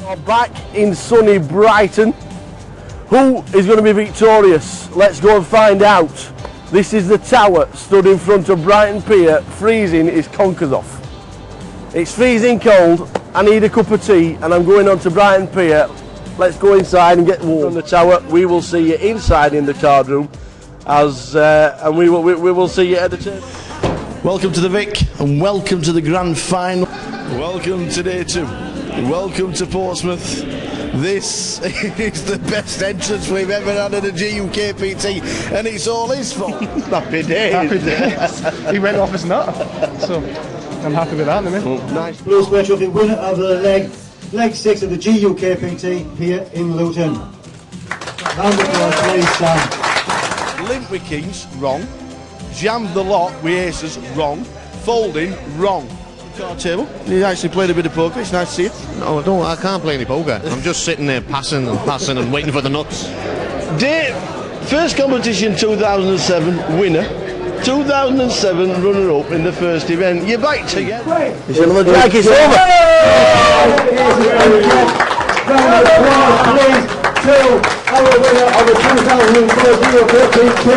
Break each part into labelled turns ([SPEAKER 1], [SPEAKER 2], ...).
[SPEAKER 1] We're back in sunny Brighton. Who is going to be victorious? Let's go and find out. This is the tower stood in front of Brighton Pier, freezing his conkers off. It's freezing cold, I need a cup of tea and I'm going on to Brighton Pier. Let's go inside and get warm. From the tower, we will see you inside in the card room and we will see you at the table.
[SPEAKER 2] Welcome to the Vic and welcome to the grand final. Welcome to day 2. Welcome to Portsmouth. This is the best entrance we've ever had at a GUKPT, and it's all his fault.
[SPEAKER 1] Happy days.
[SPEAKER 3] Happy days. He went off as not, so I'm happy with that.
[SPEAKER 1] Nice.
[SPEAKER 4] Blue Square Trophy winner of the leg 6 of the GUKPT here in Luton. Round of applause, please, Sam.
[SPEAKER 2] Limp with kings, wrong. Jammed the lot with aces, wrong. Folding, wrong. Card table. You actually played a bit of poker. It's nice to see it.
[SPEAKER 5] No, I can't play any poker. I'm just sitting there passing and waiting for the nuts.
[SPEAKER 2] Day First competition 2007 winner, 2007 runner-up in the first event. You're back together.
[SPEAKER 1] It's another drag, it's over.
[SPEAKER 4] Round of applause, please, to our winner of the 2004 GUKPT.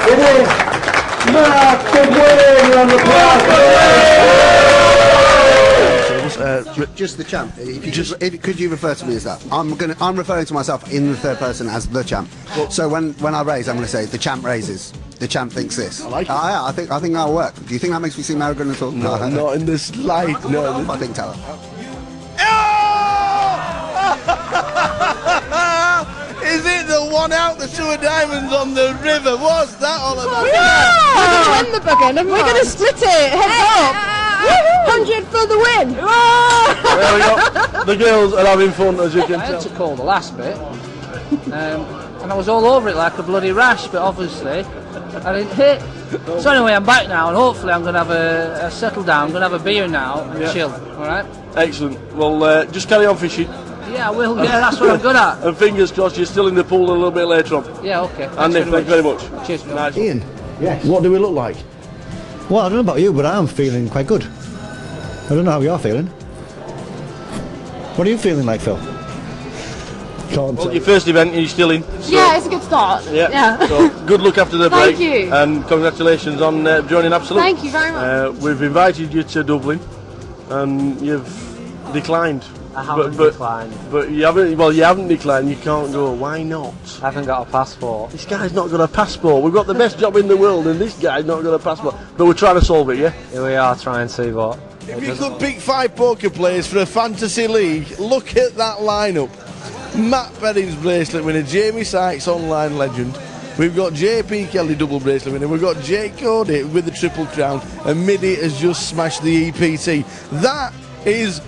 [SPEAKER 4] It is Mark the Wayne. Round of applause,
[SPEAKER 5] Just the champ. Could you refer to me as that? I'm referring to myself in the third person as the champ. So when I raise, I'm going to say the champ raises. The champ thinks this.
[SPEAKER 2] I like it.
[SPEAKER 5] I think that'll work. Do you think that makes me seem arrogant at all?
[SPEAKER 2] No, not in the slight. No.
[SPEAKER 5] I think tell her.
[SPEAKER 2] Is it the one out, the two of diamonds on the river? What's that all about?
[SPEAKER 6] We're going to win the bugger and we're going to split it. Heads up. 100 for the win.
[SPEAKER 1] There we go. The girls are having fun, as you can
[SPEAKER 7] I
[SPEAKER 1] tell.
[SPEAKER 7] had to call the last bit, and I was all over it like a bloody rash, but obviously I didn't hit. So anyway, I'm back now, and hopefully I'm going to have a settle down. I'm going to have a beer now and chill, alright?
[SPEAKER 1] Excellent. Well, just carry on fishing.
[SPEAKER 7] Yeah, I will, yeah, that's what I'm good at.
[SPEAKER 1] And fingers crossed you're still in the pool a little bit later on.
[SPEAKER 7] Yeah, okay.
[SPEAKER 1] Andy, thank you very much.
[SPEAKER 7] Cheers, Phil.
[SPEAKER 1] Nice.
[SPEAKER 2] Ian,
[SPEAKER 4] Yes.
[SPEAKER 2] what do we look like?
[SPEAKER 4] Well, I don't know about you, but I'm feeling quite good. I don't know how you're feeling. What are you feeling like, Phil?
[SPEAKER 2] Can't
[SPEAKER 1] Well, your first event, you're still in. So,
[SPEAKER 6] Yeah, it's a good start.
[SPEAKER 1] yeah. So good luck after the
[SPEAKER 6] Thank
[SPEAKER 1] break.
[SPEAKER 6] you.
[SPEAKER 1] And congratulations on joining Absolute.
[SPEAKER 6] Thank you very much.
[SPEAKER 1] We've invited you to Dublin, and you've declined.
[SPEAKER 8] I haven't
[SPEAKER 1] but,
[SPEAKER 8] declined.
[SPEAKER 1] But you haven't. Well, you haven't declined. You can't go. Why not?
[SPEAKER 8] I haven't got a passport.
[SPEAKER 1] This guy's not got a passport. We've got the best job in the world, and this guy's not got a passport. But we're trying to solve it. Yeah.
[SPEAKER 8] Here we are trying to, but
[SPEAKER 2] If you could pick 5 poker players for a fantasy league, look at that lineup. Matt Perrin's bracelet winner, Jamie Sykes online legend. We've got JP Kelly double bracelet winner. We've got Jake Cody with the triple crown, and Midi has just smashed the EPT. That is.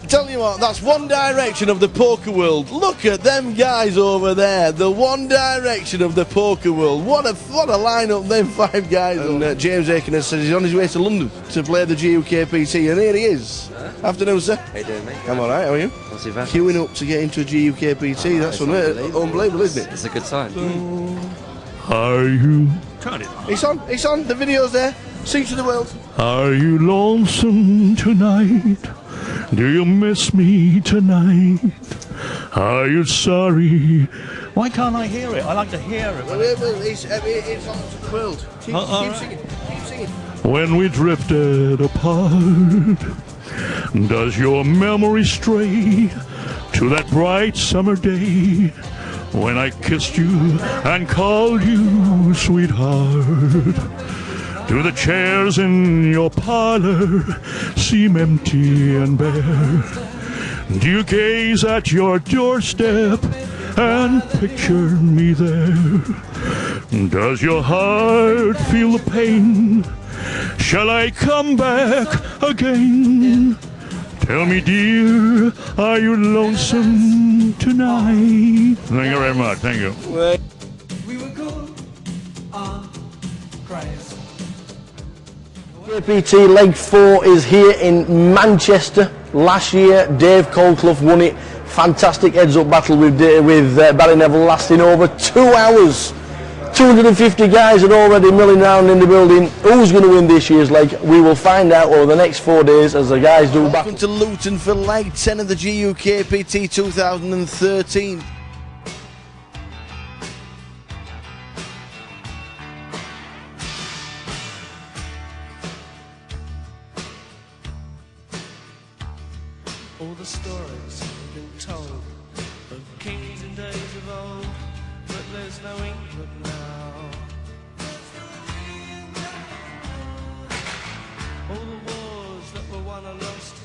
[SPEAKER 2] Tell you what, that's one direction of the poker world. Look at them guys over there. The one direction of the poker world. What a lineup, them 5 guys. And James Aiken has said he's on his way to London to play the GUKPT, and here he is. Afternoon, sir.
[SPEAKER 9] How you doing, mate?
[SPEAKER 2] I'm all right. How are you?
[SPEAKER 9] Not too bad.
[SPEAKER 2] Queuing up to get into a GUKPT. That's unbelievable, isn't it?
[SPEAKER 9] It's a good sign.
[SPEAKER 10] Are you
[SPEAKER 2] It's on. It's on. The video's there. Sing to the world.
[SPEAKER 10] Are you lonesome tonight? Do you miss me tonight? Are you sorry? Why can't I hear it? I like to hear it.
[SPEAKER 2] It's on to the world. Keep singing. Keep singing.
[SPEAKER 10] When we drifted apart, does your memory stray to that bright summer day when I kissed you and called you sweetheart? Do the chairs in your parlor seem empty and bare? Do you gaze at your doorstep and picture me there? Does your heart feel the pain? Shall I come back again? Tell me, dear, are you lonesome tonight? Thank you very much. Thank you.
[SPEAKER 1] GUKPT Leg 4 is here in Manchester. Last year, Dave Colclough won it. Fantastic heads-up battle with Barry Neville lasting over 2 hours. 250 guys are already milling around in the building. Who's going to win this year's leg? We will find out over the next 4 days as the guys do battle.
[SPEAKER 2] Welcome to Luton for leg 10 of the GUKPT 2013.
[SPEAKER 11] All the stories have been told of kings in days of old, but there's no England now. All the wars that were won or lost,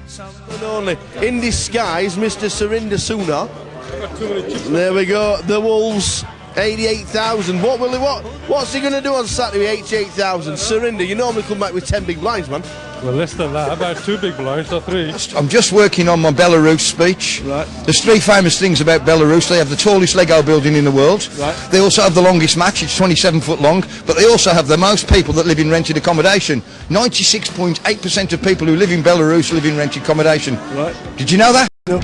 [SPEAKER 11] some
[SPEAKER 2] And only in disguise, Mr. Surinder Sooner. There we go. The Wolves, 88,000. What's he going to do on Saturday? 88,000. Surinder, you normally come back with 10 big blinds, man.
[SPEAKER 3] Well, less than that. About 2 big blinds or 3.
[SPEAKER 12] I'm just working on my Belarus speech.
[SPEAKER 2] Right.
[SPEAKER 12] There's 3 famous things about Belarus. They have the tallest Lego building in the world.
[SPEAKER 2] Right.
[SPEAKER 12] They also have the longest match, it's 27 foot long, but they also have the most people that live in rented accommodation. 96.8% of people who live in Belarus live in rented accommodation.
[SPEAKER 2] Right.
[SPEAKER 12] Did you know that?
[SPEAKER 2] No.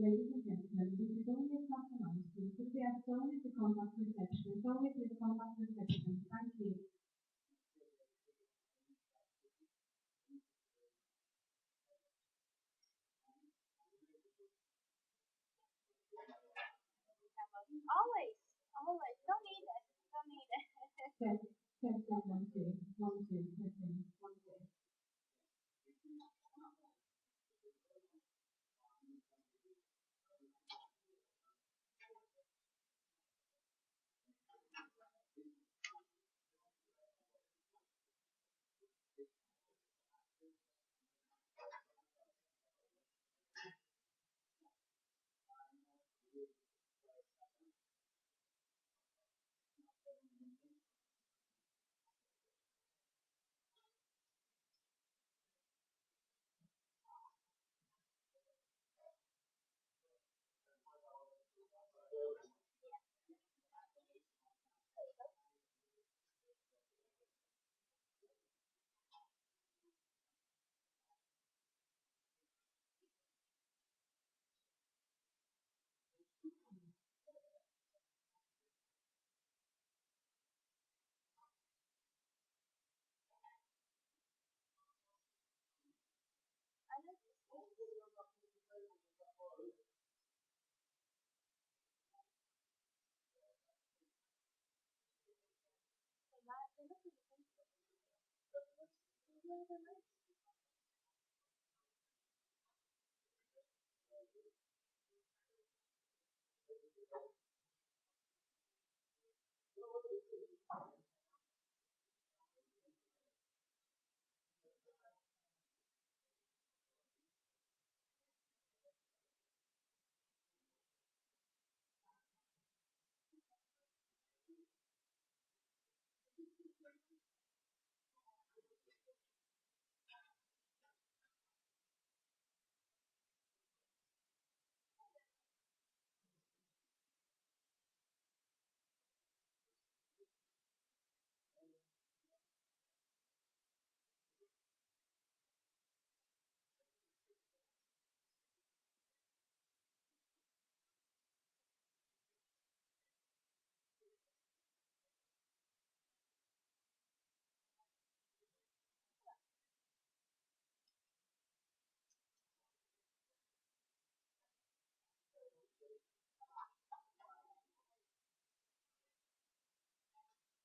[SPEAKER 4] Ladies and gentlemen, this is only a class announcement. If we have phone to contact reception, phone please contact reception. Thank you.
[SPEAKER 6] Always, always. Don't need it. Don't need it.
[SPEAKER 4] Test 1 2 1 2 testing 1 2.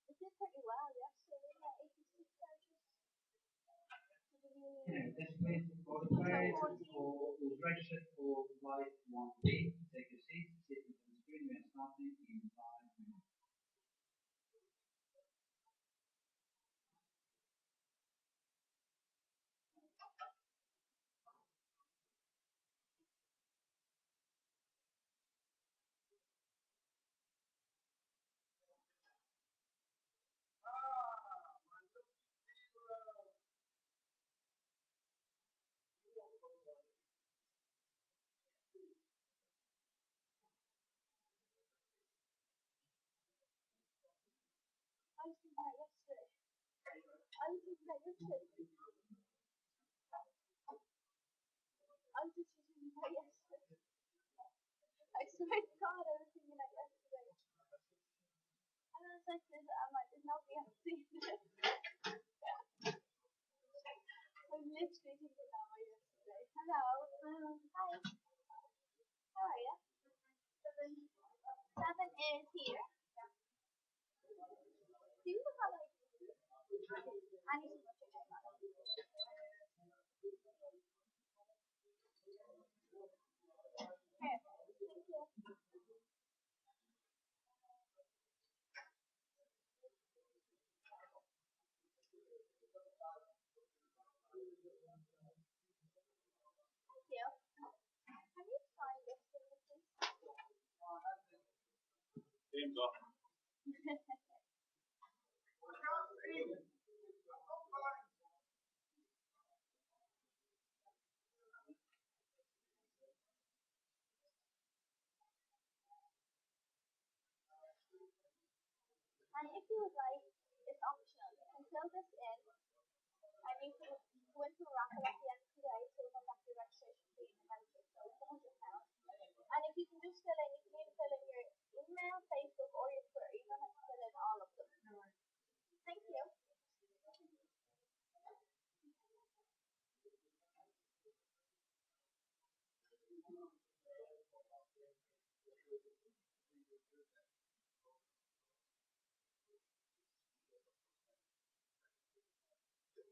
[SPEAKER 6] It did pretty well yesterday. We got 86 searches.
[SPEAKER 4] This place for the players who's registered for flight 1B. Take your seat, sit on the screen. We are starting in 5 minutes.
[SPEAKER 9] was thinking that yesterday. I was just thinking that yesterday. I swear to God, I was thinking that yesterday. And I was like, I'm like, there's nobody else seeing this. I was literally thinking that way yesterday. Hello. Hi. How are you? Seven is here. Do you have like... I need to go check it out. Here. Thank you. Thank you. Can you sign this for me, please? Game's off. And if you would like, it's optional. You can fill this in, and you can go into a raffle at the end of today to come back your registration fee and membership. So it's £100. And if you can just fill in, you can even fill in your email, Facebook, or your Twitter. You don't have to fill in all of them. Thank you.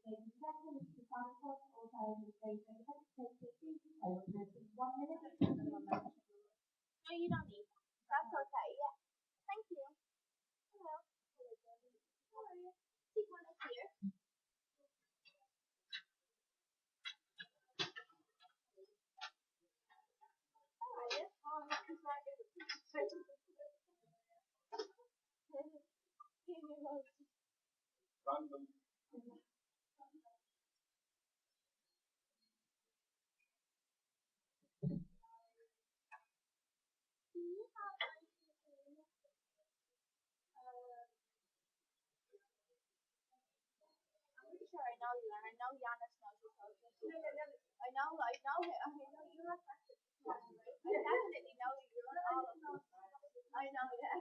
[SPEAKER 9] No, you don't need that. That's okay, yeah. Thank you. Hello. Hello, Debbie. How are you? Take one up here. How are you? Oh, I'm not concerned. Random. I'm pretty sure I know you, and I know Giannis knows you. I know you have practice. I definitely know you. You're all of them. I know, yeah.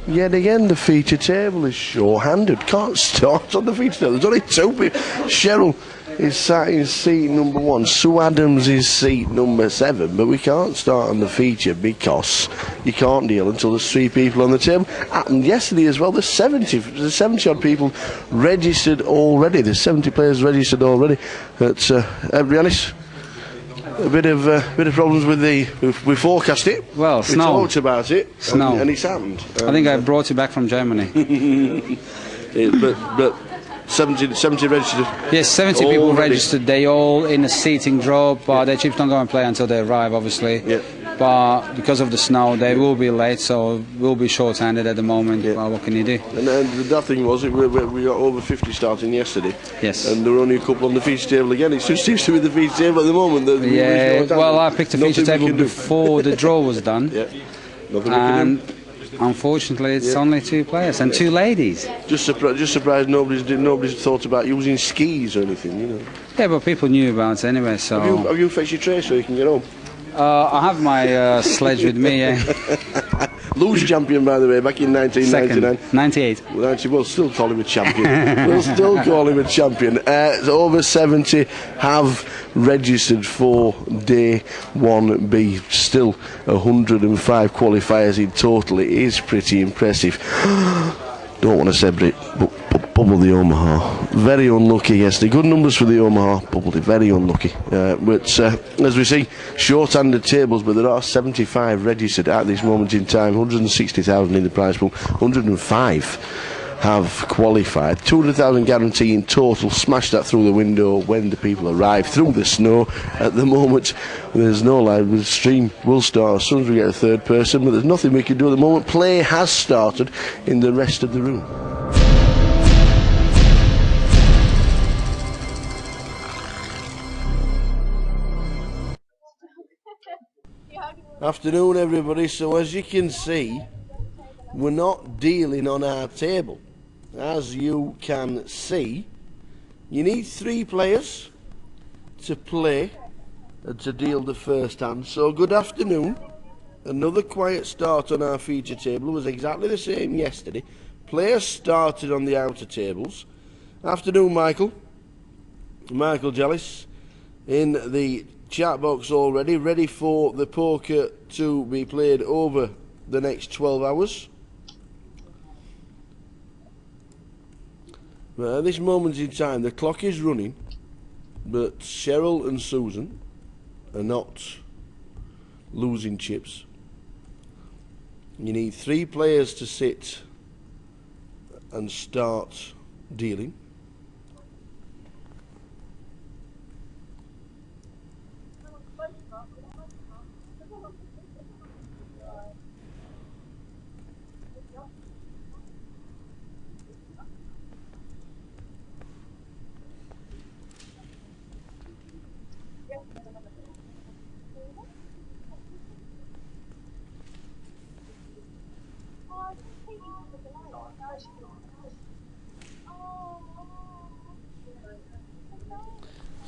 [SPEAKER 1] Yet again, the feature table is sure-handed. Can't start on the feature table. There's only two people. Cheryl is sat in seat number 1. Sue Adams is seat number 7. But we can't start on the feature because you can't deal until there's 3 people on the table. Happened yesterday as well. There's 70 odd people registered already. There's 70 players registered already. But to be honest, a bit of problems with we forecast it.
[SPEAKER 13] Well, snow.
[SPEAKER 1] We talked about it.
[SPEAKER 13] Snow.
[SPEAKER 1] And it's happened.
[SPEAKER 13] I think I brought it back from Germany.
[SPEAKER 1] but 70 registered.
[SPEAKER 13] Yes, 70 people registered. They all in a seating drop. Their chips don't go and play until they arrive, obviously.
[SPEAKER 1] Yeah.
[SPEAKER 13] But because of the snow, they will be late, so we'll be short-handed at the moment. Yeah. Well, what can you do?
[SPEAKER 1] And the thing was, we got over 50 starting yesterday.
[SPEAKER 13] Yes.
[SPEAKER 1] And there were only a couple on the feature table again. It just seems to be the feature table at the moment.
[SPEAKER 13] Yeah. Well, I picked the feature table before the draw was done.
[SPEAKER 1] Yeah. Nothing
[SPEAKER 13] and
[SPEAKER 1] we can do.
[SPEAKER 13] Unfortunately, it's only 2 players and 2 ladies.
[SPEAKER 1] Just surprised nobody's thought about using skis or anything, you know.
[SPEAKER 13] Yeah, but people knew about it anyway. So.
[SPEAKER 1] Have you fetched your tray so you can get home?
[SPEAKER 13] I have my sledge with me. Yeah.
[SPEAKER 1] Luge champion, by the way, back in 1999.
[SPEAKER 13] 98.
[SPEAKER 1] We'll still call him a champion. We'll still call him a champion. So over 70 have registered for day 1B. Still 105 qualifiers in total. It is pretty impressive. Don't want to celebrate, but bubble the Omaha. Very unlucky yesterday. Good numbers for the Omaha. Bubbled it. Very unlucky. But as we see, short-handed tables, but there are 75 registered at this moment in time. 160,000 in the prize pool. 105 have qualified. 200,000 guarantee in total. Smash that through the window when the people arrive through the snow. At the moment, there's no live. The stream will start as soon as we get a third person, but there's nothing we can do at the moment. Play has started in the rest of the room.
[SPEAKER 2] Afternoon, everybody. So as you can see, we're not dealing on our table. As you can see, you need 3 players to play and to deal the first hand. So good afternoon. Another quiet start on our feature table. It was exactly the same yesterday. Players started on the outer tables. Afternoon, Michael. Michael Jellis in the chat box already, ready for the poker to be played over the next 12 hours. But at this moment in time, the clock is running, but Cheryl and Susan are not losing chips. You need 3 players to sit and start dealing.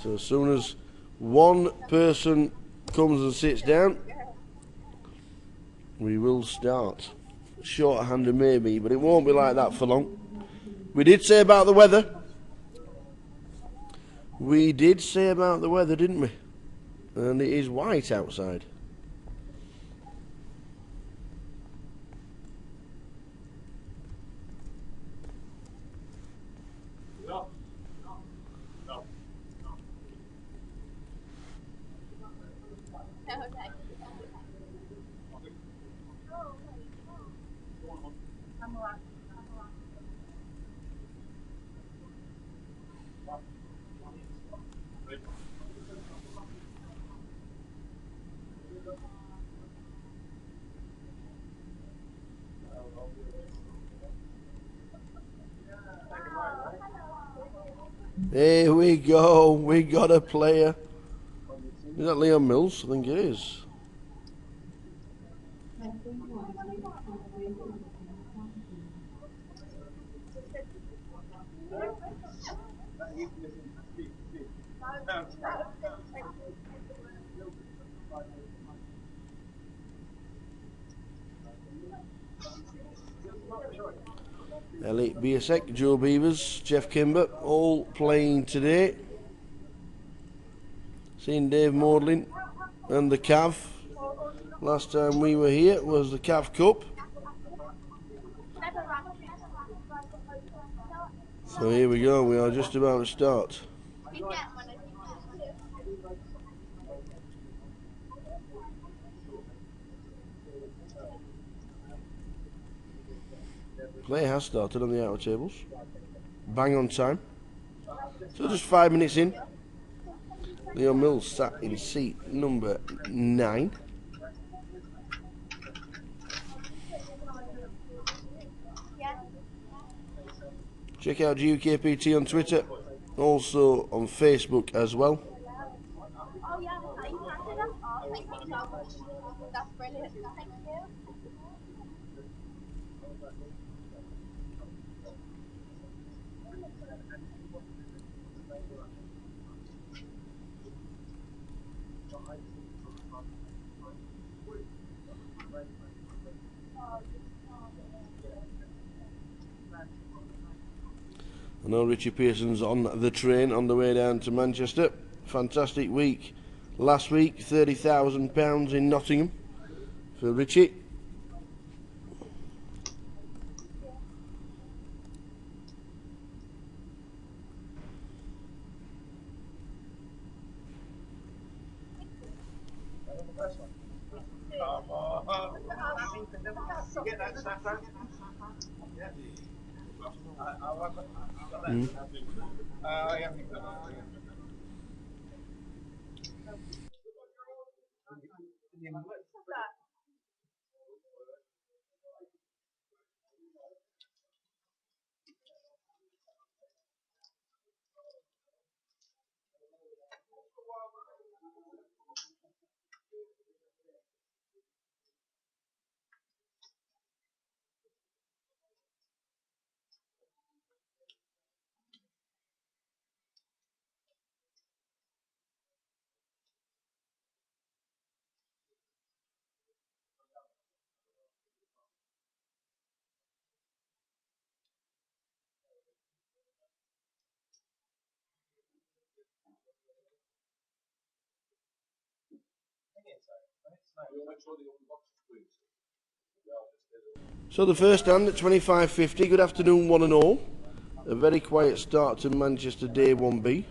[SPEAKER 2] So as soon as one person comes and sits down, we will start. Shorthanded maybe, but it won't be like that for long. We did say about the weather. We did say about the weather, didn't we? And it is white outside. Here we go. We got a player. Is that Leon Mills? I think it is. Elliot Biasek, Joe Beavers, Jeff Kimber, all playing today. Seeing Dave Maudlin and the Cav. Last time we were here was the Cav Cup. So here we go, we are just about to start. Play has started on the outer tables. Bang on time. So just 5 minutes in. Leo Mills sat in seat number 9. Check out GUKPT on Twitter, also on Facebook as well. I know Richie Pearson's on the train on the way down to Manchester. Fantastic week. Last week, £30,000 in Nottingham for Richie.
[SPEAKER 1] So the first hand at 25.50. Good afternoon, one and all. A very quiet start to Manchester Day 1B.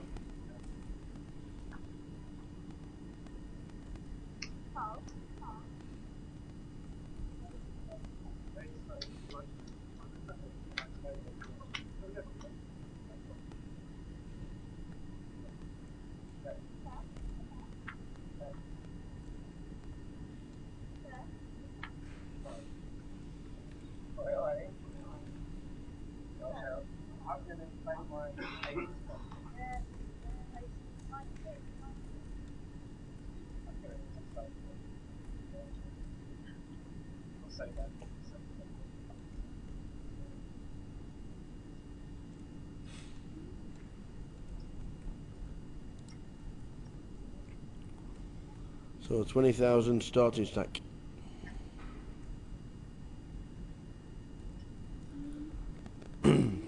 [SPEAKER 1] So 20,000 starting stack.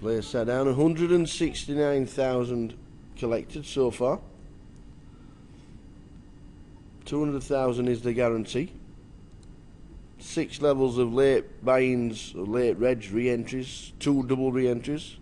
[SPEAKER 1] Players sat down. 169,000 collected so far. 200,000 is the guarantee. 6 levels of late buy-ins, late reg re-entries, 2 double re-entries.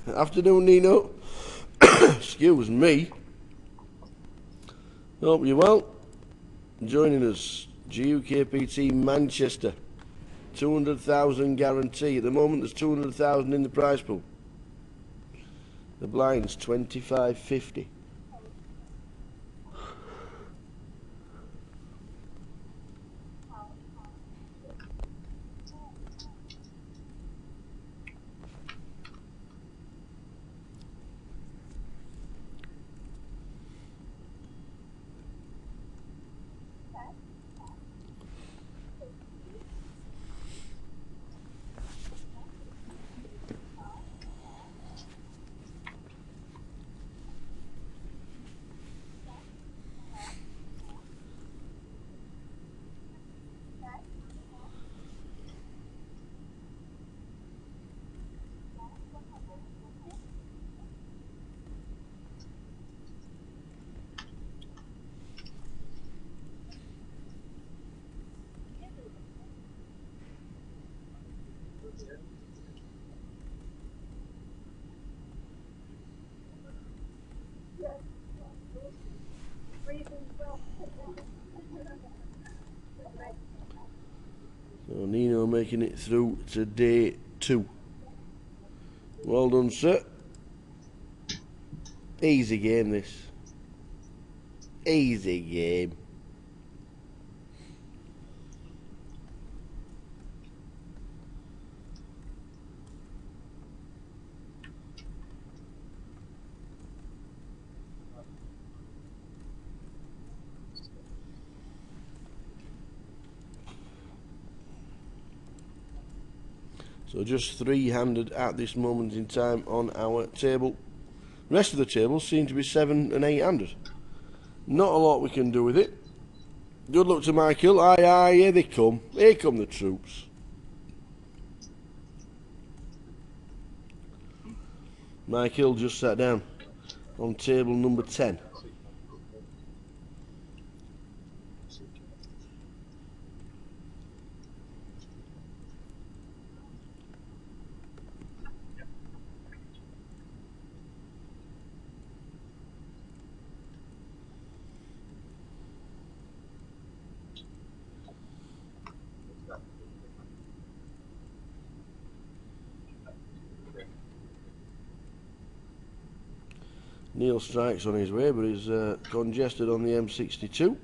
[SPEAKER 1] Afternoon, Nino. Excuse me. Hope you're well. Joining us, GUKPT Manchester. 200,000 guarantee. At the moment, there's 200,000 in the prize pool. The blind's 25.50. So Nino making it through to day 2. Well done, sir. Easy game, this. Easy game. So just 3-handed at this moment in time on our table. The rest of the tables seem to be 7 and 8-handed. Not a lot we can do with it. Good luck to Michael. Aye, aye, here they come. Here come the troops. Michael just sat down on table number 10. Neil Strike's on his way, but he's congested on the M62.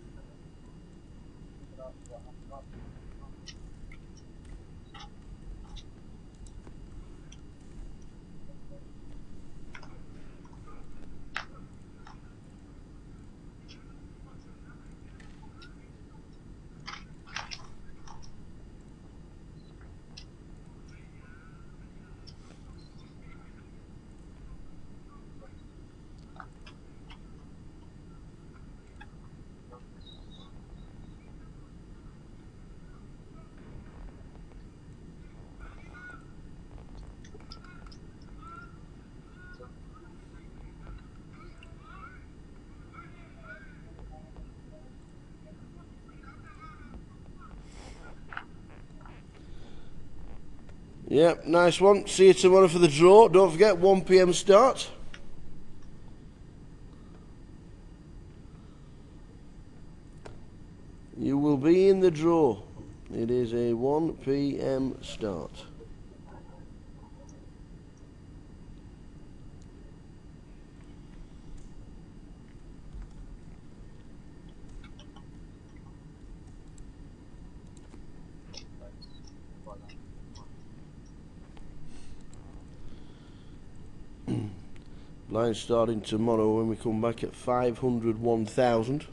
[SPEAKER 1] Yep, nice one. See you tomorrow for the draw. Don't forget, 1 PM start. You will be in the draw. It is a 1 PM start. Line starting tomorrow when we come back at 501,000.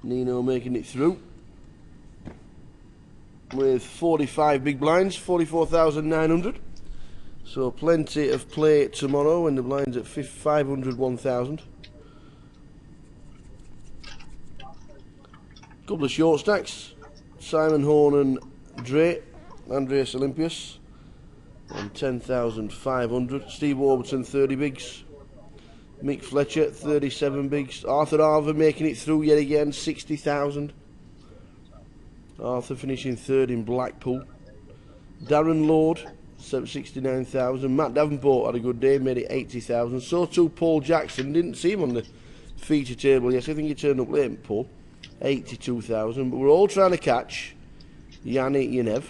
[SPEAKER 1] Nino making it through with 45 big blinds, 44,900. So plenty of play tomorrow when the blind's at 501,000. Couple of short stacks. Simon Horn and Dre, Andreas Olympius on 10,500. Steve Warburton 30 bigs. Mick Fletcher 37 bigs. Arthur Arver making it through yet again, 60,000. Arthur finishing third in Blackpool. Darren Lord 69,000. Matt Davenport had a good day, made it 80,000. So too Paul Jackson. Didn't see him on the feature table yesterday. I think he turned up late, Paul. 82,000. But we're all trying to catch Yanni Yenev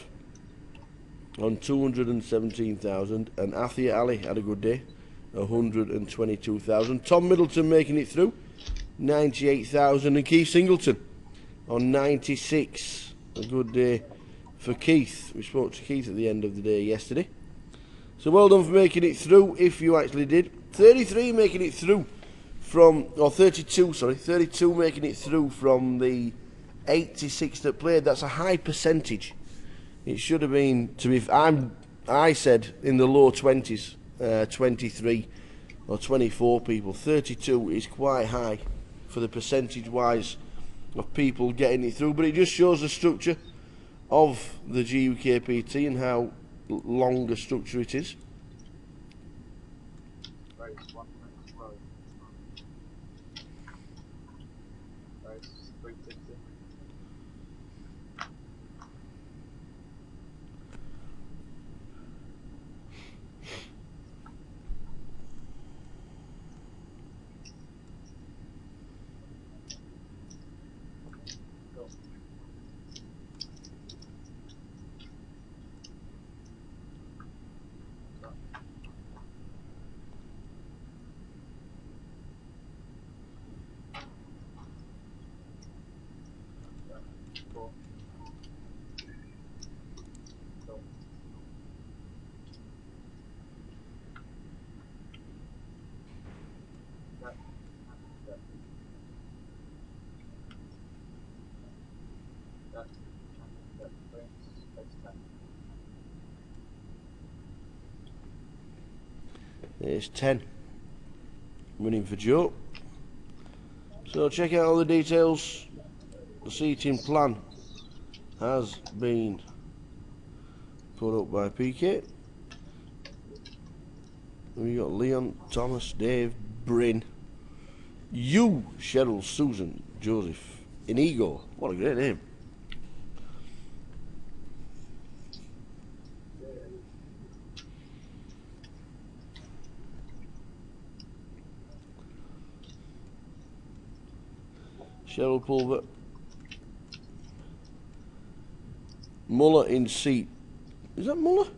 [SPEAKER 1] on 217,000. And Athia Ali had a good day, 122,000. Tom Middleton making it through, 98,000. And Keith Singleton on 96. A good day for Keith. We spoke to Keith at the end of the day yesterday. So well done for making it through, if you actually did. 33 making it through from, or 32, sorry, 32 making it through from the 86 that played. That's a high percentage. It should have been, I said in the low 20s, 23 or 24 people. 32 is quite high for the percentage wise of people getting it through, but it just shows the structure of the GUKPT and how long a structure it is. It's 10 running for Joe. So check out all the details. The seating plan has been put up by PK. We got Leon, Thomas, Dave, Bryn, you, Cheryl, Susan, Joseph, Inigo. What a great name. Cheryl Pulver. Muller in seat. Is that Muller?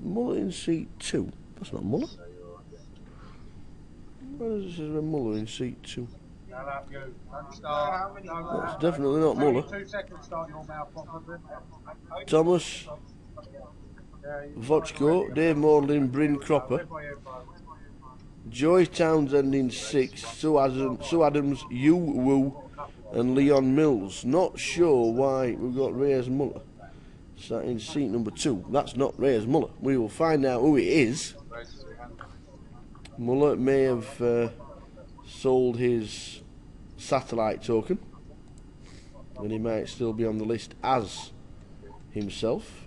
[SPEAKER 1] Muller in seat 2. That's not Muller. Why does it say Muller in seat 2? That's definitely not Muller. Thomas, Vochko, Dave Maudlin, Bryn Cropper, Joy Townsend in 6, Sue Adams, Yu Wu, and Leon Mills. Not sure why we've got Reyes Muller sat in seat number 2. That's not Reyes Muller. We will find out who it is. Muller may have sold his satellite token, and he might still be on the list as himself.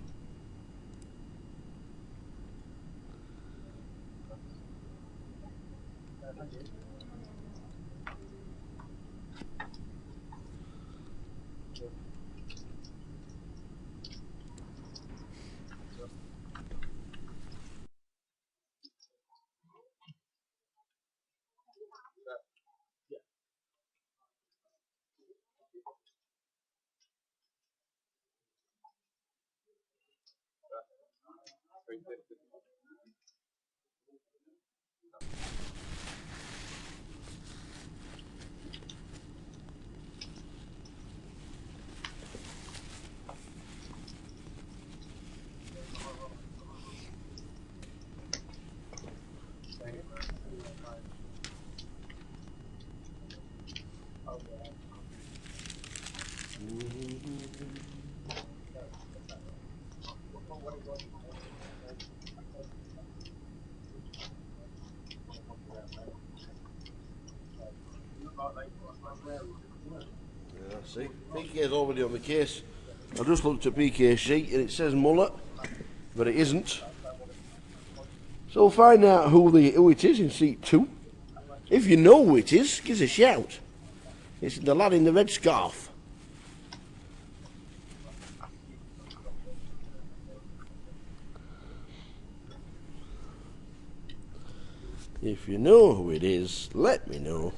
[SPEAKER 1] Yeah, see, PK's already on the case. I just looked at PK's sheet and it says Muller, but it isn't. So we'll find out who it is in seat 2. If you know who it is, give us a shout. It's the lad in the red scarf. If you know who it is, let me know.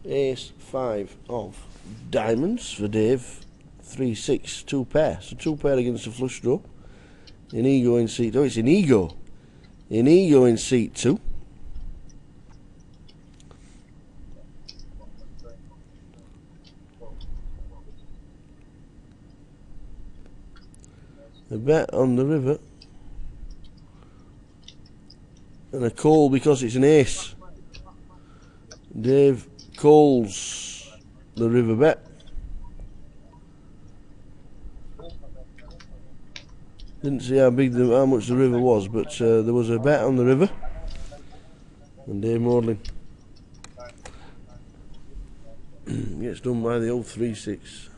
[SPEAKER 1] Ace 5 of diamonds for Dave. 3-6, 2 pair. So 2 pair against the flush draw. Inigo in seat. Oh, it's Inigo. Inigo in seat 2. A bet on the river. And a call because it's an ace. Dave calls the river bet. Didn't see how much the river was, but there was a bet on the river. And Dave Maudlin gets done by the old 3-6.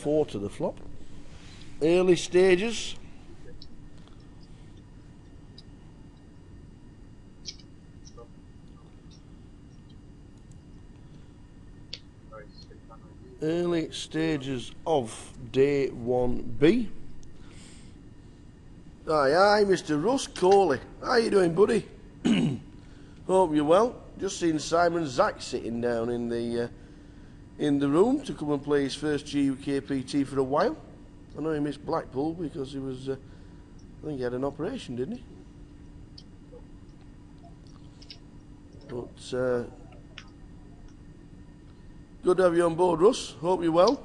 [SPEAKER 1] 4 to the flop. Early stages. Early stages of day 1B. Aye, Mr. Russ Coley. How you doing, buddy? Hope you're well. Just seen Simon Zack sitting down in the room to come and play his first GUKPT for a while. I know he missed Blackpool because he was, I think he had an operation, didn't he? But good to have you on board, Russ. Hope you're well.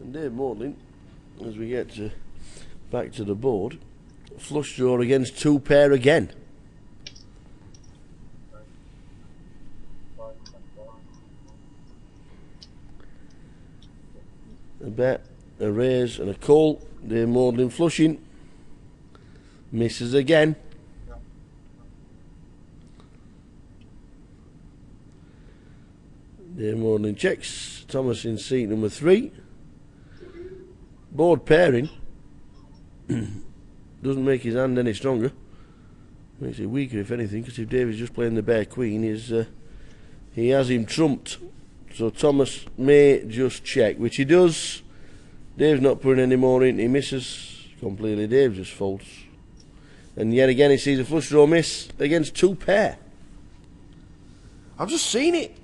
[SPEAKER 1] And Dave Morlin, as we get back to the board, flush draw against 2 pair again. A bet, a raise and a call. Dave Morlin flushing. Misses again. Dave Morlin checks. Thomas in seat number 3. Board pairing. Doesn't make his hand any stronger. Makes it weaker if anything, because if Dave is just playing the bare queen, he has him trumped. So Thomas may just check, which he does. Dave's not putting any more in. He misses completely. Dave just folds. And yet again he sees a flush draw miss against 2 pair. I've just seen it.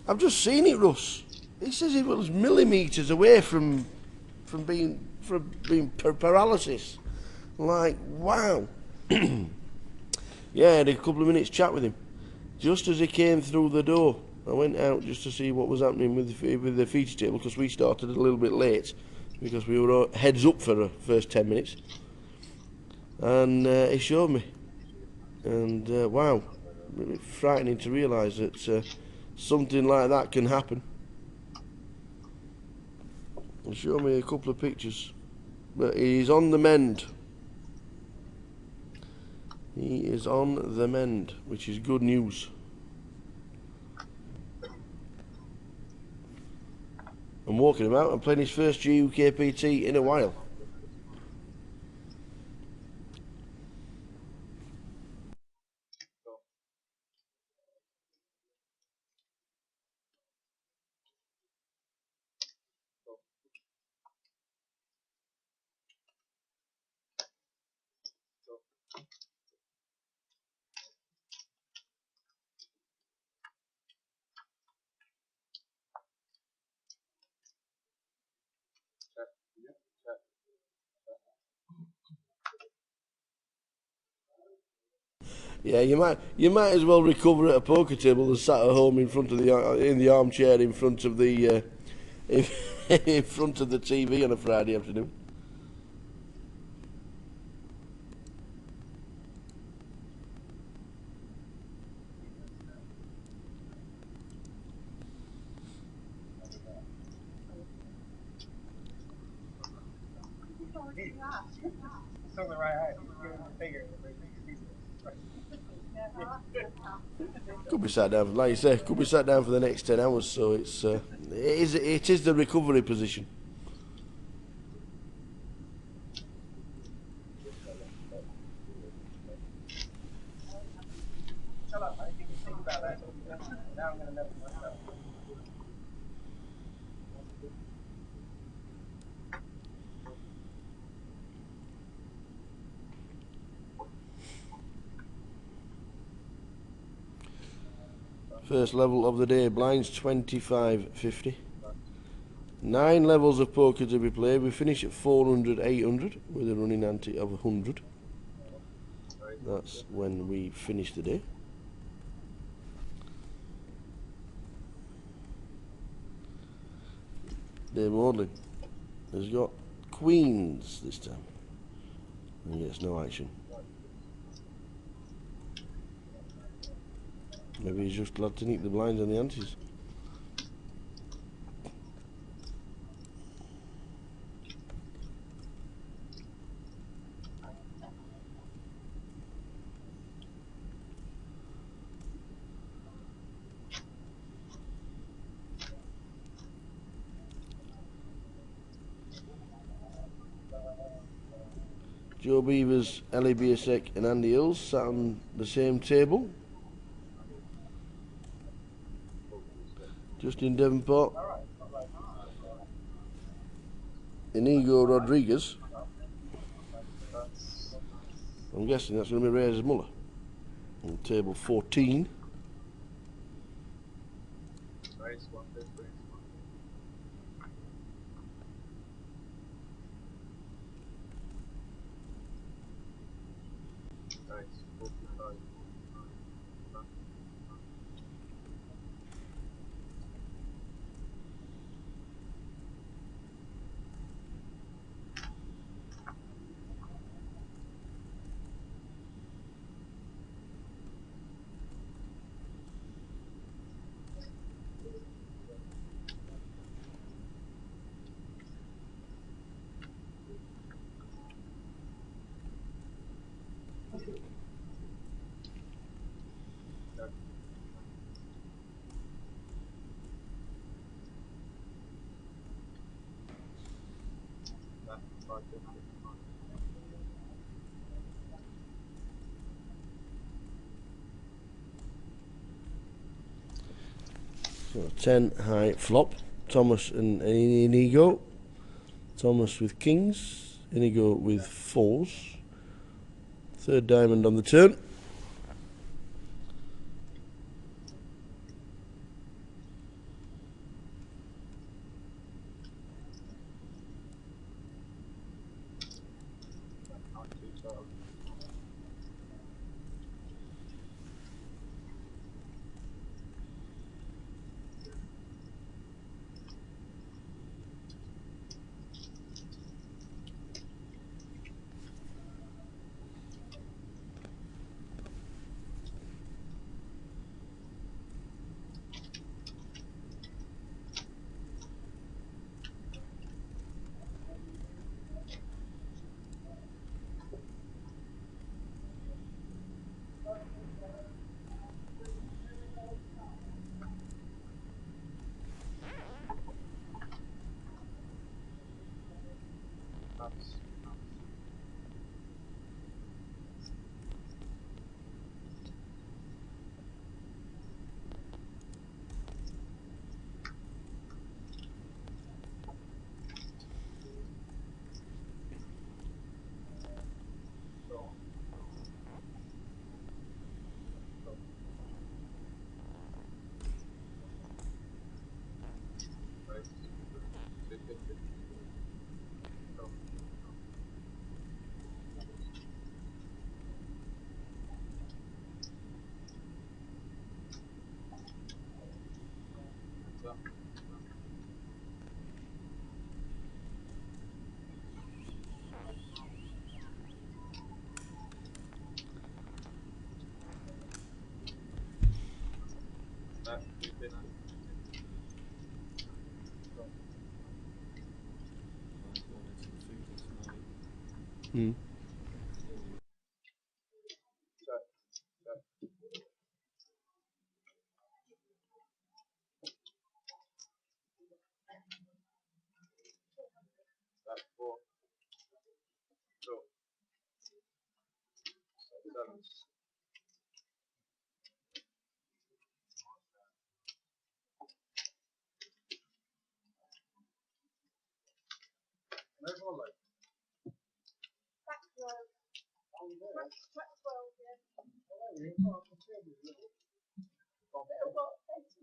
[SPEAKER 1] Russ. He says he was millimetres away from being paralysis. Like, wow. Yeah, I had a couple of minutes chat with him. Just as he came through the door, I went out just to see what was happening with the feature table, because we started a little bit late because we were heads up for the first 10 minutes. And he showed me. And wow, really frightening to realise that something like that can happen. He showed me a couple of pictures. But he's on the mend. He is on the mend, which is good news. I'm walking him out and playing his first GUKPT in a while. Yeah, you might as well recover at a poker table than sat at home in front of in the armchair in front of the in front of the TV on a Friday afternoon.
[SPEAKER 3] It's on the right eye. Give him the finger.
[SPEAKER 1] Could be sat down, like you say, could be sat down for the next 10 hours. So it is the recovery position.
[SPEAKER 3] Shut up, I think think about that. Now I'm going to never myself.
[SPEAKER 1] First level of the day, blinds 25.50. 9 levels of poker to be played. We finish at 400, 800 with a running ante of 100. That's when we finish the day. Dave Morlin has got queens this time. And he gets no action. Maybe he's just glad to nick the blinds and the antes. Joe Beavers, Ellie Biasek and Andy Hills sat on the same table. Justin Devonport, Inigo Rodriguez. I'm guessing that's going to be Razor Muller on table 14. So 10 high flop. Thomas and Inigo. Thomas with kings. Inigo with fours. Third diamond on the turn.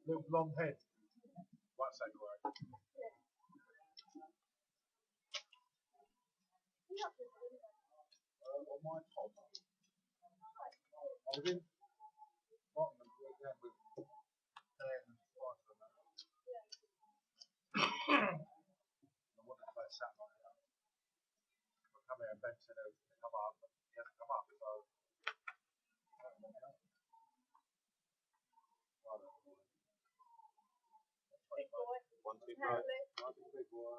[SPEAKER 14] Little blonde head. What's that right? On my top. I was in Bottom with Dan and Spice on that. I wanted to play a sat like that. I come here and Ben said he was going to come up, but he hasn't come up, so. One, two, three. Big boy.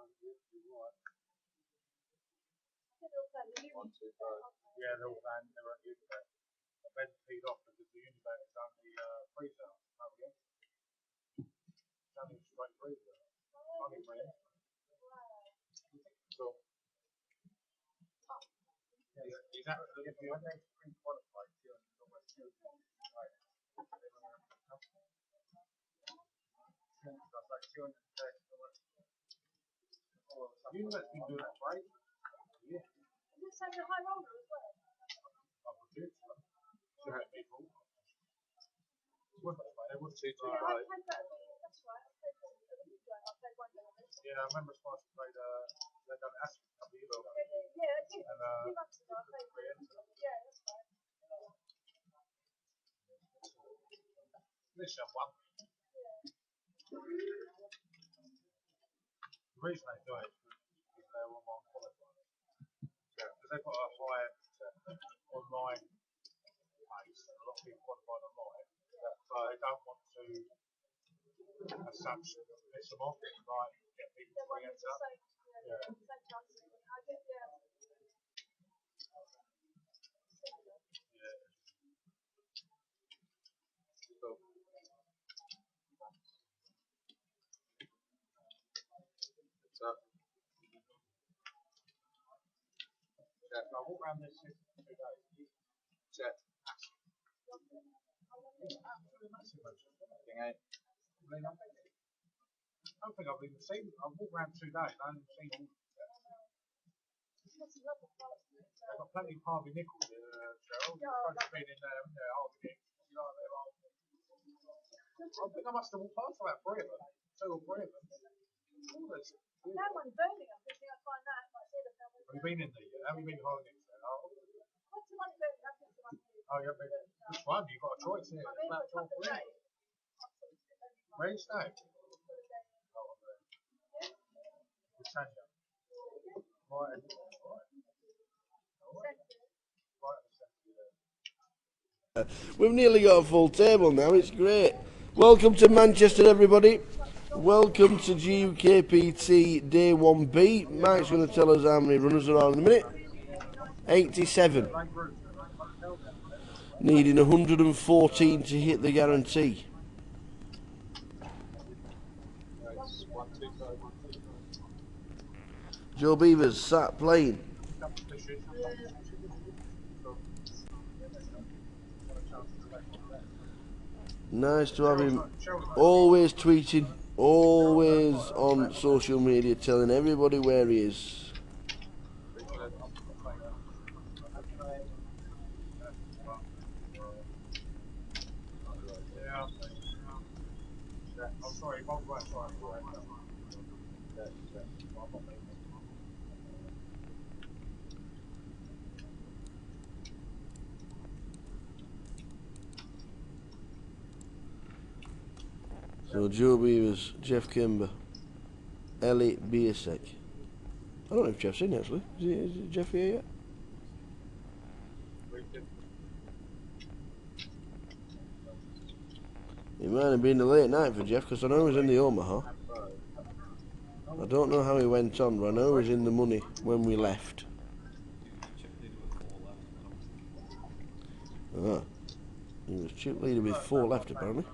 [SPEAKER 14] One, two, three. Yeah, they're all playing. They're at Unibet. Ben teed off because the Unibet is only pre-sale. It's only straight pre-sale. Only pre-sale. So. Yeah, if you had pre-qualified, you're almost two. Right. That's like 230. You let me do that, right? Yeah.
[SPEAKER 9] Is this like a high roller as well?
[SPEAKER 14] I would do it. Sure, people. It was too
[SPEAKER 9] Yeah,
[SPEAKER 14] high.
[SPEAKER 9] I played that. That's right. I played one of them. I played one of them.
[SPEAKER 14] Yeah, I remember Spice played they done Aston a couple of years ago.
[SPEAKER 9] Yeah, I did.
[SPEAKER 14] And,
[SPEAKER 9] A few months ago, I played one. Yeah, that's right.
[SPEAKER 14] This one. The reason they do it is because they're online qualified. Yeah, because they've got a high online pace, and a lot of people qualified online. So they don't want to, as such, miss them off, like get people to bring it up. Yeah. Cool. So, I walk around this 2 days. Check. I don't think I've even seen. I've walked around 2 days. I haven't seen all of them. They've got plenty of Harvey Nichols in Cheryl. I've been in there, Harvey Nichols. You know, they're like, I think I must have walked past about 3 of them. 2 or 3 of them. All this.
[SPEAKER 9] That one in Birmingham, I think I'll find that.
[SPEAKER 14] Have you been in there yet? Have you been to Harvey Nichols there? Oh.
[SPEAKER 9] What's the one in Birmingham?
[SPEAKER 14] Oh, you haven't been. Which one? You've got a choice here.
[SPEAKER 9] I've been for a couple of days.
[SPEAKER 14] Where are you staying? Oh, I'm there. Britannia. Right.
[SPEAKER 1] We've nearly got a full table now, it's great. Welcome to Manchester, everybody. Welcome to GUKPT Day 1B. Mike's going to tell us how many runners there are in a minute. 87. Needing 114 to hit the guarantee. Joe Beavers sat playing. Nice to have him always tweeting, always on social media, telling everybody where he is. So Joe Beavers, Jeff Kimber, Ellie Biersek. I don't know if Jeff's in actually. Is Jeff here yet? It might have been a late night for Jeff because I know he was in the Omaha. I don't know how he went on, but I know he was in the money when we left. Ah, he was chip leader with 4 left apparently.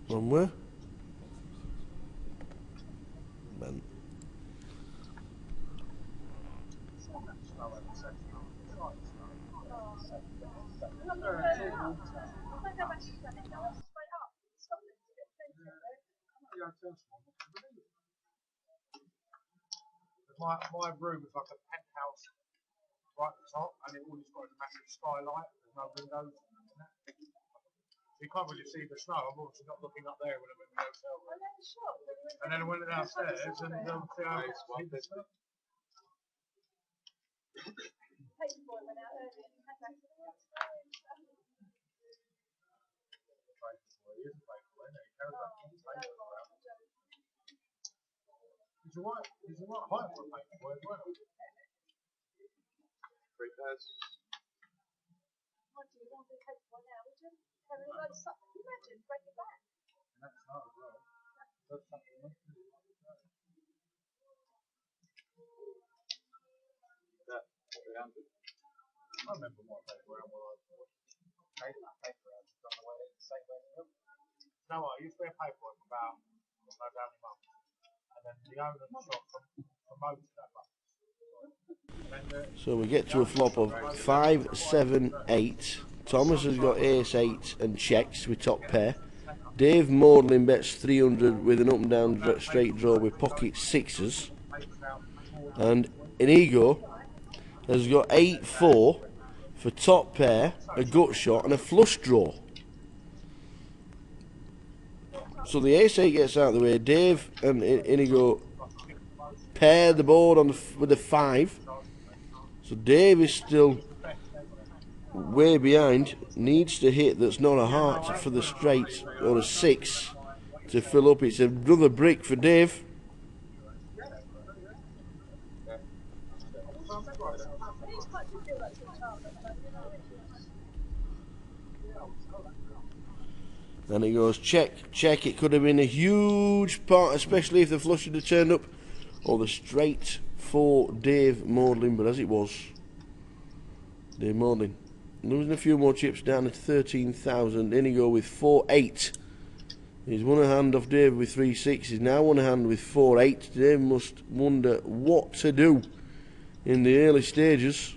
[SPEAKER 1] From where? Ben.
[SPEAKER 14] My room is like a penthouse right at the top, and it always got a massive skylight. There's no windows. You can't really see the snow. I'm obviously not looking up there when I'm in the hotel room. And then I went downstairs and see how it's the snow. He's a right height for a paper boy as well. 3 pairs.
[SPEAKER 9] Imagine breaking back.
[SPEAKER 14] That's not as well. That's something else. That 300. I remember what they were when I was You know what? I used to wear paperwork for about God knows how many months, and then the owner of the shop promoted that month.
[SPEAKER 1] So we get to a flop of 5, 7, 8. Thomas has got ace 8 and checks with top pair. Dave Maudlin bets 300 with an up and down straight draw with pocket sixes. And Inigo has got 8, 4 for top pair, a gut shot and a flush draw. So the ace 8 gets out of the way. Dave and Inigo pair the board on with the 5. So Dave is still way behind. Needs to hit that's not a heart for the straight or a 6 to fill up. It's another brick for Dave. And he goes check, check. It could have been a huge part, especially if the flush had turned up, or the straight for Dave Maudlin. But as it was, Dave Maudlin losing a few more chips down to 13,000. In he go with 4-8. He's won a hand off Dave with 3-6. He's now won a hand with 4-8. Dave must wonder what to do in the early stages.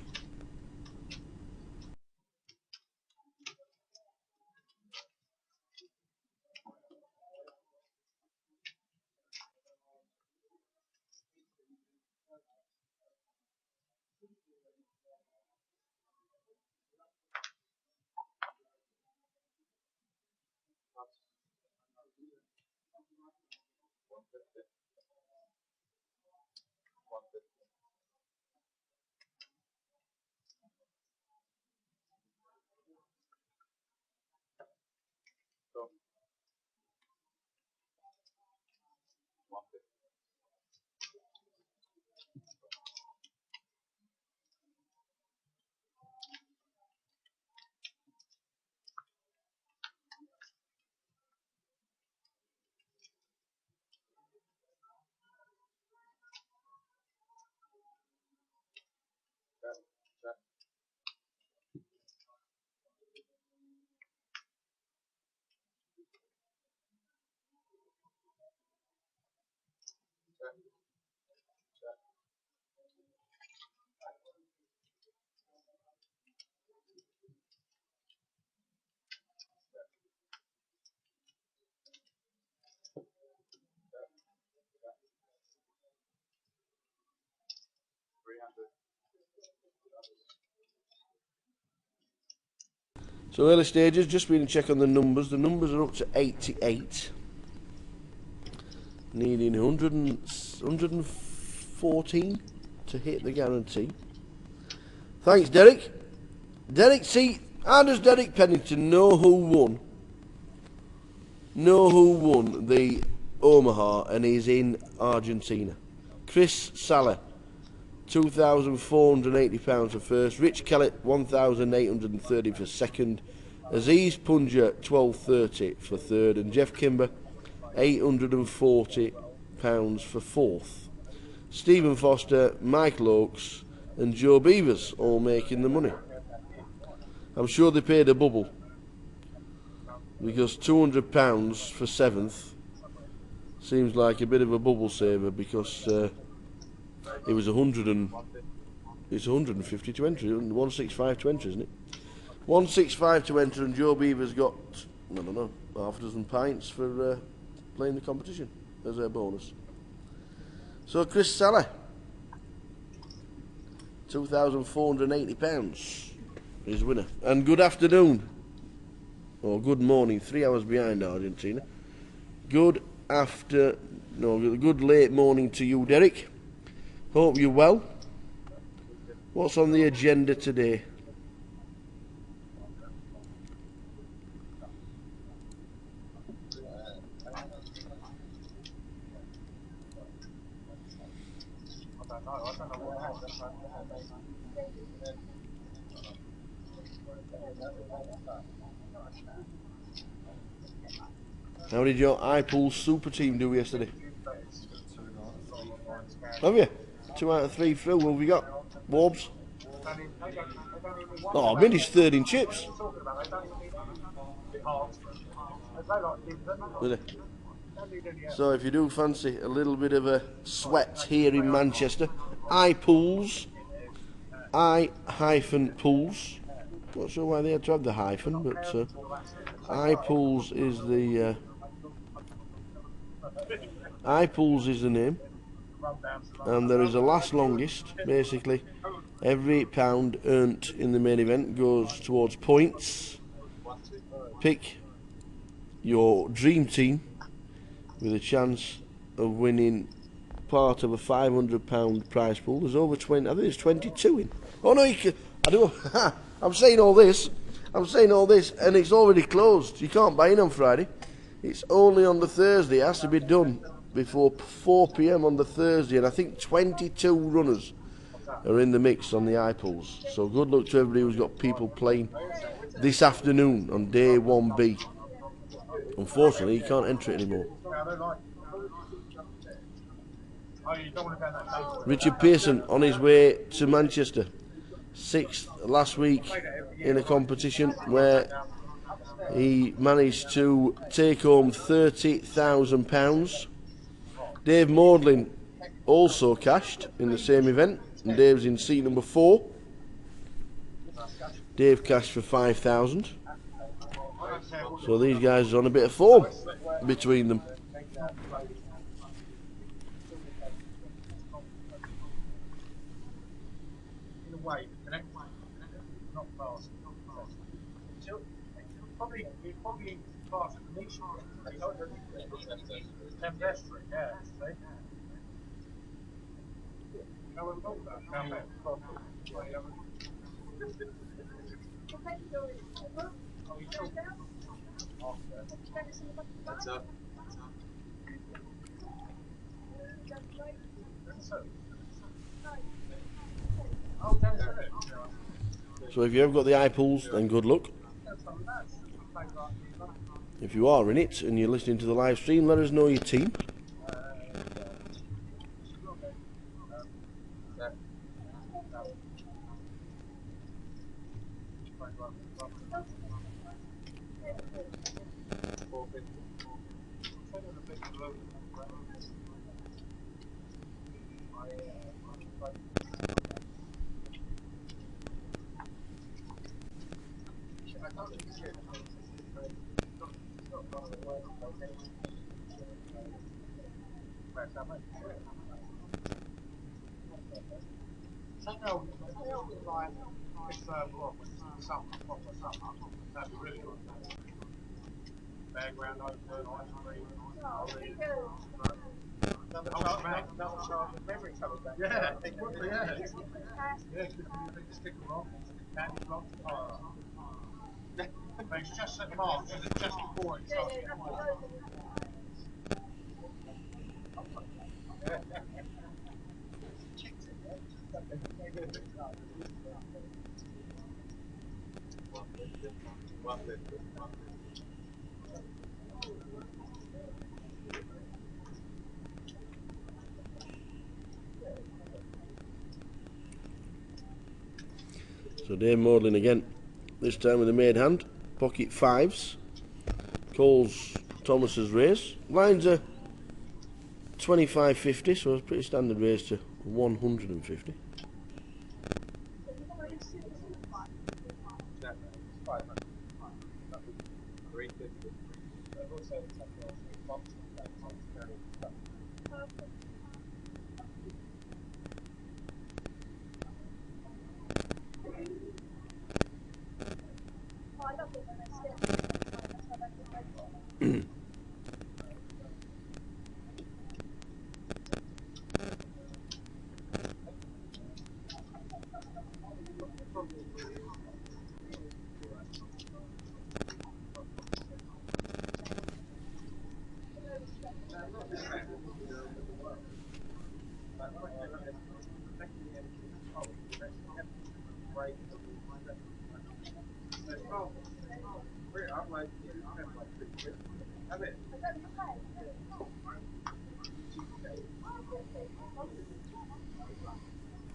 [SPEAKER 1] So early stages, just been to check on the numbers. The numbers are up to 88. Needing 114 to hit the guarantee. Thanks, Derek. Derek, see, how does Derek Pennington know who won? Know who won the Omaha and he's in Argentina? Chris Salah, £2,480 for first. Rich Kellett, £1,830 for second. Aziz Punja, £1,230 for third. And Jeff Kimber, £840 for fourth. Stephen Foster, Michael Oakes and Joe Beavers all making the money. I'm sure they paid a bubble, because £200 for seventh seems like a bit of a bubble saver, because it was 150 to enter, 165 to enter, isn't it? 165 to enter, and Joe Beaver's got, I don't know, half a dozen pints for playing the competition as a bonus. So Chris Salah, £2,480 is winner. And good afternoon, or good morning, 3 hours behind Argentina. Good late morning to you, Derek. Hope you're well. What's on the agenda today? How did your iPool super team do yesterday? Have you? 2 out of 3 through. What have we got? Warbs? Oh, Minnie's third in chips.
[SPEAKER 14] hard for them. They like kids, don't they?
[SPEAKER 1] Really? So if you do fancy a little bit of a sweat here in Manchester, iPools, I-Pools. Not sure why they had to have the hyphen, but iPools is the iPools is the name, and there is a last longest. Basically, every £8 earned in the main event goes towards points. Pick your dream team with a chance of winning part of a £500 prize pool. There's over 20. I think there's 22 in. Oh no, you can, I do. I'm saying all this, and it's already closed. You can't buy in on Friday. It's only on the Thursday. It has to be done before 4 p.m. on the Thursday, and I think 22 runners are in the mix on the iPools. So good luck to everybody who's got people playing this afternoon on day 1B. Unfortunately, you can't enter it anymore. Richard Pearson on his way to Manchester, 6th last week in a competition where he managed to take home £30,000. Dave Maudlin also cashed in the same event, and Dave's in seat number 4. Dave cashed for £5,000. So these guys are on a bit of form between them.
[SPEAKER 14] In a way, connect, not fast. It's probably fast and niche. Pedestrian, yeah. See? You know what I'm talking about?
[SPEAKER 1] So if you have got the iPools, then good luck. If you are in it and you're listening to the live stream, let us know your team.
[SPEAKER 14] That'd be really good. Background open, ice cream. Yeah, it would be, yeah. Yeah, stick them on. Candy block. But it's just at March, is it just before it starts getting warm?
[SPEAKER 1] So Dave Maudlin again, this time with a made hand, pocket 5s, calls Thomas's race. Lines are 25.50, so it's a pretty standard race to 150.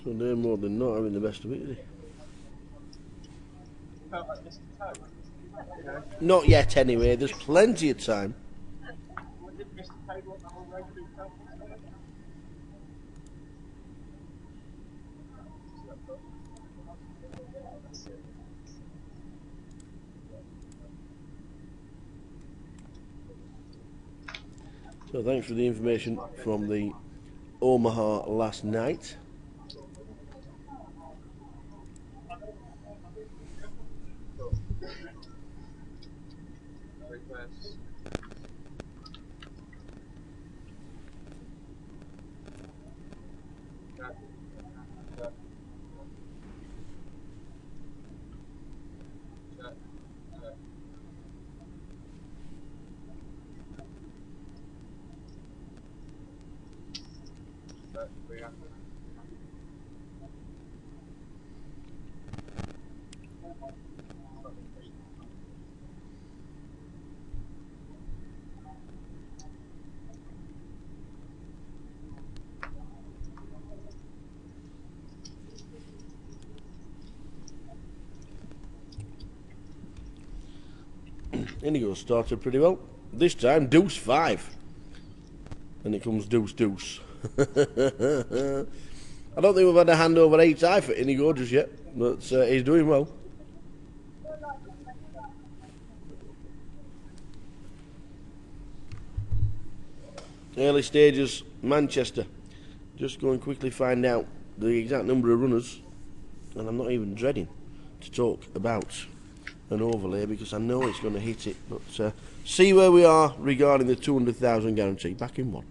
[SPEAKER 1] So Dave Maudlin not having the best of it, is he? Not yet, anyway. There's plenty of time. So thanks for the information from the Omaha last night. Indigo started pretty well. This time, deuce 5. And it comes deuce deuce. I don't think we've had a hand over 8 high for Indigo just yet, but he's doing well. Early stages, Manchester. Just go and quickly find out the exact number of runners, and I'm not even dreading to talk about an overlay because I know it's going to hit it, but see where we are regarding the 200,000 guarantee. Back in one.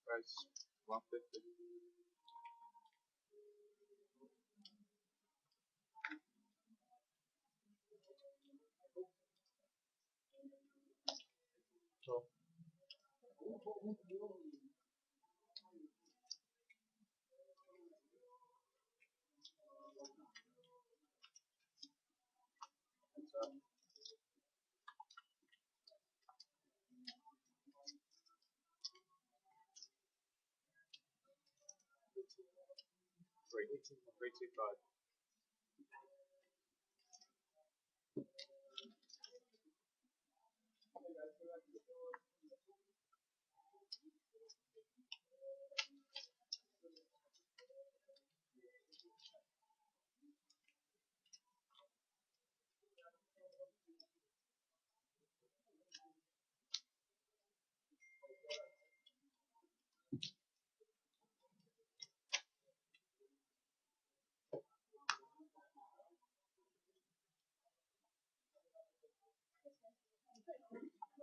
[SPEAKER 14] Price 150. Three, two, five.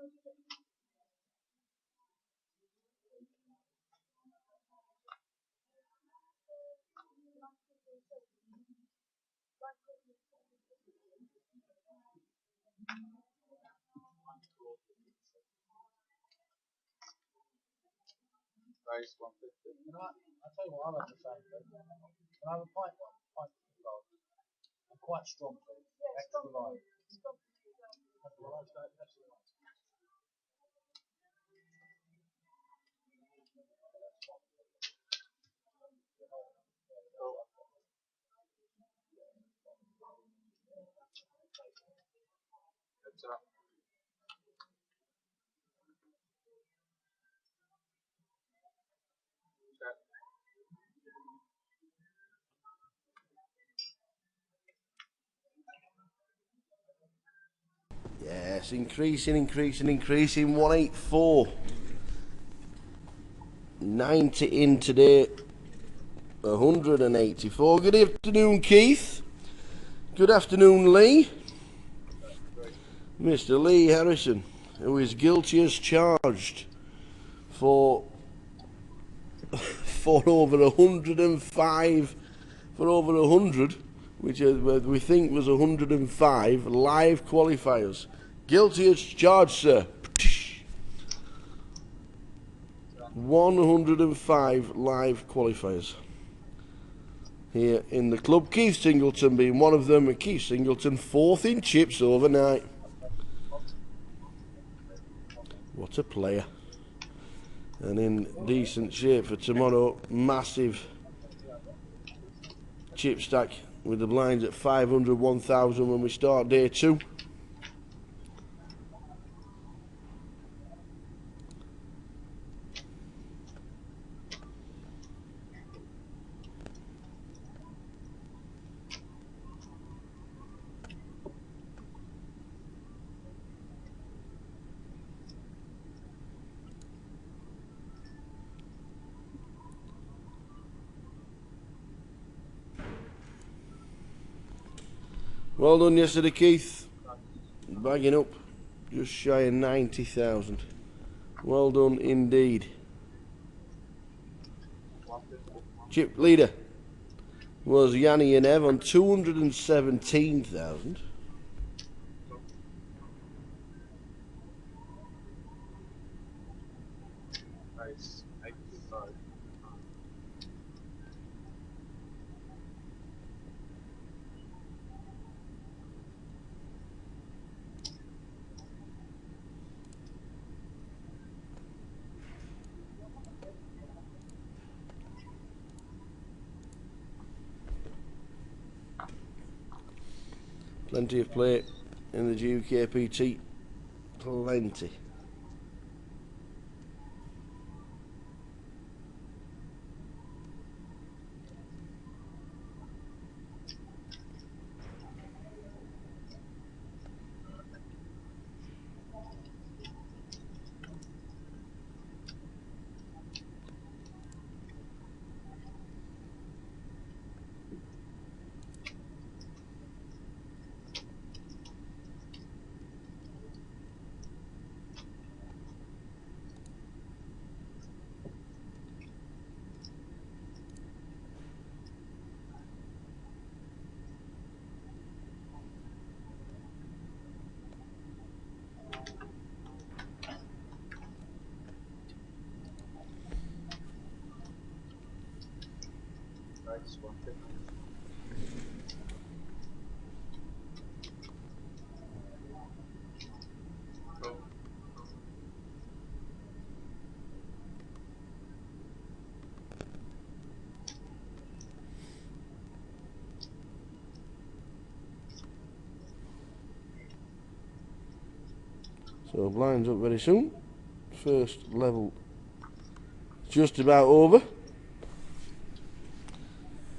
[SPEAKER 14] Race 150. I'll tell you what, I like the same thing. Can I have a pint one? Pint of and quite strong, please. Extra light. Extra light.
[SPEAKER 1] Yes, increasing. 184. 90 in today. 184. Good afternoon, Keith. Good afternoon, Lee. Mr. Lee Harrison, who is guilty as charged for over 105, for over 100, which we think was 105 live qualifiers. Guilty as charged, sir. 105 live qualifiers here in the club. Keith Singleton being one of them, and Keith Singleton 4th in chips overnight. What a player. And in decent shape for tomorrow. Massive chip stack with the blinds at 500, 1,000 when we start day 2. Well done yesterday, Keith. Bagging up just shy of 90,000. Well done indeed. Chip leader was Yanni and Ev on 217,000.
[SPEAKER 14] Race 85.
[SPEAKER 1] Plenty of play in the GUKPT. Plenty.
[SPEAKER 14] Race 150.
[SPEAKER 1] So blinds up very soon. First level just about over.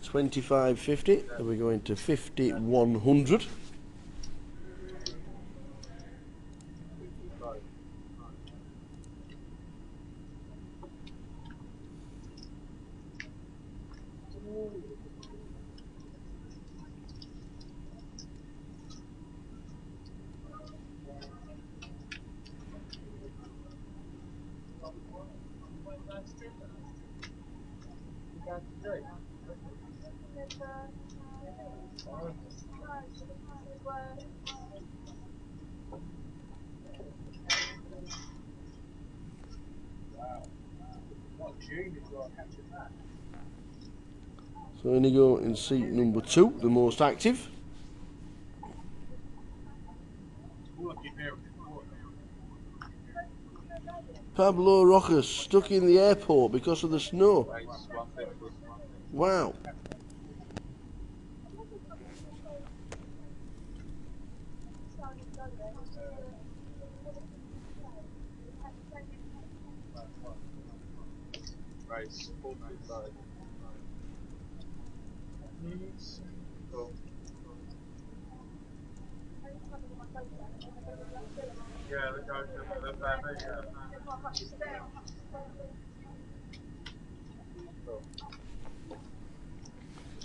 [SPEAKER 1] 25.50, and we're going to 50.100. So Inigo in seat number 2, the most active. Pablo Rojas stuck in the airport because of the snow. Wow.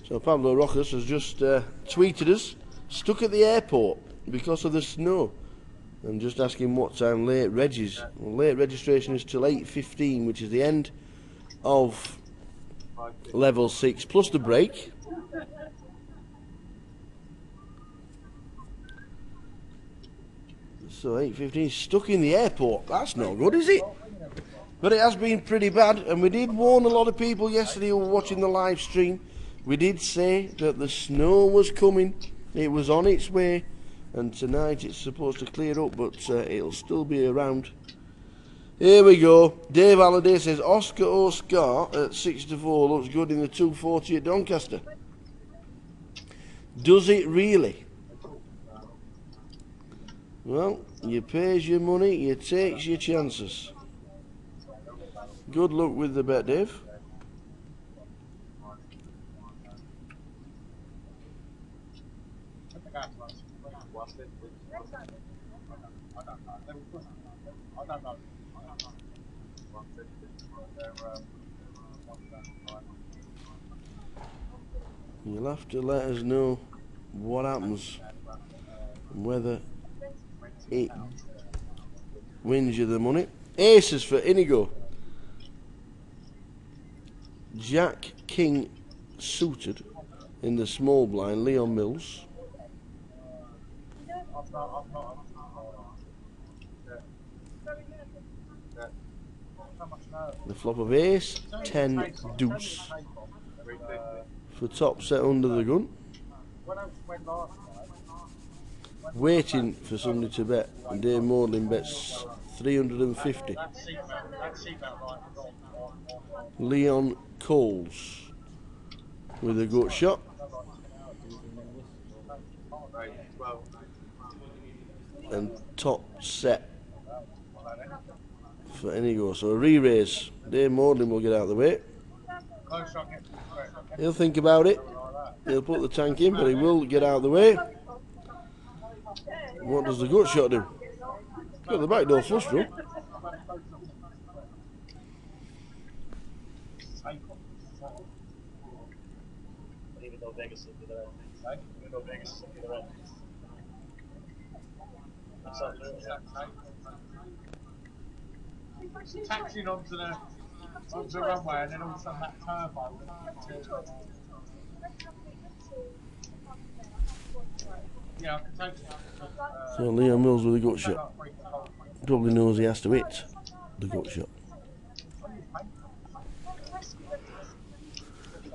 [SPEAKER 1] So Pablo Rojas has just tweeted us, stuck at the airport because of the snow. And just asking what time late reg is. Well, late registration is till 8:15, which is the end of level 6 plus the break. So 8:15, stuck in the airport. That's not good, is it? But it has been pretty bad, and we did warn a lot of people yesterday who were watching the live stream. We did say that the snow was coming, it was on its way, and tonight it's supposed to clear up, but it'll still be around. Here we go. Dave Halliday says Oscar at 6-4 looks good in the 240 at Doncaster. Does it really? Well, you pays your money, you takes your chances. Good luck with the bet, Dave. You'll have to let us know what happens and whether it wins you the money. Aces for Inigo. Jack King suited in the small blind, Leon Mills. The flop of ace, 10 deuce for top set under the gun. Waiting for somebody to bet, and Dave Maudlin bets 350. Leon Coles with a gut shot. And top set for Inigo. So a re-raise. Dave Maudlin will get out of the way. He'll think about it. He'll put the tank in, but he will get out of the way. What does the gut shot do? Got the back door flush draw.
[SPEAKER 14] Taxiing onto the runway, and then all of a sudden that turbo. Yeah, I can take it.
[SPEAKER 1] So Leon Mills with a gut shot. Probably knows he has to hit the gut shot.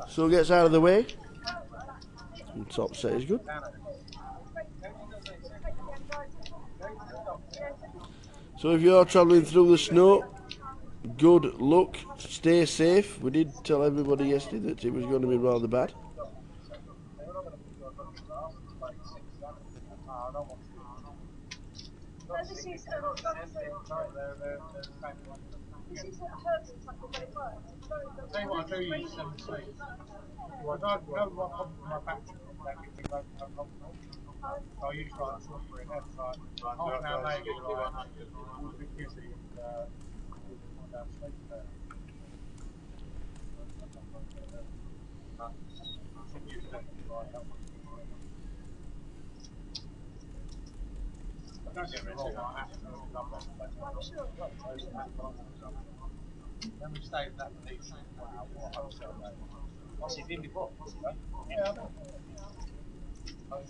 [SPEAKER 1] So gets out of the way. And top set is good. So if you're travelling through the snow, good luck, stay safe. We did tell everybody yesterday that it was going to be rather bad.
[SPEAKER 14] Tell you what, I do use 7 seats. I don't know what problem with my battery. So I use like software in there, like half an hour later, like all a bit busy and down sleep there. I think use that like that one. Don't get me wrong, I absolutely love that. Then we stayed at that beach. Wow, what a hotel day. What's he been before? Yeah, I know. I was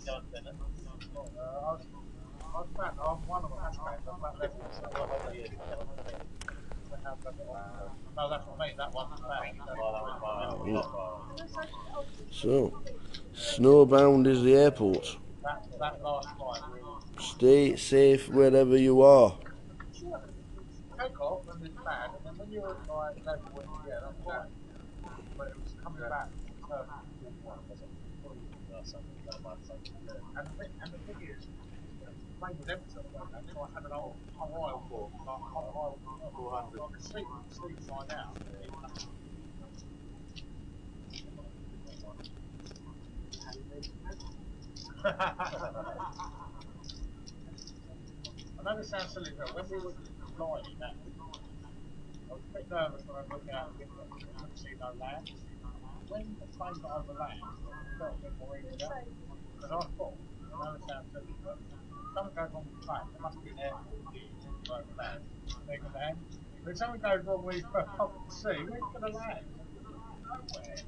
[SPEAKER 14] back. I was one of the match fans. I was back left. No, that's what I mean. That one's back.
[SPEAKER 1] So, snowbound is the airport.
[SPEAKER 14] That last flight.
[SPEAKER 1] Stay safe wherever you are.
[SPEAKER 14] Take off and it's bad, and then when you're at like level, yeah, that's fine. But it was coming back from and the thing is, the plane was empty, so I had an old aisle book, like aisle 400. Like the seat side out. I know this sounds silly, but when we were flying, I was a bit nervous when I was looking out the window. I couldn't see no land. When the plane got over land, I felt a bit more easy. Because I thought, I know it sounds silly, but something goes wrong with the plane, there must be an airport over land. They can land. But if something goes wrong when you first up at the sea, where's going to land? Nowhere.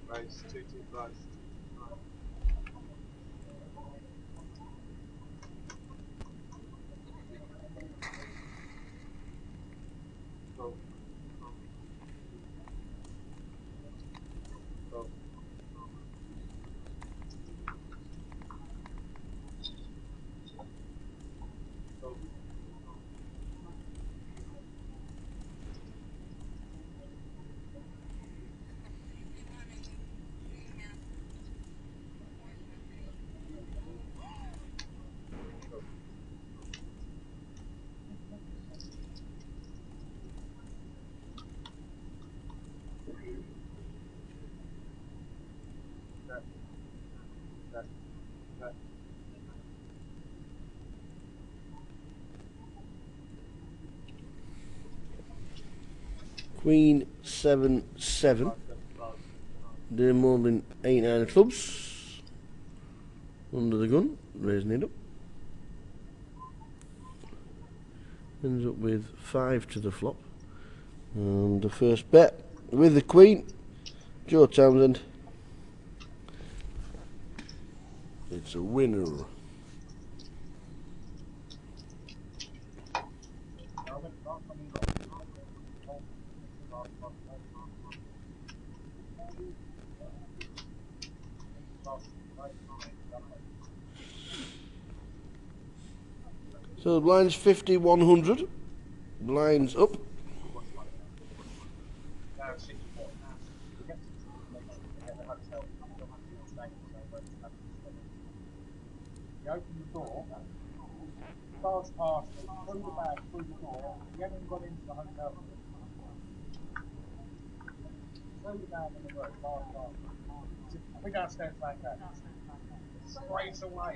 [SPEAKER 14] Race 225.
[SPEAKER 1] Queen 7-7. They're more than 8-9 clubs. Under the gun, raising it up. Ends up with 5 to the flop. And the first bet with the Queen, Joe Townsend. It's a winner. So the blind's 50-100. Blinds up.
[SPEAKER 14] You open the door, fast past me, through the bag, through the door, you haven't even got into the hotel. Through the bag in the road, fast past me. We downstairs like that. Straight away,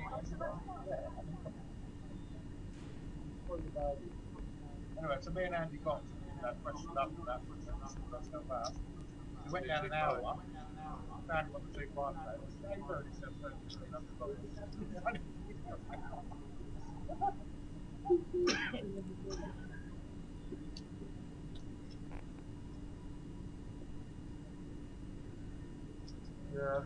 [SPEAKER 14] anyway, so me and Andy got that freshened up with that, we went down an hour, found him on the 2-5 day. How you doing? He said, yeah.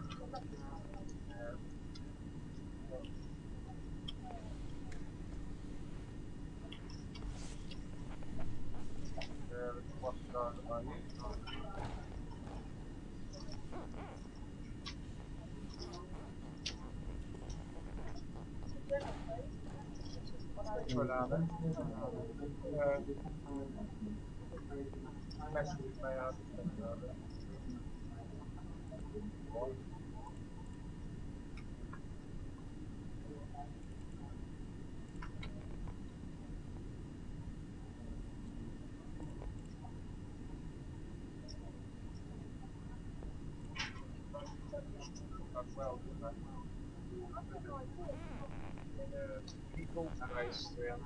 [SPEAKER 14] He bought the race 300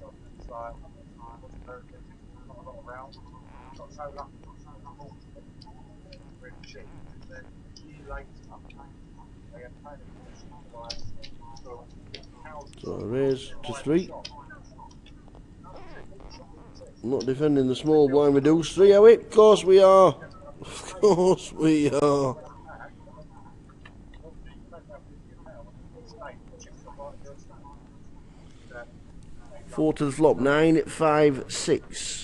[SPEAKER 14] off. It's like, not a lot around. Got so lucky. really cheap. Then a year later, they had paid a by
[SPEAKER 1] So a raise to 3. Not defending the small blind reduced 3, are we? Of course we are. Of course we are. 4 to the flop, 9, 5, 6.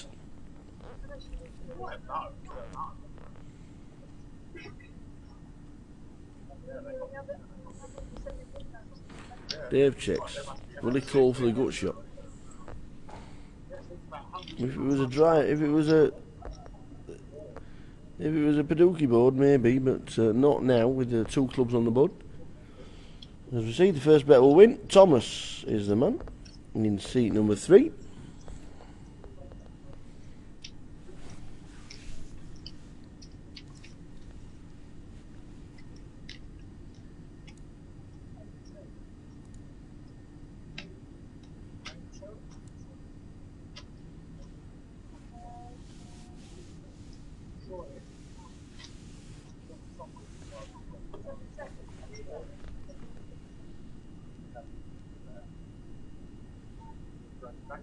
[SPEAKER 1] Dave checks. Will he call for the gut shot? If it was a dry, if it was a Paducah board, maybe, but not now with the 2 clubs on the board. As we see, the first bet will win. Thomas is the man in seat number 3.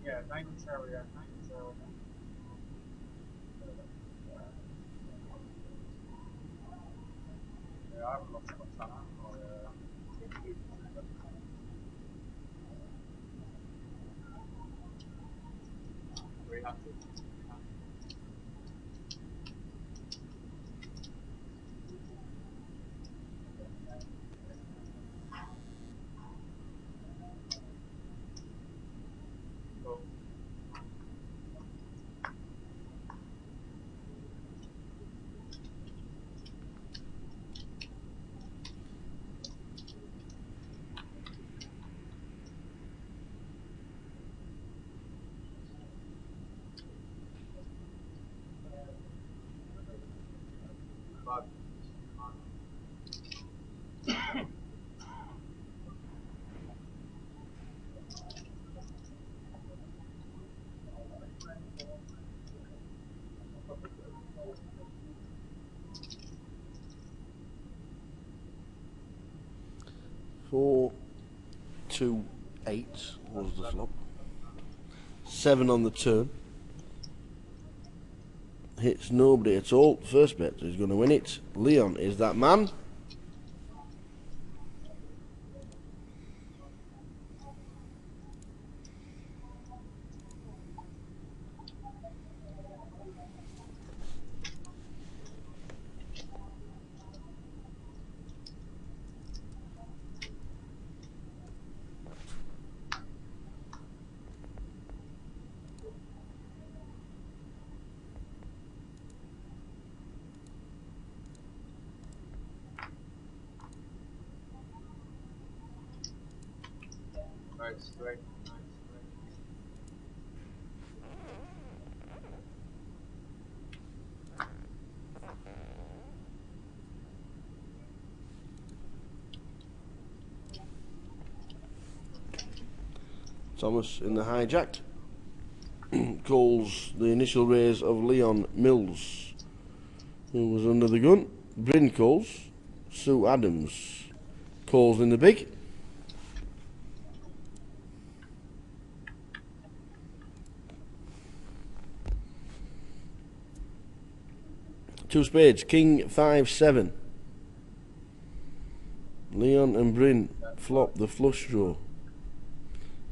[SPEAKER 14] Yeah, name the terrier. Yeah, I haven't lost my time.
[SPEAKER 1] Four, 2, 8 was the flop. 7 on the turn. Hits nobody at all. First bet is going to win it. Leon is that man.
[SPEAKER 14] Great.
[SPEAKER 1] Thomas in the hijack calls the initial raise of Leon Mills, who was under the gun. Bryn calls. Sue Adams calls in the big. Two spades, King 5, 7. Leon and Bryn flop the flush draw.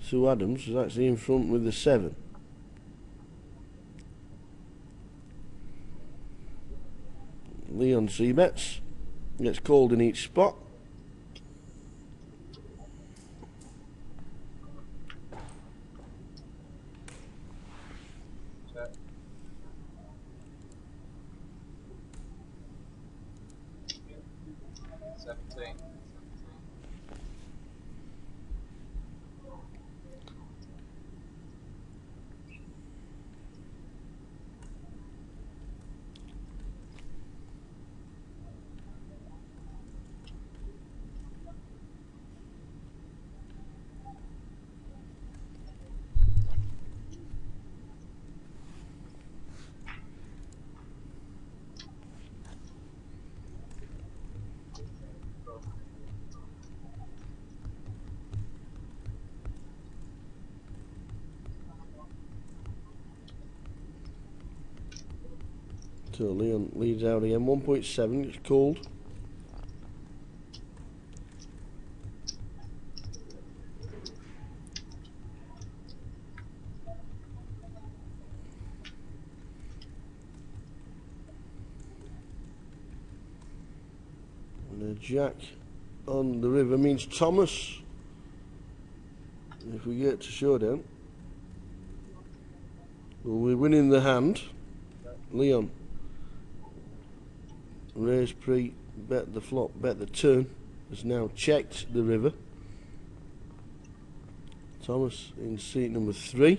[SPEAKER 1] Sue Adams is actually in front with the 7. Leon c-bets, gets called in each spot. So Leon leads out again, 1.7, it's cold. And a jack on the river means Thomas. If we get to showdown, we're winning the hand. Leon. Raise pre, bet the flop, bet the turn. Has now checked the river. Thomas in seat number 3.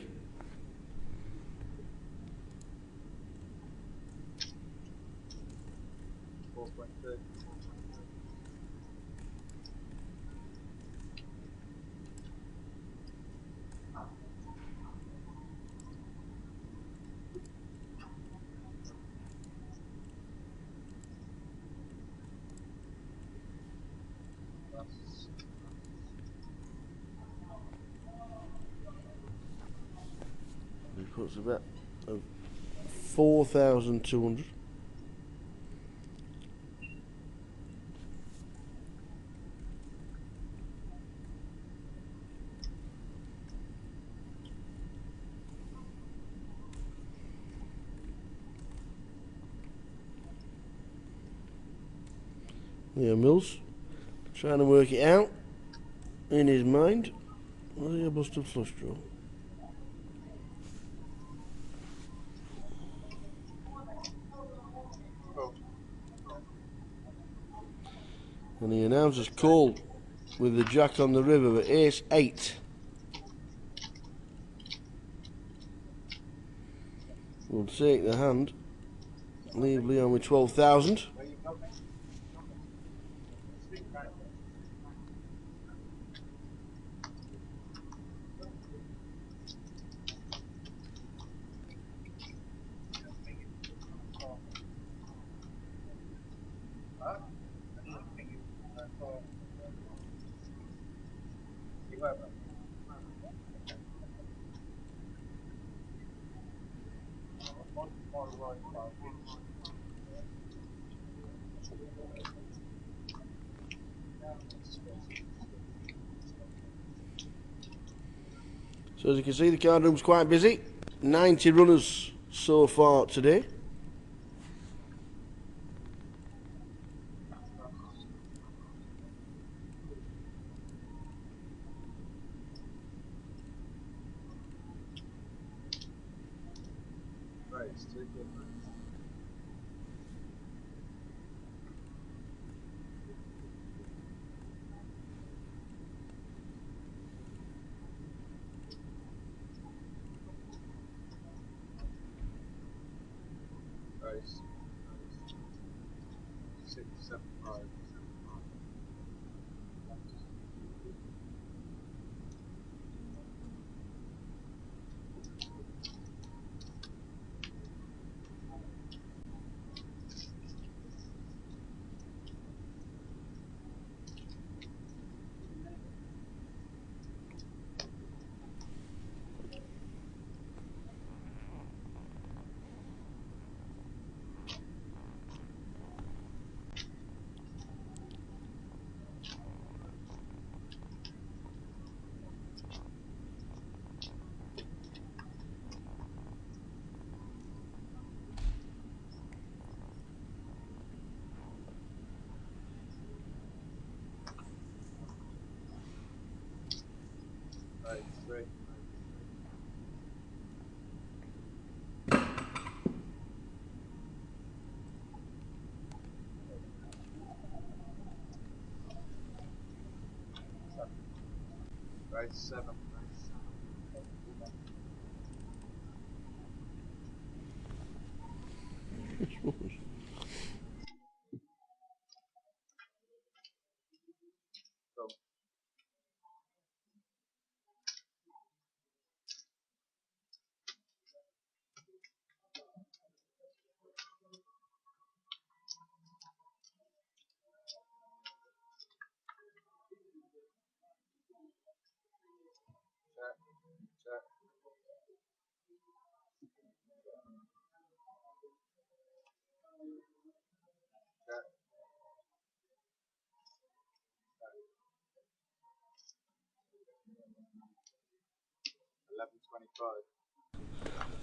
[SPEAKER 1] He puts a bet of 4,200. Leo Mills trying to work it out in his mind. Was he a busted flush draw? And he announces call with the jack on the river at ace 8. We'll take the hand, leave Leon with 12,000. So as you can see, the card room's quite busy. 90 runners so far today.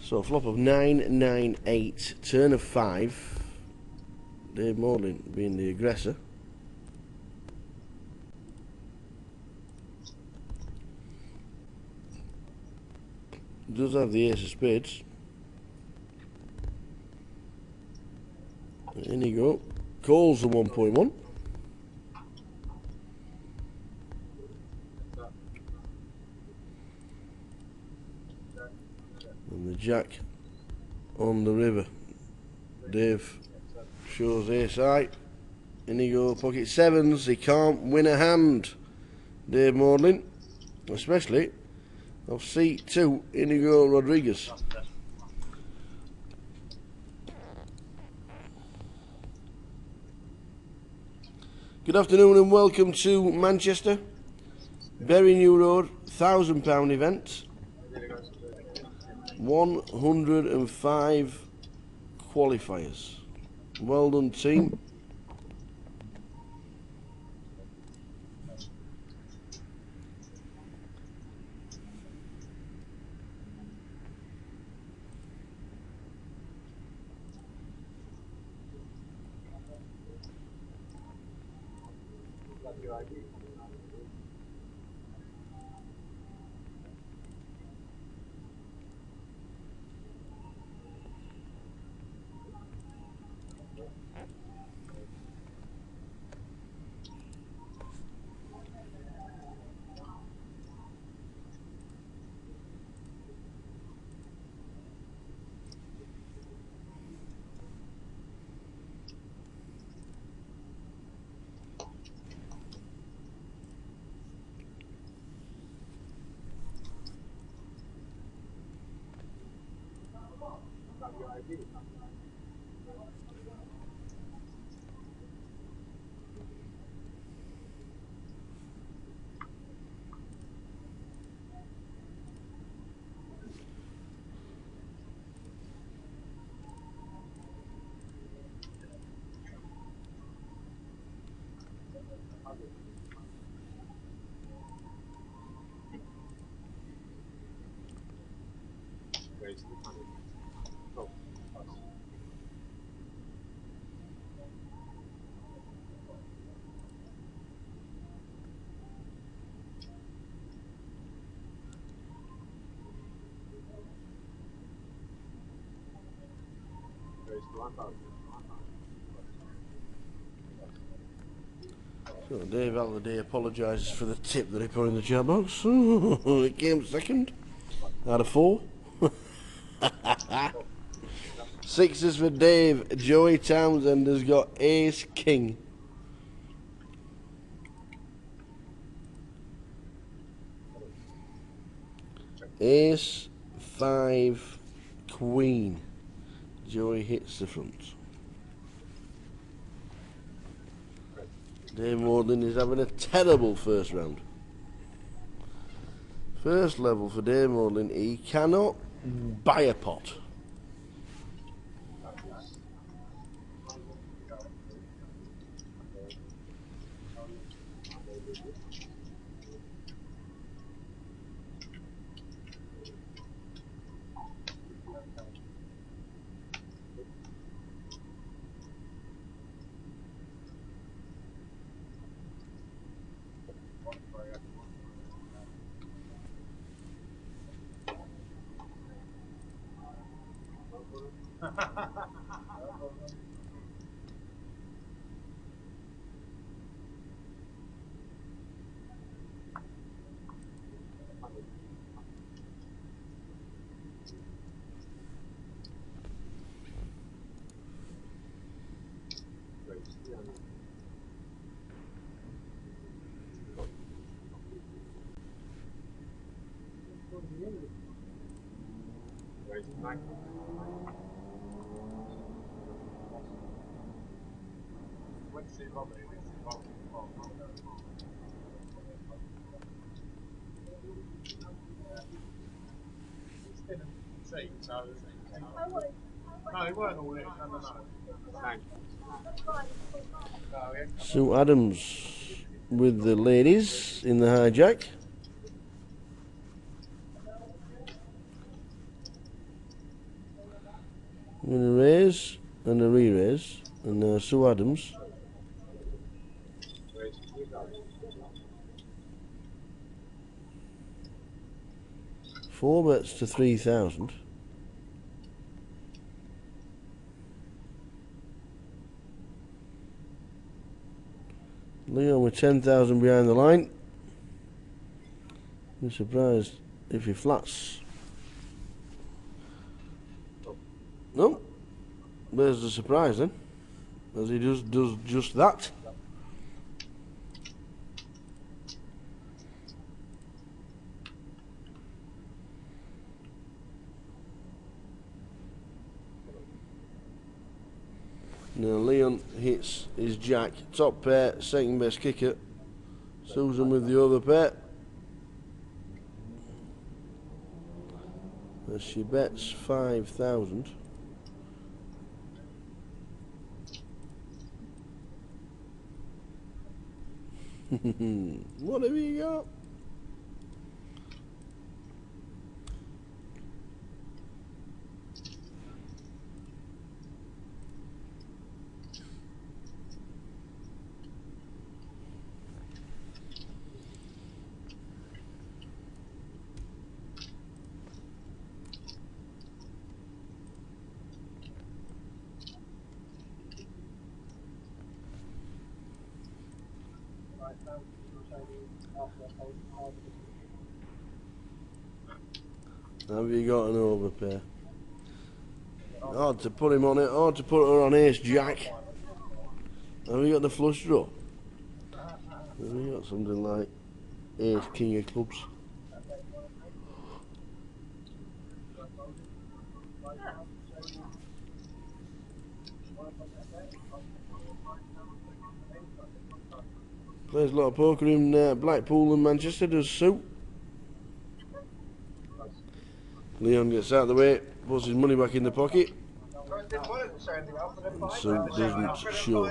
[SPEAKER 1] So flop of 9, 9, 8, turn of 5. Dave Morlin being the aggressor. Does have the ace of spades. In you go. Calls the 1.1. And the jack on the river. Dave shows ace high. In you go. Pocket sevens. He can't win a hand. Dave Morlin. Especially of C2. Inigo Rodriguez. Good afternoon and welcome to Manchester. Berry New Road, £1,000 event. 105 qualifiers. Well done, team. So Dave Halliday apologises for the tip that he put in the chat box. It came second out of 4. Sixes for Dave. Joey Townsend has got ace king. Ace 5 queen. Joey hits the front. Dave Morlin is having a terrible first round. First level for Dave Morlin. He cannot buy a pot.
[SPEAKER 14] No, they weren't all in. No. Thanks.
[SPEAKER 1] Sue Adams with the ladies in the hijack. And a raise and a re-raise, and Sue Adams. Four bets to 3,000. Leon with 10,000 behind the line. I'm surprised if he flats. No, there's the surprise then, as he does just that. Now Leon hits his jack, top pair, second best kicker. Susan with the other pair. As she bets 5,000. What have you got? Have you got an overpair? Hard to put him on it, hard to put her on ace jack. Have you got the flush draw? Have you got something like ace king of clubs? Plays a lot of poker in Blackpool and Manchester, does Sue. Leon gets out of the way, puts his money back in the pocket. And Sue doesn't show.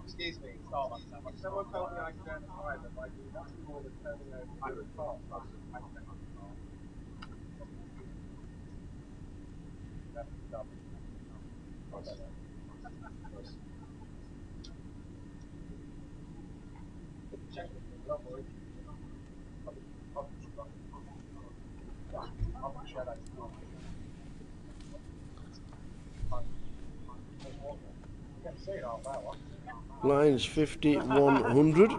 [SPEAKER 14] Excuse me, someone told me I could earn a private, but I do nothing more than turning over 100 cars.
[SPEAKER 1] Lines 50-100.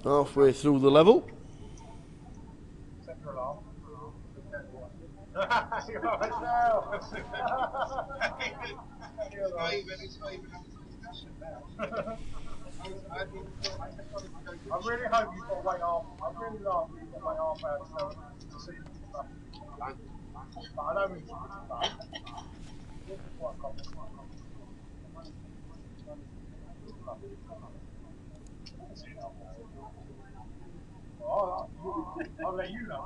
[SPEAKER 1] Halfway through the level.
[SPEAKER 14] I really hope you've got to wait half. I really love you've got to wait half hour to see stuff. But I don't mean to I'll let you know.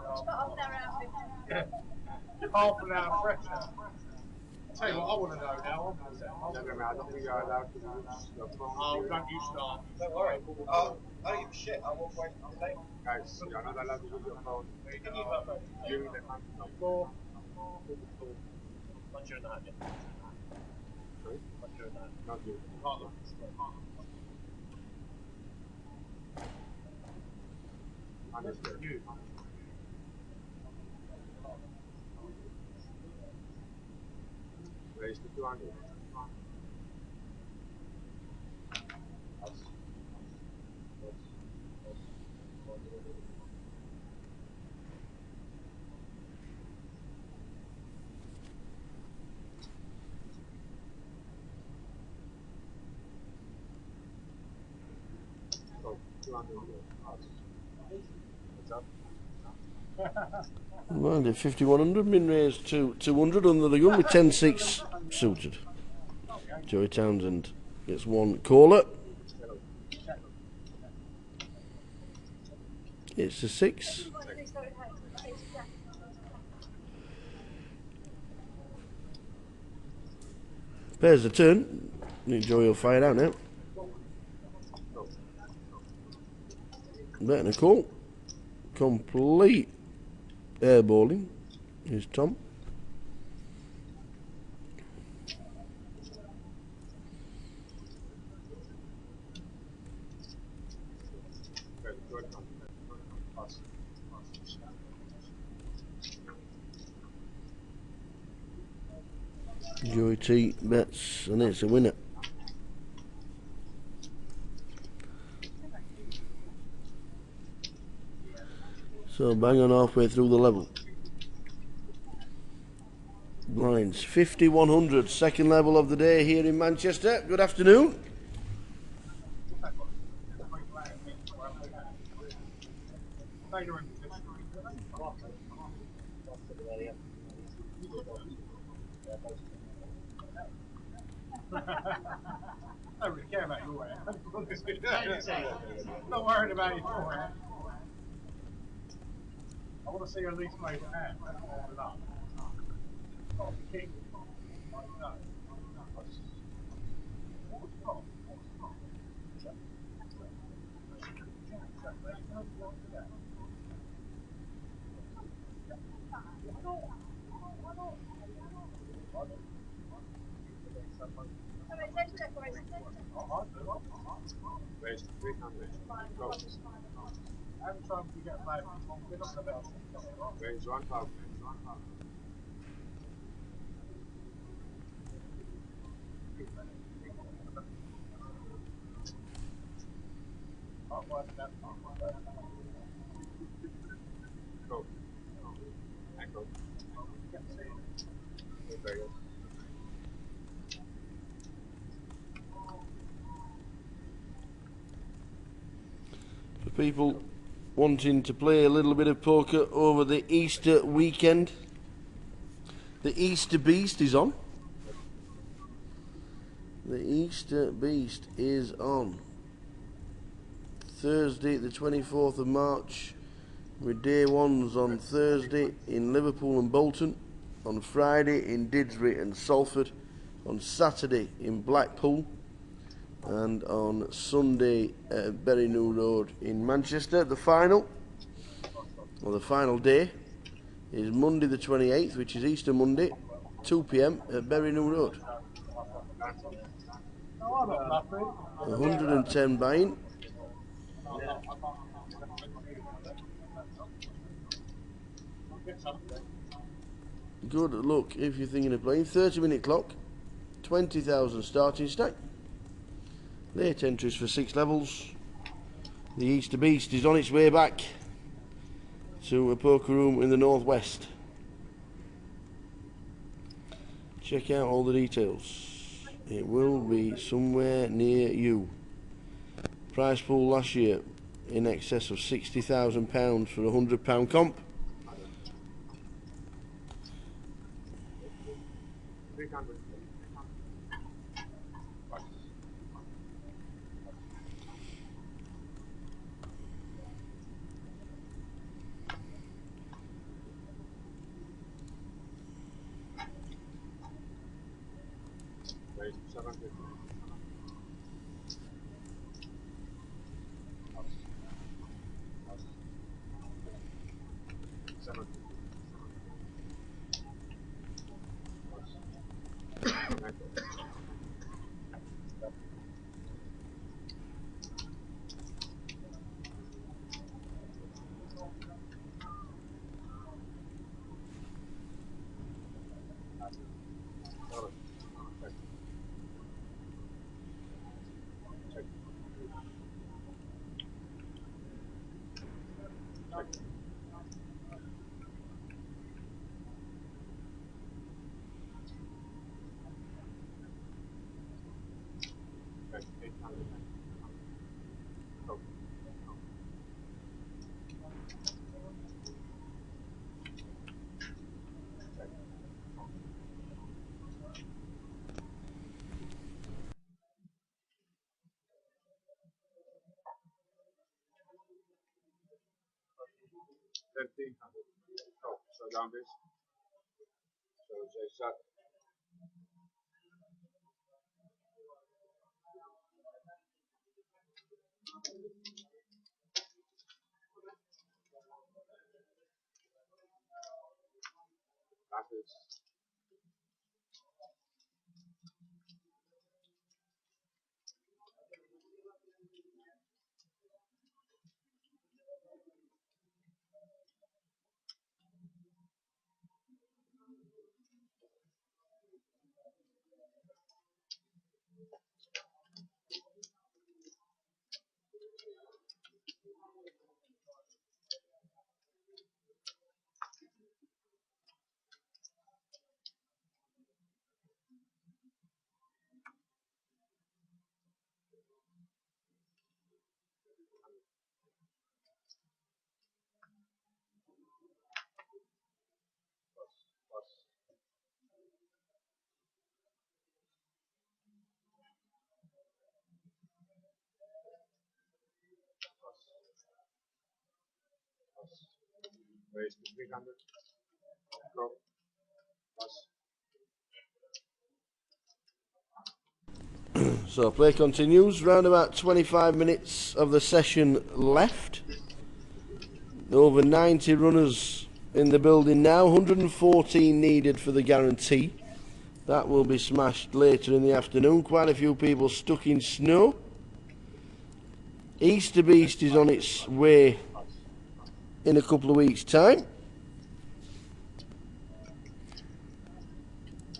[SPEAKER 14] Yeah. Half an hour pressure. Tell you what, I want to know now. I'm not going to go allowed to oh, don't you start. Don't worry. I don't give a shit. I won't wait until later. Guys, you're not allowed to use your phone. Can you have a you the man on the floor? Once you're in the hand, yeah. Sorry? Once you're in the hand. Not you. Can't look. Understood. You. Raise the 200.
[SPEAKER 1] Well, the 5100 min raised to 200 under the gun with 10-6 suited. Joey Townsend gets one caller. It's a 6. Pairs the turn. Joey will fire out now. Betting a call. Complete airballing is Tom. Joey T bets and it's a winner. So bang on halfway through the level. Blinds 5100, second level of the day here in Manchester. Good afternoon.
[SPEAKER 14] I don't really care about your hair. Not worried about your hair. I want to see your least favourite hand. That's all enough. Not the king. No. Every time we get played, we're not going to
[SPEAKER 1] For people wanting to play a little bit of poker over the Easter weekend, the Easter Beast is on. The Easter Beast is on Thursday the 24th of March, with day ones on Thursday in Liverpool and Bolton, on Friday in Didsbury and Salford, on Saturday in Blackpool, and on Sunday at Bury New Road in Manchester. The final day is Monday the 28th, which is Easter Monday, 2 PM at Bury New Road. 110 buying. Good luck if you're thinking of playing. 30-minute clock, 20,000 starting stack. Late entries for 6 levels. The Easter Beast is on its way back to a poker room in the northwest. Check out all the details. It will be somewhere near you. Prize pool last year in excess of £60,000 for a £100 comp.
[SPEAKER 14] 1500. Cool. So down this. So they shut. That is. Raise to 300. Go. Plus.
[SPEAKER 1] So play continues. Round about 25 minutes of the session left. Over 90 runners in the building now. 114 needed for the guarantee. That will be smashed later in the afternoon. Quite a few people stuck in snow. Easter Beast is on its way in a couple of weeks' time.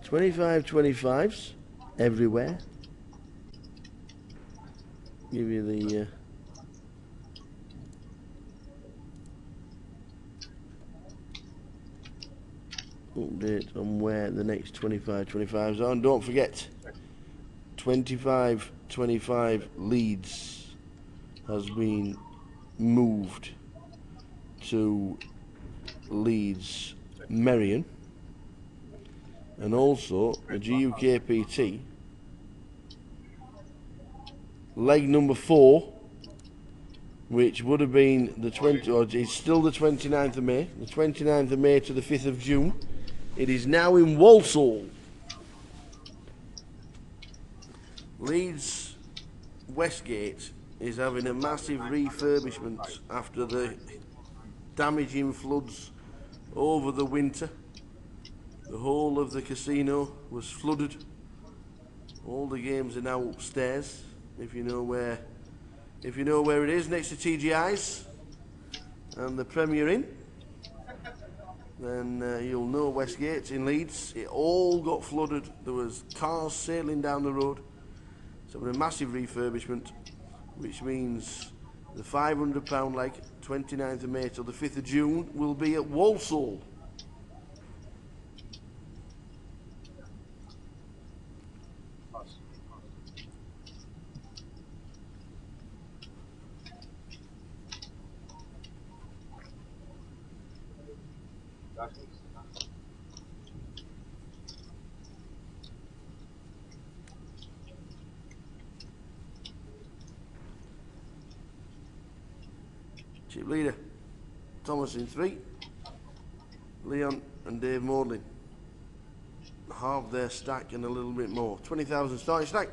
[SPEAKER 1] 25-25s everywhere. Give you the update on where the next 25-25s are. And don't forget, 25-25 Leeds has been moved to Leeds Merion, and also the GUKPT leg number 4, which would have been the 20, or it's still the 29th of May, the 29th of May to the 5th of June. It is now in Walsall. Leeds Westgate is having a massive refurbishment after the damaging floods over the winter. The whole of the casino was flooded. All the games are now upstairs. If you know where it is, next to TGI's and the Premier Inn, then you'll know Westgate in Leeds. It all got flooded. There was cars sailing down the road. So a massive refurbishment, which means the £500 leg, 29th of May till the 5th of June, will be at Walsall. Chip leader, Thomas in 3, Leon and Dave Maudlin. Half their stack and a little bit more. 20,000 starting stack.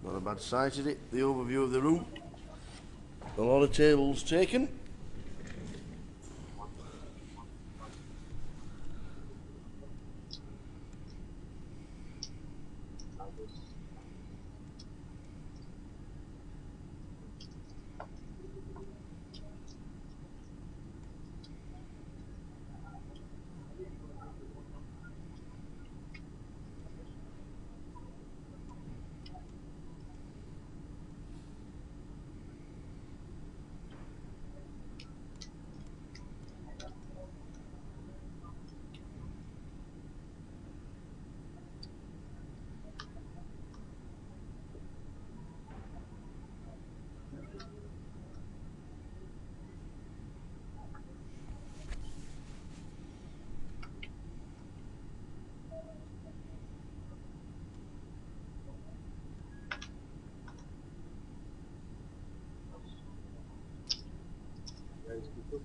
[SPEAKER 1] Not a bad sight, is it? The overview of the room. A lot of tables taken.
[SPEAKER 14] Go.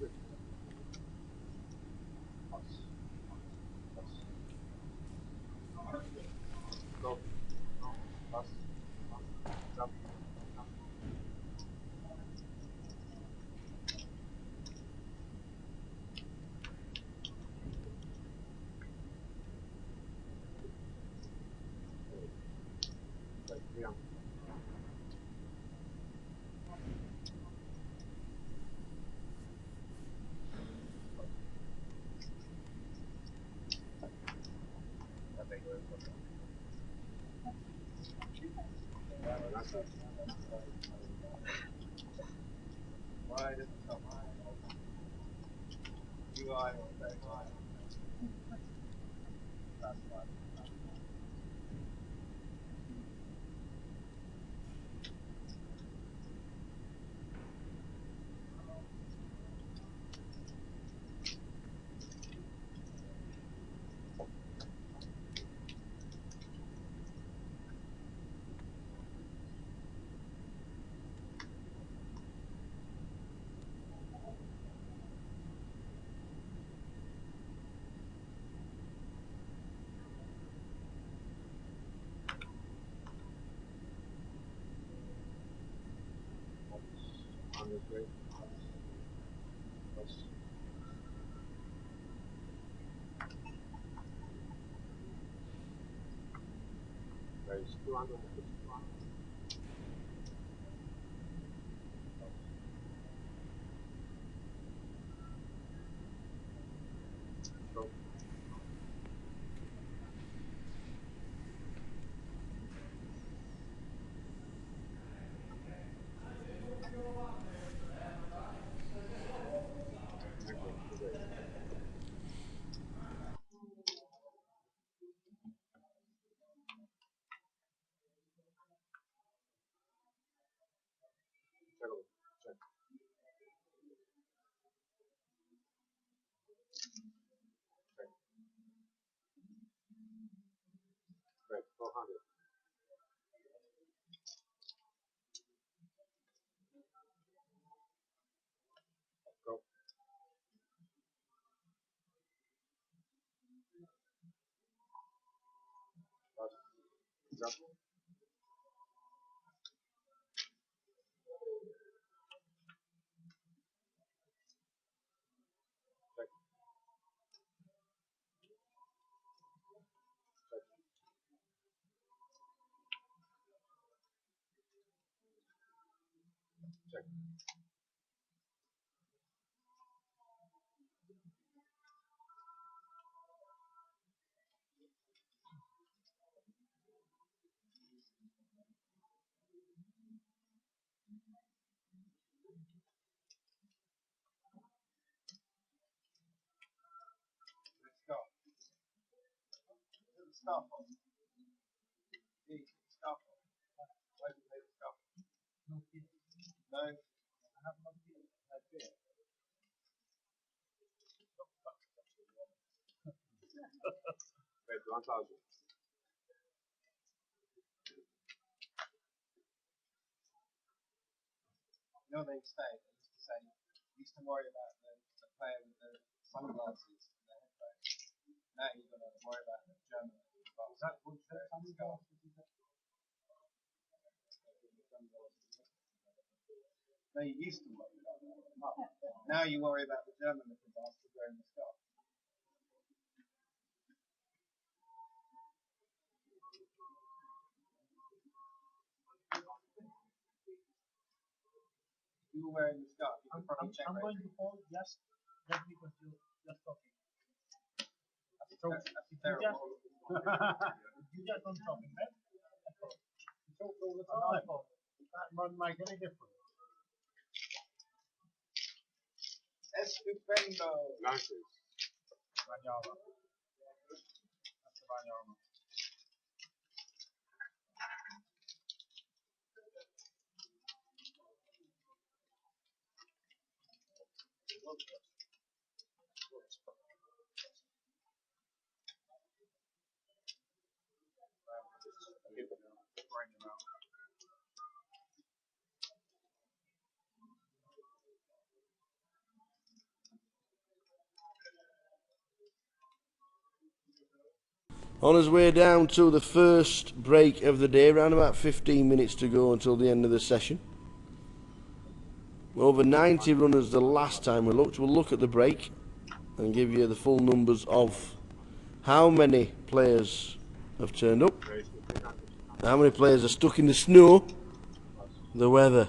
[SPEAKER 14] Pass. Jump. Yeah. Why does it stop? You are that's fine. On this way. There's 200. Go. Check. Great. 400. Go. Pass. Jump. Check. Check. Let's go. Stop. Stop. Why do they stop? No fear. No. I have no fear. No fear. Wait, 1,000. You know they say, they used to say, you used to worry about the player with the sunglasses and the headphones. Now you've got to worry about the German. Is that what sunglasses? No, you used to worry about that. Now you worry about the German looking bastard wearing the scarf. You were wearing the scarf. You could probably check. I'm going to hold just because you're talking. That's terrible. You just don't talking, man. You talk all the time. That won't make any difference. Estupendo. Nice. Bagnara. That's the bagnara. Bring them out.
[SPEAKER 1] On his way down to the first break of the day, around about 15 minutes to go until the end of the session. Over 90 runners the last time we looked. We'll look at the break and give you the full numbers of how many players have turned up, how many players are stuck in the snow, the weather.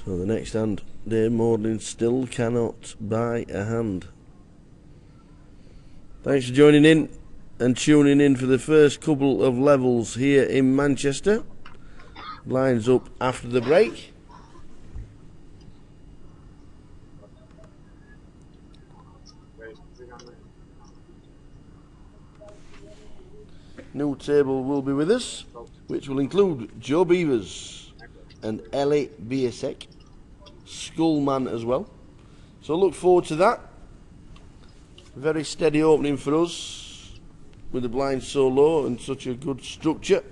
[SPEAKER 1] So the next hand, Dave Maudlin still cannot buy a hand. Thanks for joining in and tuning in for the first couple of levels here in Manchester. Lines up after the break. New table will be with us, which will include Joe Beavers and Ellie Biasek, Skullman as well. So look forward to that. Very steady opening for us with the blinds so low and such a good structure.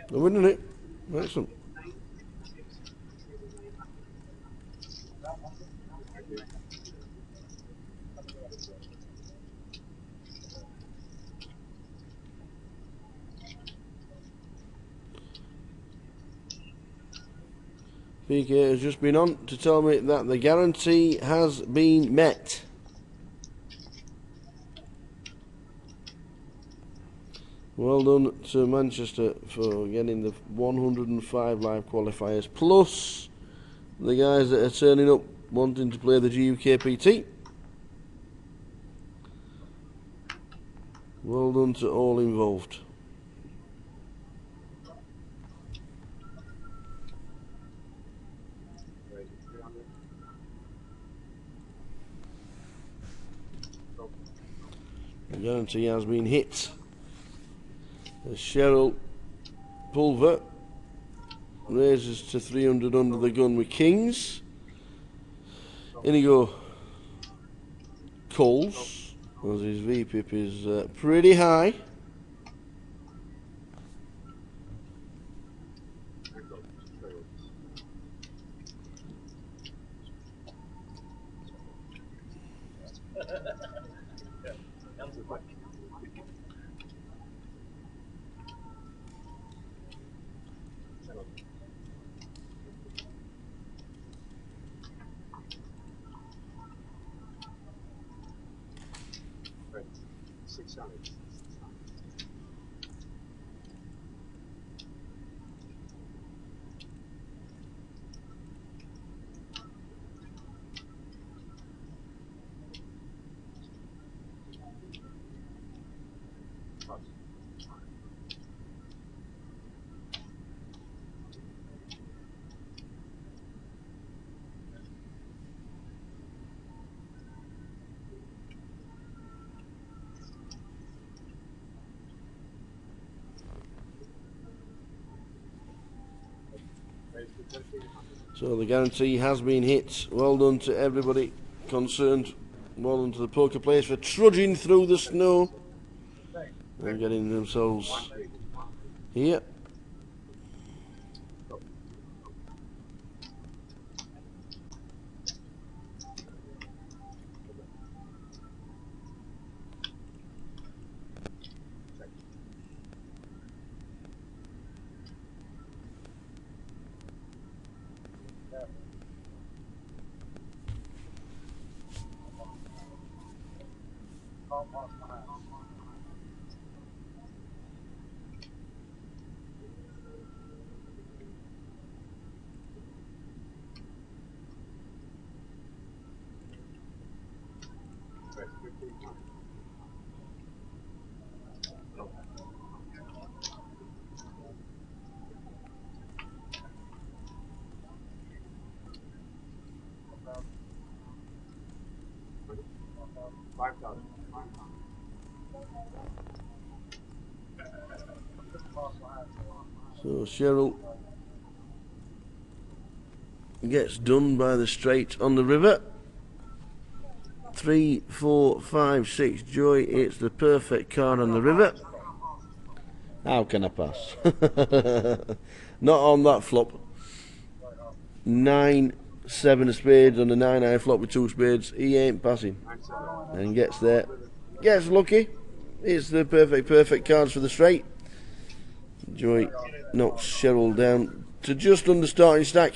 [SPEAKER 1] They're winning it. Excellent. PK has just been on to tell me that the guarantee has been met. Well done to Manchester for getting the 105 live qualifiers, plus the guys that are turning up wanting to play the GUKPT. Well done to all involved. Guarantee has been hit. As Cheryl Pulver raises to 300 under the gun with Kings. Inigo Coles, as his VPIP is pretty high. So the guarantee has been hit. Well done to everybody concerned. Well done to the poker players for trudging through the snow and getting themselves here. So Cheryl gets done by the straight on the river. 3, 4, 5, 6. Joy, it's the perfect card on the river. How can I pass? Not on that flop. 9, 7 of spades on the 9-eye flop with 2 spades. He ain't passing. And gets there. Gets lucky. It's the perfect cards for the straight. Joy knocks Cheryl down to just under starting stack.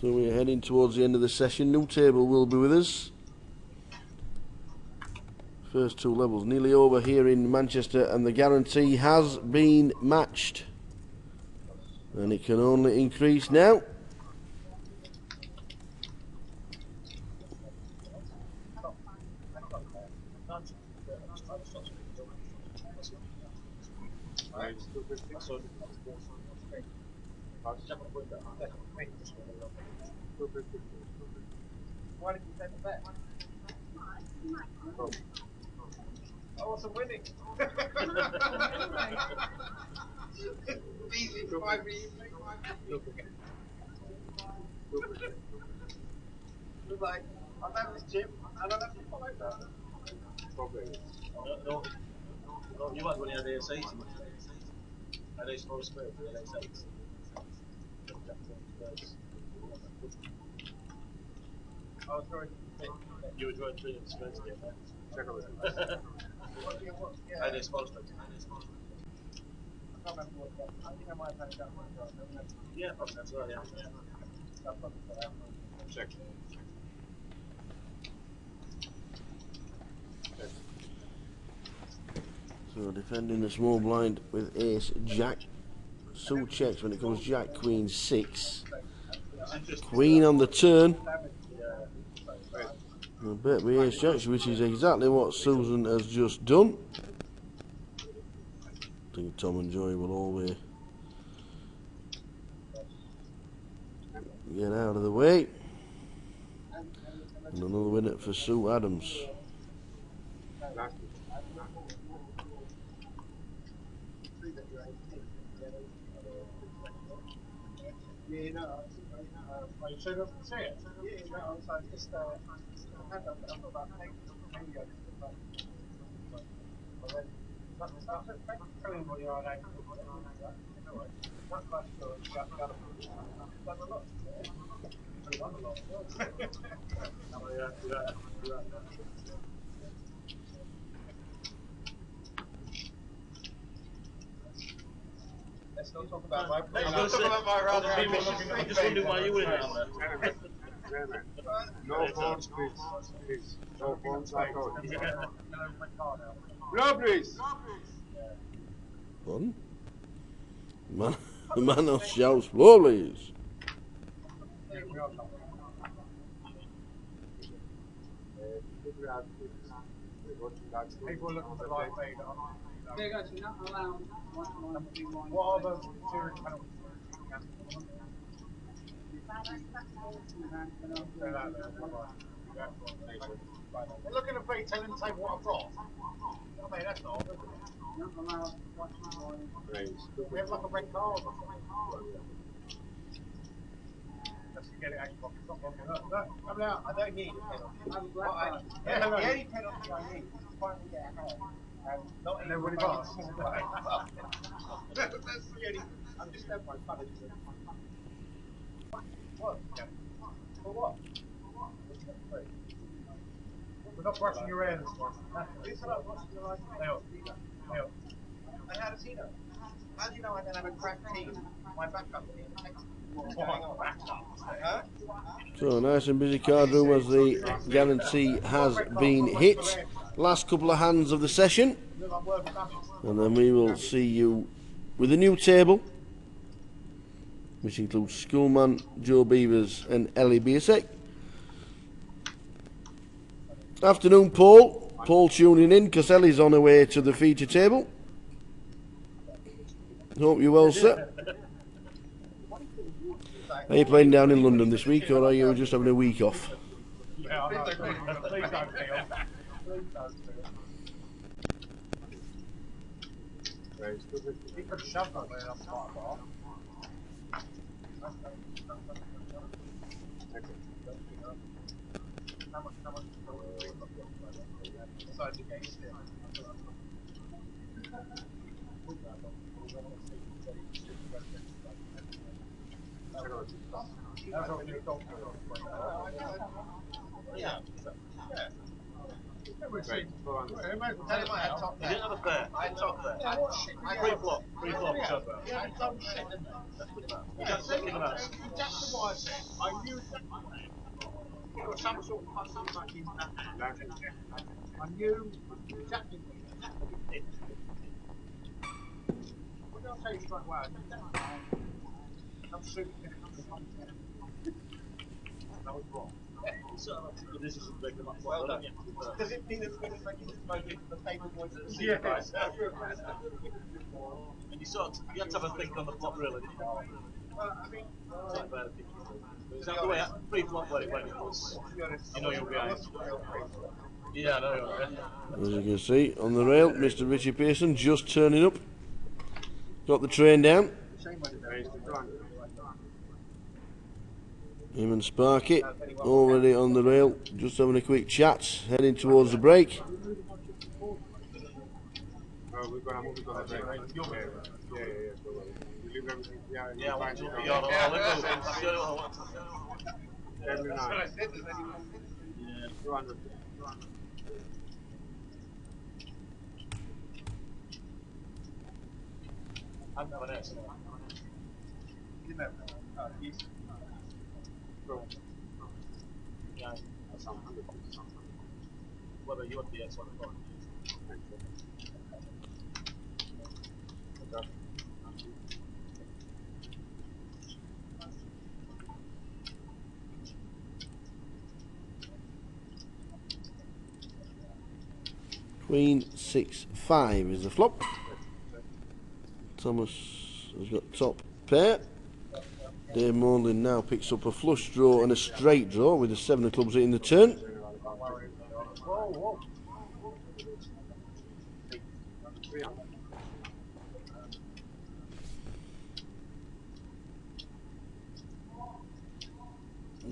[SPEAKER 1] So we're heading towards the end of the session. New table will be with us. First 2 levels nearly over here in Manchester, and the guarantee has been matched. And it can only increase now.
[SPEAKER 14] Why did you send it back? I wasn't winning. Easy for 5 minutes. Look like I'm having this gym. I don't have to follow that. Probably. No, you might when you had AS8. And they small square for the AS8. I was throwing. You were drawing 3 of the squares again. Check over there. And it's small squares. I can't remember what it was. I think I might have had it down one. Yeah, that's right, yeah. Check.
[SPEAKER 1] So defending the small blind with ace jack. Sue checks when it comes jack queen 6. Queen on the turn. And a bet with ace jack, which is exactly what Susan has just done. I think Tom and Joy will always get out of the way. And another winner for Sue Adams.
[SPEAKER 14] Yeah, no, I should have seen it. Yeah, no, I was just, I had that, I thought about maybe I could, but then, telling what you are now, that's much good, you got a lot. You won a lot. Yeah. Let's not talk about my rather. I'm just wondering why you were in that.
[SPEAKER 15] No phones, please. No phones, I call. No, please.
[SPEAKER 1] Pardon? The man of shouts, floor, please.
[SPEAKER 14] People looking for live feed. What are the serious penalties? They're looking at me, telling them what I've got. I mean, that's not. We have like a red card or something. Let's get it out. Come out. I don't need a penalty. The only penalty I need is to finally get ahead. Not and everybody pass. That's the only. I'm just having my punishment. What? For what? We're not brushing your hair this morning. Who's not brushing your hair? Neil. And how does he know? How do you know I don't have a crack team? My backup team. Huh?
[SPEAKER 1] So nice and busy card room as the guarantee has been hit. Last couple of hands of the session. And then we will see you with a new table, which includes Schoolman, Joe Beavers and Ellie Biersek. Afternoon, Paul. Paul tuning in because Ellie's on her way to the feature table. Hope you're well, sir. Are you playing down in London this week, or are you just having a week off?
[SPEAKER 14] Yeah, I know. Please don't feel. Please don't feel. He could shove that way up quite far. How much inside the gate still? That's what you're talking about. Yeah. Is it another pair? I top there. Free flop. Yeah, I don't shit. That's exactly what I said. I knew some sort of fucking I knew exactly what you did. What did I tell you straight away? I'm super. That was wrong. This is well done. Does it mean it's going to make it the favourite voice of the season? Yes. And you had to have a think on the flop, really, didn't you? Well, I mean, is that the way free flop where it went? You know you'll be out. Yeah, I know you are.
[SPEAKER 1] As you can see on the rail, Mr. Richie Pearson just turning up. Got the train down. Him and Sparky already on the rail, just having a quick chat, heading towards the break. Queen 6-5 is the flop. Thomas has got top pair. Dave Morlin now picks up a flush draw and a straight draw with the 7 of clubs in the turn.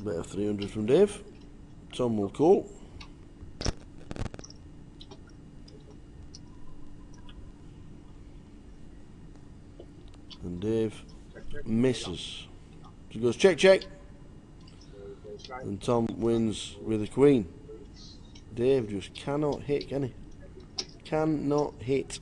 [SPEAKER 1] Better 300 from Dave. Tom will call. And Dave misses. He goes check, check. And Tom wins with a queen. Dave just cannot hit, can he? Cannot hit.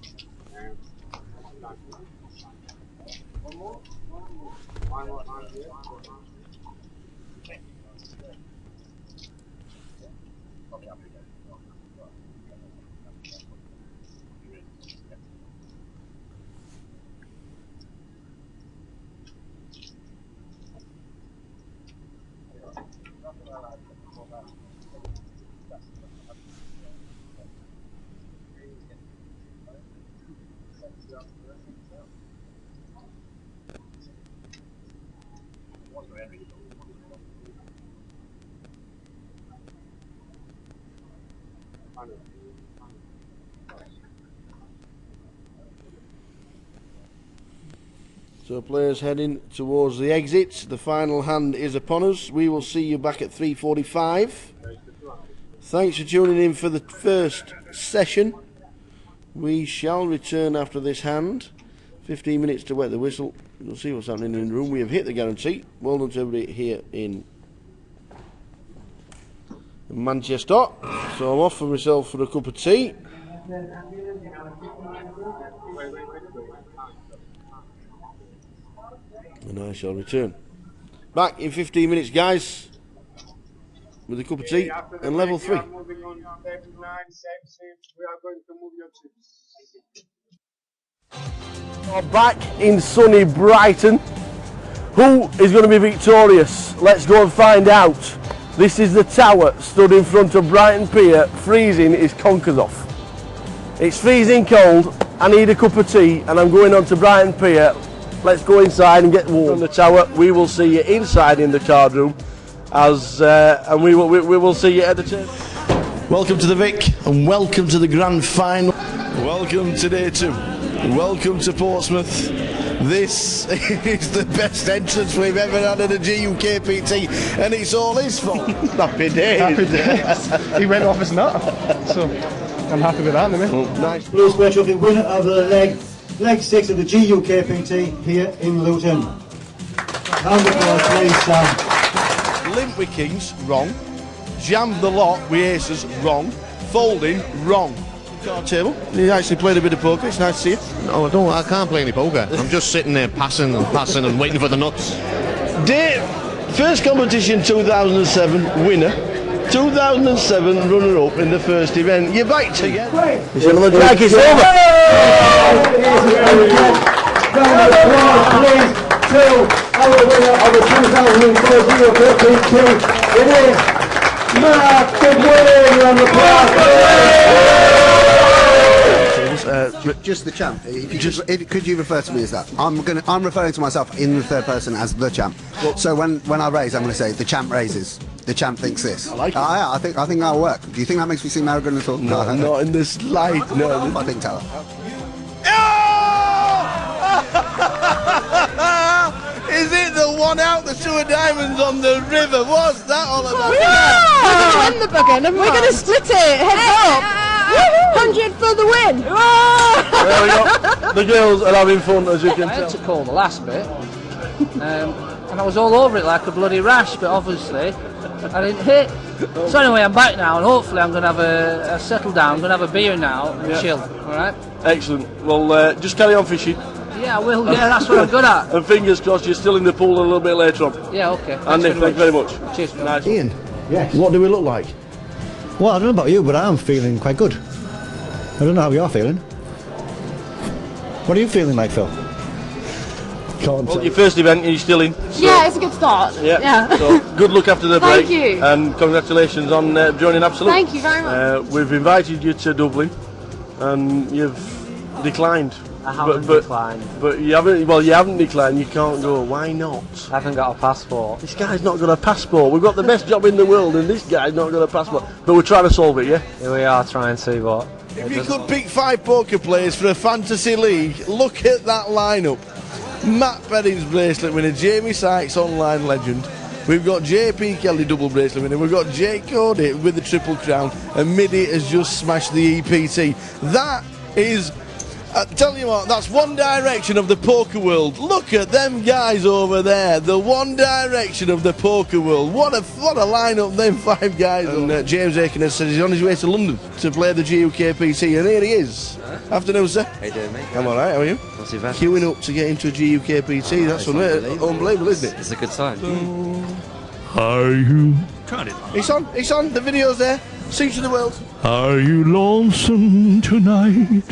[SPEAKER 1] So players heading towards the exit. The final hand is upon us. We will see you back at 3:45. Thanks for tuning in for the first session. We shall return after this hand. 15 minutes to wet the whistle. We'll see what's happening in the room. We have hit the guarantee. Well done to everybody here in Manchester. So I'm off for myself for a cup of tea. And I shall return. Back in 15 minutes, guys, with a cup of tea and level 3.
[SPEAKER 15] We are moving on to step 9, step 6. We are going to move your chips.
[SPEAKER 1] We're back in sunny Brighton. Who is going to be victorious? Let's go and find out. This is the tower stood in front of Brighton Pier, freezing his conkers off. It's freezing cold, I need a cup of tea, and I'm going on to Brighton Pier. Let's go inside and get warm. From the tower, we will see you inside in the card room, and we will see you at the turn.
[SPEAKER 2] Welcome to the Vic, and welcome to the grand final. Welcome to day 2. Welcome to Portsmouth. This is the best entrance we've ever had at a GUKPT, and it's all his fault.
[SPEAKER 1] Happy days.
[SPEAKER 3] Happy days. He went off as not, so I'm happy with that, isn't it?
[SPEAKER 1] Nice.
[SPEAKER 4] Blue Square Trophy winner of the leg 6 of the GUKPT here in Luton. Round of applause, please, Sam.
[SPEAKER 2] Limp with kings, wrong. Jammed the lot with aces, wrong. Folding, wrong. Card table. You actually played a bit of poker. It's nice to see you.
[SPEAKER 16] No, I don't. I can't play any poker. I'm just sitting there passing and waiting for the nuts.
[SPEAKER 1] Dave, first competition 2007 winner. 2007 runner-up in the first event. You're back together. It's another drag. It's over.
[SPEAKER 4] Round of applause, please, to our winner of the 2004 GUKPT. It is Mark McWilliam. Round of applause.
[SPEAKER 5] Just the champ. Could you refer to me as that? I'm referring to myself in the third person as the champ. So when I raise, I'm going to say the champ raises. The champ thinks this.
[SPEAKER 1] I like it.
[SPEAKER 5] I think that'll work. Do you think that makes me seem arrogant at all?
[SPEAKER 1] No, not in this light. No,
[SPEAKER 5] I think Tower.
[SPEAKER 2] Is it the one out, the 2 of diamonds on the river? What's that all about?
[SPEAKER 6] We're going to win the bugger and we're going to split it. Heads up. 100 for the win.
[SPEAKER 1] There we go. The girls are having fun, as you can
[SPEAKER 7] I
[SPEAKER 1] tell.
[SPEAKER 7] had to call the last bit, and I was all over it like a bloody rash, but obviously I didn't hit. So anyway, I'm back now, and hopefully I'm going to have a settle down. I'm going to have a beer now and chill. All right.
[SPEAKER 1] Excellent. Well, just carry on fishing.
[SPEAKER 7] Yeah, I will. Yeah, that's what I'm good at.
[SPEAKER 1] And fingers crossed you're still in the pool a little bit later on.
[SPEAKER 7] Yeah, okay.
[SPEAKER 1] And Nick, thank you very much.
[SPEAKER 7] Cheers.
[SPEAKER 1] Nice.
[SPEAKER 16] Ian,
[SPEAKER 4] Yes.
[SPEAKER 16] what do we look like? Well, I don't know about you, but I'm feeling quite good. I don't know how you're feeling.
[SPEAKER 2] What are you feeling like, Phil?
[SPEAKER 1] Well, your first event, are you still in? So,
[SPEAKER 6] Yeah, it's a good start.
[SPEAKER 1] Yeah. So good luck after the break.
[SPEAKER 6] Thank you.
[SPEAKER 1] And congratulations on joining Absolute.
[SPEAKER 6] Thank you very much.
[SPEAKER 1] We've invited you to Dublin, and you've declined.
[SPEAKER 8] I haven't declined.
[SPEAKER 1] But you haven't. Well, you haven't declined. You can't go. Why not?
[SPEAKER 8] I haven't got a passport.
[SPEAKER 1] This guy's not got a passport. We've got the best job in the world, and this guy's not got a passport. But we're trying to solve it. Yeah.
[SPEAKER 8] Here we are trying to, but
[SPEAKER 2] If you could pick 5 poker players for a fantasy league, look at that lineup. Matt Perrin's bracelet winner, Jamie Sykes online legend. We've got JP Kelly double bracelet winner. We've got Jake Cody with the triple crown, and Midi has just smashed the EPT. That is, tell you what, that's one direction of the poker world. Look at them guys over there, the one direction of the poker world. What a lineup them 5 guys. And James Aiken has said he's on his way to London to play the GUKPT, and here he is. Afternoon, sir.
[SPEAKER 17] How you doing, mate?
[SPEAKER 2] I'm alright, how are you?
[SPEAKER 17] Not too bad.
[SPEAKER 2] Queuing up to get into a GUKPT, that's unbelievable, isn't it?
[SPEAKER 17] It's a good sign.
[SPEAKER 10] Are you?
[SPEAKER 2] It's on, the video's there. Sing to the world.
[SPEAKER 10] Are you lonesome tonight?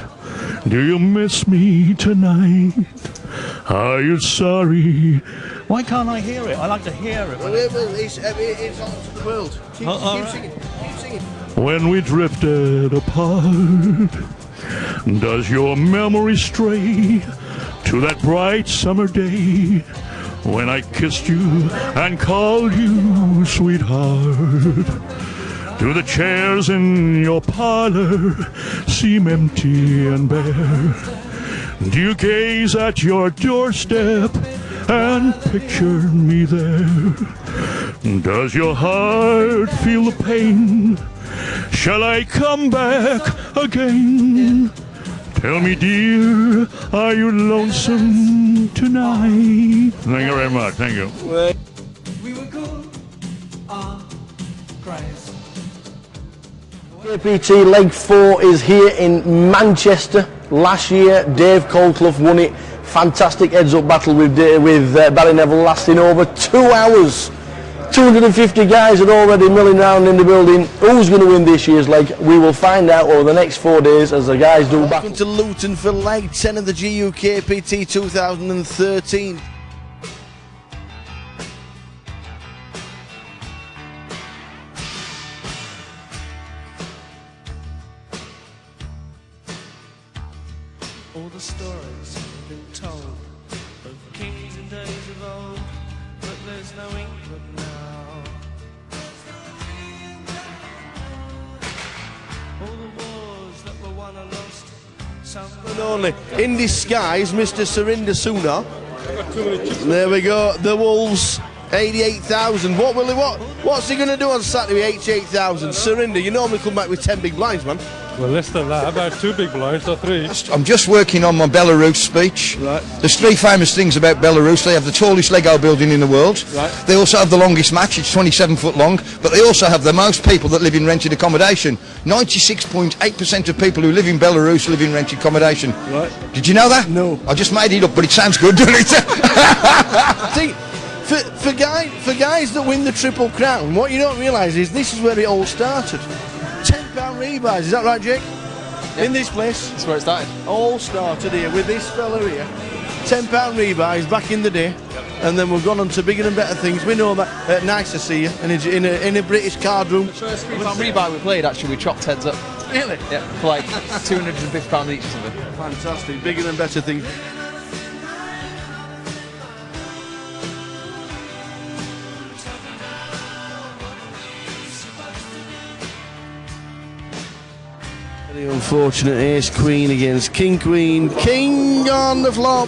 [SPEAKER 10] Do you miss me tonight? Are you sorry? Why can't I hear it? I like to hear it.
[SPEAKER 2] It's on to the world. Keep singing, keep singing.
[SPEAKER 10] When we drifted apart, does your memory stray to that bright summer day when I kissed you and called you sweetheart? Do the chairs in your parlor seem empty and bare? Do you gaze at your doorstep and picture me there? Does your heart feel the pain? Shall I come back again? Tell me, dear, are you lonesome tonight? Thank you very much. Thank you.
[SPEAKER 11] We were good on Christ.
[SPEAKER 1] KPT Leg 4 is here in Manchester. Last year, Dave Colclough won it. Fantastic heads-up battle with Barry Neville, lasting over 2 hours. 250 guys are already milling around in the building. Who's going to win this year's leg? We will find out over the next 4 days as the guys do back.
[SPEAKER 2] Welcome to Luton for leg 10 of the GUKPT 2013.
[SPEAKER 11] All the stories have been told of kings and days of old, but there's no England now. All the wars that were won or lost, some
[SPEAKER 2] And only in disguise, Mr. Surinder Sooner. There we go, the Wolves, 88,000. What's he going to do on Saturday, 88,000? Surinder, you normally come back with 10 big blinds, man.
[SPEAKER 18] Well, less than that, about 2 big blinds or 3.
[SPEAKER 12] I'm just working on my Belarus speech.
[SPEAKER 2] Right.
[SPEAKER 12] There's 3 famous things about Belarus. They have the tallest Lego building in the world.
[SPEAKER 2] Right.
[SPEAKER 12] They also have the longest match, it's 27 foot long, but they also have the most people that live in rented accommodation. 96.8% of people who live in Belarus live in rented accommodation.
[SPEAKER 2] Right.
[SPEAKER 12] Did you know that?
[SPEAKER 2] No.
[SPEAKER 12] I just made it up, but it sounds good, doesn't it?
[SPEAKER 2] See, for guys that win the Triple Crown, what you don't realise is this is where it all started. £10 rebuys, is that right, Jake? Yeah. In this place.
[SPEAKER 17] That's where it started.
[SPEAKER 2] All started here with this fella here. £10 rebuys back in the day. Yep. And then we've gone on to bigger and better things. We know that. Nice to see you in a British card room.
[SPEAKER 17] The first £3 rebuy we played, actually, we chopped heads up.
[SPEAKER 2] Really?
[SPEAKER 17] Yeah, for like £250 each or something.
[SPEAKER 2] Fantastic. Bigger and better things. Very unfortunate ace queen against king queen. King on the flop.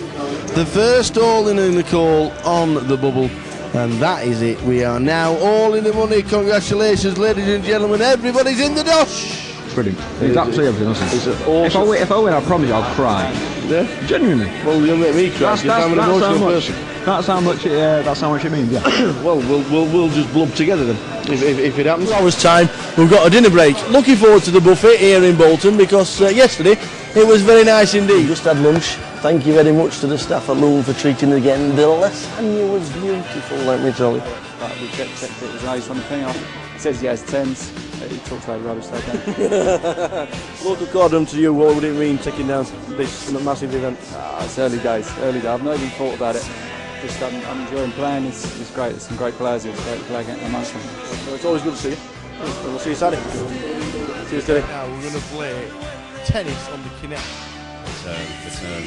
[SPEAKER 2] The first all in the call on the bubble. And that is it. We are now all in the money. Congratulations, ladies and gentlemen. Everybody's in the dosh.
[SPEAKER 19] Brilliant. It's absolutely everything, isn't it?
[SPEAKER 2] Awesome.
[SPEAKER 19] If I win, I promise you I'll cry.
[SPEAKER 2] Yeah?
[SPEAKER 19] Genuinely.
[SPEAKER 2] Well, you'll make me cry. I'm an emotional person.
[SPEAKER 19] That's how much it means, yeah.
[SPEAKER 2] Well, we'll just blub together then, if it happens.
[SPEAKER 1] 2 hours time, we've got a dinner break. Looking forward to the buffet here in Bolton because yesterday it was very nice indeed. Just had lunch. Thank you very much to the staff at Luton for treating us again. The lasagna was beautiful, let me tell you.
[SPEAKER 20] We checked it, it was nice on the thing off. It says yes, 10s. He talks like rubbish that guy.
[SPEAKER 1] Local Cordon to you, what would it mean taking down this massive event?
[SPEAKER 20] It's early days, early days. I've not even thought about it. Just I'm enjoying playing. It's great. There's some great players here. It's great to play amongst them.
[SPEAKER 1] Well, it's always good to see you. And we'll see you Saturday. See you Saturday.
[SPEAKER 2] Now we're going to play tennis on the Kinect.
[SPEAKER 21] Return.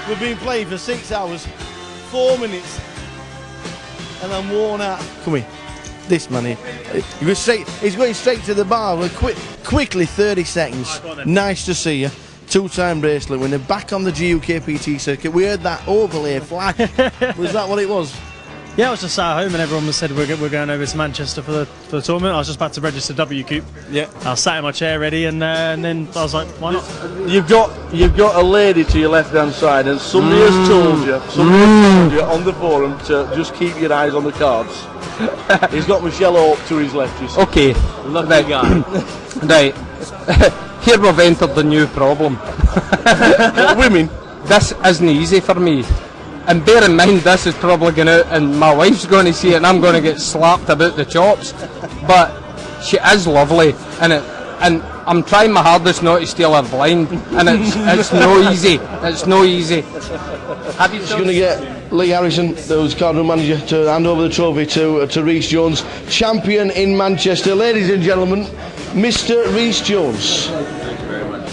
[SPEAKER 2] We've been playing for 6 hours, 4 minutes, and I'm worn out. Come here, this man here. He's going straight to the bar. We're quickly, 30 seconds. Nice to see you. 2-time bracelet winner, back on the GUKPT circuit. We heard that overlay flash. Was that what it was?
[SPEAKER 22] Yeah, I was just sat at home and everyone said we're going over to Manchester for the tournament. I was just about to register WCUP.
[SPEAKER 2] Yeah.
[SPEAKER 22] I was sat in my chair ready, and then I was like, why not?
[SPEAKER 1] You've got a lady to your left hand side, and somebody has told you on the forum to just keep your eyes on the cards. He's got Michelle Hope to his left. You see.
[SPEAKER 8] Okay,
[SPEAKER 1] Lucky guy.
[SPEAKER 8] Right, here we've entered the new problem.
[SPEAKER 1] Women.
[SPEAKER 8] This isn't easy for me. And bear in mind, this is probably going out and my wife's going to see it and I'm going to get slapped about the chops. But she is lovely, and I'm trying my hardest not to steal her blind, and it's no easy. It's no easy.
[SPEAKER 2] Have you going to get Lee Harrison, who's cardinal manager, to hand over the trophy to Rhys Jones, champion in Manchester. Ladies and gentlemen, Mr. Rhys Jones.
[SPEAKER 21] Thank you very much.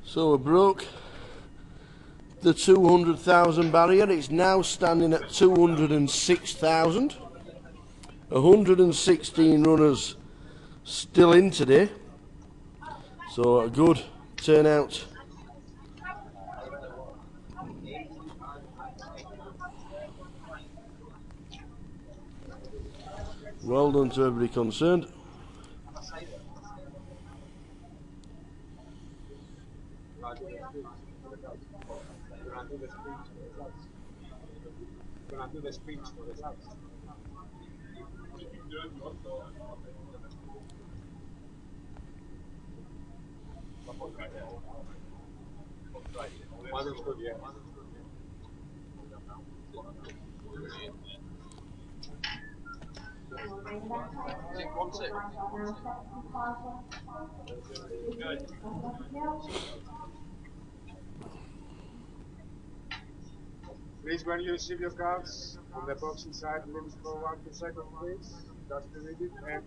[SPEAKER 1] So we broke the 200,000 barrier. It's now standing at 206,000. 116 runners still in today. So a good turnout. Well done to everybody concerned.
[SPEAKER 15] Can I do the speech for the house? Understood, yeah. Please, when you receive your cards, on the box inside, limit for 1 second, please. Just to read it. And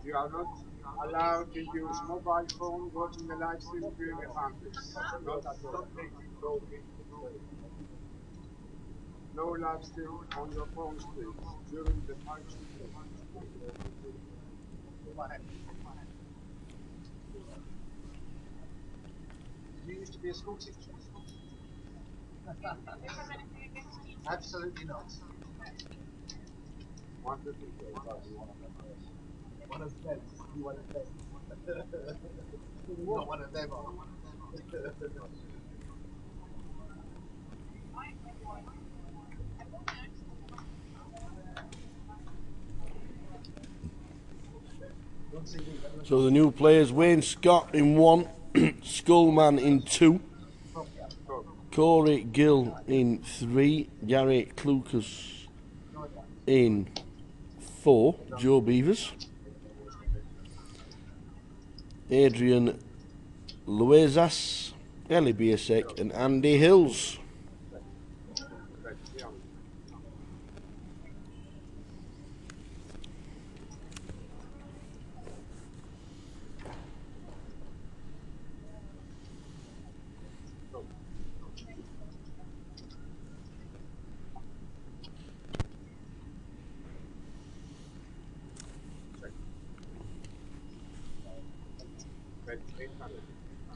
[SPEAKER 15] you are not allowed to use mobile phone watching the live stream during the fanfest. Not at all. No live stream on your phones, please, during the function, please. You used to be a school teacher. Absolutely not. One of them. One of them. You one of them. Not one of them.
[SPEAKER 1] So the new players: Wayne Scott in 1, Skullman in 2, Corey Gill in 3, Gary Clucas in 4, Joe Beavers, Adrian Luezas, Ellie Biasek and Andy Hills.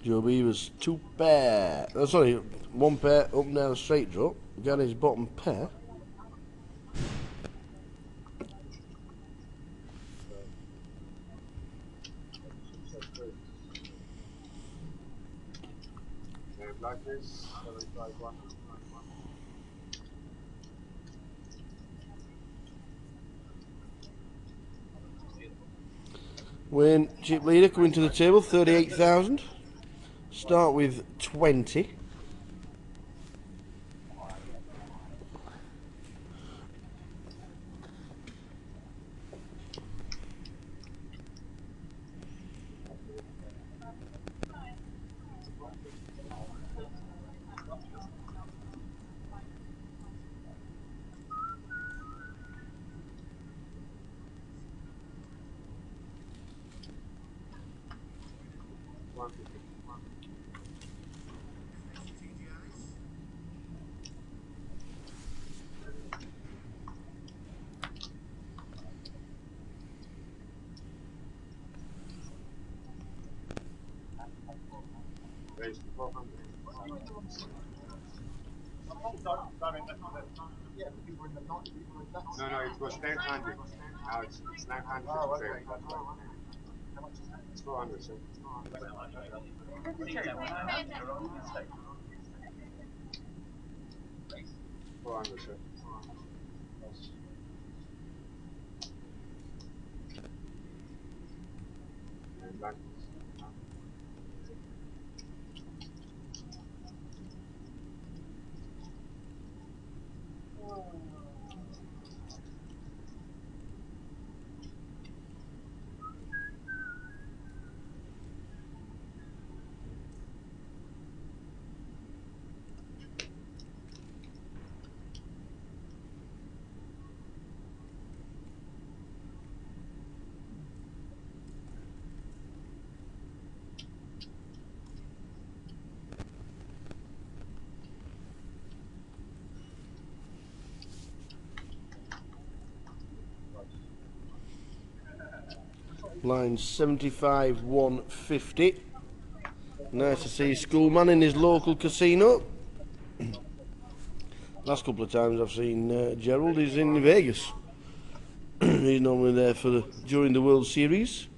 [SPEAKER 1] Joe Beavers 2 pair. Oh, sorry, 1 pair up and down a straight drop. Gary's bottom pair.
[SPEAKER 15] Like this, 751.
[SPEAKER 1] Wayne, chip leader, coming to the table, 38,000. Start with 20.
[SPEAKER 15] Raised to 400. No, it was 1000. Now it's 900. Oh, okay. That's right. It's 400, sir. 400, sir. And black.
[SPEAKER 1] Line 75 150. Nice to see Schoolman in his local casino. Last couple of times I've seen Gerald, he's in Vegas. He's normally there for during the World Series.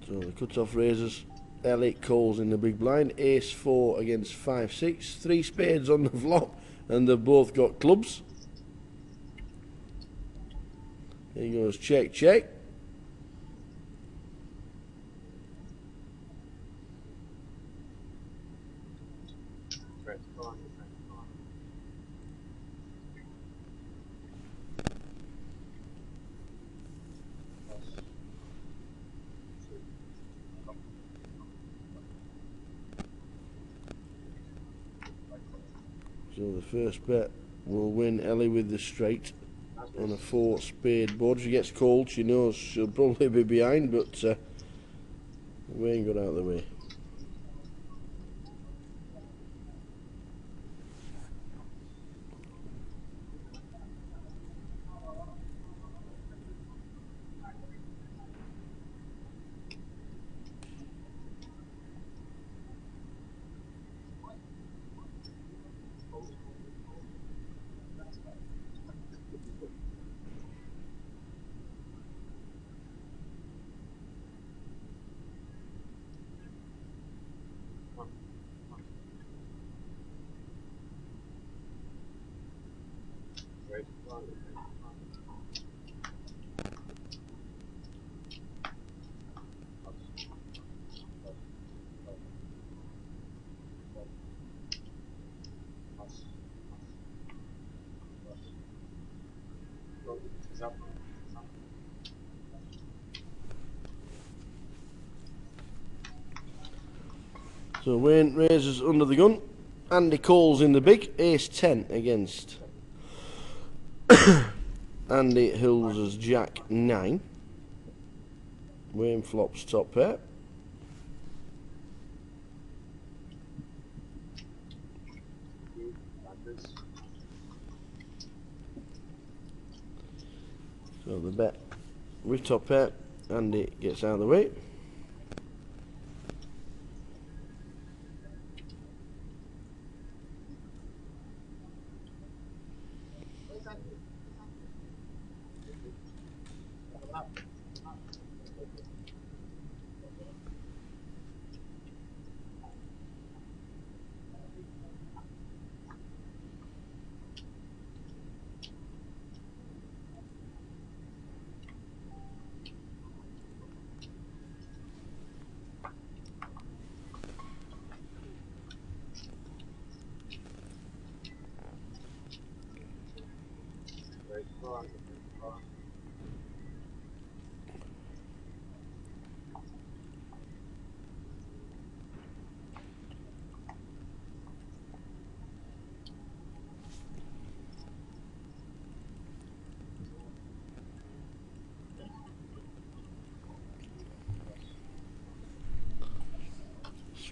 [SPEAKER 1] So the cut-off raises. Elliot Cole's in the big blind. Ace 4 against 5-6. 3 spades on the flop, and they've both got clubs. There he goes, check, check. So the first bet will win Ellie with the straight on a 4 spade board. She gets called, she knows she'll probably be behind, but we ain't got out of the way. So Wayne raises under the gun. Andy Cole's in the big. Ace 10 against Andy Hills as Jack 9. Wayne flops top pair. So the bet with top pair. Andy gets out of the way.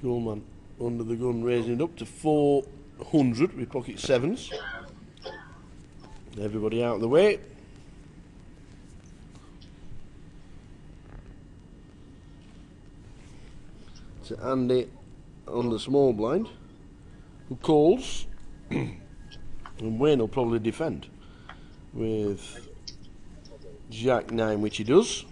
[SPEAKER 1] Schoolman under the gun, raising it up to 400 with pocket 7s. Everybody out of the way. To Andy on the small blind, who calls, and Wayne will probably defend with Jack 9, which he does.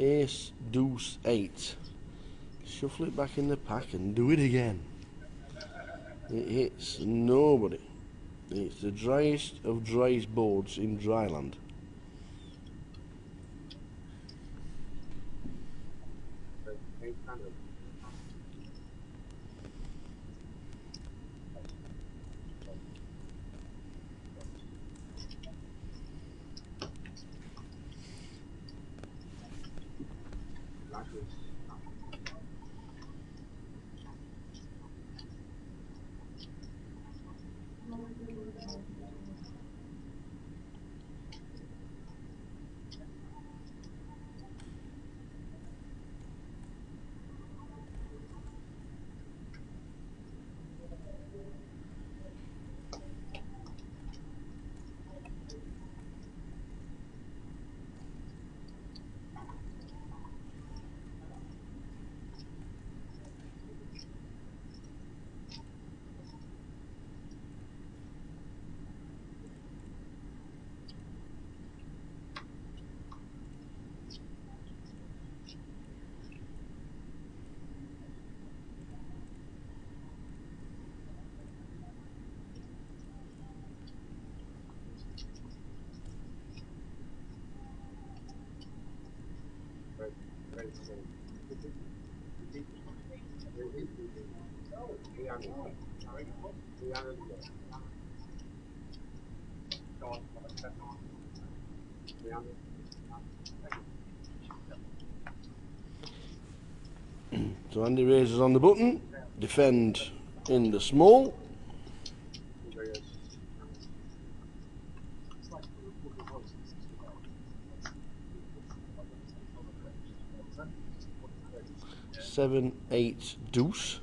[SPEAKER 1] Ace, deuce, 8. Shuffle it back in the pack and do it again. It hits nobody. It's the driest of driest boards in Dryland.
[SPEAKER 2] So Andy raises on the button, defend in the small. Seven, eight, deuce.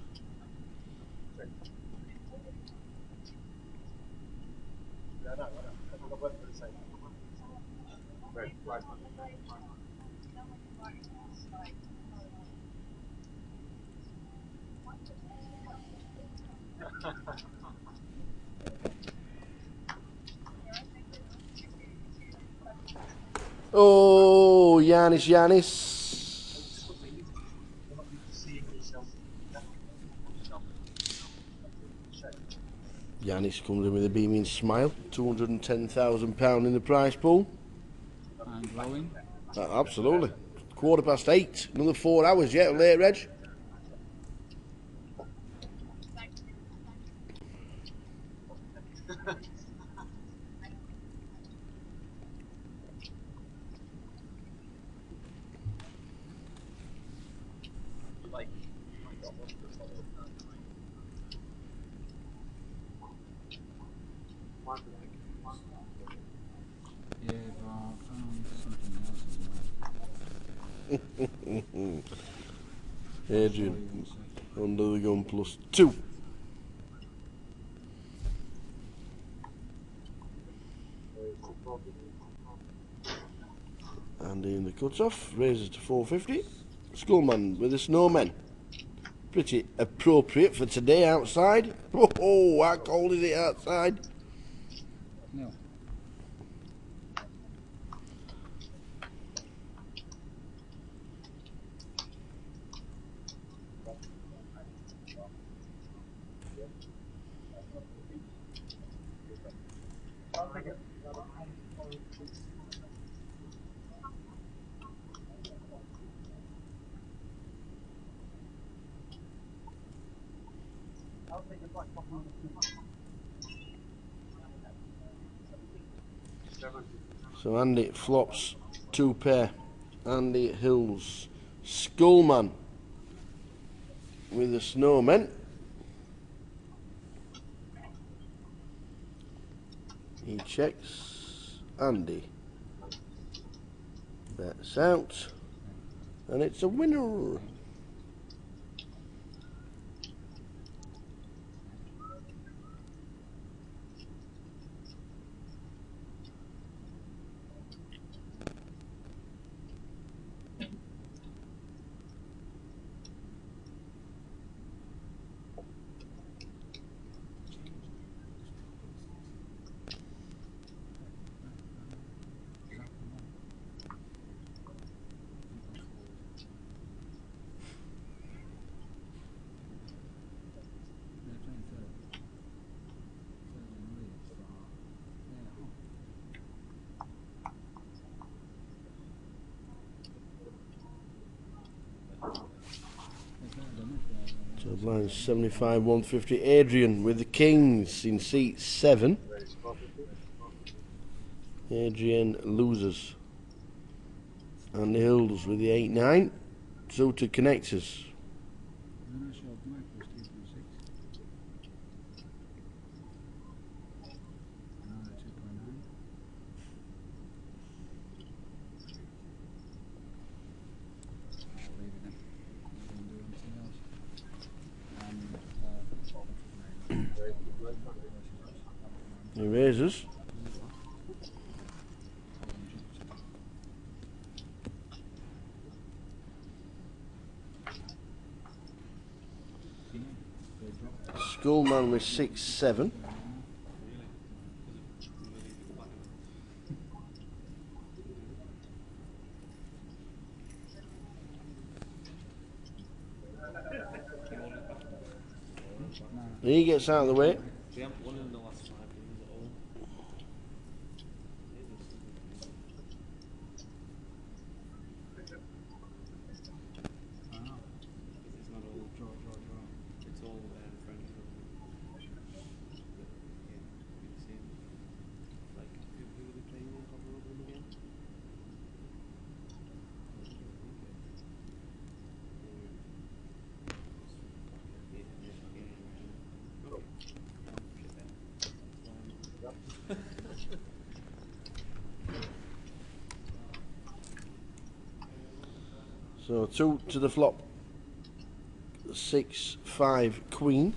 [SPEAKER 2] Oh, Yanis. Yanis comes in with a beaming smile. £210,000 in the prize pool.
[SPEAKER 20] And rolling.
[SPEAKER 2] Absolutely. 8:15. Another 4 hours yet, late Reg.
[SPEAKER 20] Yeah, but something else as well.
[SPEAKER 2] Adrian, under the gun +2. Andy in the cut-off, raises to 450. Skullman with the snowmen. Pretty appropriate for today outside. Oh, how cold is it outside?
[SPEAKER 20] No.
[SPEAKER 2] So Andy flops 2 pair. Andy Hills. Skullman with the snowmen. He checks. Andy bets out. And it's a winner. So blind 75, 150. Adrian with the Kings in seat 7. Adrian loses. Andy Hills with the 8-9.
[SPEAKER 1] suited connectors. Erasers. Schoolman with 6-7. He gets out of the way. So 2 to the flop. 6-5 queen.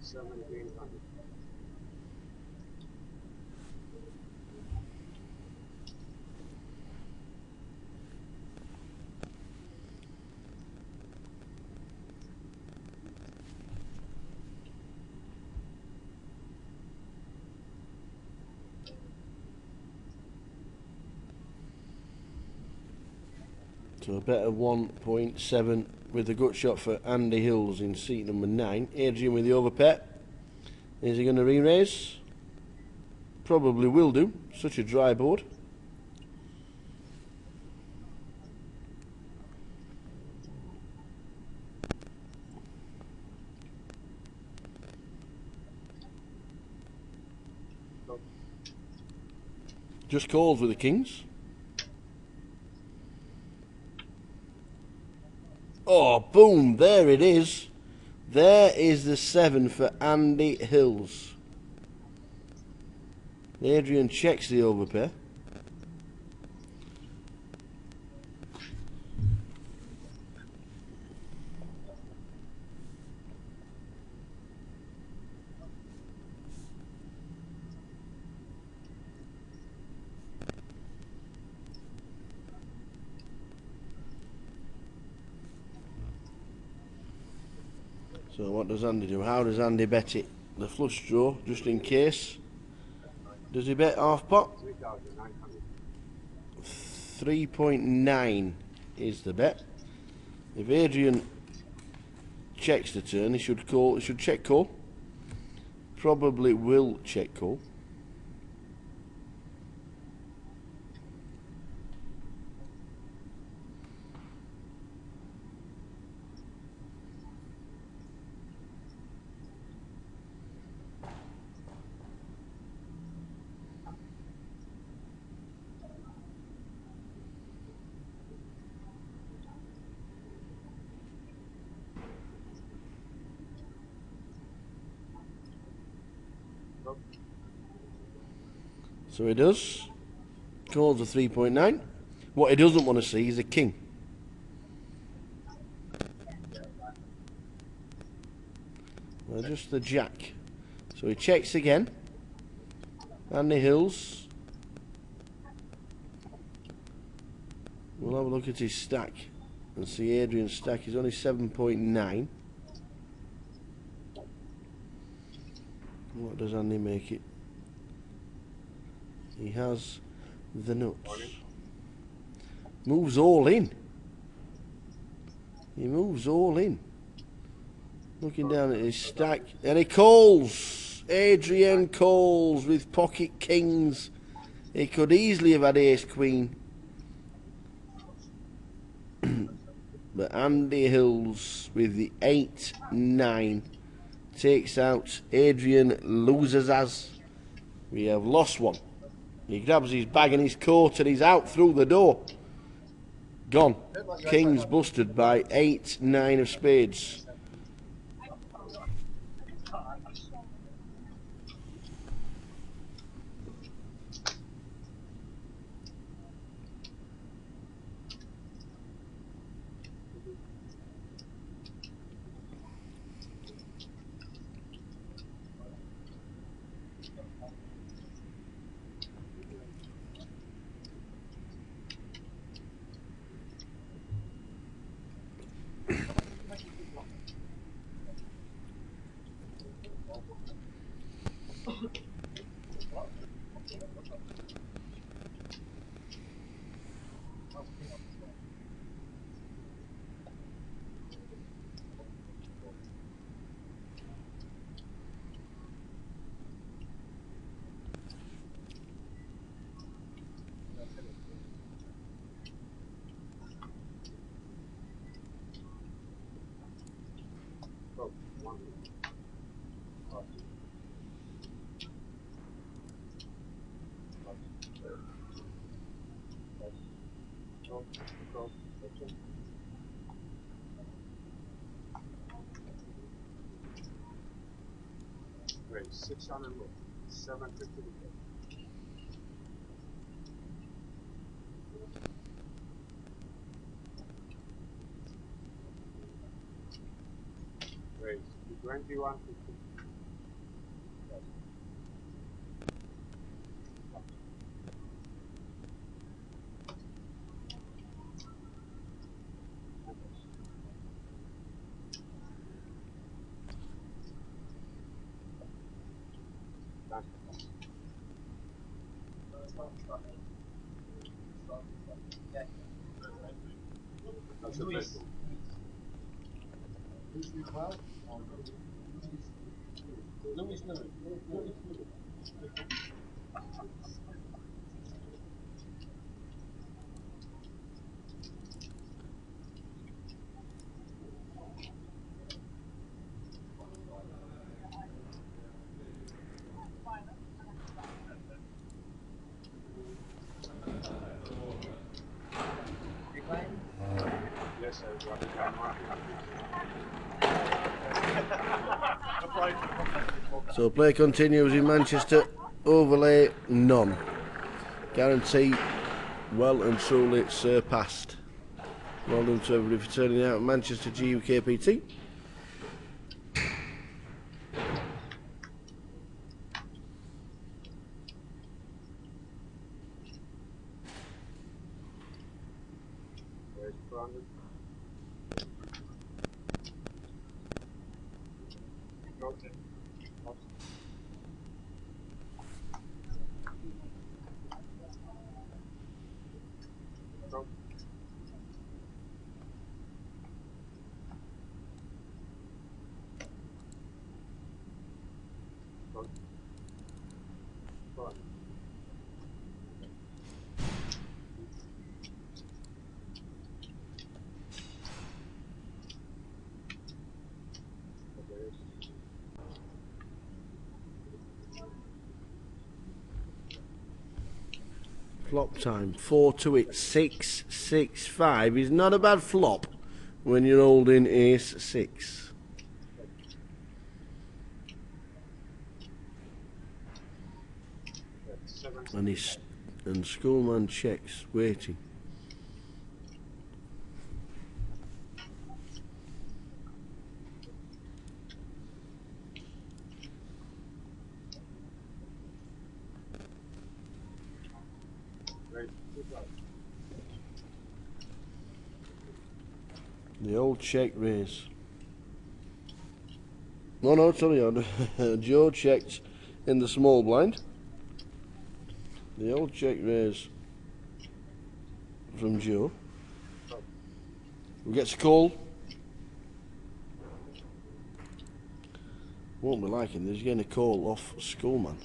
[SPEAKER 15] So many games on it.
[SPEAKER 1] So a bet of 1.7 with a gut shot for Andy Hills in seat number 9. Adrian with the overpet. Is he going to re-raise? Probably will do. Such a dry board. Just calls with the kings. Oh, boom, there it is. There is the 7 for Andy Hills. Adrian checks the overpair. So what does Andy do? How does Andy bet it? The flush draw, just in case. Does he bet half pot? 3.9 is the bet. If Adrian checks the turn, he should call. He should check call. Probably will check call. So he does. Calls a 3.9. What he doesn't want to see is a king. Well, just the jack. So he checks again. Andy Hills. We'll have a look at his stack and see Adrian's stack is only 7.9. What does Andy make it? He has the nuts. Moves all in. He moves all in. Looking down at his stack, and he calls. Adrian calls with pocket kings. He could easily have had ace queen. But Andy Hills with the 8-9 takes out Adrian loses as. We have lost one. He grabs his bag and his coat and he's out through the door. Gone. Kings busted by 8-9 of spades.
[SPEAKER 15] Wait, 600 look, 750 look. Wait, 2150. That's the best one. Yes, I got it.
[SPEAKER 1] So play continues in Manchester. Overlay none. Guarantee well and truly surpassed. Well done to everybody for turning out Manchester GUKPT. Flop time 4 to it 6 6 5 is not a bad flop when you're holding ace 6. And Schoolman checks waiting. The old check raise. No, sorry, Joe checked in the small blind. The old check raise from Joe. Who gets a call.
[SPEAKER 2] Won't be liking this. He's getting a call off Schoolman.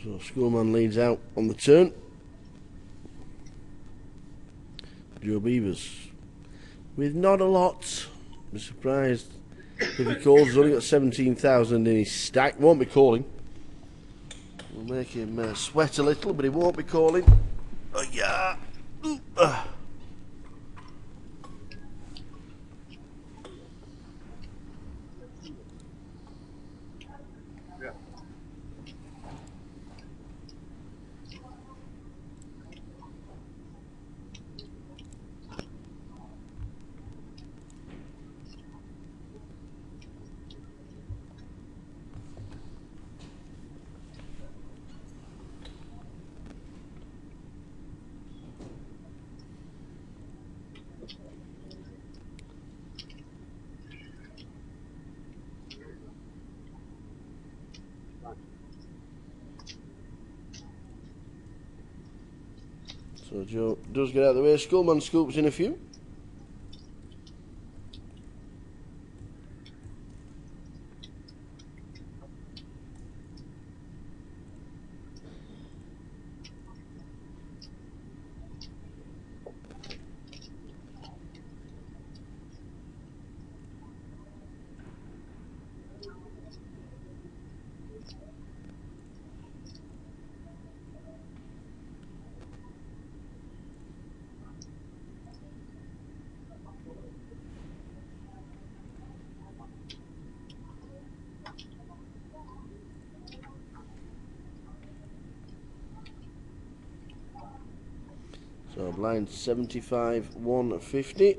[SPEAKER 2] So Schoolman leads out on the turn. Joe Beavers with not a lot. I'm surprised if he calls. He's only got 17,000 in his stack. Won't be calling. We'll make him sweat a little, but he won't be calling. Oh yeah. So Joe does get out of the way. Schoolman scoops in a few. So blind 75, 150.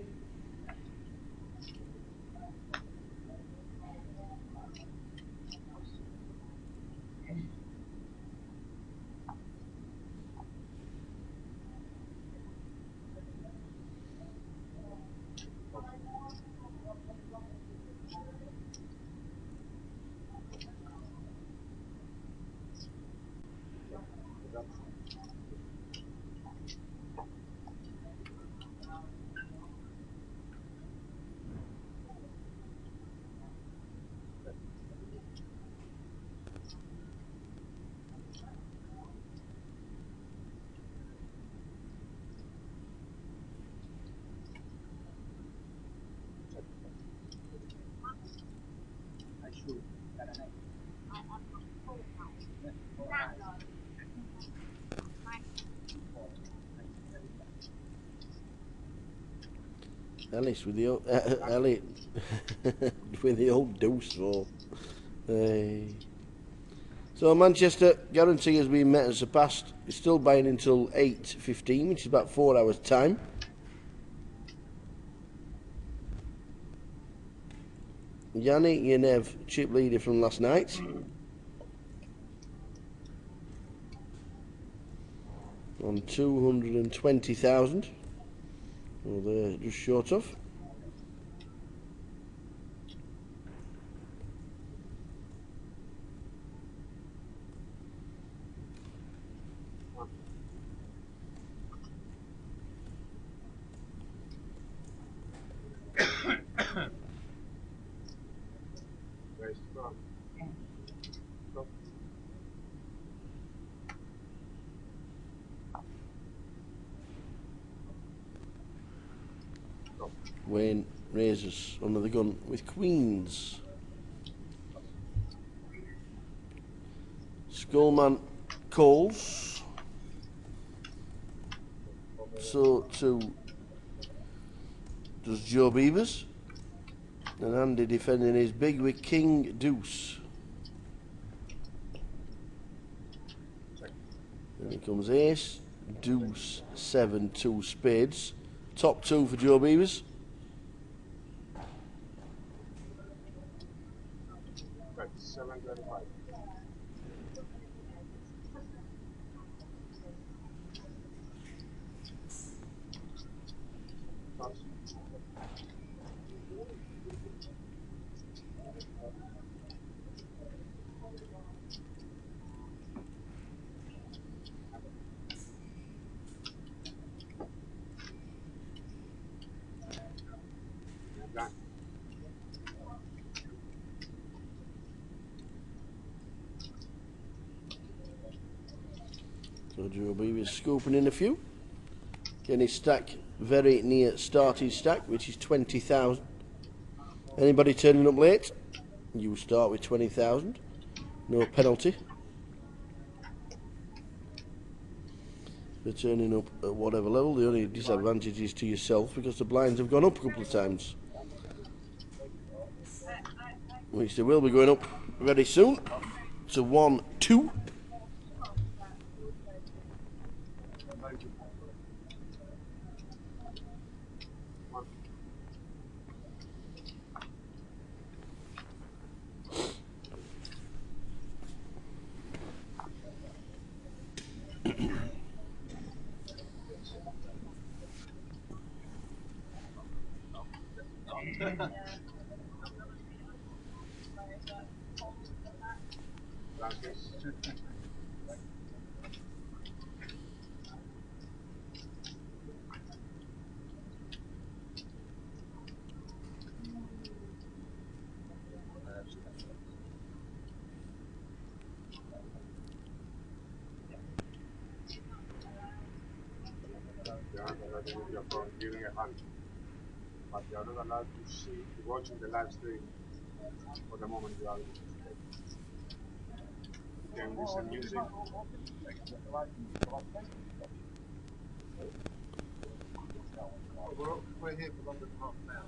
[SPEAKER 2] Ellis with the old, Elliot with the old deuce roll. So Manchester guarantee has been met and surpassed. It's still buying until 8:15, which is about 4 hours time. Yanni Yanev, chip leader from last night. On 220,000. Well, they're just short of. Wayne raises under the gun with queens. Skullman calls. So too does Joe Beavers. And Andy defending his big with king deuce. Then it comes ace, deuce, 7, 2 spades. Top 2 for Joe Beavers. So Joe Beavers scooping in a few. Getting his stack very near starting stack, which is 20,000. Anybody turning up late, you start with 20,000. No penalty for turning up at whatever level. The only disadvantage is to yourself because the blinds have gone up a couple of times, which they will be going up very soon to 1, 2.
[SPEAKER 15] Giving a hand, but you are not allowed to see, to watch on the live stream for the moment you are in the You can listen music. We're here for longer than half an hour.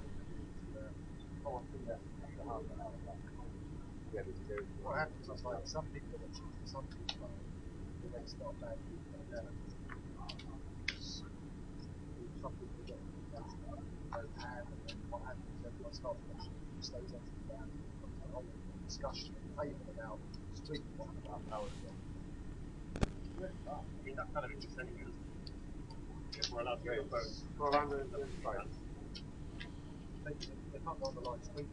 [SPEAKER 15] Oh, I think that's half an hour. Yeah, what happens is like some people they start bad people. Some people get and then what happens is everyone starts watching stays on the whole discussion about street for 1.5 hours ago. I mean that kind of interest anyway. If we're allowed to go phones. 425. They can't go on the live stream.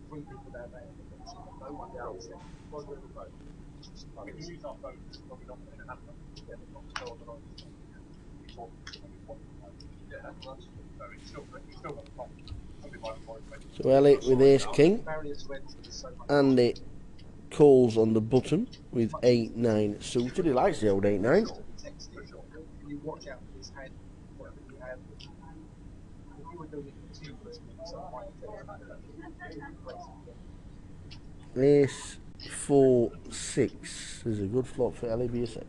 [SPEAKER 15] Three people down there, no one else. We can use our phones, but we're not going to have them. Yeah, but not to go on the live stream. Yeah, that's so it's still got the problem.
[SPEAKER 2] So Elliot with ace king. Andy calls on the button with 8-9 suited. He likes the old 8-9.
[SPEAKER 15] You watch out for his hand, whatever you have. If you were doing it continuously,
[SPEAKER 2] Ace 4, 6. This is a good flop for Ellie. Be a sec.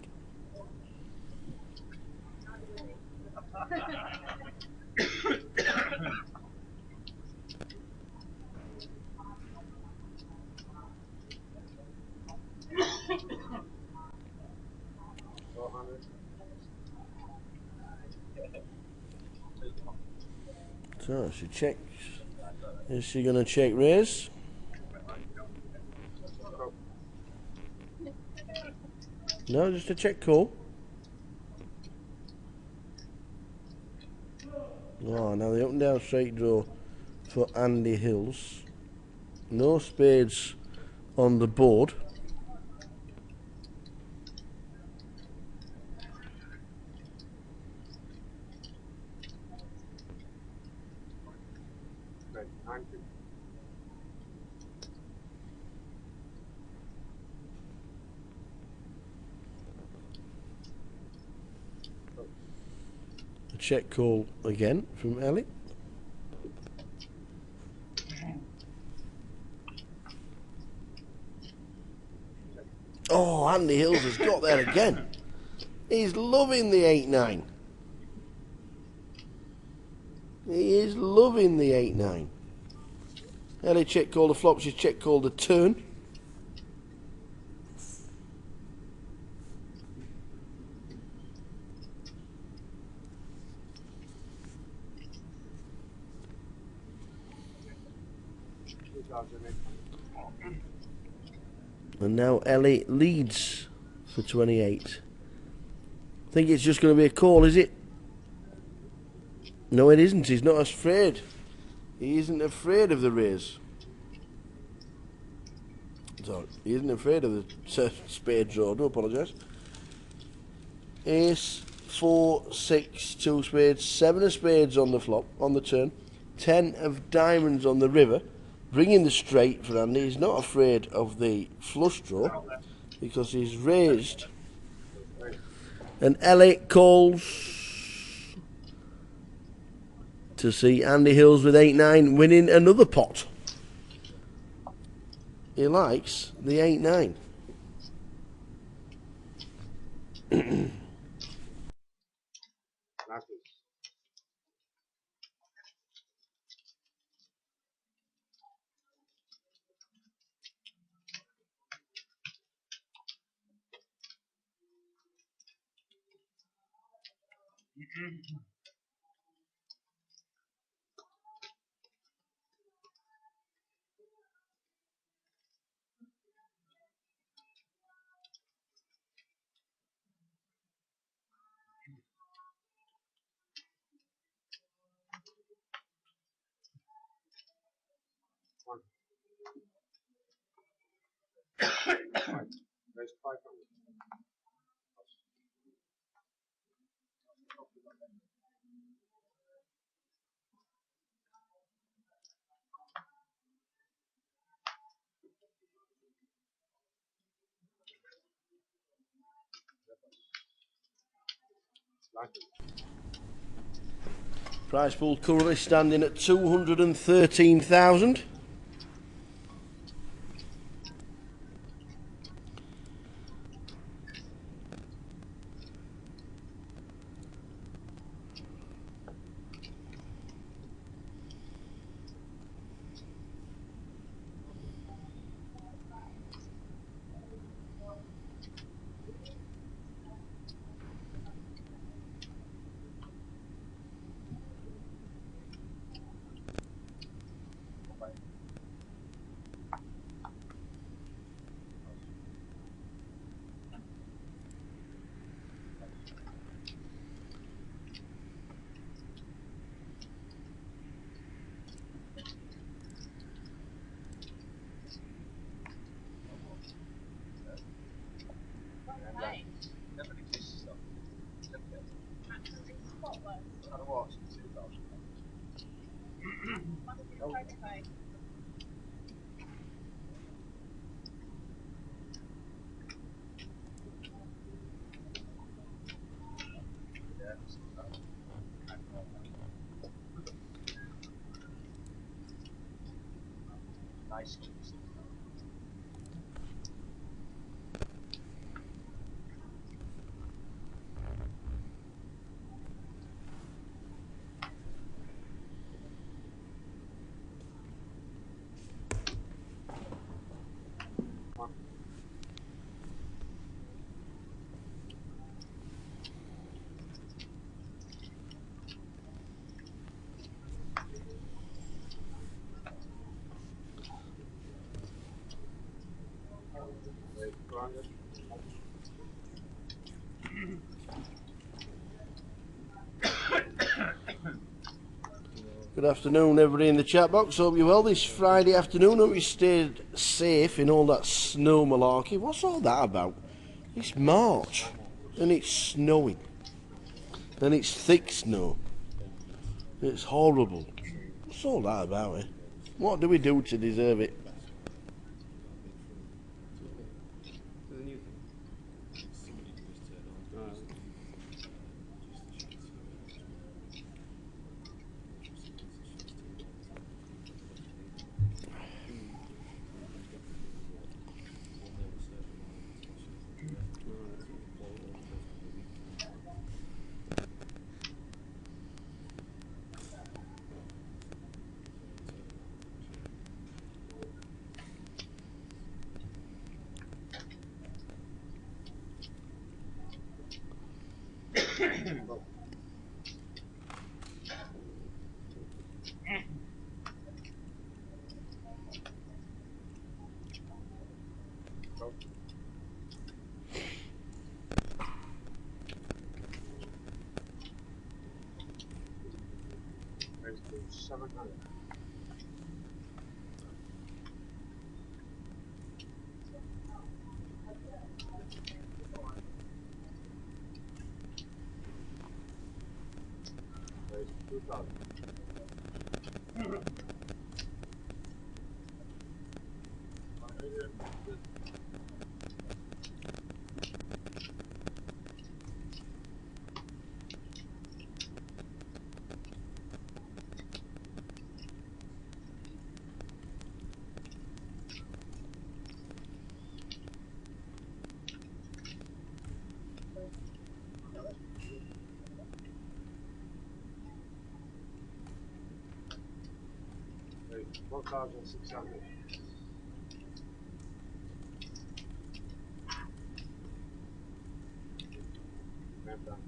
[SPEAKER 2] So she checks. Is she going to check raise? No, just a check call. Oh, now the up and down straight draw for Andy Hills. No spades on the board.
[SPEAKER 1] check call again from Ellie. Oh, Andy Hills has got there again. He's loving the 8-9. He is loving the 8-9. Ellie check called a flop, she's check called a turn. And now Ellie leads for 28. I think it's just going to be a call, is it? No, it isn't. He's not afraid. He isn't afraid of the raise. So, he isn't afraid of the spade draw. Do apologise. Ace, 4, 6, 2 spades, 7 of spades on the flop, on the turn, 10 of diamonds on the river, bringing the straight for Andy. He's not afraid of the flush draw because he's raised. And Ellie calls to see Andy Hills with 8-9 winning another pot. He likes the 8-9. Prize pool currently standing at 213,000. Good afternoon, everybody in the chat box. Hope you're well this Friday afternoon. Hope you stayed safe in all that snow malarkey. What's all that about? It's March and it's snowing. And it's thick snow. It's horrible. What's all that about, eh? What do we do to deserve it?
[SPEAKER 15] Raise to 700. Raise to 2,000. Raise to 4,600. And done.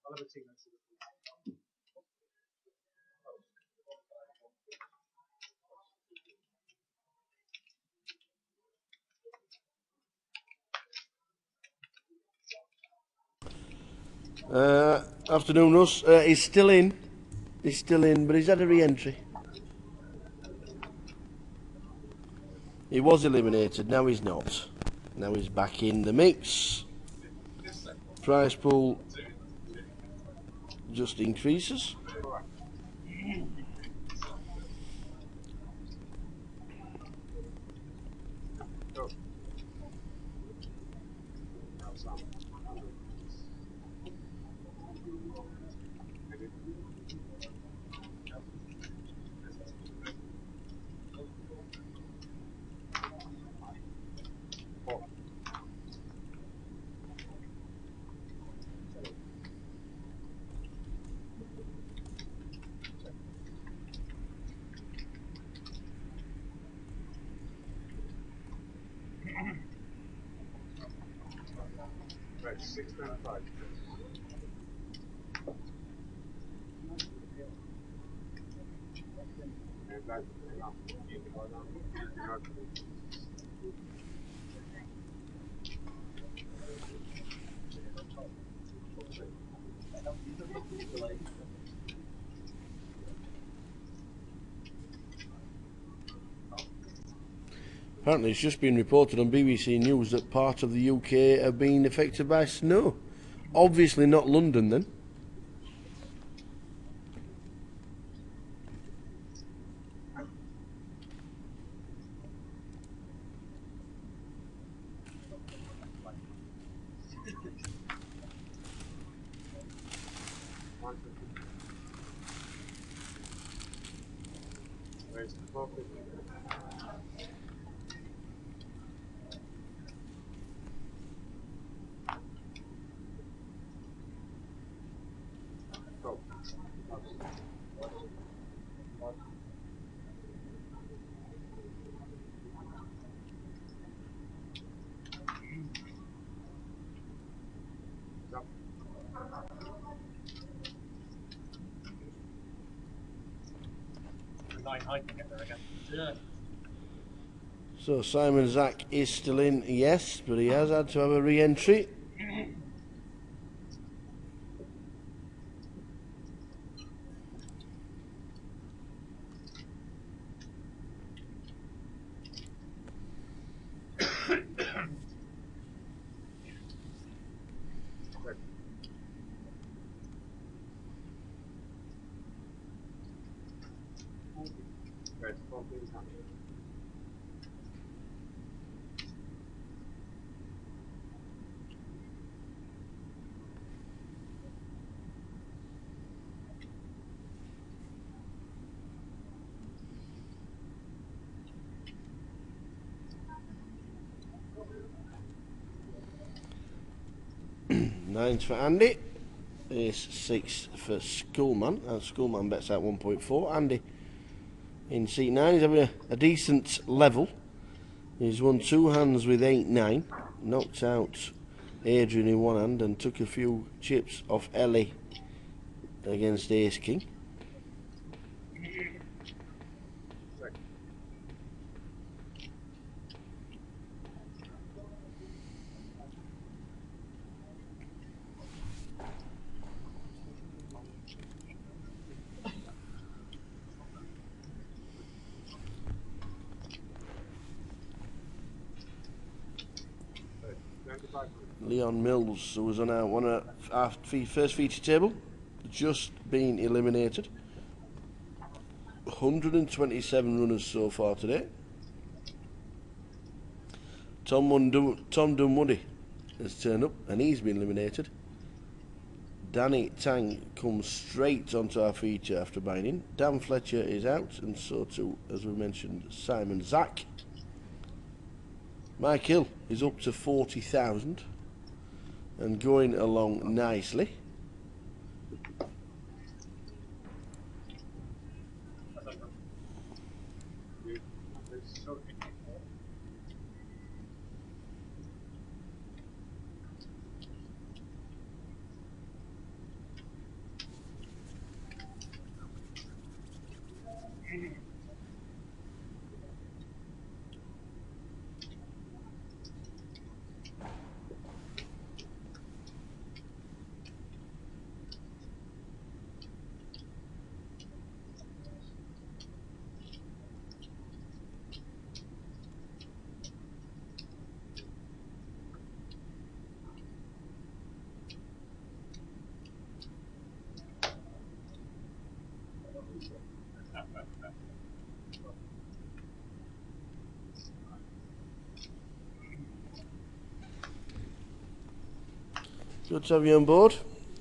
[SPEAKER 15] I'll have a tea next to the
[SPEAKER 1] Afternoon, Russ. He's still in. He's still in, but he's had a re-entry. He was eliminated, now he's not. Now he's back in the mix. Prize pool just increases.
[SPEAKER 15] Right, 695. And that,
[SPEAKER 1] Apparently it's just been reported on BBC News that part of the UK are being affected by snow. Obviously not London then.
[SPEAKER 15] raise to 450. Go. Jump.
[SPEAKER 14] I can get there again. Yeah.
[SPEAKER 1] So Simon Zack is still in, yes, but he has had to have a re-entry.
[SPEAKER 15] Right, 1400.
[SPEAKER 2] Nines for Andy. Ace 6 for Schoolman. And Schoolman bets out 1.4. Andy in seat 9. He's having a decent level. He's won 2 hands with 8-9. Knocked out Adrian in one hand and took a few chips off Ellie against Ace King. Leon Mills, who was on our first feature table, just been eliminated. 127 runners so far today. Tom Dunwoody has turned up and he's been eliminated. Danny Tang comes straight onto our feature after buying in. Dan Fletcher is out, and so too, as we mentioned, Simon Zack. Mike Hill is up to 40,000 and going along nicely. Good to have you on board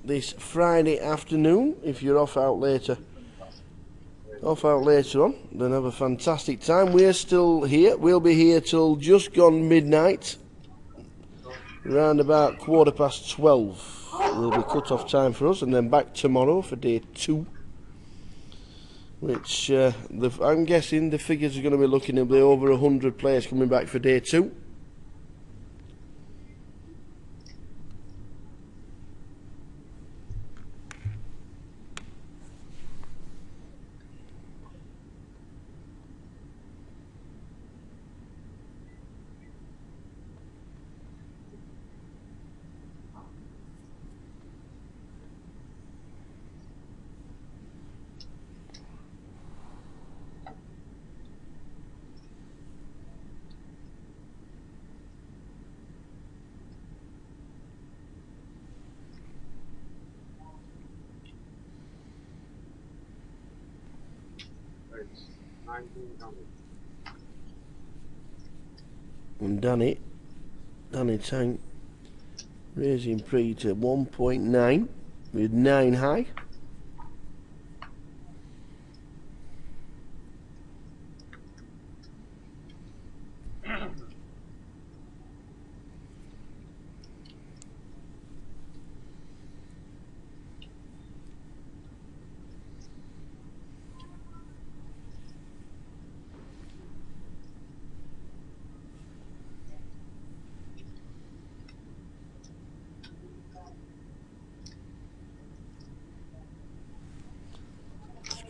[SPEAKER 2] this Friday afternoon. If you're off out later on, then have a fantastic time. We're still here. We'll be here till just gone midnight, around about 12:15 will be cut off time for us, and then back tomorrow for day 2, which I'm guessing the figures are going to be looking to be over 100 players coming back for day 2. And Danny Tang raising pre to 1.9 with 9 high.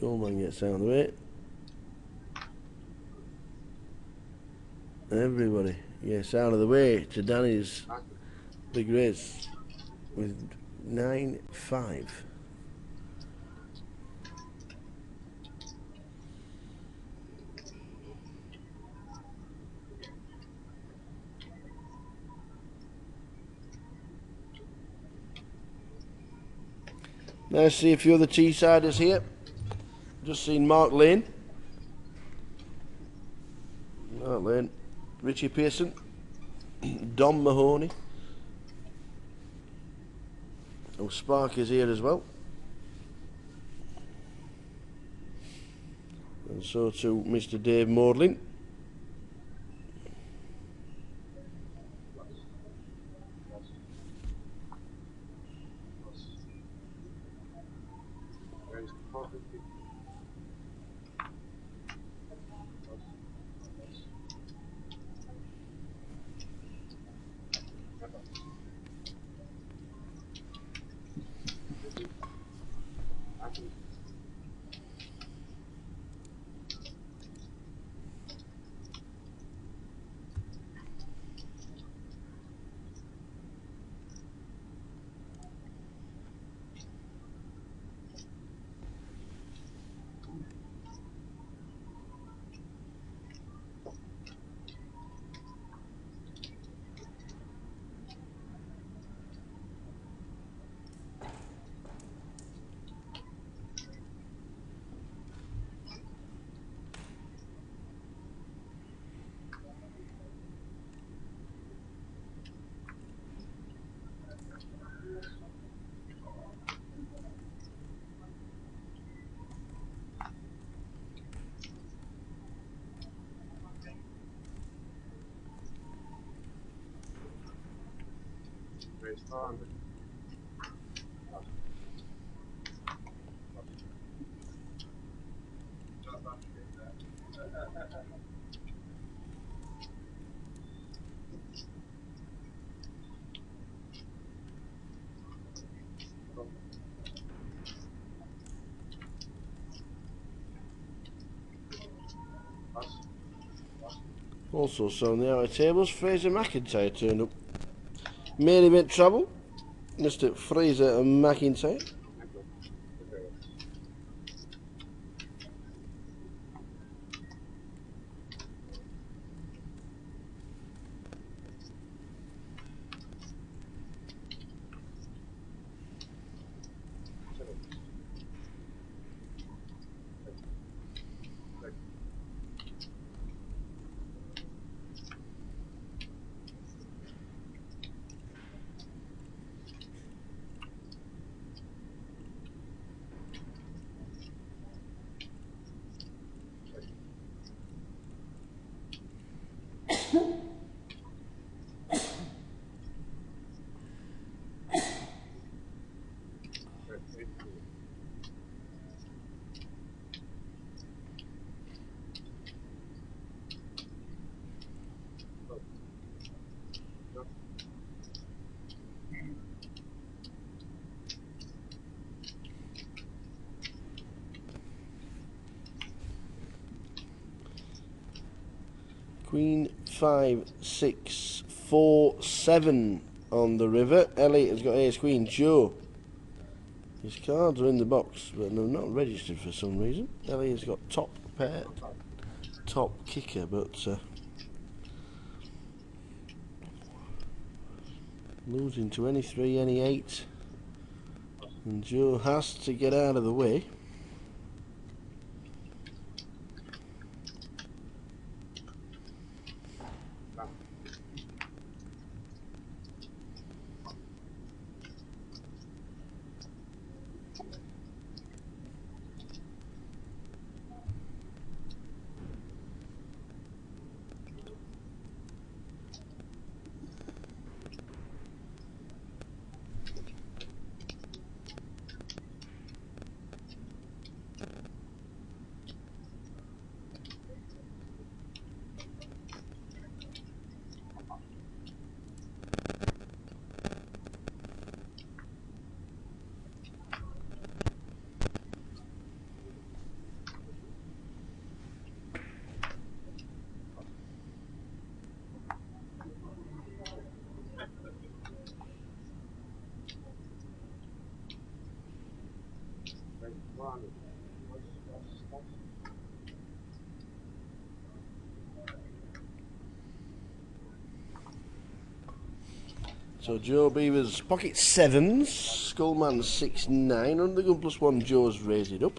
[SPEAKER 2] Schoolman gets out of the way. Everybody gets out of the way to Danny's big race with 9-5. Nice to see a few of the Teessiders here. Just seen Mark Lane Start lane. Richie Pearson. Dom Mahoney. Oh, Spark is here as well. And so to Mr. Dave Maudlin. Also, so on the outer tables, Fraser McIntyre turned up. Main event travel, Mr. Fraser McIntyre. Queen 5, 6, 4, 7 on the river. Elliot has got ace queen. Joe. His cards are in the box, but they're not registered for some reason. Elliot's got top pair, top kicker, but losing to any 3, any 8. And Joe has to get out of the way. So Joe Beaver's pocket 7s, Skullman 6-9, under the gun +1, Joe's raised it up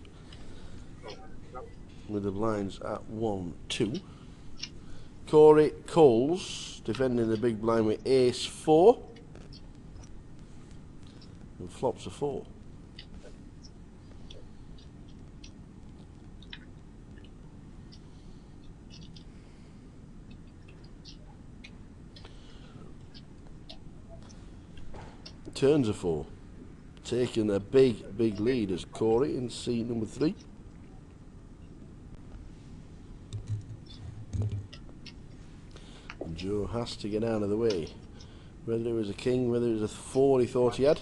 [SPEAKER 2] with the blinds at 1-2.
[SPEAKER 1] Corey Coles defending the big blind with ace 4. And flops a 4. Turns a 4. Taking a big lead as Corey in seat number 3. And Joe has to get out of the way. Whether it was a king, whether it was a 4 he thought he had.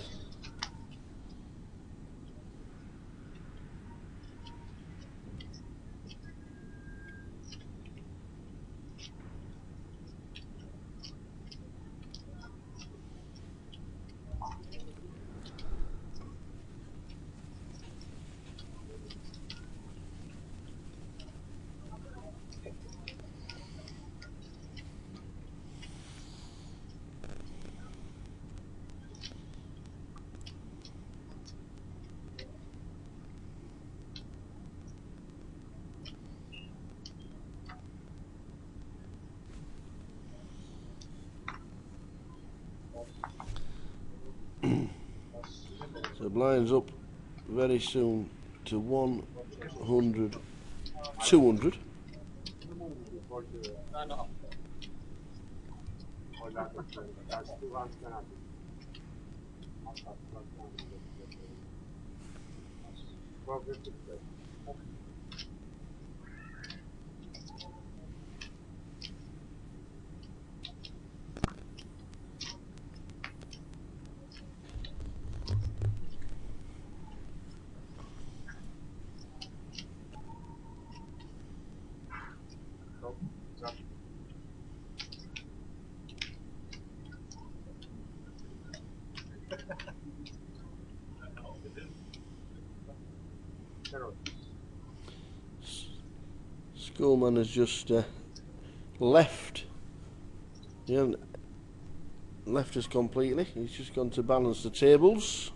[SPEAKER 1] So blinds up very soon to 100, 200. Schoolman has just left. He hasn't left us completely. He's just gone to balance the tables.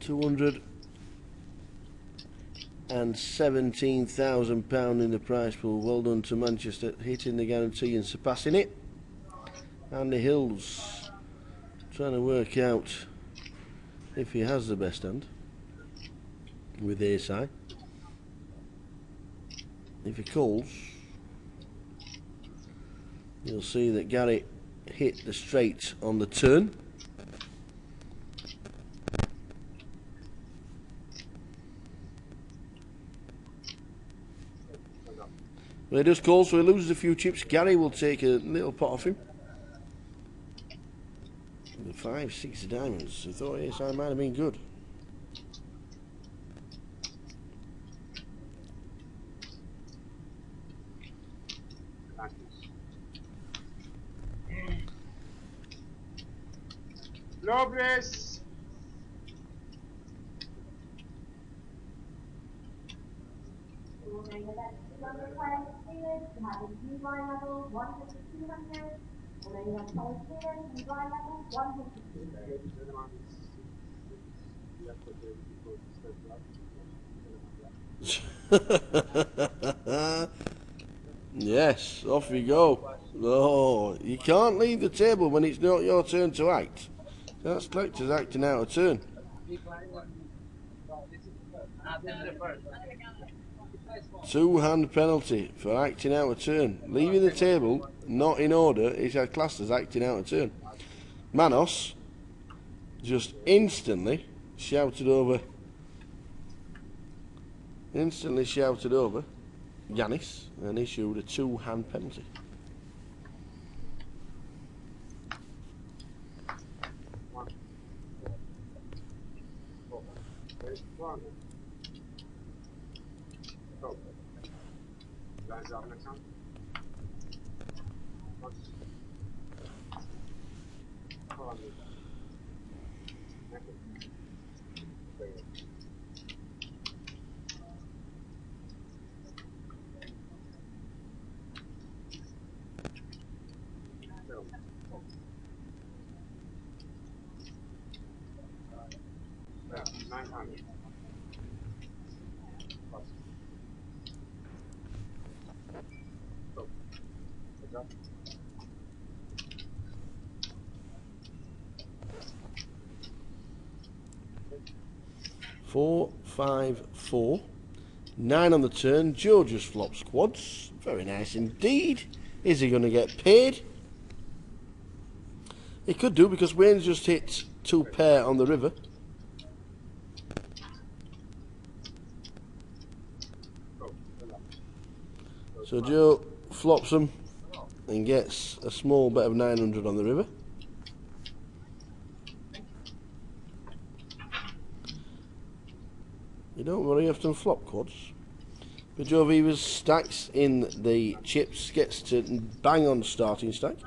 [SPEAKER 1] £217,000 in the prize pool. Well done to Manchester, hitting the guarantee and surpassing it. Andy Hills trying to work out if he has the best hand with ace high. if he calls, you'll see that Gary hit the straight on the turn. When he does call, so he loses a few chips, Gary will take a little pot off him. The 5, 6 diamonds. I thought, yes, I might have been good.
[SPEAKER 15] Loveless.
[SPEAKER 1] Yes, off we go. Oh, you can't leave the table when it's not your turn to act. That's collector's acting out of turn. 2-hand penalty for acting out of turn. Leaving the table not in order is classed as acting out of turn. Manos just instantly shouted over Yanis and issued a 2-hand penalty. Four, 5, 4. 9 on the turn. Joe just flops quads. Very nice indeed. Is he going to get paid? He could do, because Wayne's just hit 2 pair on the river. So Joe flops them and gets a small bet of 900 on the river. You don't very often flop quads. But Joe Vivas stacks in the chips, gets to bang on starting stack.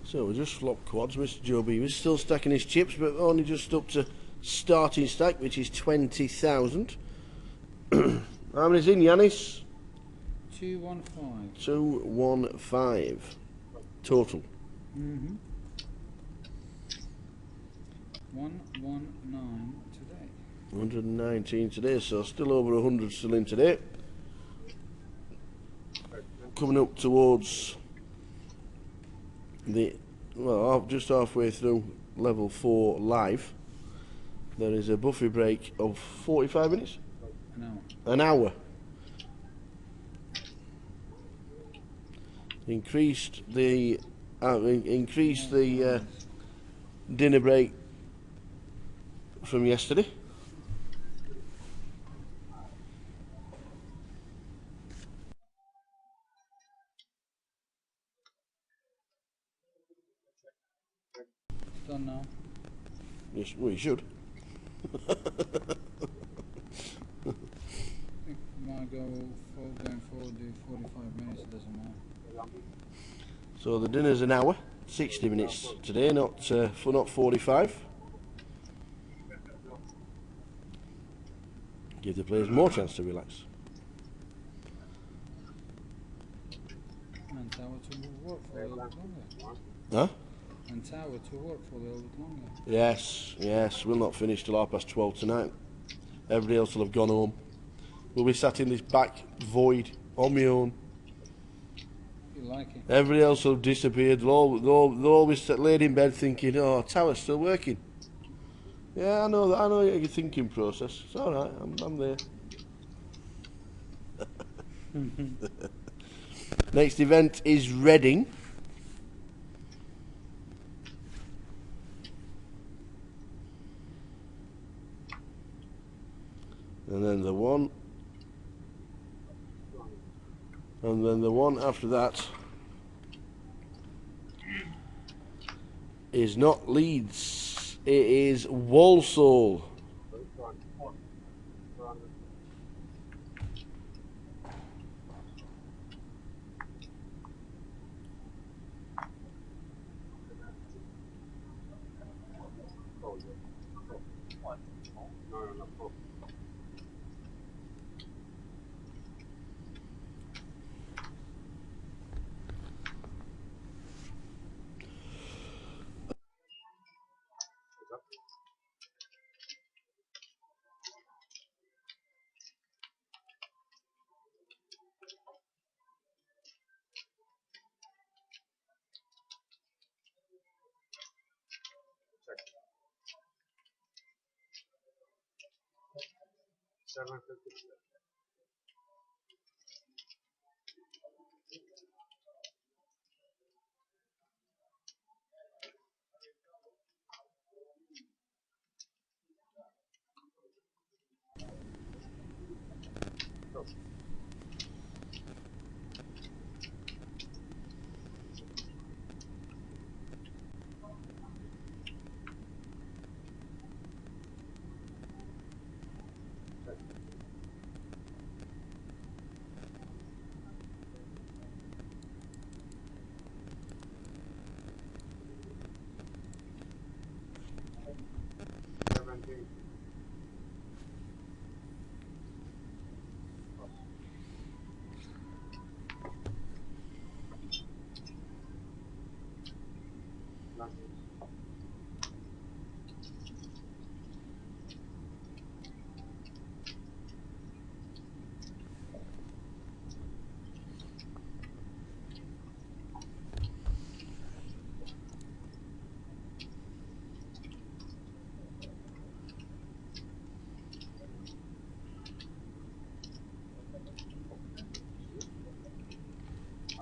[SPEAKER 1] So we just flopped quads. Mr. Joe B was still stacking his chips, but only just up to starting stack, which is 20,000. How many's in, Yanis?
[SPEAKER 20] 215.
[SPEAKER 1] 215.
[SPEAKER 2] total.
[SPEAKER 20] 119 today.
[SPEAKER 2] 119 today, so still over 100 still in today. Coming up towards the, well, just halfway through level 4 live. There is a buffet break of 45 minutes?
[SPEAKER 20] An hour.
[SPEAKER 2] An hour. Increased the dinner break from yesterday.
[SPEAKER 20] It's done now.
[SPEAKER 2] Yes, well, you should.
[SPEAKER 20] Might go going forward, do 45 minutes, it doesn't matter.
[SPEAKER 2] So the dinner's an hour, 60 minutes today, not 45. Give the players more chance to relax.
[SPEAKER 20] And Tower to work for a little bit longer.
[SPEAKER 2] Huh?
[SPEAKER 20] And Tower to work for a little bit longer.
[SPEAKER 2] Yes, we'll not finish till 12:30 tonight. Everybody else will have gone home. We'll be sat in this back void on my own.
[SPEAKER 20] You like it?
[SPEAKER 2] Everybody else will have disappeared. They'll all be laid in bed thinking, oh, Tower's still working. Yeah, I know that. I know your thinking process. It's all right. I'm there. Next event is Reading. And then the one after that is not Leeds, it is Walsall.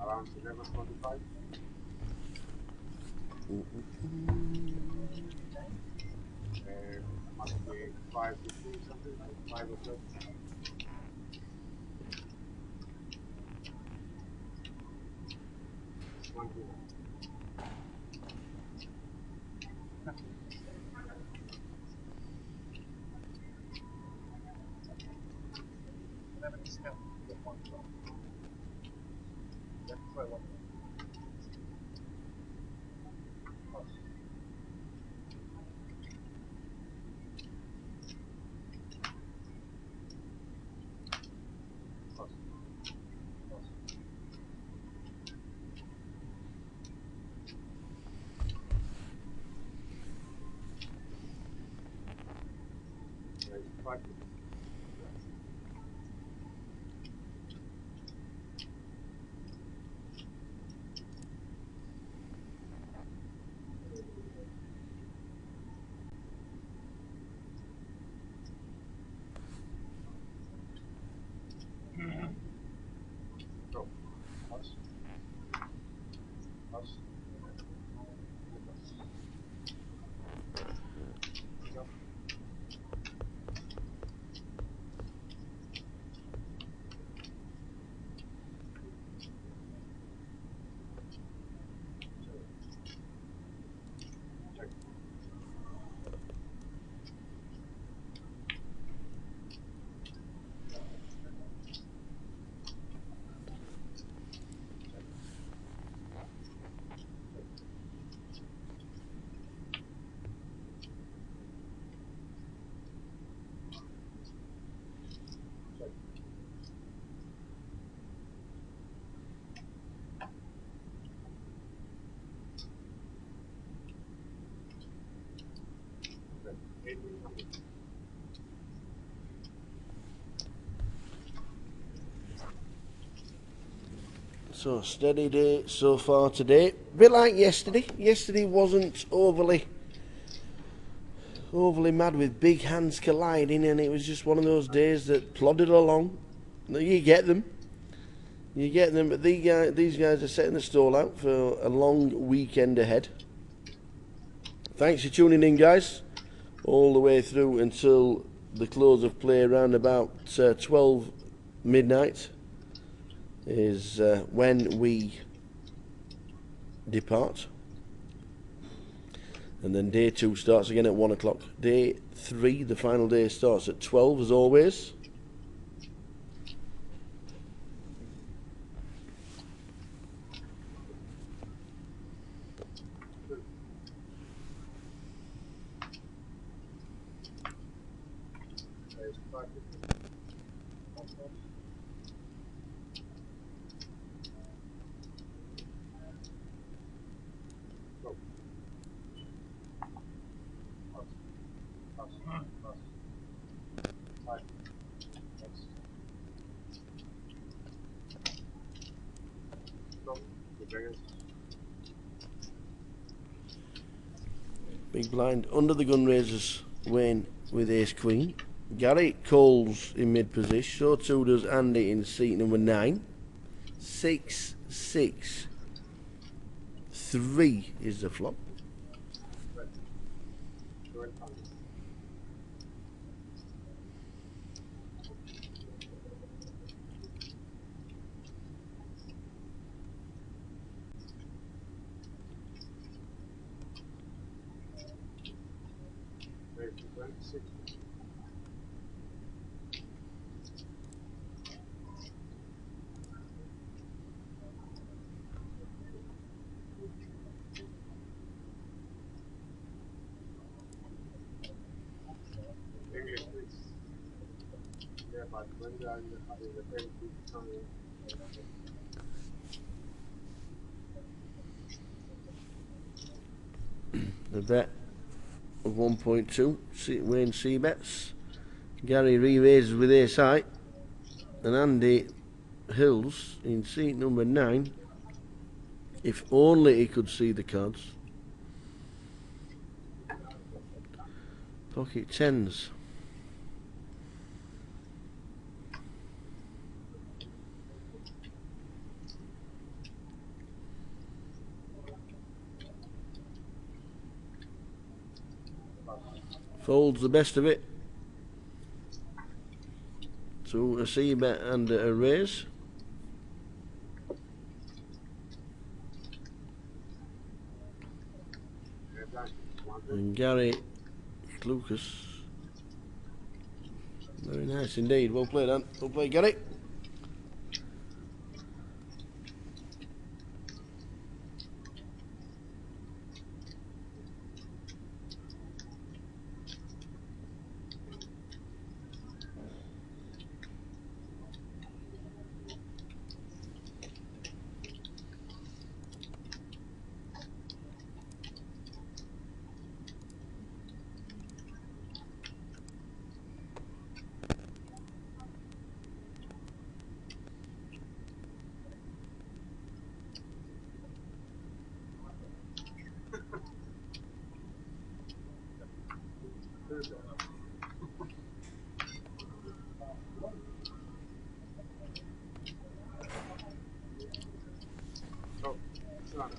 [SPEAKER 15] Around 11:45. Must be 5:15 something, 5 o'clock.
[SPEAKER 1] So steady day so far today. Bit like yesterday. Yesterday wasn't overly mad with big hands colliding, and it was just one of those days that plodded along. You get them. But these guys are setting the stall out for a long weekend ahead. Thanks for tuning in, guys, all the way through until the close of play around about 12 midnight is when we depart. And then day 2 starts again at 1 o'clock. Day 3, the final day, starts at 12 as always. Big blind under the gun raisers, Wayne with ace queen. Gary Cole's in mid position, so too does Andy in seat number 9. 6, 6, 3 is the flop.
[SPEAKER 15] English, please. Yeah, but when they are in the very big time,
[SPEAKER 1] The bet of 1.2, Wayne C bets. Gary re-raises with ace high, and Andy Hills in seat number 9. If only he could see the cards. Pocket 10s. Folds the best of it to a C bet and a raise. And Gary Lucas, very nice indeed. Well played, Dan. Well played, Gary.
[SPEAKER 15] so it's not.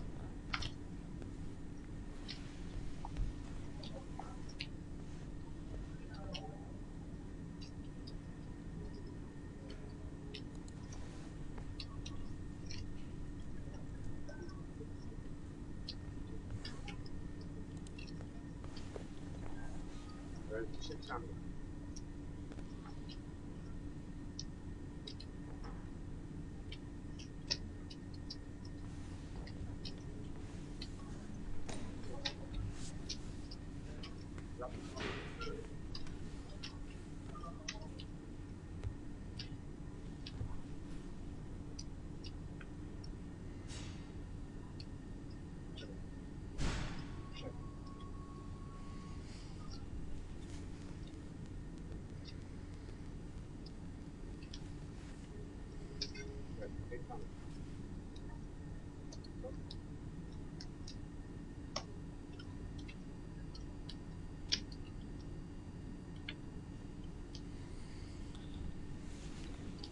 [SPEAKER 15] Well, 600.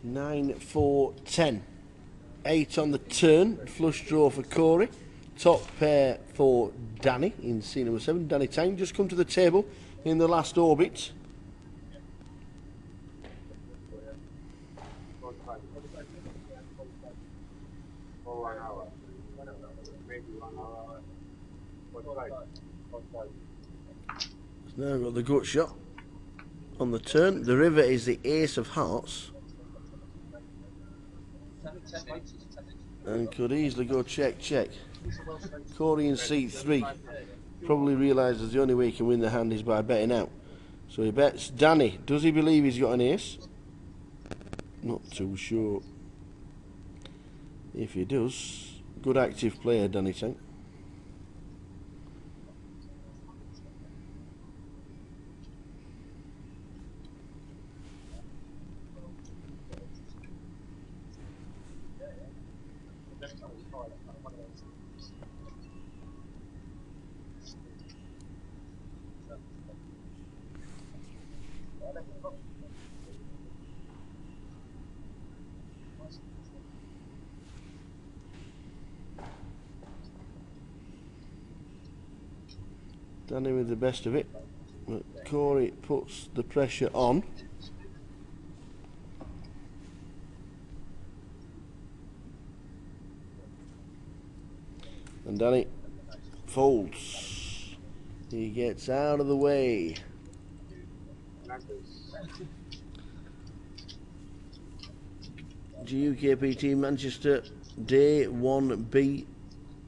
[SPEAKER 1] Nine, 4, 10. 8 on the turn. Flush draw for Corey. Top pair for Danny in scene number 7. Danny Tang just come to the table in the last orbit.
[SPEAKER 15] For 1 hour. Maybe 1 hour.
[SPEAKER 1] Now got the gut shot on the turn. The river is the ace of hearts. And could easily go check, check. Corey in seat 3 probably realises the only way he can win the hand is by betting out. So he bets Danny. Does he believe he's got an ace? Not too sure. If he does, good active player, Danny Tank. Danny with the best of it. But Corey puts the pressure on. And Danny folds. He gets out of the way. GUKPT Manchester Day 1B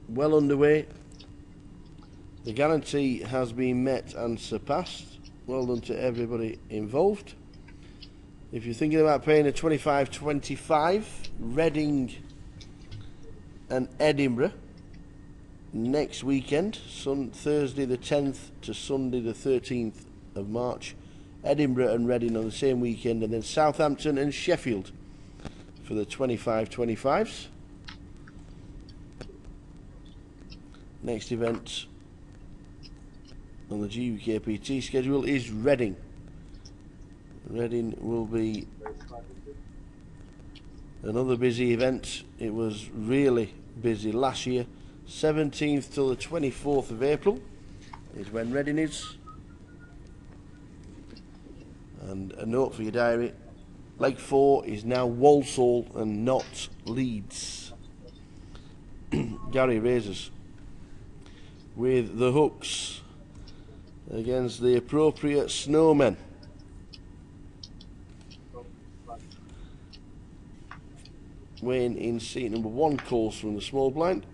[SPEAKER 1] well underway. The guarantee has been met and surpassed. Well done to everybody involved. If you're thinking about paying a 25-25, Reading and Edinburgh next weekend, Thursday the 10th to Sunday the 13th of March. Edinburgh and Reading on the same weekend, and then Southampton and Sheffield for the 25-25s. Next event on the GUKPT schedule is Reading. Reading will be another busy event. It was really busy last year. 17th till the 24th of April is when Reading is. And a note for your diary, leg 4 is now Walsall and not Leeds. Gary raises with the hooks against the appropriate snowmen. Wayne in seat number 1 calls from the small blind.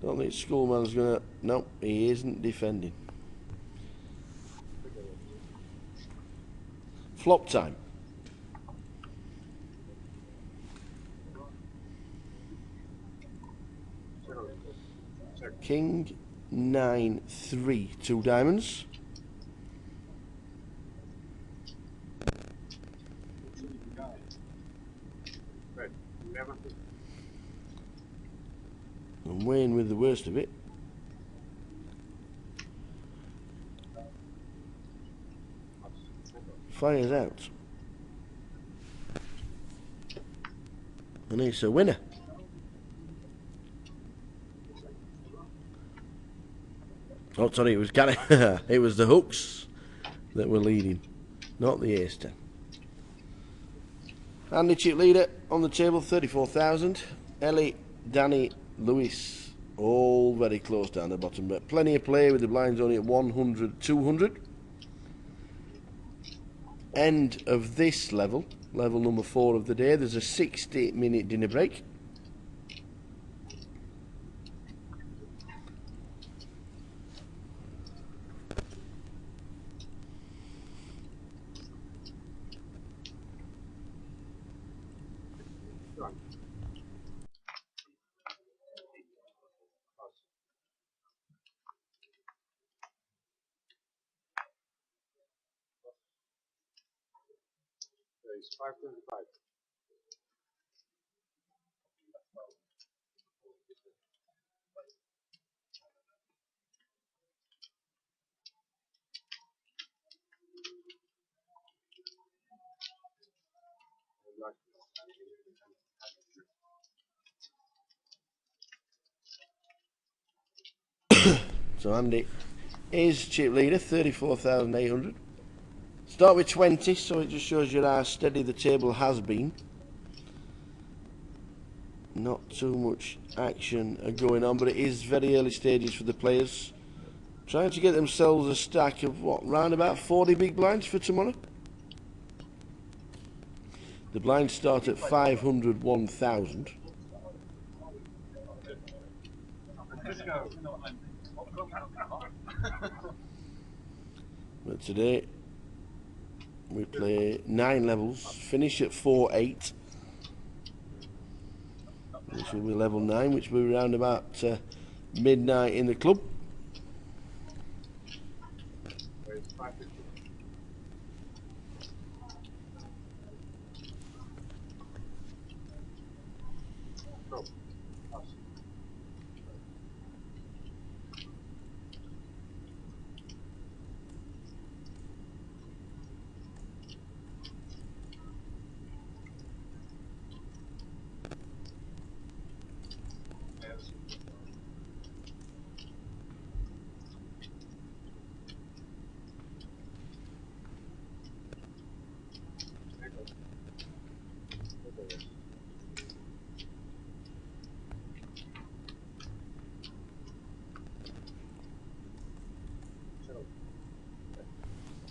[SPEAKER 1] Don't think Schoolman's gonna... No, he isn't defending. Flop time. King 9 3 2 diamonds. And Wayne with the worst of it. Fires out. And it's a winner. Oh, sorry, it was Gary. It was the hooks that were leading, not the ace 10. Handy chip leader on the table, 34,000. Ellie, Danny, Lewis, all very close down the bottom, but plenty of play with the blinds only at 100, 200. End of this level, level number 4 of the day. There's a 60-minute dinner break.
[SPEAKER 15] It's 525.
[SPEAKER 2] So Andy is chip leader, 34,800. Start with 20, so it just shows you how steady the table has been. Not too much action going on, but it is very early stages for the players. Trying to get themselves a stack of, what, round about 40 big blinds for tomorrow? The blinds start at 501,000. But today we play 9 levels, finish at 4-8, which will be level 9, which will be around about midnight in the club.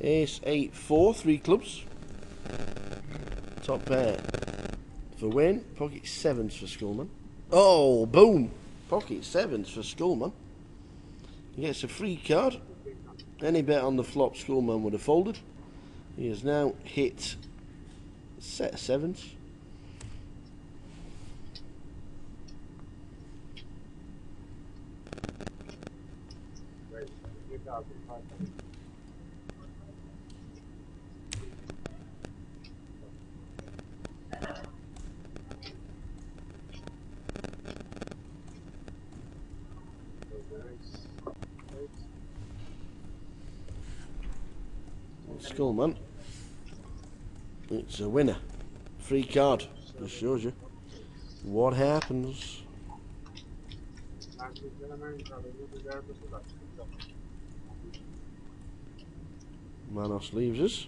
[SPEAKER 2] Ace 8-4, 3 clubs. Top pair for Wayne. Pocket 7s for Skullman. Oh, boom! Pocket 7s for Skullman. He gets a free card. Any bet on the flop, Skullman would have folded. He has now hit a set of 7s. Skullman, it's a winner. Free card. Just shows you what happens. Manos leaves us.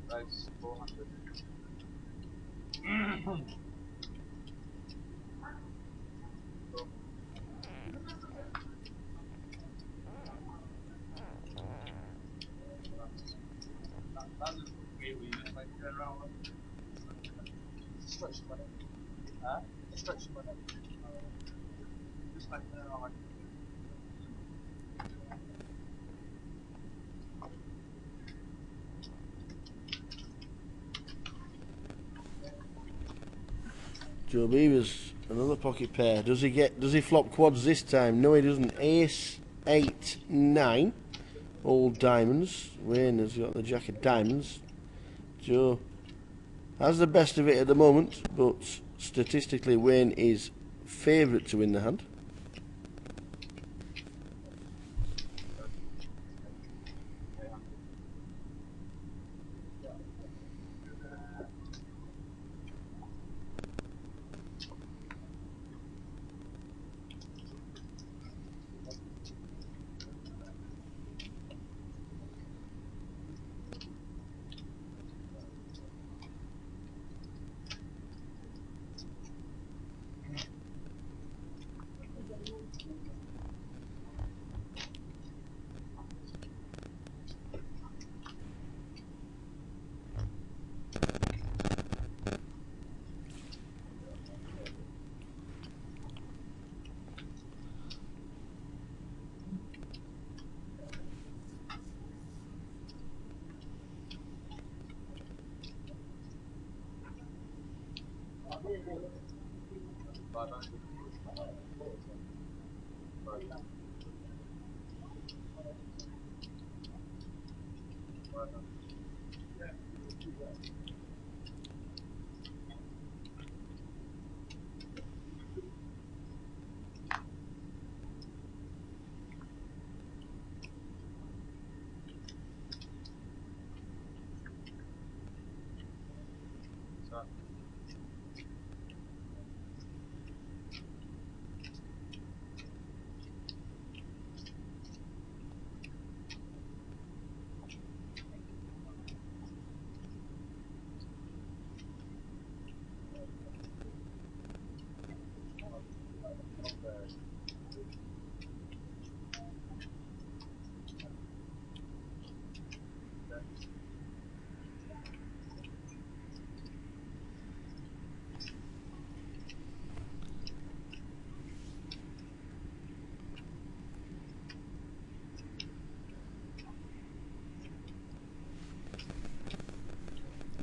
[SPEAKER 15] That's 400. Stretch money. Huh? Stretch money. Just like that.
[SPEAKER 2] Joe Beavers, another pocket pair. Does he flop quads this time? No, he doesn't. Ace 8-9. All diamonds. Wayne has got the jack of diamonds. Joe has the best of it at the moment, but statistically Wayne is favourite to win the hand.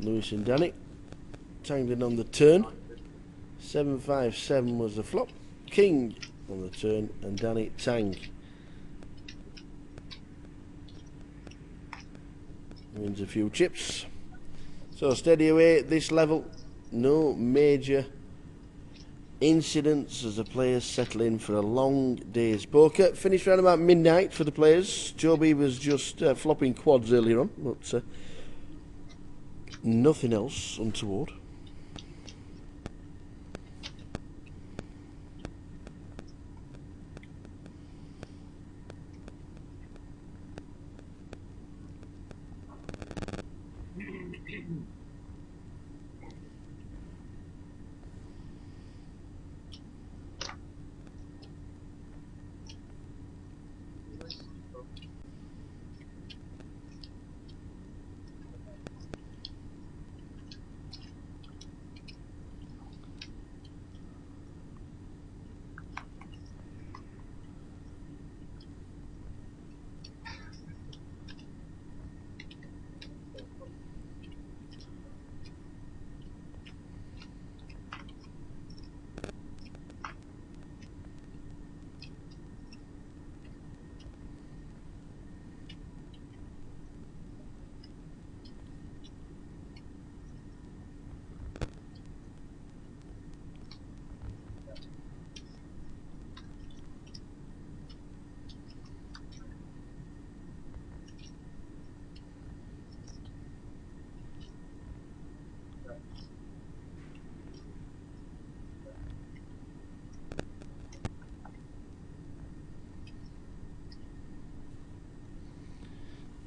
[SPEAKER 1] Lewis and Danny tanged in on the turn. 7-5-7 was the flop. King on the turn and Danny tang. Wins a few chips. So steady away at this level. No major incidents as the players settle in for a long day's poker. Finished around about midnight for the players. Joby was just flopping quads earlier on, but nothing else untoward.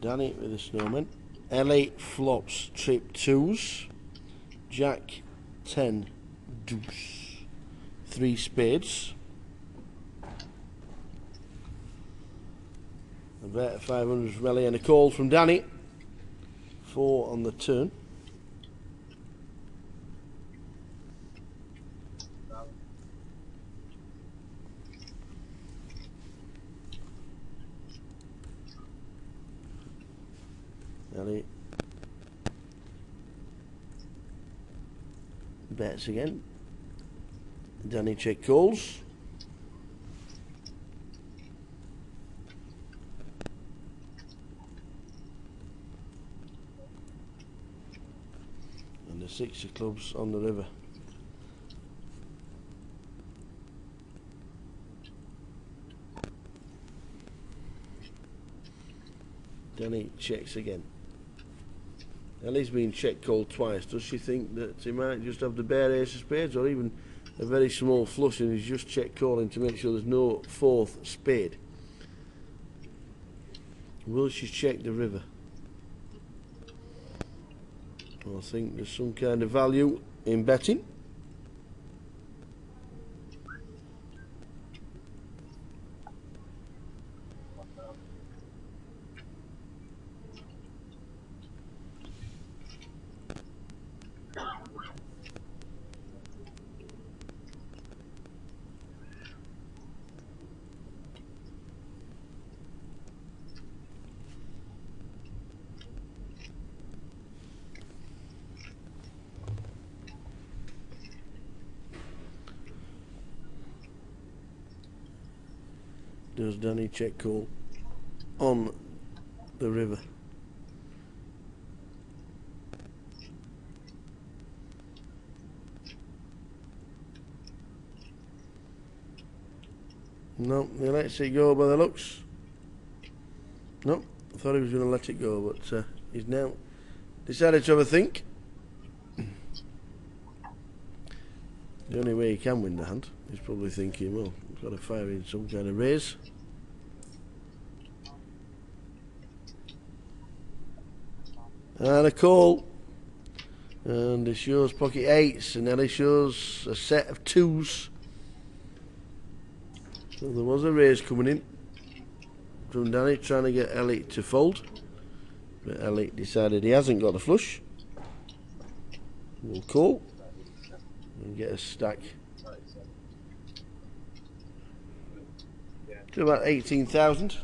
[SPEAKER 1] Danny with the snowman. L8 flops, trip 2s. Jack 10 deuce. 3 spades. A bet 500 rally and a call from Danny. 4 on the turn. Danny bets again. Danny check calls. And the 6 of clubs on the river. Danny checks again. Ellie's been check called twice. Does she think that he might just have the bare ace of spades or even a very small flush and he's just check calling to make sure there's no 4th spade? Will she check the river? Well, I think there's some kind of value in betting. does Danny check call on the river. No, he lets it go by the looks. No, I thought he was going to let it go, but he's now decided to have a think. The only way he can win the hand is probably thinking, well, he's got to fire in some kind of raise. And a call. And he shows pocket eights, and Ellie shows a set of twos. So there was a raise coming in from Danny, trying to get Ellie to fold. But Ellie decided he hasn't got the flush. We'll call and get a stack to about 18,000.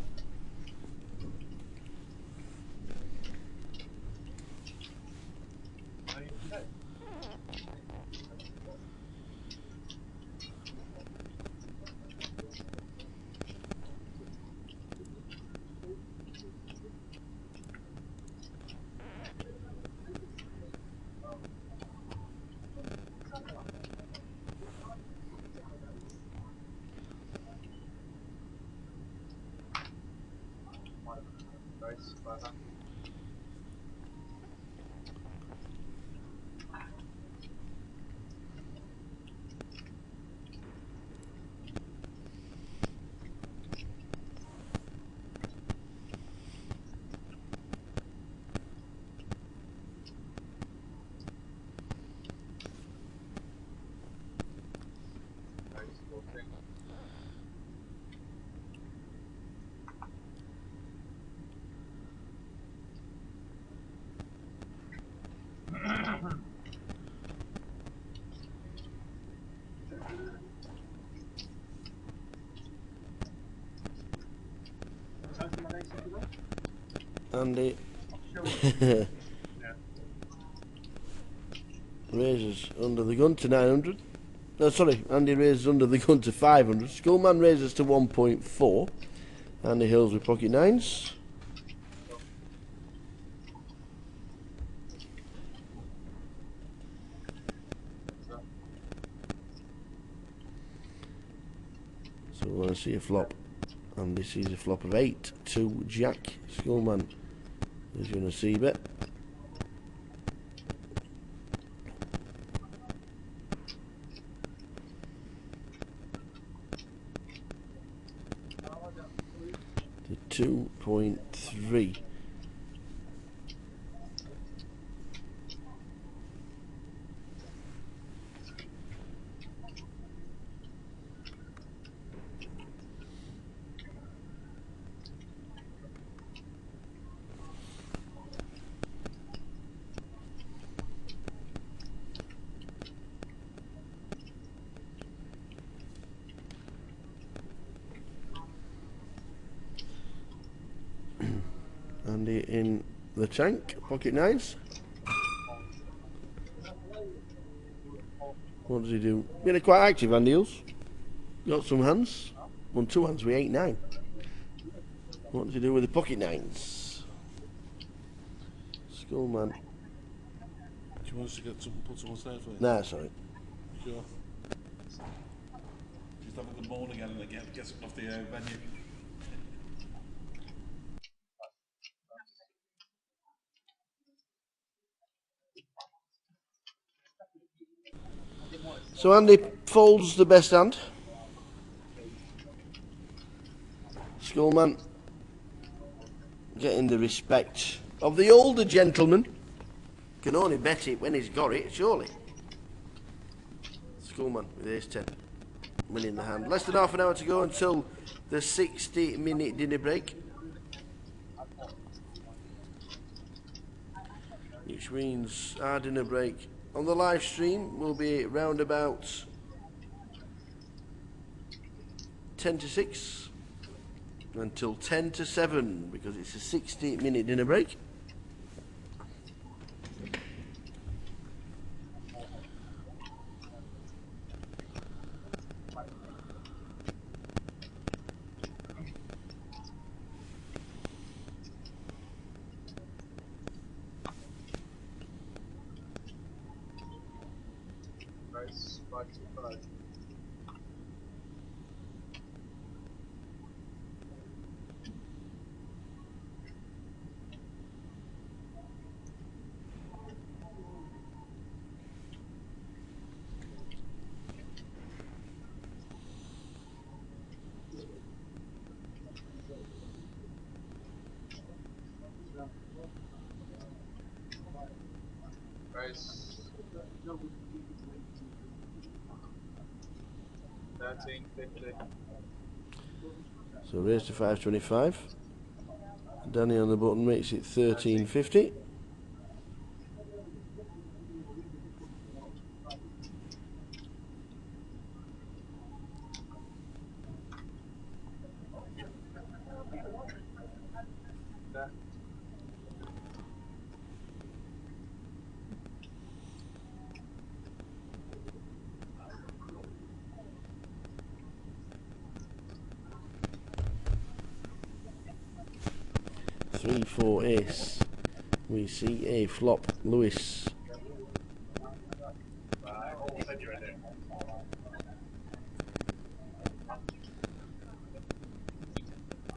[SPEAKER 1] Andy raises under the gun to 900. No, sorry, Andy raises under the gun to 500. Skullman raises to 1.4. Andy Hills with pocket nines. So we want to see a flop. Andy sees a flop of 8 to Jack. Skullman is going to see bet. To 2.3. Andy in the tank, pocket nines. What does he do? Been quite active, Andy Hills. Got some hands. Won 2 hands with 8-9. What does he do with the pocket nines? Skullman.
[SPEAKER 2] Do you want us to get some, put some on stage for you?
[SPEAKER 1] Nah, sorry.
[SPEAKER 2] Sure. Just have a good morning again and again, get something off the venue.
[SPEAKER 1] So Andy folds the best hand. Skullman getting the respect of the older gentleman. Can only bet it when he's got it, surely. Skullman with ace-10. Winning the hand. Less than half an hour to go until the 60-minute dinner break. Which means our dinner break on the live stream will be round about 10 to 6 until 10 to 7 because it's a 60-minute dinner break.
[SPEAKER 14] 525. Price 13.50.
[SPEAKER 1] So raise to 525. Danny on the button makes it 13.50. Three, four, ace. We see a flop, Lewis.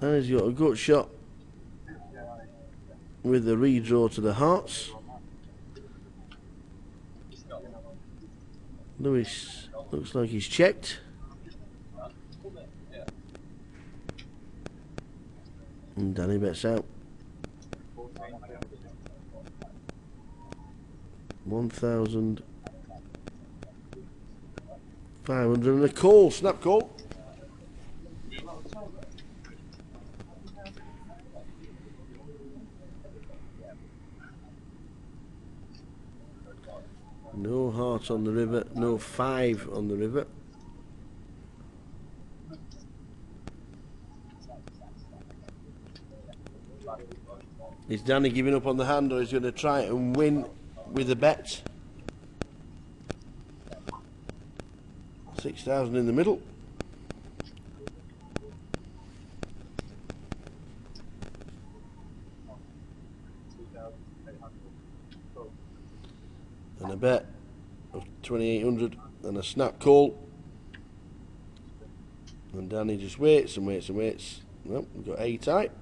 [SPEAKER 1] And he's got a gut shot with the redraw to the hearts. Lewis looks like he's checked. And Danny bets out. 1,500 and a call, snap call. No heart on the river, no 5 on the river. Is Danny giving up on the hand, or is he going to try and win with a bet? 6,000 in the middle. And a bet of 2,800 and a snap call. And Danny just waits and waits and waits. Well, we've got A type.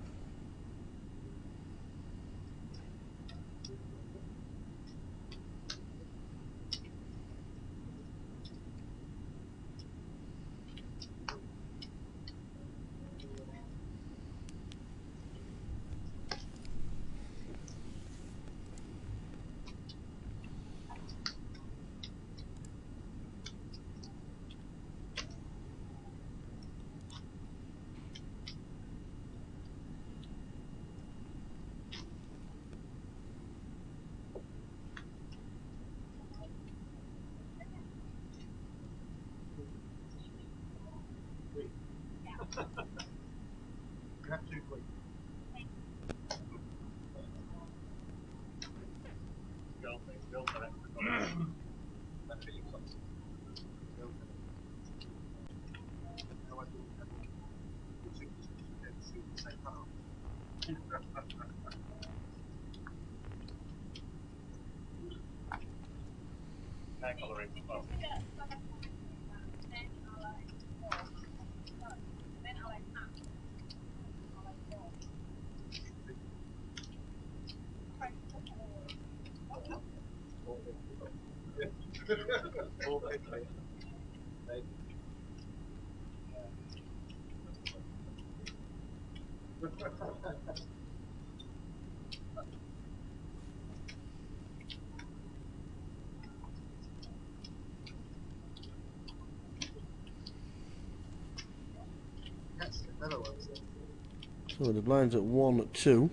[SPEAKER 1] So the blind's at 1, 2.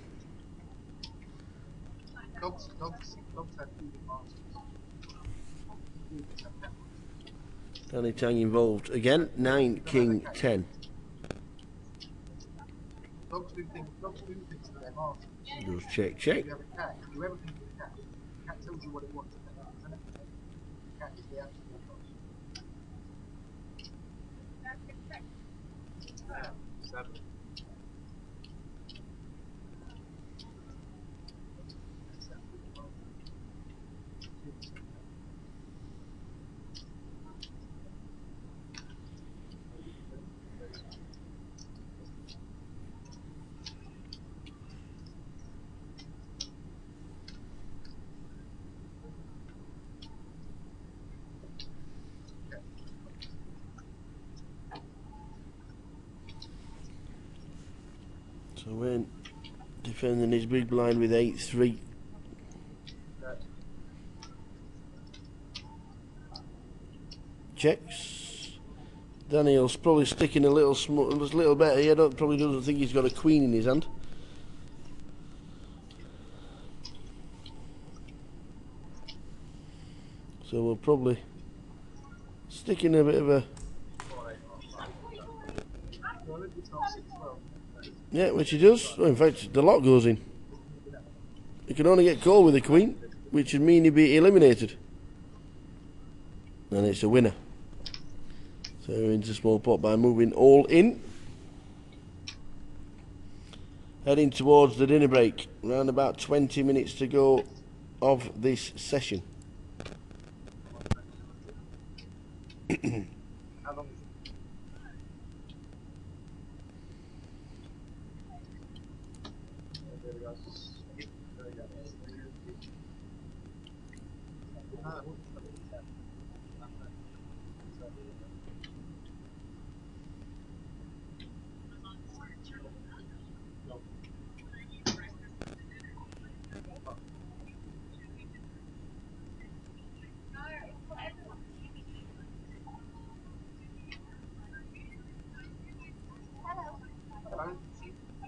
[SPEAKER 14] Dogs have two
[SPEAKER 1] Danny Tang involved again. 9, king, 10.
[SPEAKER 14] Dogs do things to their masters.
[SPEAKER 1] Just check, check.
[SPEAKER 14] You have a cat, you do everything with the cat. The cat tells you what it wants. The cat is the absolute boss. 7.
[SPEAKER 1] So Wayne defending his big blind with 8-3. Checks. Daniel's probably sticking a little better here. Probably doesn't think he's got a queen in his hand. So we'll probably stick in a bit of a... Yeah, which he does. Oh, in fact, the lot goes in. He can only get called with a queen, which would mean he'd be eliminated. And it's a winner. So into small pot by moving all in. Heading towards the dinner break. Around about 20 minutes to go of this session.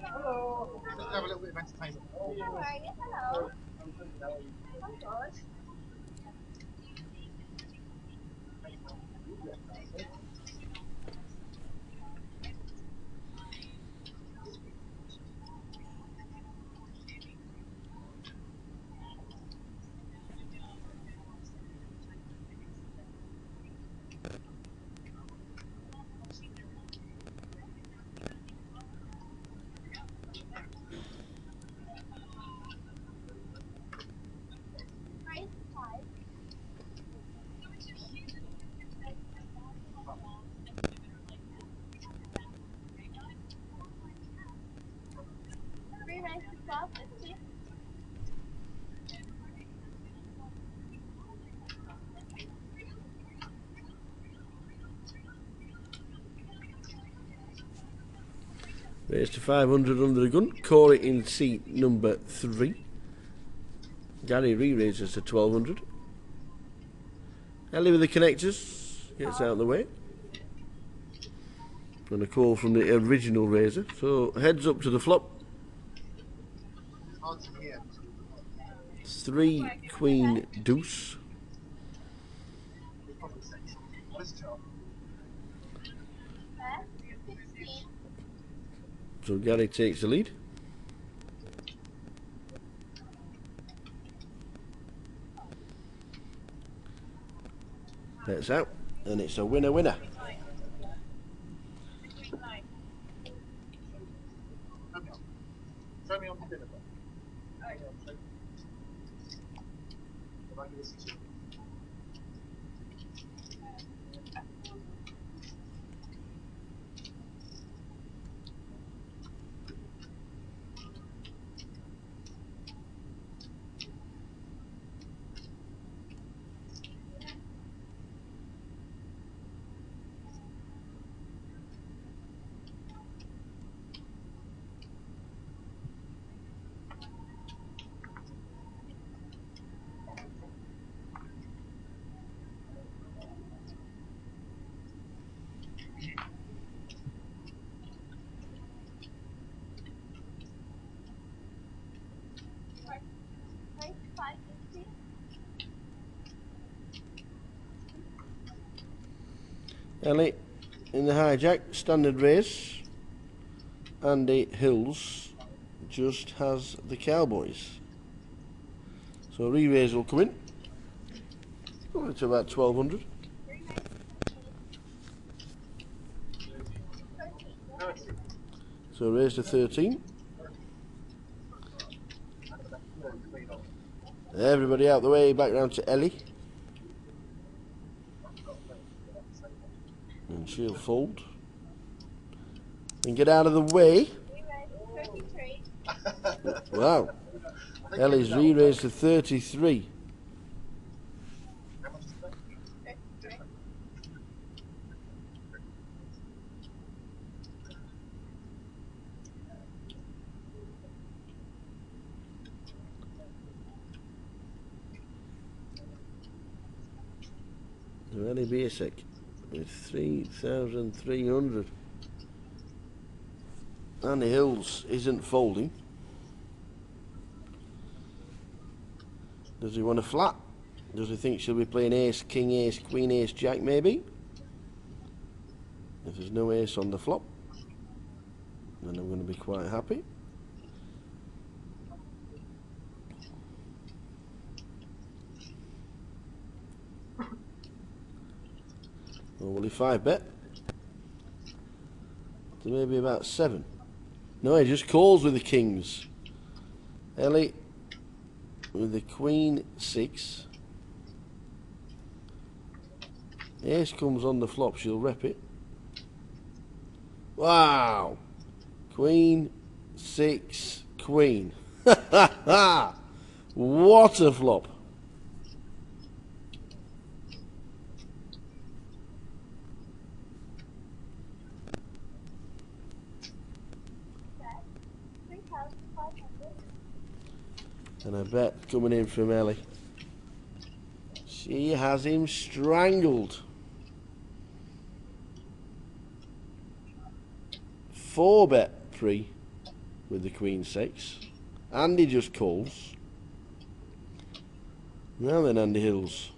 [SPEAKER 14] Hello. Let's have a little bit of entertainment. Hello.
[SPEAKER 1] Raised to 500 under the gun. Corey in seat number 3. Gary re-raises to 1200. Ellie with the connectors. Gets out of the way. And a call from the original raiser. So heads up to the flop. 3 queen deuce. So Gary takes the lead. That's out, and it's a winner.
[SPEAKER 14] Show me on the dinner.
[SPEAKER 1] Ellie in the hijack, standard race. Andy Hills just has the Cowboys. So re-raise will come in. Going to about 1200. So raise to 13. Everybody out the way, back round to Ellie. And she'll fold. And get out of the way. Wow. Ellie's re-raised to 33. So Ellie Basic with 3,300. Annie Hills isn't folding. Does he want a flat? Does he think she'll be playing ace, king, ace, queen, ace, jack maybe? If there's no ace on the flop, then I'm going to be quite happy. Or will he 5-bet? So maybe about 7. No, he just calls with the kings. Ellie with the queen 6. Ace comes on the flop, she'll rep it. Wow! Queen 6 queen. What a flop! And a bet coming in from Ellie. She has him strangled. 4-bet pre with the queen 6. Andy just calls. Now then, Andy Hills.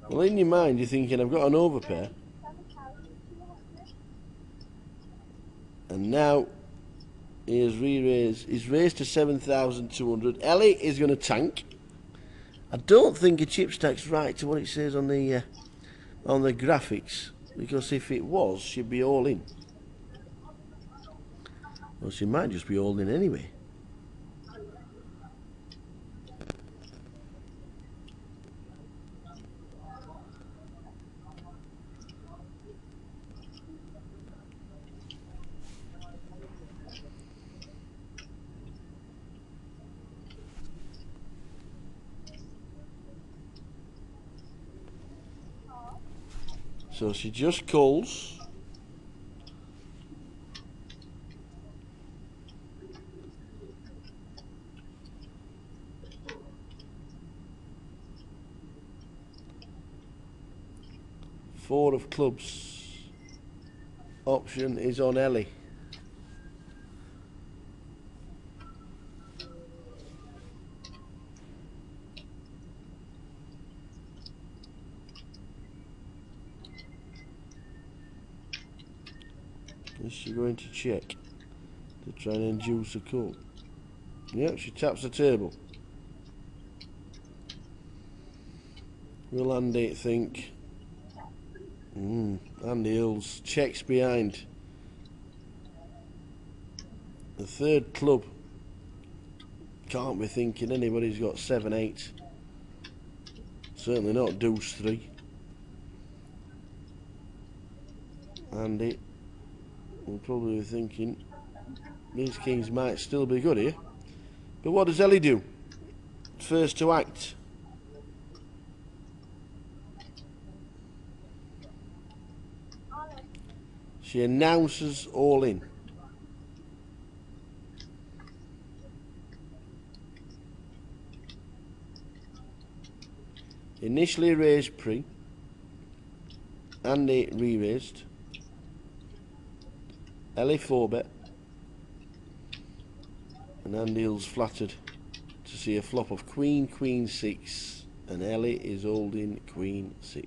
[SPEAKER 1] Well, in your mind, you're thinking, I've got an overpair. And now he has re-raised. He's raised to 7,200. Ellie is going to tank. I don't think a chip stack's right to what it says on the graphics, because if it was, she'd be all in. Well, she might just be all in anyway. So she just calls. Four of clubs. Option is on Ellie. Is she going to check to try and induce a call? Yep, she taps the table. Will Andy think? Andy Hills checks behind. The third club. Can't be thinking anybody's got 7-8. Certainly not deuce 3. Andy will probably be thinking these kings might still be good here. But what does Ellie do? First to act. She announces all in. Initially raised pre. Andy re-raised. Ellie 4-bet. And Andy Hills flattered to see a flop of queen, queen 6. And Ellie is holding queen 6.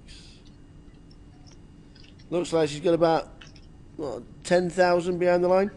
[SPEAKER 1] Looks like she's got about, what, 10,000 behind the line?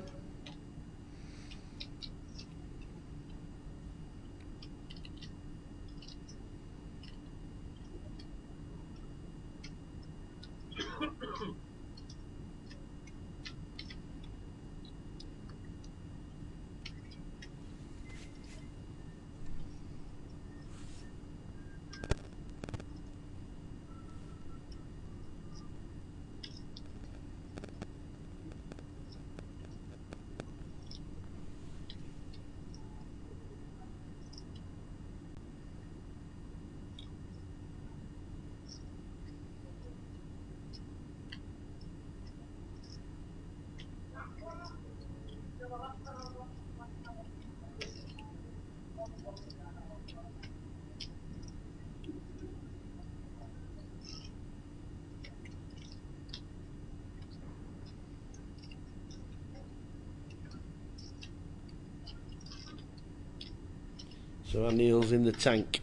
[SPEAKER 1] So Anil's in the tank.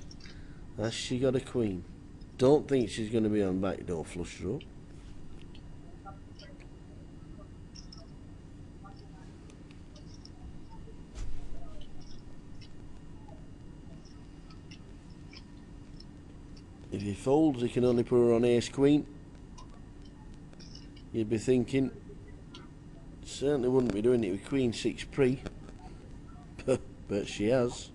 [SPEAKER 1] Has she got a queen? Don't think she's going to be on backdoor flush draw. If he folds, he can only put her on ace queen. You'd be thinking, certainly wouldn't be doing it with queen 6 pre, but she has.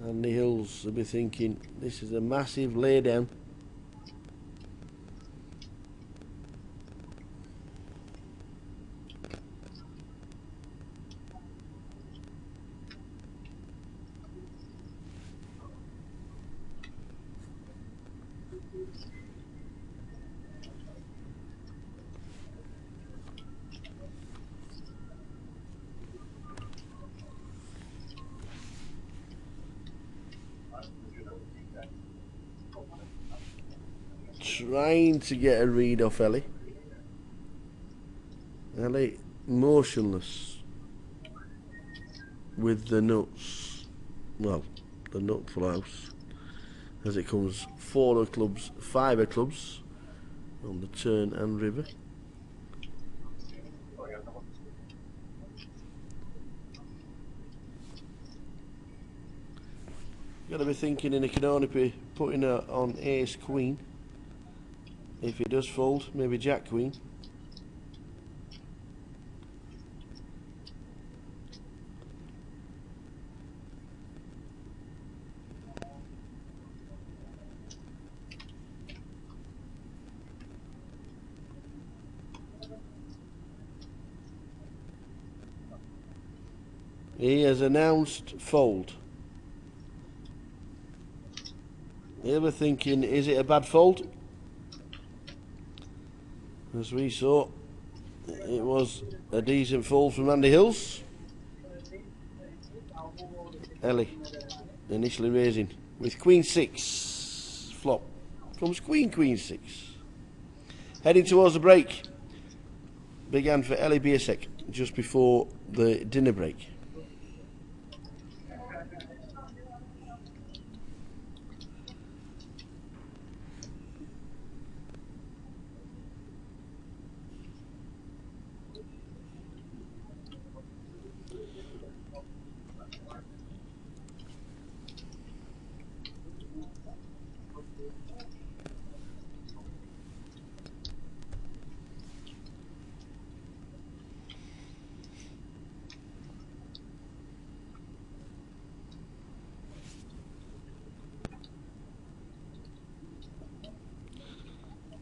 [SPEAKER 1] And the Hills will be thinking, this is a massive laydown. Trying to get a read off Ellie. Ellie motionless with the nuts. Well, the nut full house. As it comes 4 of clubs, 5 of clubs on the turn and river. Got to be thinking, and he can only be putting her on ace queen. If he does fold, maybe jack queen. He has announced fold. He'll be thinking, is it a bad fold? As we saw, it was a decent fold from Andy Hills. Ellie initially raising with queen 6 flop. Comes queen 6. Heading towards the break. Big hand for Ellie Biersek just before the dinner break.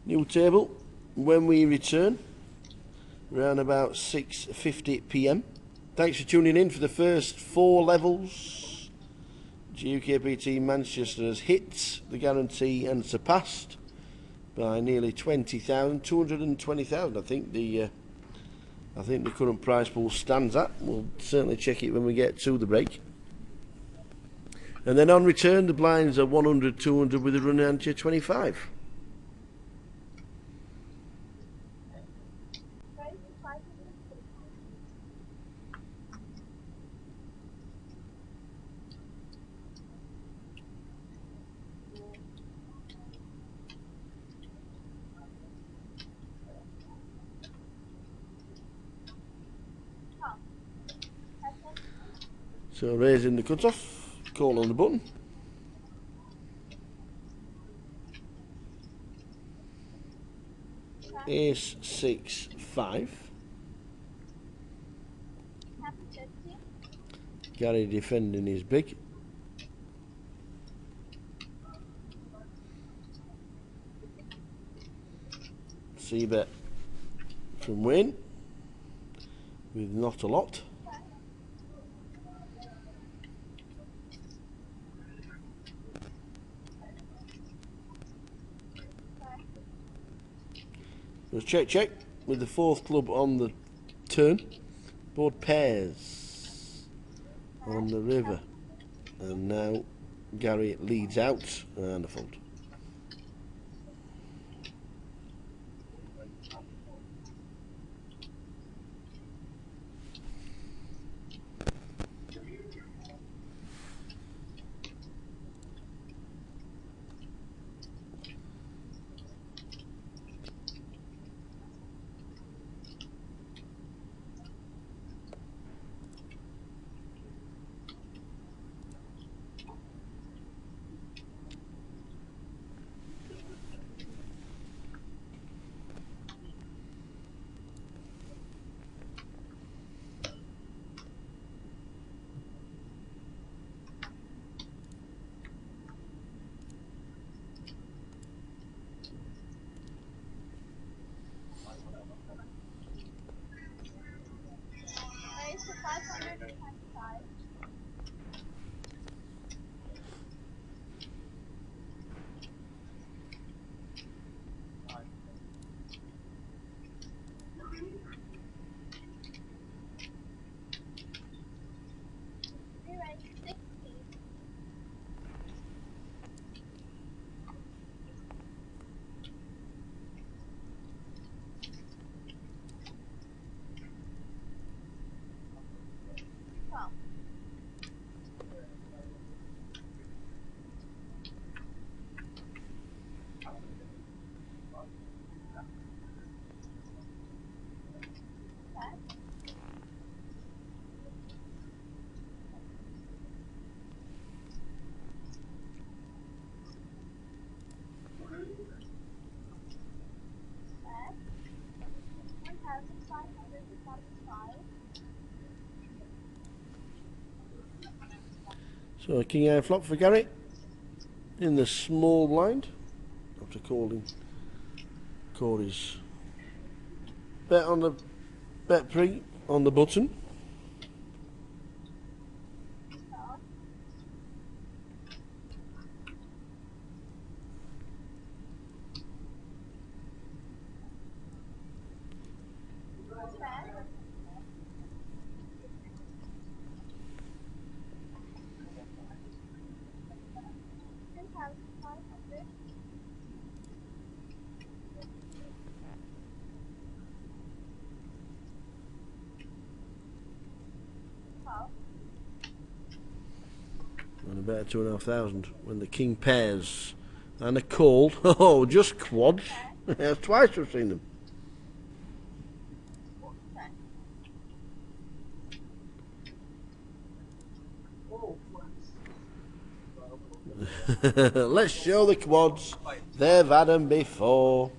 [SPEAKER 1] New table when we return around about 6:50 p.m. Thanks for tuning in for the first 4 levels. GUKPT Manchester has hit the guarantee and surpassed by nearly 20,000, 220,000. I think the current prize pool stands at. We'll certainly check it when we get to the break. And then on return, the blinds are 100, 200 with a run ante 25. So raising the cutoff, call on the button. Ace 6 5. Gary defending his big. C-bet from Wayne with not a lot. Check with the 4th club on the turn. Board pairs on the river. And now Gary leads out and a fold. So a king high flop for Gary in the small blind after calling Corey's bet on the bet pre on the button. And a bet of 2,500 when the king pairs and a call. Oh, just quads. Twice we've seen them. Let's show the quads. They've had them before.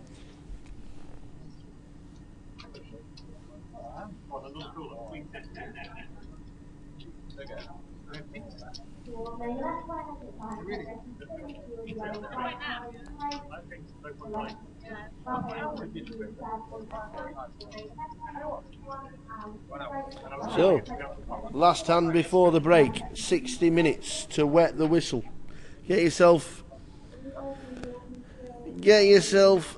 [SPEAKER 1] So, last hand before the break, 60 minutes to wet the whistle. Get yourself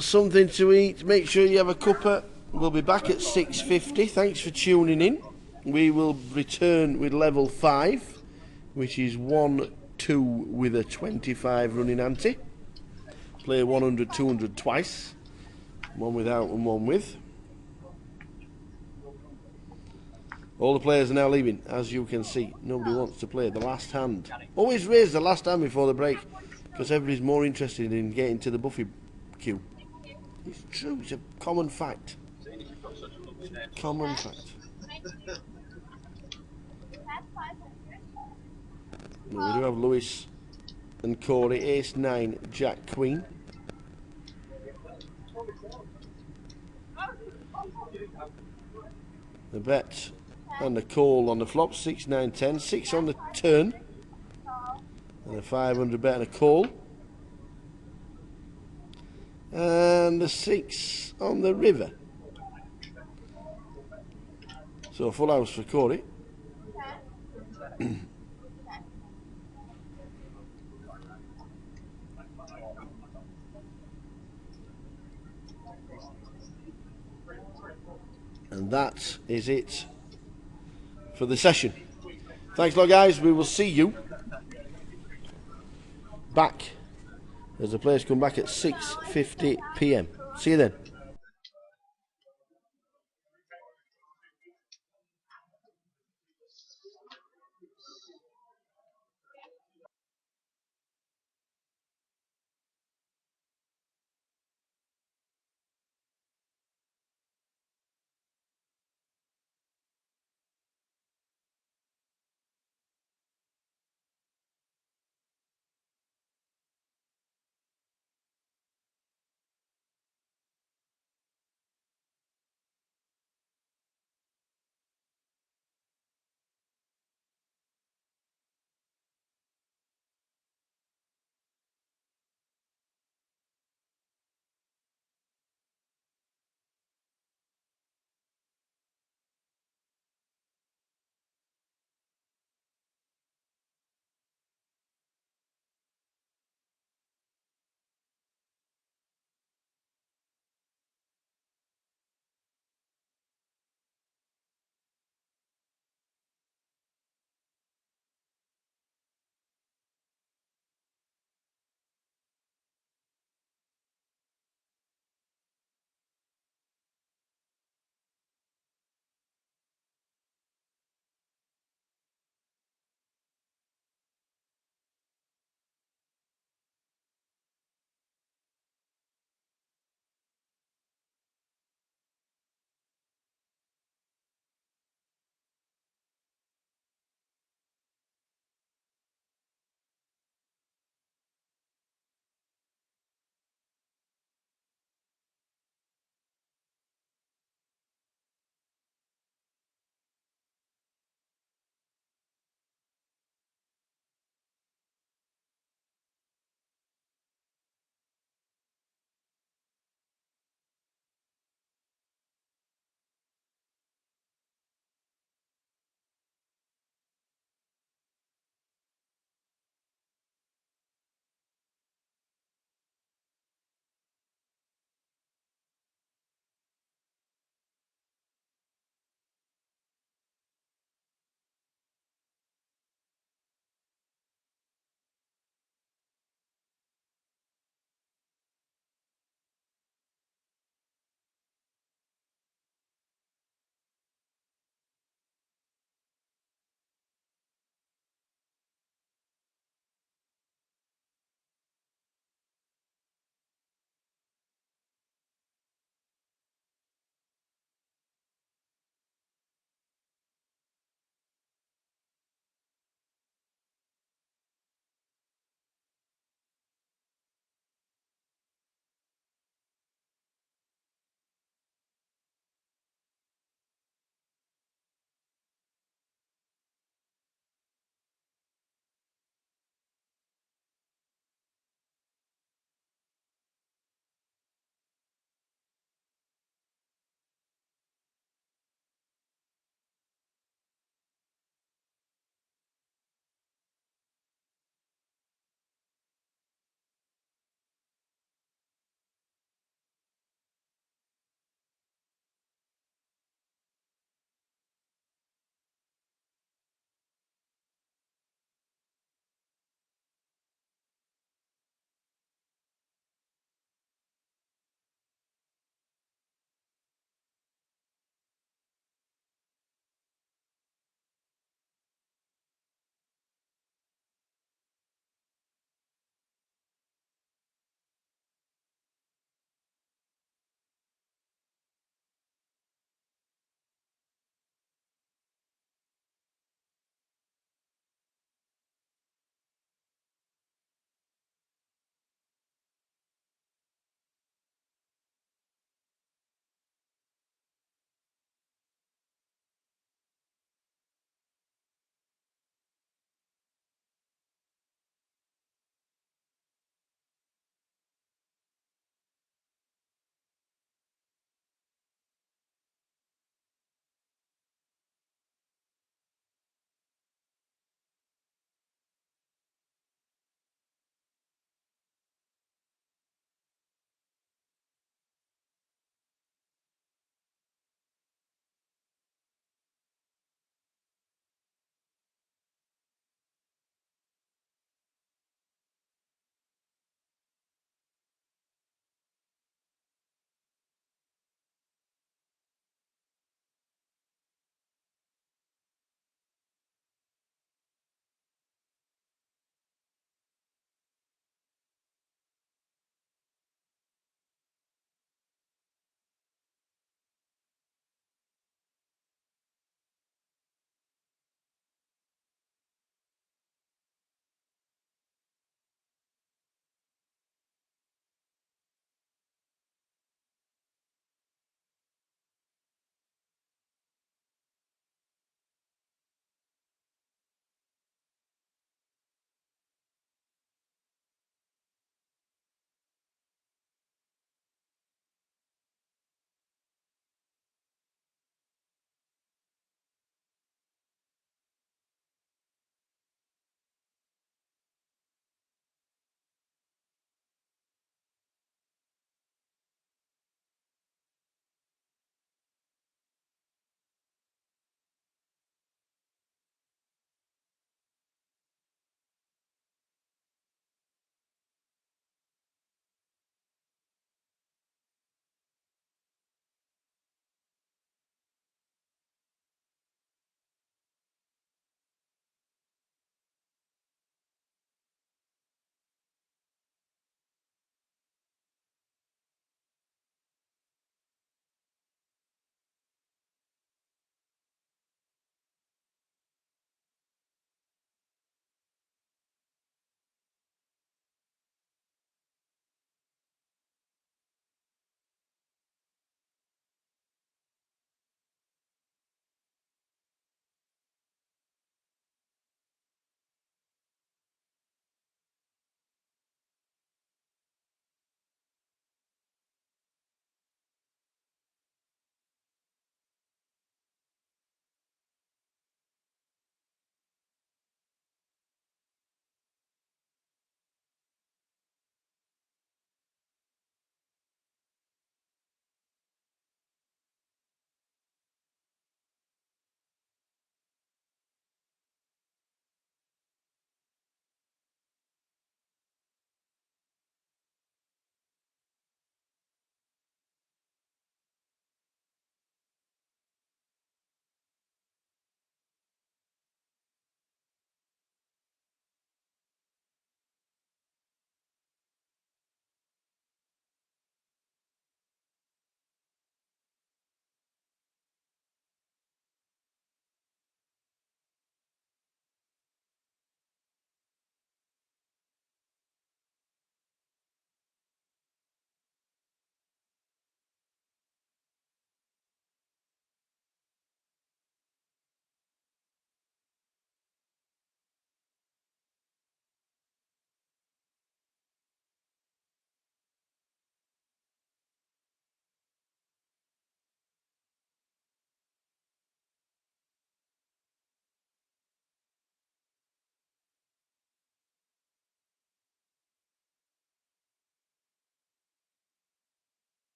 [SPEAKER 1] something to eat. Make sure you have a cuppa. We'll be back at 6:50. Thanks for tuning in. We will return with level 5, which is 1-2 with a 25 running ante. Play 100, 200 twice. One without and one with. All the players are now leaving, as you can see. Nobody wants to play the last hand. Always raise the last hand before the break, because everybody's more interested in getting to the Buffy queue. It's true, it's a common fact. Common fact. Well, we do have Lewis and Corey, ace 9, jack queen. The bet and the call on the flop, 6, 9, 10, 6 on the turn, and a 500 bet and a call, and the 6 on the river. So full house for Corey. And that is it for the session. Thanks a lot, guys. We will see you
[SPEAKER 2] back as the players come back at 6:50 p.m. See you then.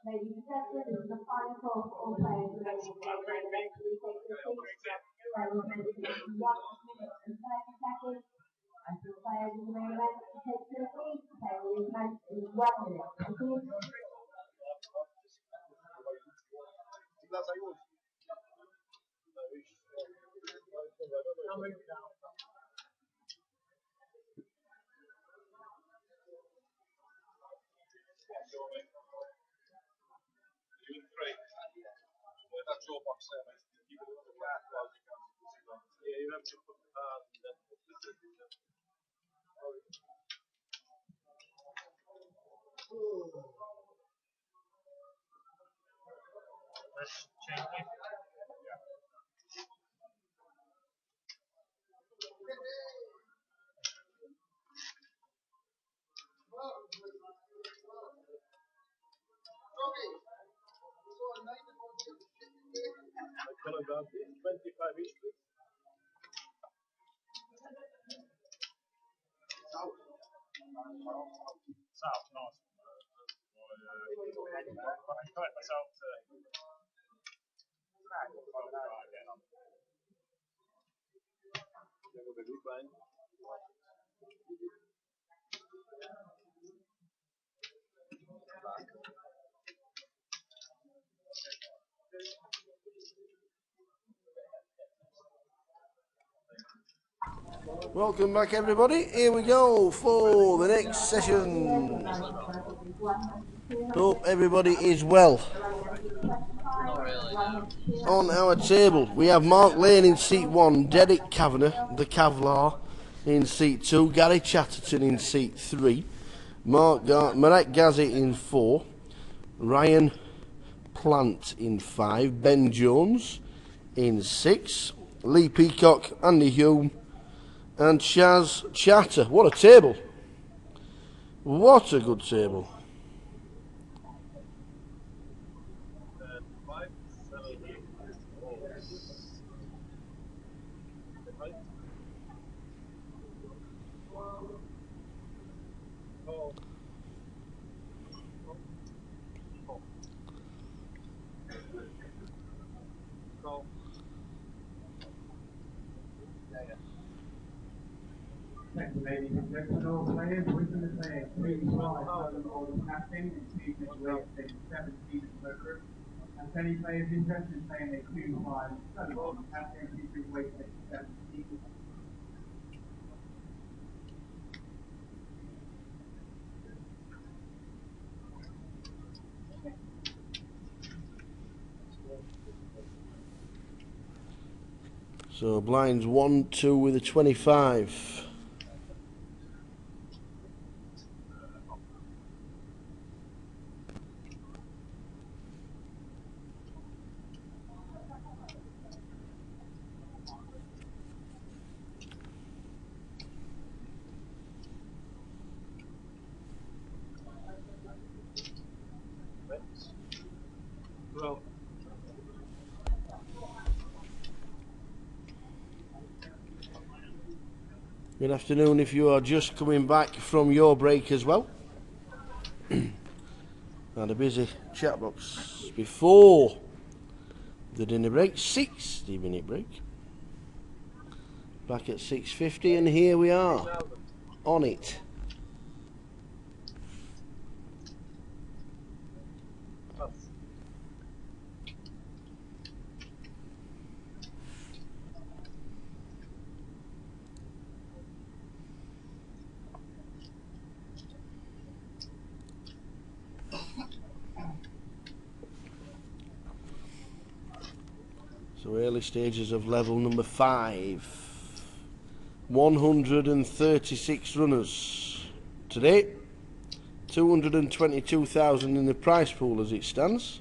[SPEAKER 4] Ladies and gentlemen, this is the final call for all players remaining in the event. Please take your seats. There will be 1 minute and 30 seconds. And for players in the main event to take your seats, they will commence in 1 minute. Thank you.
[SPEAKER 14] That's your box there, mate. You can look at that while you go. Yeah, you have to put the cards in there. Let's change it. Colour guard, 25 each, please. South, nice. I cut myself to.
[SPEAKER 2] Welcome back, everybody. Here we go for the next session. Hope everybody is well. On our table, we have Mark Lane in seat 1, Derek Kavanagh, the Kavlar, in seat 2, Gary Chatterton in seat 3, Marek Ghazi in 4, Ryan Plant in 5, Ben Jones in 6, Lee Peacock, Andy Hume, and Chaz Chatter. What a table! What a good table.
[SPEAKER 4] Thank you, ladies and gentlemen, all players. Wishing to play a 3-5 Southern Order captain and team that weighs 17 per group. And any players interested in playing a 2-5 Southern Order captain, featuring weight 17.
[SPEAKER 2] So blinds 1, 2 with a 25.
[SPEAKER 14] Well,
[SPEAKER 1] Good afternoon if you are just coming back from your break as well. Had a busy chat box before the dinner break, 60-minute break. Back at 6:50 and here we are on it. So early stages of level number 5. 136 runners today. 222,000 in the prize pool as it stands.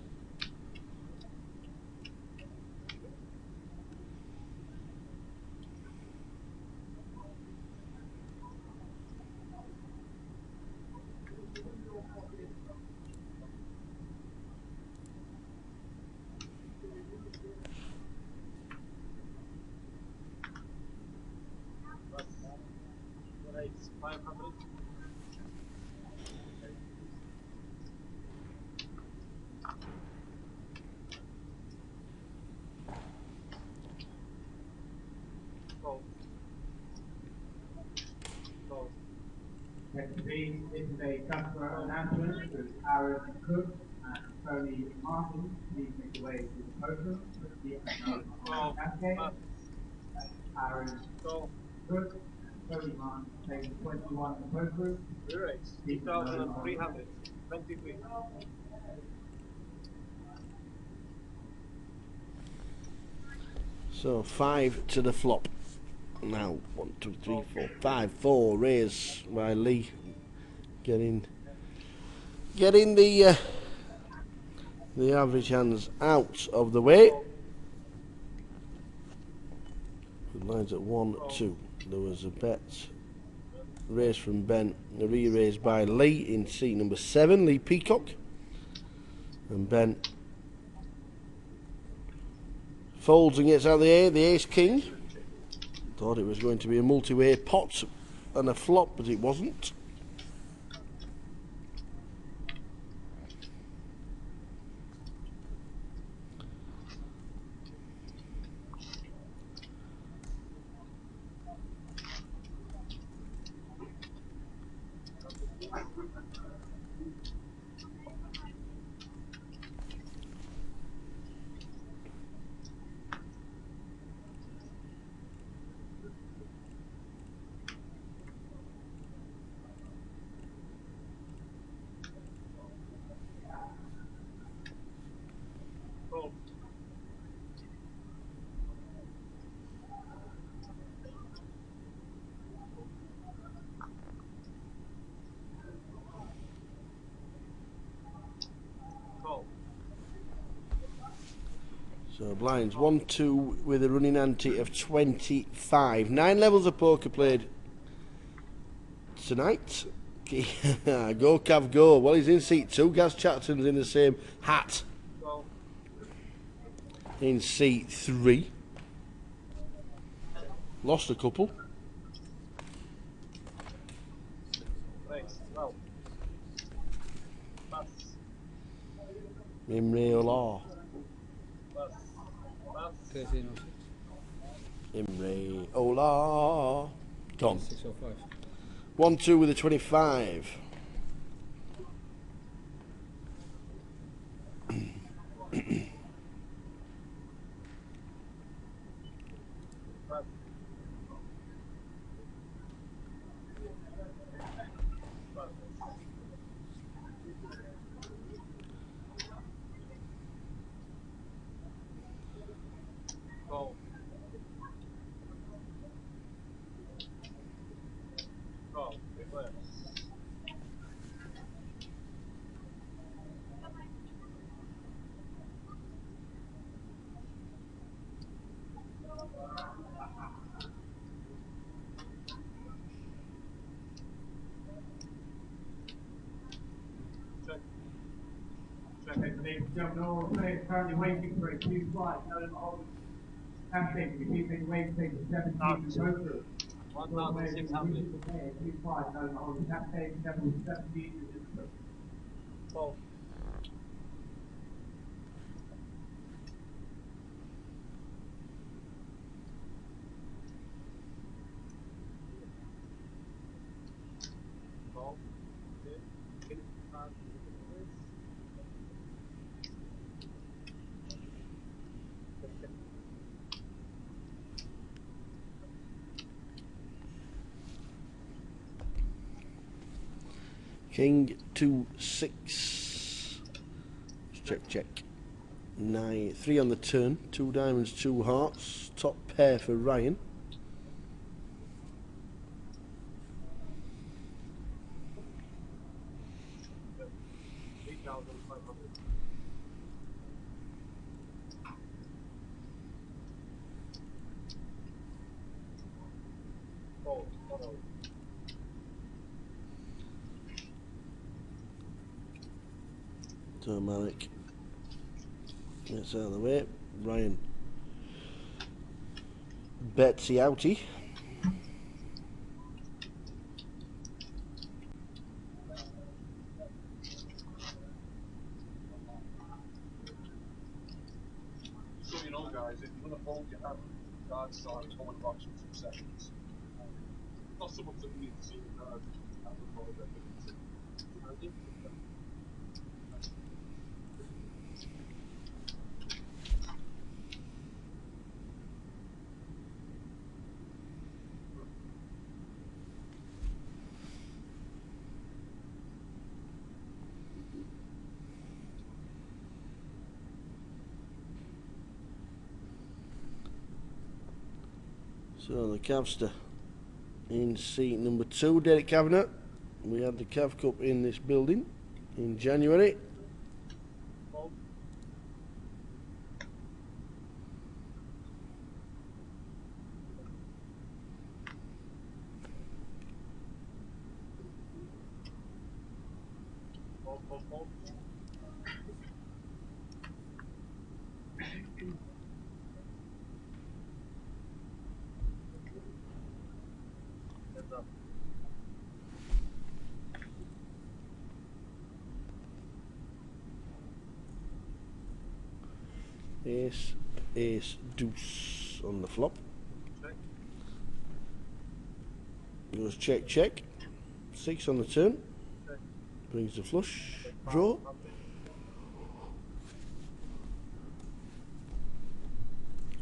[SPEAKER 4] Next please, this is a customer announcement with Aaron Cook and Tony Martin. Please make your way to the podium. Aaron Cook and Tony Martin, taking 21 the podium.
[SPEAKER 14] 2,323.
[SPEAKER 1] So 5 to the flop. Now 1, 2, 3, 4, 5, 4 raise by Lee, getting the average hands out of the way. Good lines at 1, 2. There was a bet raise from Ben, a re-raise by Lee in seat number 7, Lee Peacock, and Ben folds and gets out the ace king. Thought it was going to be a multi-way pot and a flop, but it wasn't. So blinds 1, 2 with a running ante of 25. 9 levels of poker played tonight. Go Cav go. Well, he's in seat 2. Gaz Chatterton's in the same hat in seat 3. Lost a couple. Imre Ola. Imre Ola. Gone. 1, 2 with a 25.
[SPEAKER 4] Ladies and gentlemen, all players currently waiting for a 2 flight. No one holds. Cash taking, the keep waiting, taking 17 poker.
[SPEAKER 14] 1,600. Well,
[SPEAKER 1] King 2-6. Check, check. 9, 3 on the turn. 2 diamonds, 2 hearts. Top pair for Ryan. So Malik gets out of the way. Ryan Betsy outie.
[SPEAKER 14] so you know, guys, if you want to hold your hand, guard start and forward box for 2 seconds. Not so much that we need to see the guard.
[SPEAKER 1] So the Cavster in seat number 2, Derek Kavanagh. We had the Cav Cup in this building in January. Ace, ace, deuce on the flop. Goes check, check. 6 on the turn. Brings the flush. Draw.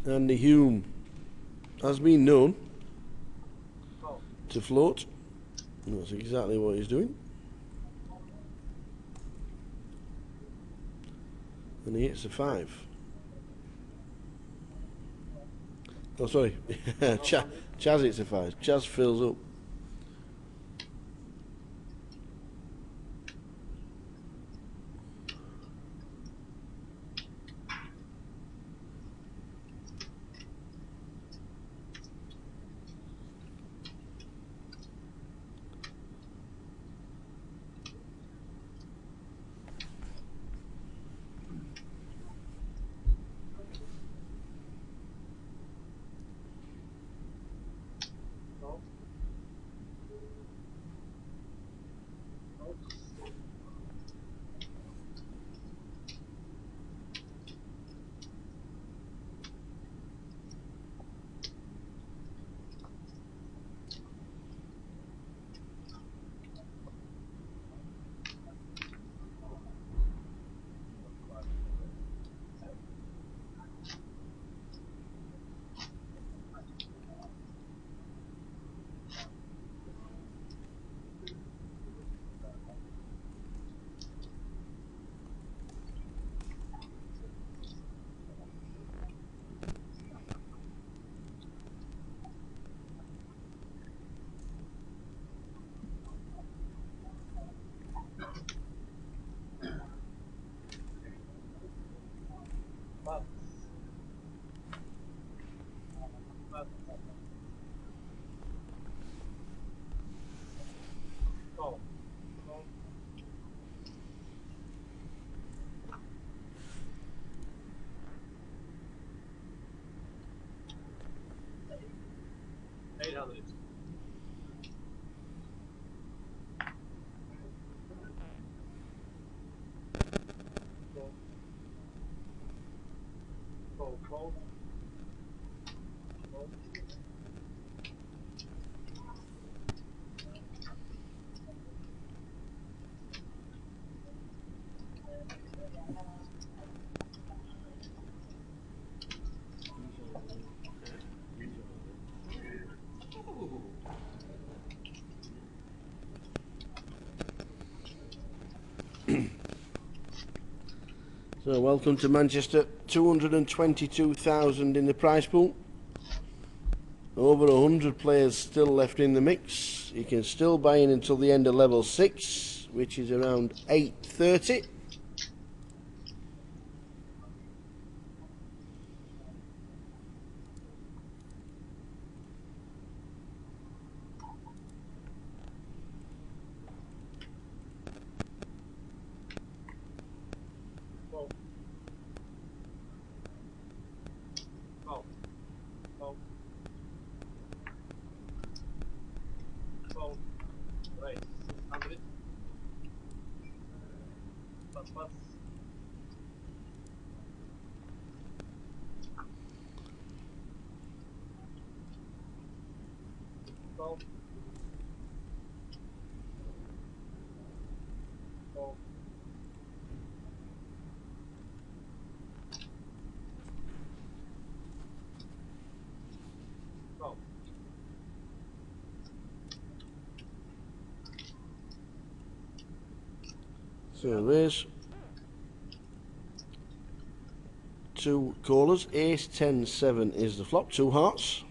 [SPEAKER 1] Andy Hume has been known to float. And that's exactly what he's doing. And he hits a 5. Oh, sorry. Chaz hits a 5. Chaz fills up.
[SPEAKER 2] So welcome to Manchester. 222,000 in the prize pool. Over 100 players still left in the mix. You can still buy in until the end of level 6, which is around 8:30. So there's 2 callers. Ace 10 7 is the flop. 2 hearts.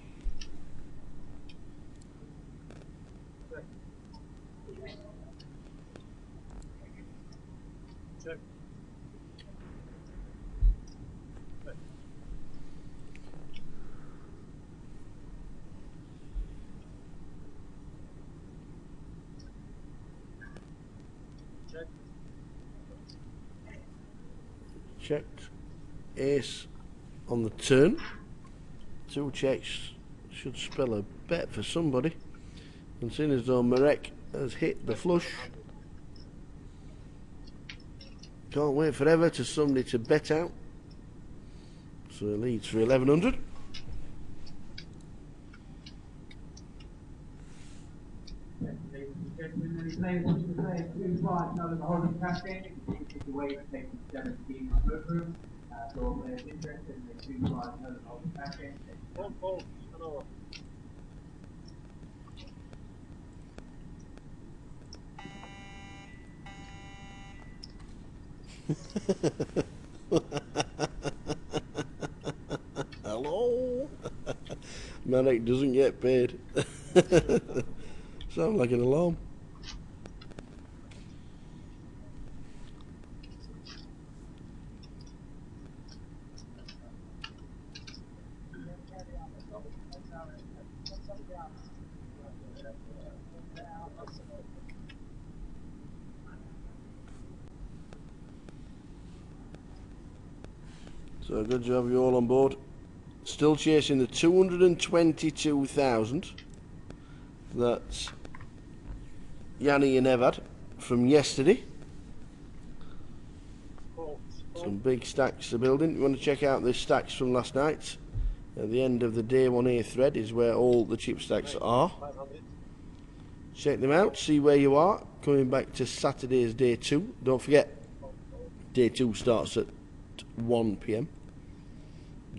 [SPEAKER 2] Checked. Ace on the turn. 2 checks should spell a bet for somebody. And seeing as though Marek has hit the flush, can't wait forever to somebody to bet out. So it leads for 1100.
[SPEAKER 4] Ladies and gentlemen, many players want to play 2 cards out of the holding cash game. This is the way to take 17 on both rooms. For all players interested in the 2 cards out of the holding cash game.
[SPEAKER 2] Hello? Marek doesn't get paid. Sounds like an alarm. So good to have you all on board. Still chasing the 222,000. That's Yanni and Evad from yesterday. Some big stacks are building. You want to check out the stacks from last night? At the end of the day 1A thread is where all the chip stacks are. Check them out, see where you are. Coming back to Saturday's day 2. Don't forget, day 2 starts at 1 PM.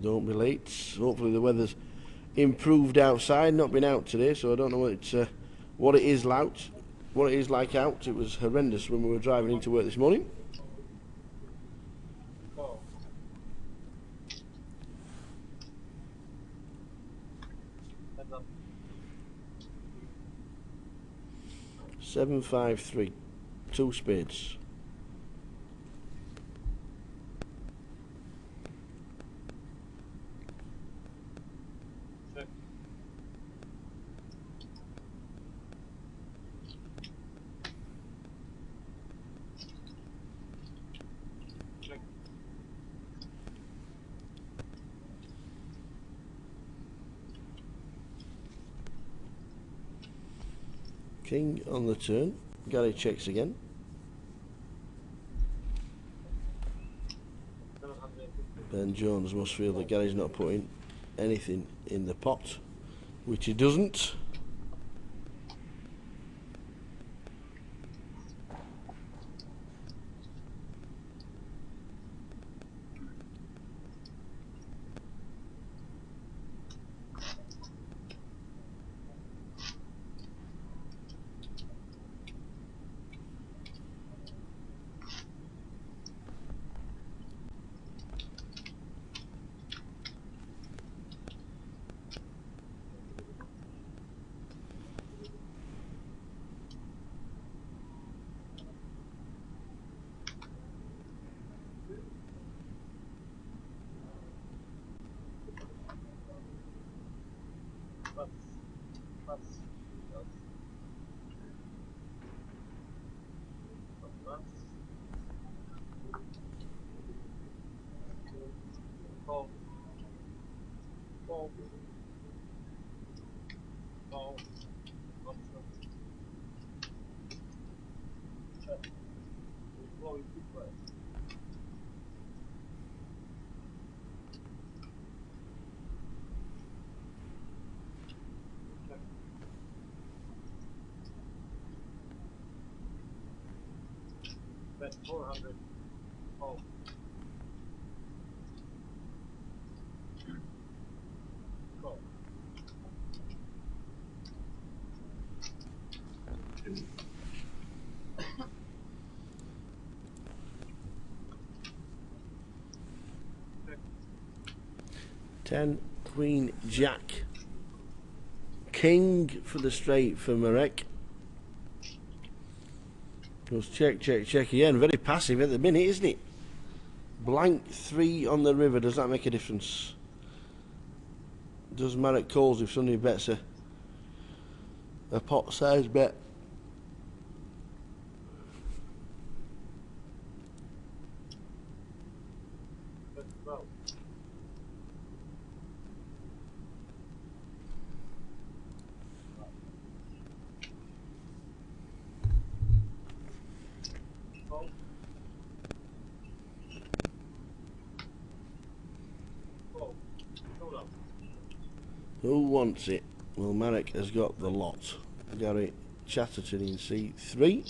[SPEAKER 2] Don't be late. Hopefully the weather's improved outside. Not been out today, so I don't know what it is like. What it is like out. It was horrendous when we were driving into work this morning. Seven, 5, 3. 2 spades. King on the turn. Gary checks again. Ben Jones must feel that Gary's not putting anything in the pot, which he doesn't.
[SPEAKER 14] Bet 400. Oh. Call.
[SPEAKER 2] Ten, Queen, Jack, King for the straight for Marek. Goes check, check, check again. Very passive at the minute, isn't it? Blank 3 on the river. Does that make a difference? Does Marek calls if somebody bets a pot size bet? Who wants it? Well, Marek has got the lot. Gary Chatterton in C3.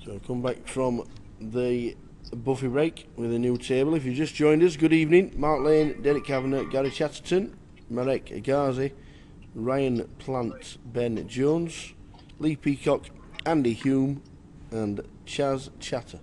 [SPEAKER 2] So come back from the Buffy break with a new table. If you just joined us, good evening. Mark Lane, Derek Kavanagh, Gary Chatterton, Marek Agazi, Ryan Plant, Ben Jones, Lee Peacock, Andy Hume and Chaz Chatter.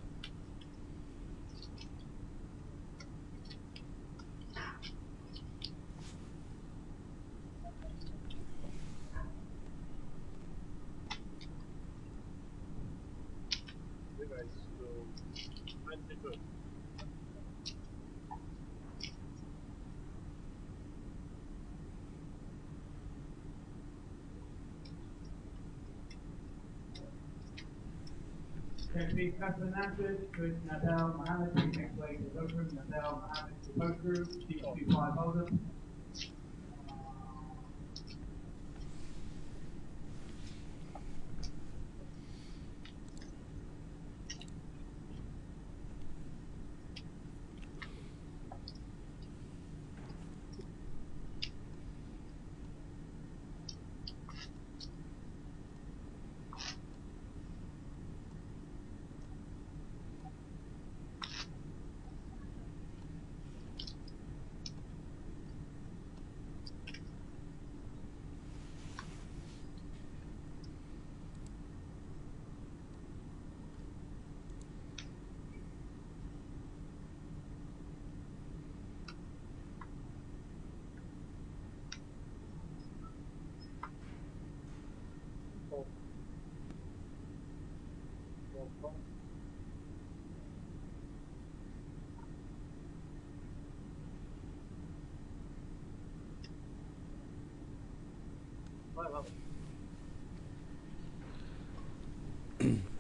[SPEAKER 9] Technique Hassan Nasser, Chris Nadal Mohammed, next leg is open, Nadal Mohammed to post through, T25 holder.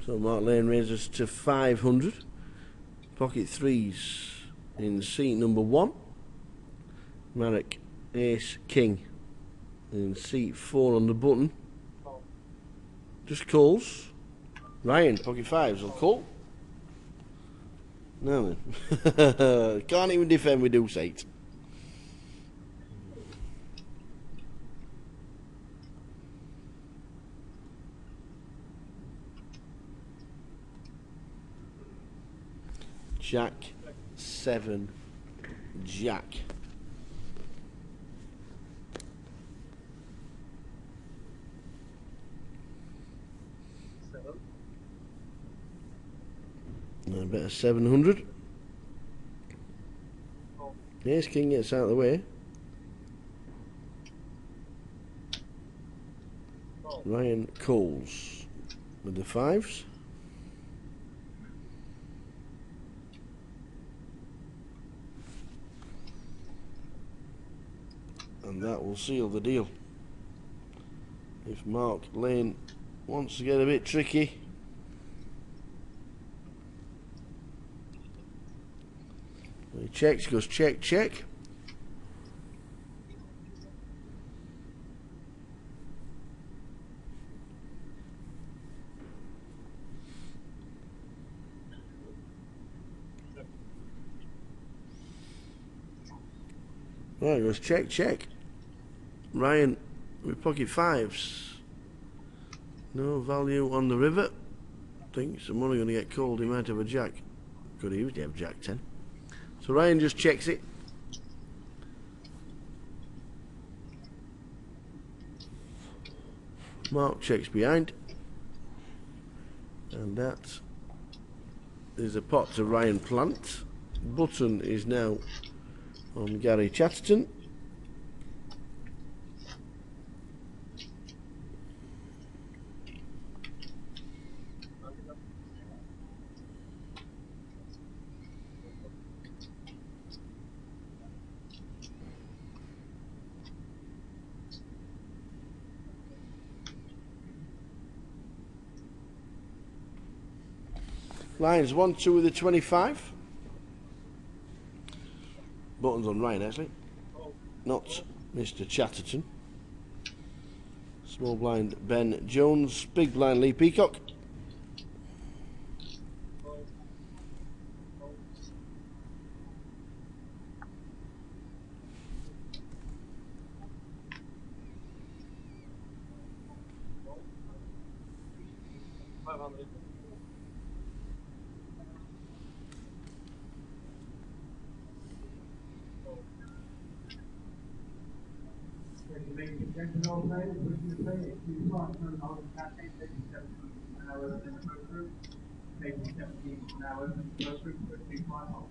[SPEAKER 1] So Mark Lane raises to 500. Pocket threes in seat number 1. Marek Ace King in seat 4 on the button. Just calls. Ryan, pocket fives will call. No then. Can't even defend with deuce 8. Jack 7 Jack. I bet a 700. Ace King gets out of the way. Ryan calls with the fives. And that will seal the deal. If Mark Lane wants to get a bit tricky, he checks, goes check, check. Right, goes check, check. Ryan with pocket fives. No value on the river. Thinks some money going to get called. He might have a jack. Could he have jack 10. So Ryan just checks it. Mark checks behind. And that is a pot to Ryan Plant. Button is now on Gary Chatterton. Lines 1, 2 with the 25. Buttons on Ryan actually, not Mr. Chatterton. Small blind Ben Jones, big blind Lee Peacock.
[SPEAKER 9] Ladies and gentlemen, players, wishing to play, if you can't turn the whole campaign, ladies and gentlemen, now open in the first group. Ladies and gentlemen, now open in the first group for a 2-5 hole.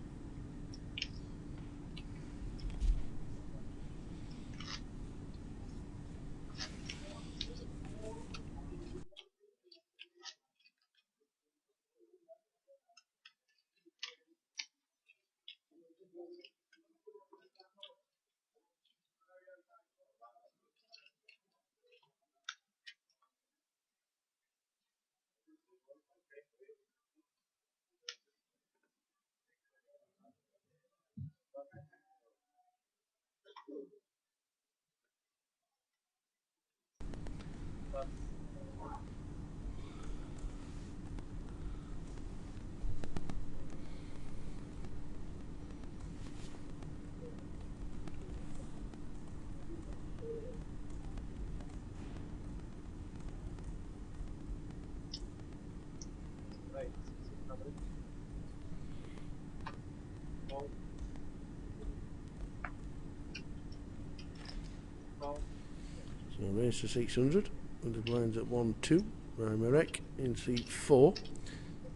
[SPEAKER 1] So raise to 600 with the blinds at 1, 2. Ryan Marek in seat 4.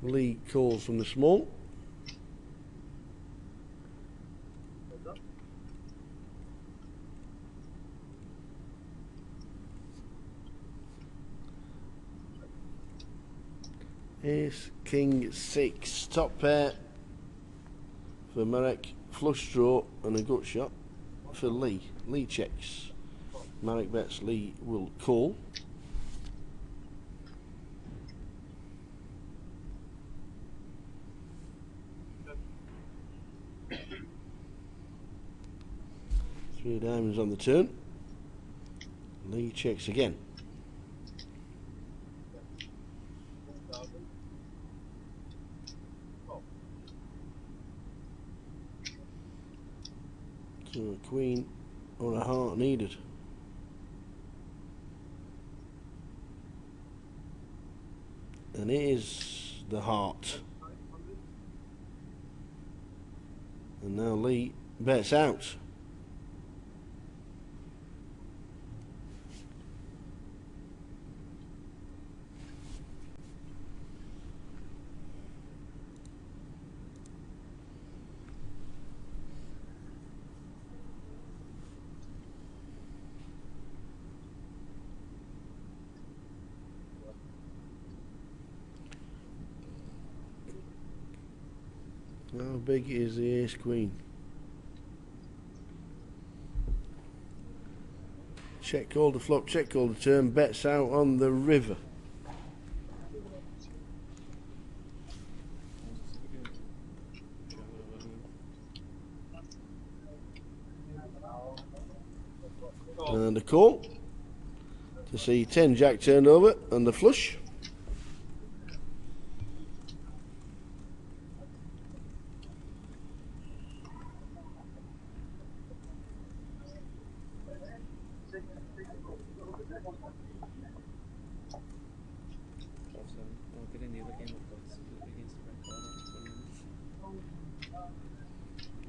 [SPEAKER 1] Lee calls from the small. Ace, King, 6. Top pair for Marek. Flush draw and a gut shot for Lee. Lee checks.
[SPEAKER 2] Marek bets, Lee will call. Three of diamonds on the turn. Lee checks again. So a queen or a heart needed. And it is the heart. And now Lee bets out. How big is the ace queen? Check call the flop, check call the turn, bets out on the river. And a call to see 10 jack turned over and the flush.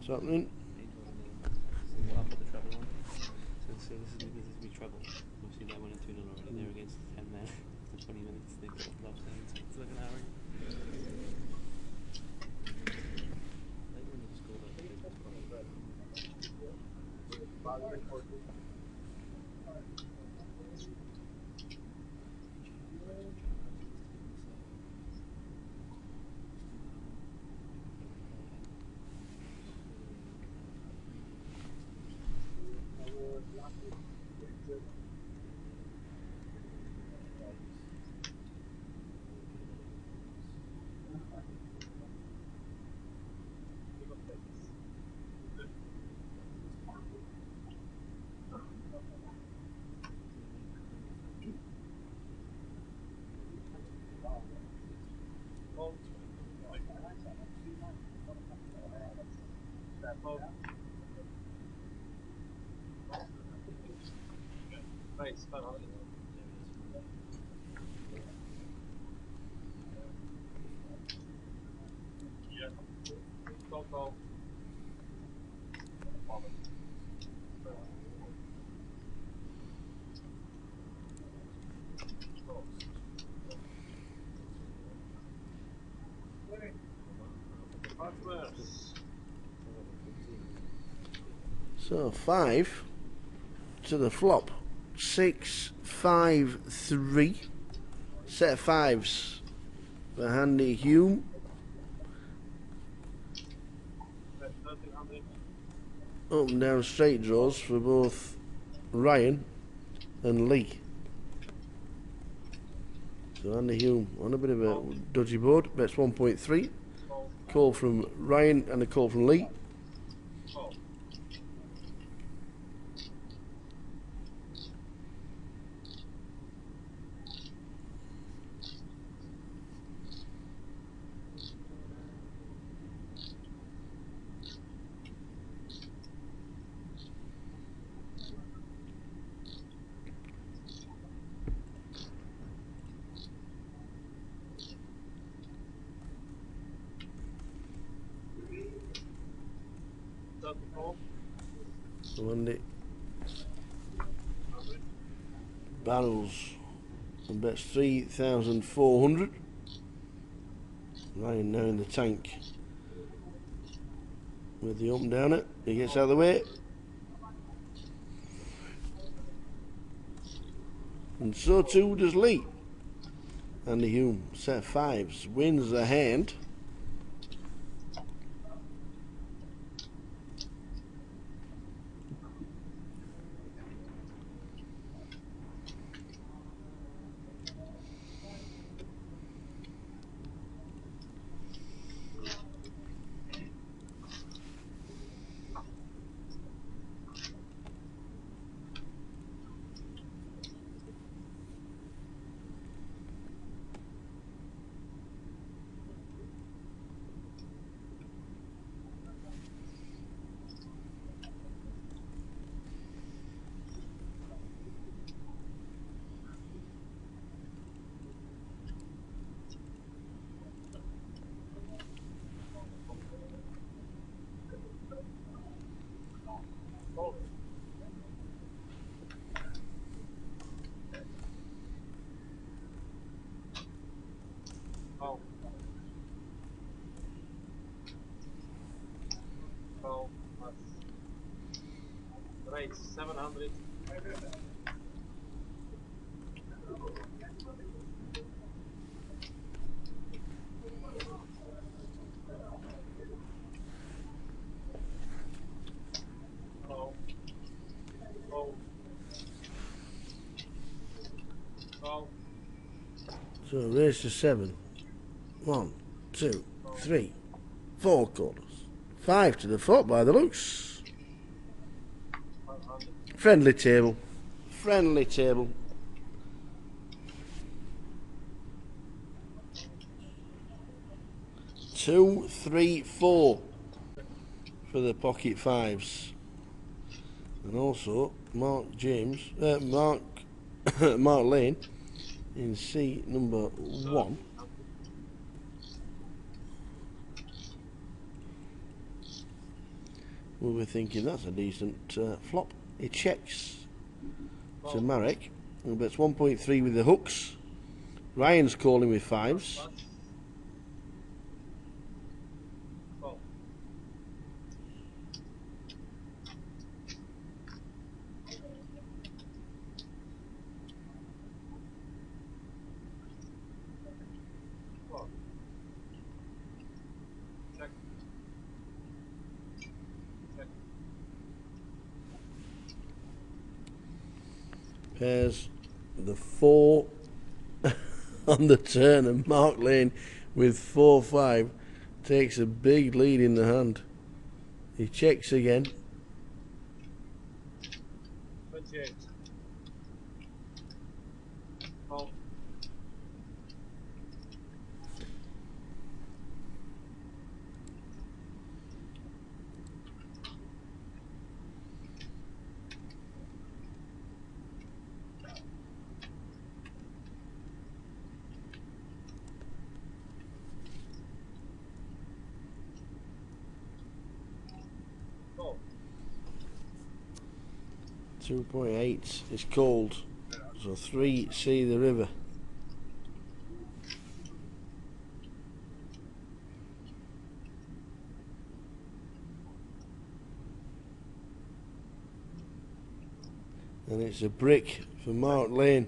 [SPEAKER 2] What's happening?
[SPEAKER 3] What happened with the treble one? So this is me treble. Obviously they went 2-0 already. They're against 10 men after 20 minutes. They've got last game, so it's like an hour. They wouldn't have scored that big.
[SPEAKER 14] Thanks, go.
[SPEAKER 2] So 5 to the flop. 6, 5, 3. Set of fives for Handy Hume. Up and down straight draws for both Ryan and Lee. So Andy Hume on a bit of a dodgy board, bets 1.3. Call from Ryan and a call from Lee. So Andy barrels and bets 3,400. Ryan now in the tank with the up and down it. He gets out of the way. And so too does Lee. Andy Hume, set of fives, wins the hand.
[SPEAKER 14] Call. Right, 700. Call. Call. Call.
[SPEAKER 1] So raise to 7. 1, 2, 3, 4 quarters. 5 to the foot by the looks. Friendly table. Friendly table. Two, 3, 4 for the pocket fives. And also Mark Mark Lane in C number 1. We'll be thinking that's a decent flop. He checks to Marek, who bets 1.3 with the hooks. Ryan's calling with fives. Pairs the 4 on the turn, and Mark Lane with 4-5 takes a big lead in the hand. He checks again.
[SPEAKER 14] 28. Call. Call.
[SPEAKER 1] 2.8 is cold, so 3 see the river. And it's a brick for Mark Lane.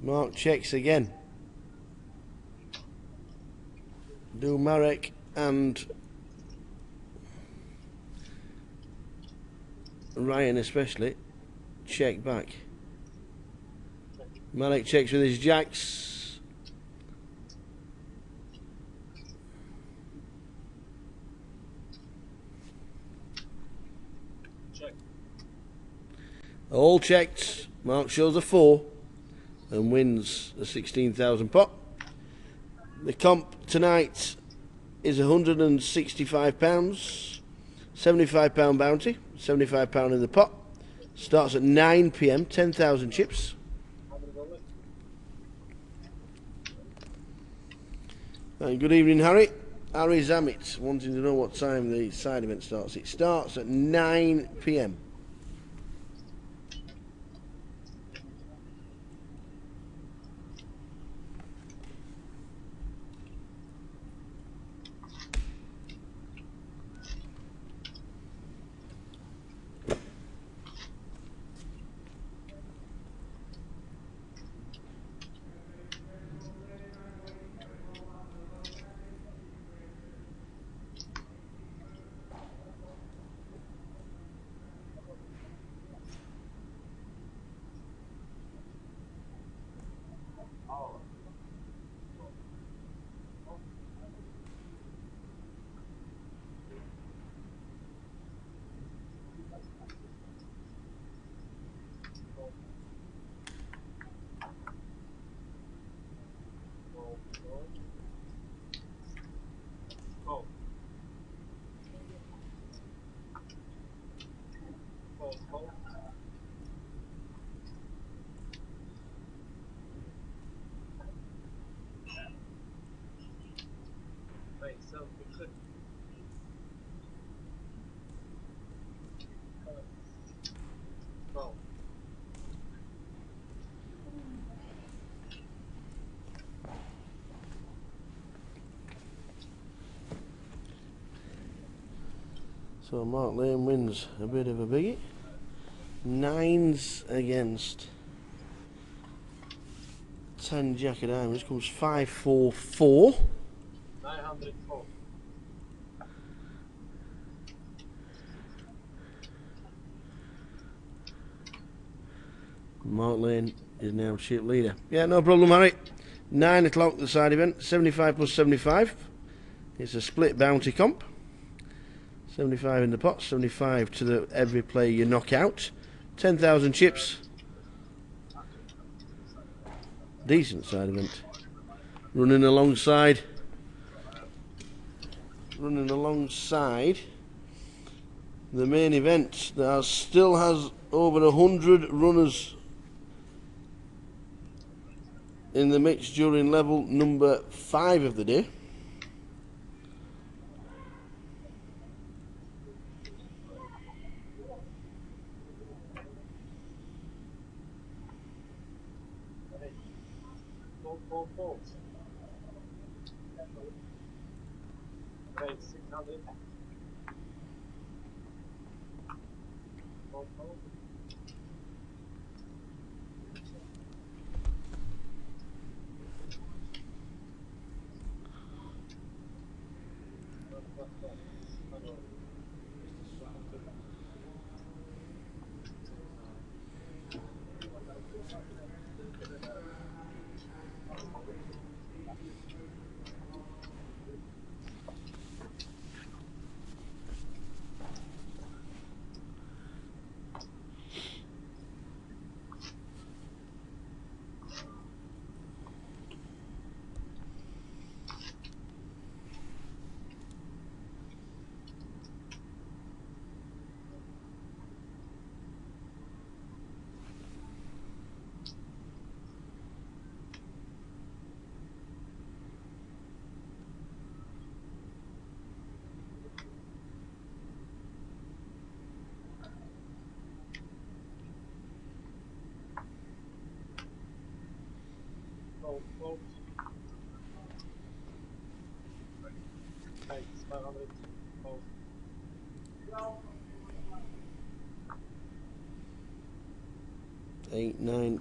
[SPEAKER 1] Mark checks again. Do Marek and Ryan especially check back. Marek checks with his jacks.
[SPEAKER 14] Check.
[SPEAKER 1] All checked. Mark shows a 4 and wins a 16,000 pot. The comp tonight is £165, £75 bounty, £75 in the pot. Starts at 9 PM, 10,000 chips. And good evening, Harry. Harry Zammit wanting to know what time the side event starts. It starts at 9 PM.
[SPEAKER 14] Call. Call. Call.
[SPEAKER 2] So Mark Lane wins a bit of a biggie. 9s against 10 Jack of Diamonds comes 5-4-4.
[SPEAKER 14] 904.
[SPEAKER 2] Mark Lane is now chip leader. Yeah, no problem, Harry. 9 o'clock the side event, 75 plus 75. It's a split bounty comp. 75 in the pot, 75 to the every player you knock out. 10,000 chips. Decent side event. Running alongside the main event that still has over 100 runners in the mix during level number 5 of the day.
[SPEAKER 14] Right, 600. Right, 500.
[SPEAKER 2] 8, 9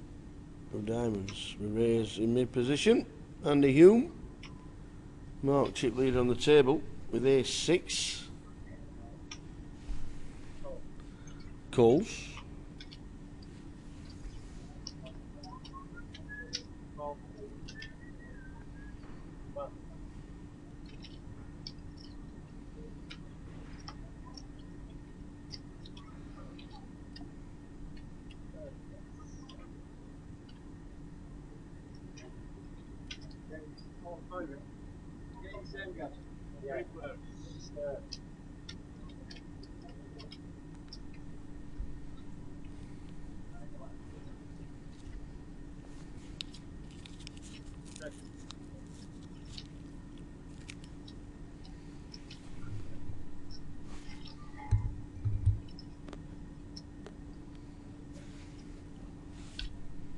[SPEAKER 2] of diamonds. We raise in mid position. Andy Hume. Mark chip leader on the table with ace-6. Calls.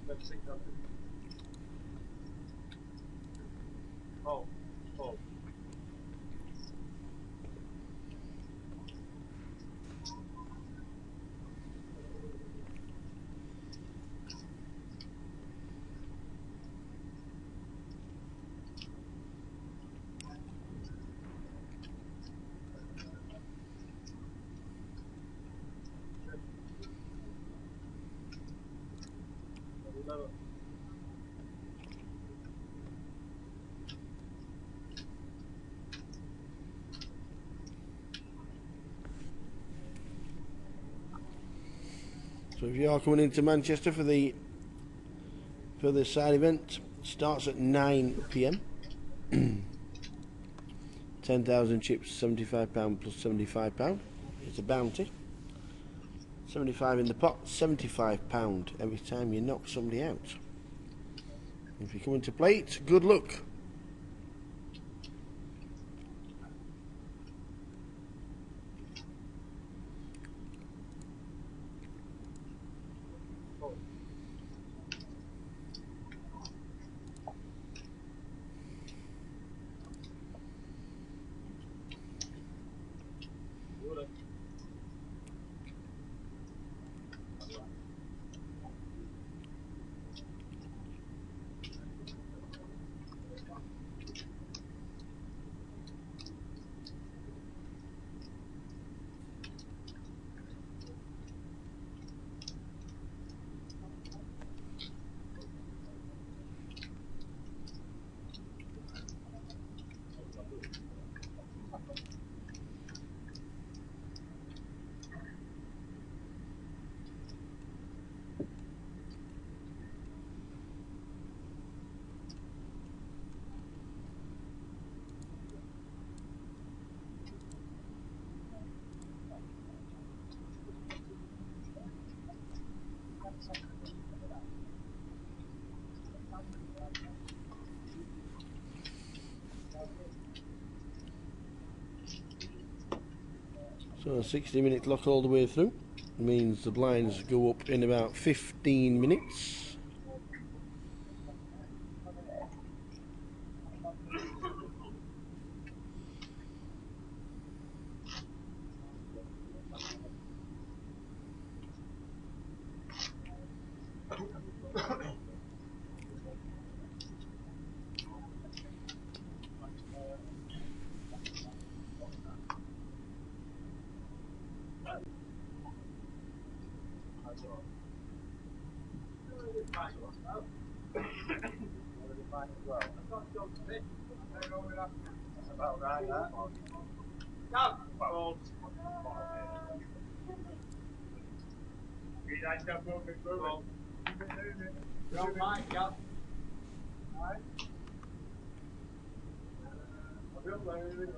[SPEAKER 14] That's 600. Oh, oh.
[SPEAKER 2] So if you are coming into Manchester for the side event, starts at 9 PM. 10,000 chips, £75 plus £75. It's a bounty. 75 in the pot, £75 every time you knock somebody out. If you come into play it, good luck.
[SPEAKER 1] So a 60-minute clock all the way through means the blinds go up in about 15 minutes.
[SPEAKER 15] About right, that. Green light, stop moving, moving. Keep it moving. Wrong mic, yeah. Right. I will move it.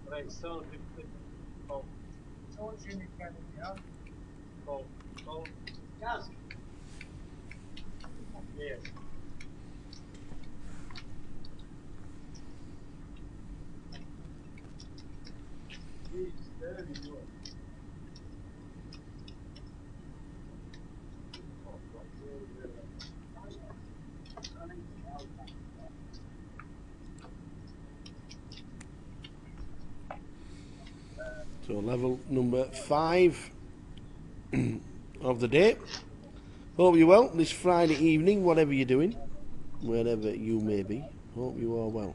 [SPEAKER 15] Right, so oh. Someone's in the camera, yeah? Oh, yes. Yes. Jeez, very good.
[SPEAKER 1] So level number 5 of the day. Hope you're well this Friday evening, whatever you're doing, wherever you may be. Hope you are well.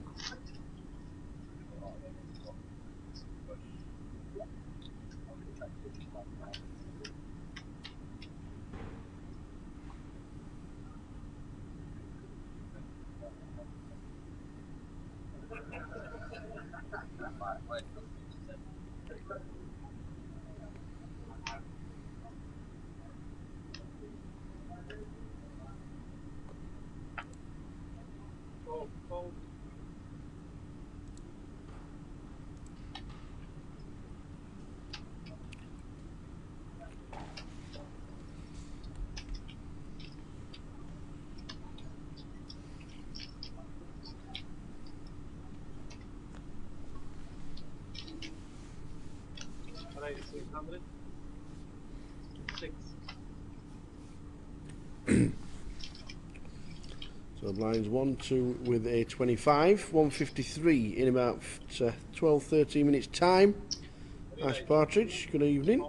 [SPEAKER 15] Alright, 600. 6.
[SPEAKER 1] So blinds 1, 2 with a 25, 153 in about 12-13 minutes time. Ash Partridge, good evening.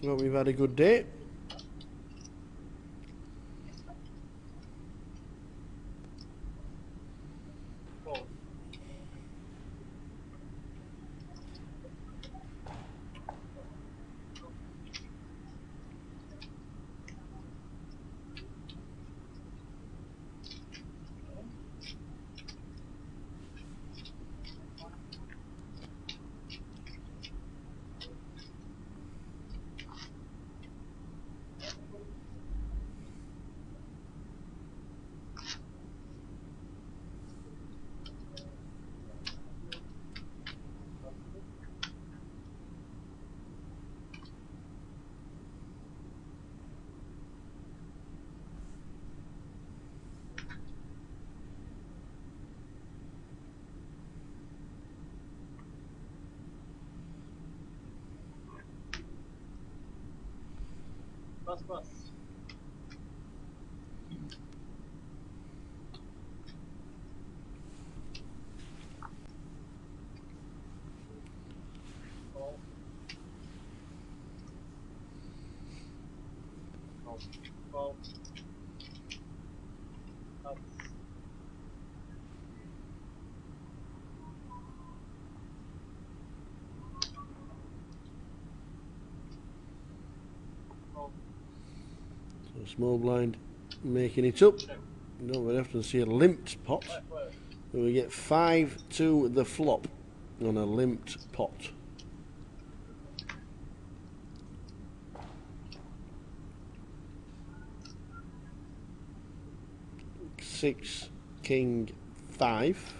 [SPEAKER 1] Hope we've had a good day.
[SPEAKER 15] Bus.
[SPEAKER 1] So small blind making it up. You don't very often see a limped pot. But we get 5 to the flop on a limped pot. 6, king, 5.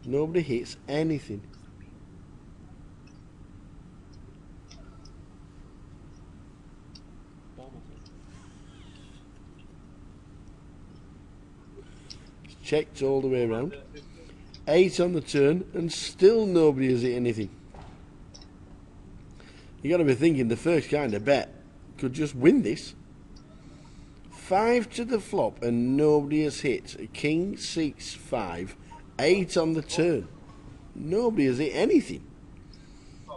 [SPEAKER 1] Nobody hits anything. It's checked all the way around.
[SPEAKER 2] 8 on the turn, and still nobody has hit anything. You got to be thinking the first kind of bet could just win this. 5 to the flop, and nobody has hit. King 6 5, 8 on the turn. Nobody has hit anything,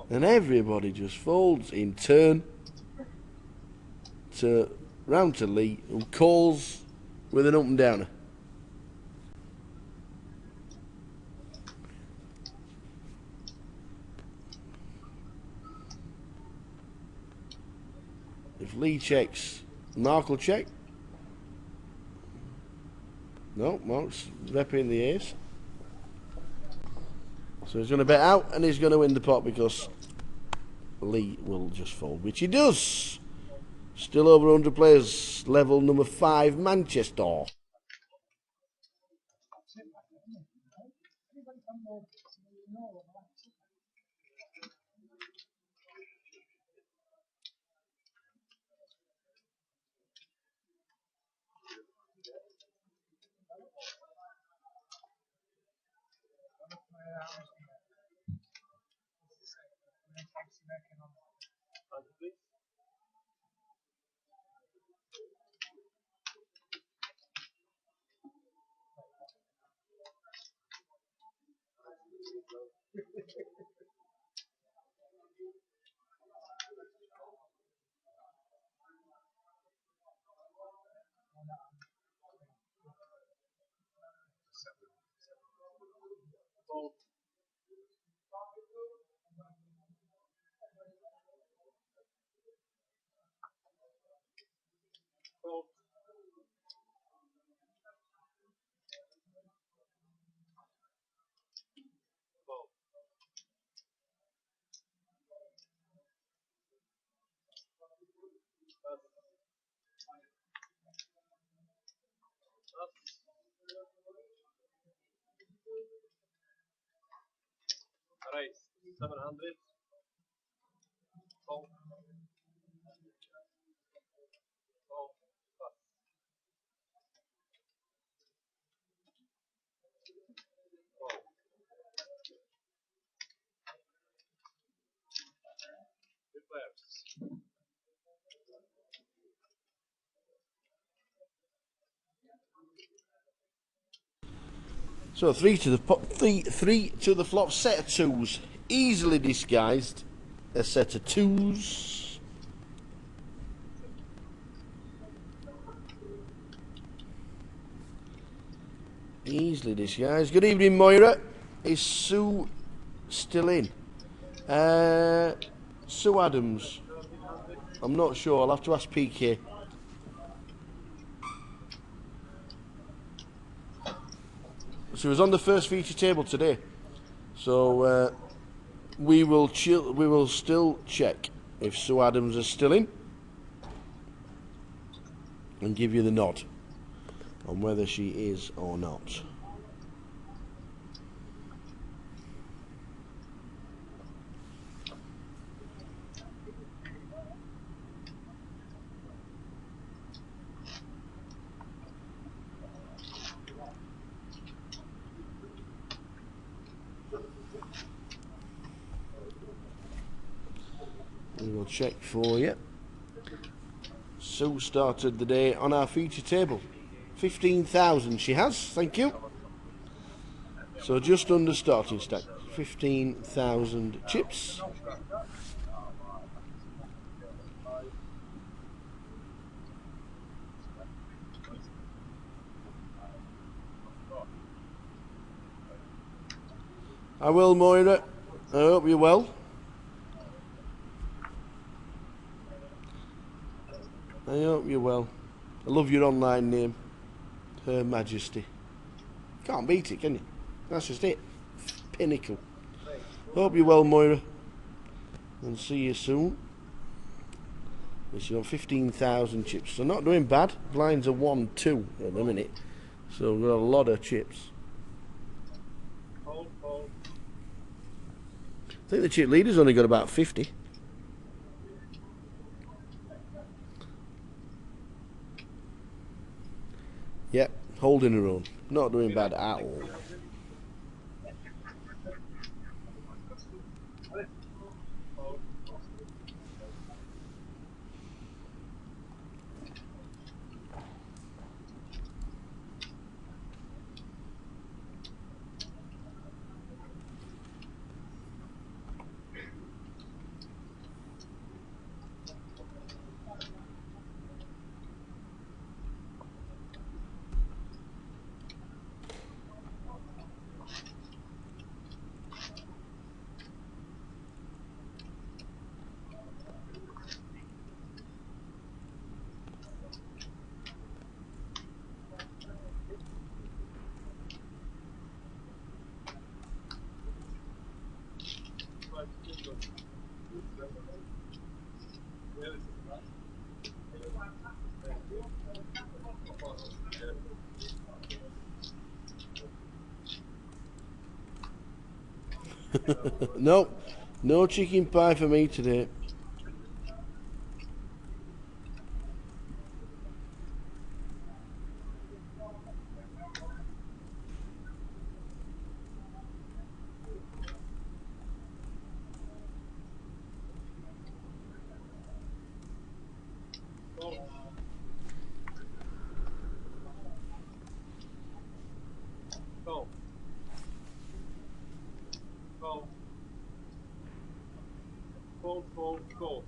[SPEAKER 2] and everybody just folds in turn to round to Lee, who calls with an up and downer. If Lee checks, Mark will check. No, Mark's repping the ace. So he's going to bet out, and he's going to win the pot because Lee will just fold, which he does. Still over 100 players, level number 5, Manchester.
[SPEAKER 5] Raise 700. Fold. Fold. Plus. Fold. Two players.
[SPEAKER 2] So 3 to the pot, three to the flop, set of 2s, easily disguised, a set of 2s. Easily disguised. Good evening, Moira. Is Sue still in? Sue Adams. I'm not sure. I'll have to ask PK. She was on the first feature table today, so we will still check if Sue Adams is still in and give you the nod on whether she is or not. We will check for you. Sue started the day on our feature table. 15,000 she has, thank you. So just under starting stack. 15,000 chips. I will, Moira. I hope you're well. I hope you're well. I love your online name. Her Majesty. Can't beat it, can you? That's just it. Pinnacle. Hope you're well, Moira. And see you soon. She's got 15,000 chips. So not doing bad. Blinds are 1-2 at the minute. So we've got a lot of chips. I think the chip leader's only got about 50. Yep, holding her own. Not doing bad at all. No, no chicken pie for me today.
[SPEAKER 5] Go. Go. Go, go, go.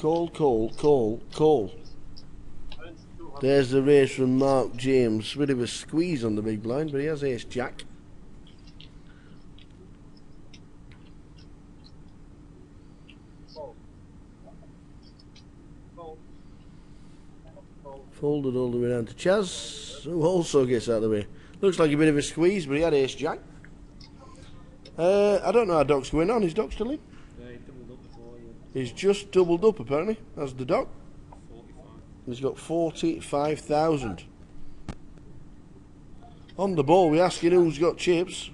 [SPEAKER 5] Go. Go.
[SPEAKER 2] Call. There's the race from Mark James. Bit of a squeeze on the big blind, but he has ace jack. Folded all the way down to Chaz, who also gets out of the way. Looks like a bit of a squeeze, but he had ace jack. I don't know how Doc's going on. Is Doc still in?
[SPEAKER 3] Yeah, he doubled up before.
[SPEAKER 2] He's just doubled up apparently. That's the Doc.
[SPEAKER 3] 45.
[SPEAKER 2] He's got 45,000. On the ball, we're asking who's got chips.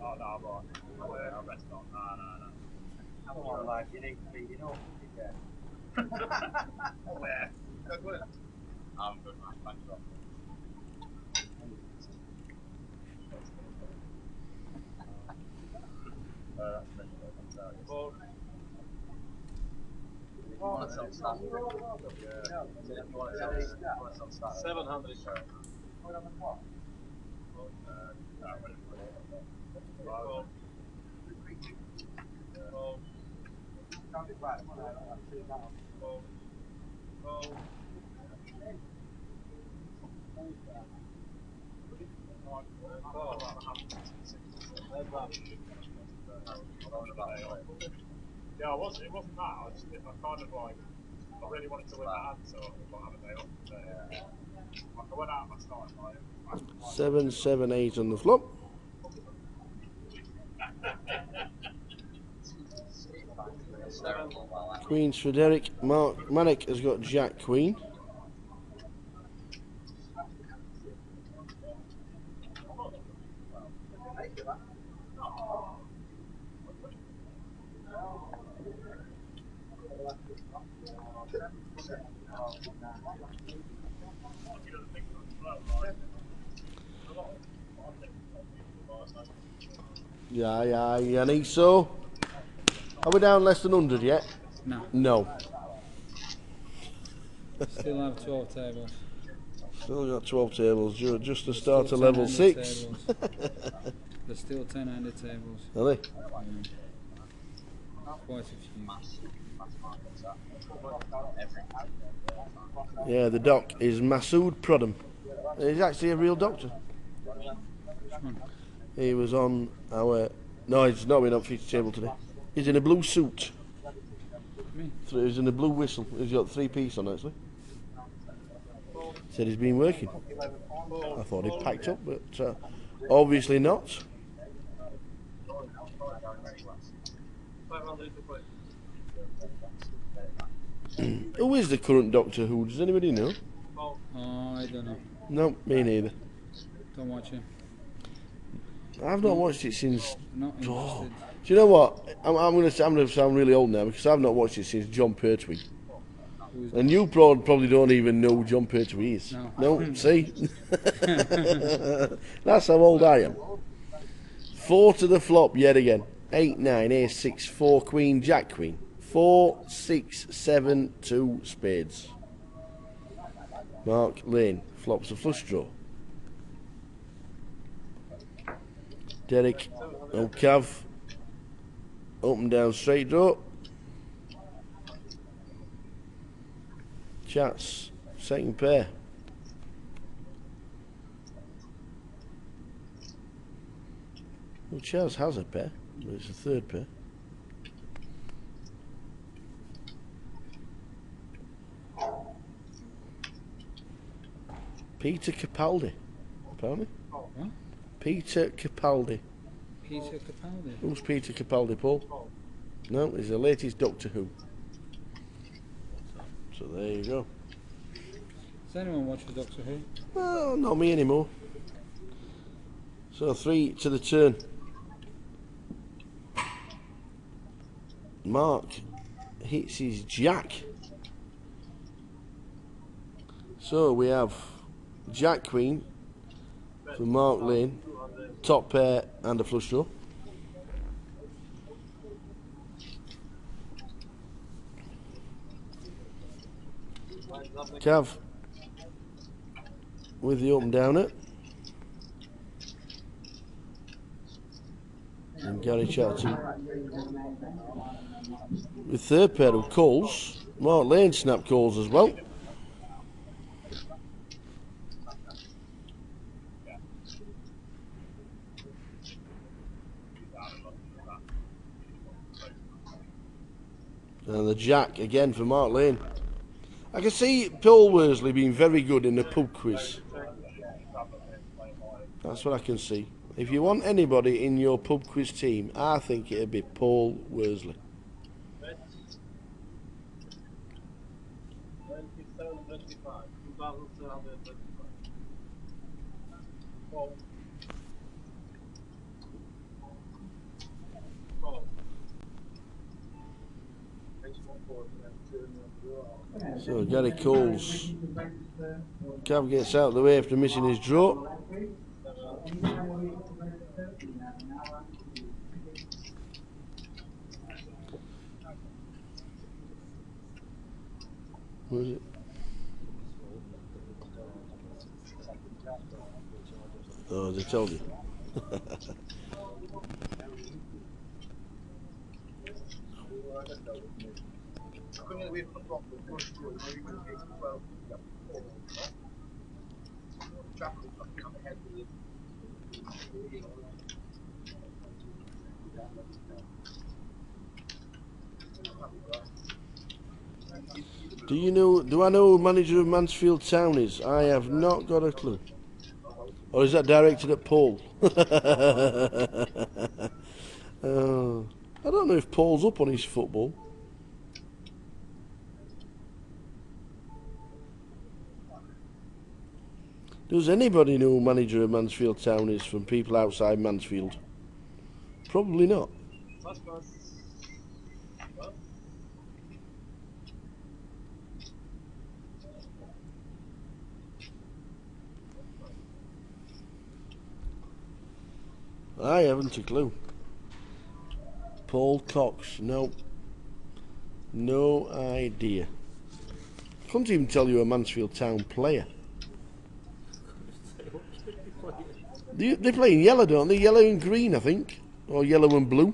[SPEAKER 5] Oh, no, I'm right. I'll rest on. No. Come on, lad, you need to be, you know. Where? I'm good, man. Thanks, Rob. Yeah, it wasn't that. I kind of like, I really wanted to win that hand, so I have a day off. I went out and I started like
[SPEAKER 2] 7, 7, 8 on the flop. Queens for Derek. Manic has got Jack Queen. Yeah, need so. Are we down less than 100 yet?
[SPEAKER 20] No.
[SPEAKER 2] No.
[SPEAKER 20] Still have 12 tables.
[SPEAKER 2] Still got 12 tables. You're just the start of
[SPEAKER 20] Still
[SPEAKER 2] level
[SPEAKER 20] 10
[SPEAKER 2] 6.
[SPEAKER 20] There's still 10-handed tables.
[SPEAKER 2] Are they?
[SPEAKER 20] Quite a few.
[SPEAKER 2] Yeah, the doc is Masood Prodham. He's actually a real doctor. He was on our... No, he's not been on feature table today. He's in a blue suit. He's in a blue whistle. He's got 3-piece on actually. Said he's been working. I thought he'd packed up, but obviously not. Who is the current Doctor Who? Does anybody know?
[SPEAKER 20] Oh, I don't know.
[SPEAKER 2] No, me neither.
[SPEAKER 20] Don't watch it.
[SPEAKER 2] I've not watched it since.
[SPEAKER 20] Not interested.
[SPEAKER 2] Oh. Do you know what? I'm going to sound really old now because I've not watched it since John Pertwee. And you probably don't even know who John Pertwee is. No, see? That's how old I am. 4 to the flop yet again. 8, 9, ace 6, 4, queen, jack, queen. 4, 6, 7, 2 spades. Mark Lane flops a flush draw. Derek, no cav. Up and down straight draw.
[SPEAKER 1] Chats, second pair. Well, Chaz has a pair, but it's a third pair. Peter Capaldi, apparently.
[SPEAKER 7] What?
[SPEAKER 1] Peter Capaldi.
[SPEAKER 7] Peter Capaldi.
[SPEAKER 1] Who's Peter Capaldi, Paul? No, he's the latest Doctor Who. So there you go.
[SPEAKER 7] Does anyone watch the Doctor Who?
[SPEAKER 1] Well, not me anymore. So 3 to the turn. Mark hits his jack. So we have Jack Queen for Mark Lane, top pair and a flush draw. Cav with the open downer. And Gary Chatterton with third pair of calls. Mark Lane snap calls as well. And the jack again for Mark Lane. I can see Paul Worsley being very good in the pub quiz. That's what I can see. If you want anybody in your pub quiz team, I think it'd be Paul Worsley. So Gary Coles. Cav gets out of the way after missing his draw. What is it? Oh, they told you. Do I know who manager of Mansfield Town is? I have not got a clue. Or is that directed at Paul? I don't know if Paul's up on his football. Does anybody know who manager of Mansfield Town is from people outside Mansfield? Probably not. I haven't a clue. Paul Cox, no. No idea. Couldn't even tell you a Mansfield Town player. They play in yellow, don't they? Yellow and green, I think. Or yellow and blue.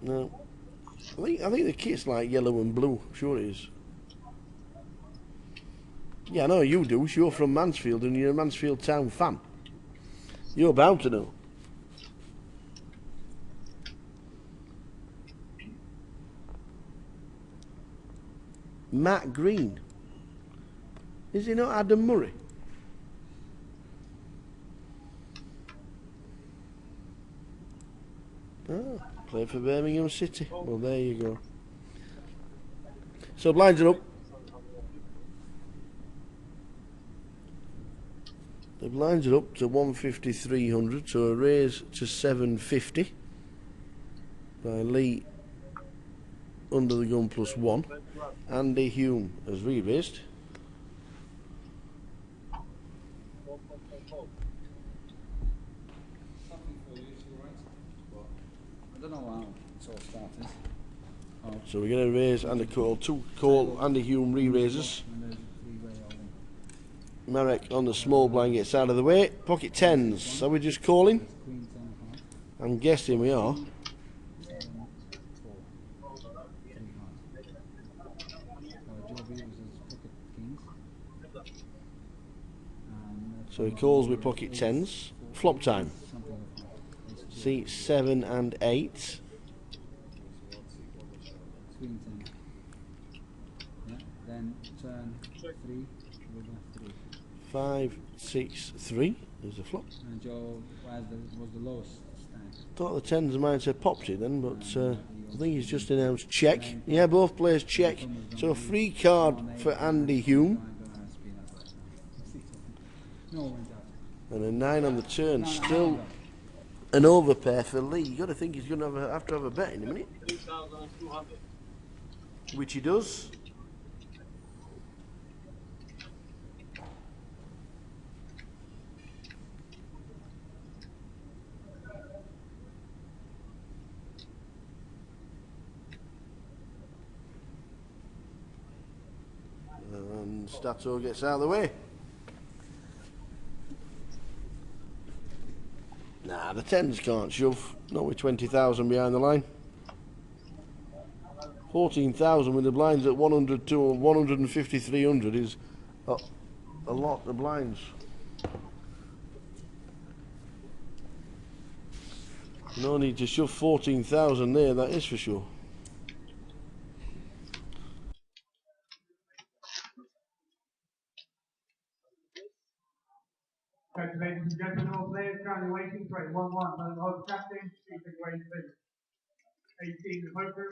[SPEAKER 1] No. I think the kit's like yellow and blue. Sure it is. Yeah, I know you do. You're from Mansfield and you're a Mansfield Town fan. You're bound to know. Matt Green. Is he not Adam Murray? Oh, played for Birmingham City. Well, there you go. So blinds are up. The blinds are up to 150,300, so a raise to 750 by Lee under the gun +1. Andy Hume has re-raised.
[SPEAKER 7] I don't know how it's all started.
[SPEAKER 1] So we're going to raise Andy Cole, 2 Cole, Andy Hume re-raises. Marek on the small blind gets out of the way. Pocket 10s, are we just calling? I'm guessing we are. So he calls with pocket 10s. Flop time. See, 7 and 8.
[SPEAKER 7] Then turn 3,
[SPEAKER 1] 5, 6, 3. There's a flop.
[SPEAKER 7] and Joe was the lowest stand.
[SPEAKER 1] Thought the 10s might have popped it then, but I think he's just announced check. Yeah, both players check. So a free card for Andy Hume. And a 9 on the turn. Still an overpair for Lee. You've got to think he's going to have to have a bet in a minute.
[SPEAKER 5] 3,200.
[SPEAKER 1] Which he does. And Stato gets out of the way. Nah, the 10s can't shove. Not with 20,000 behind the line. 14,000 with the blinds at 100 to 150, 300 is a lot of blinds. No need to shove 14,000 there, that is for sure.
[SPEAKER 9] Okay, ladies and gentlemen, all players currently waiting for a 1-1 by the host captain, Steve the Great Visit. 18 the poker,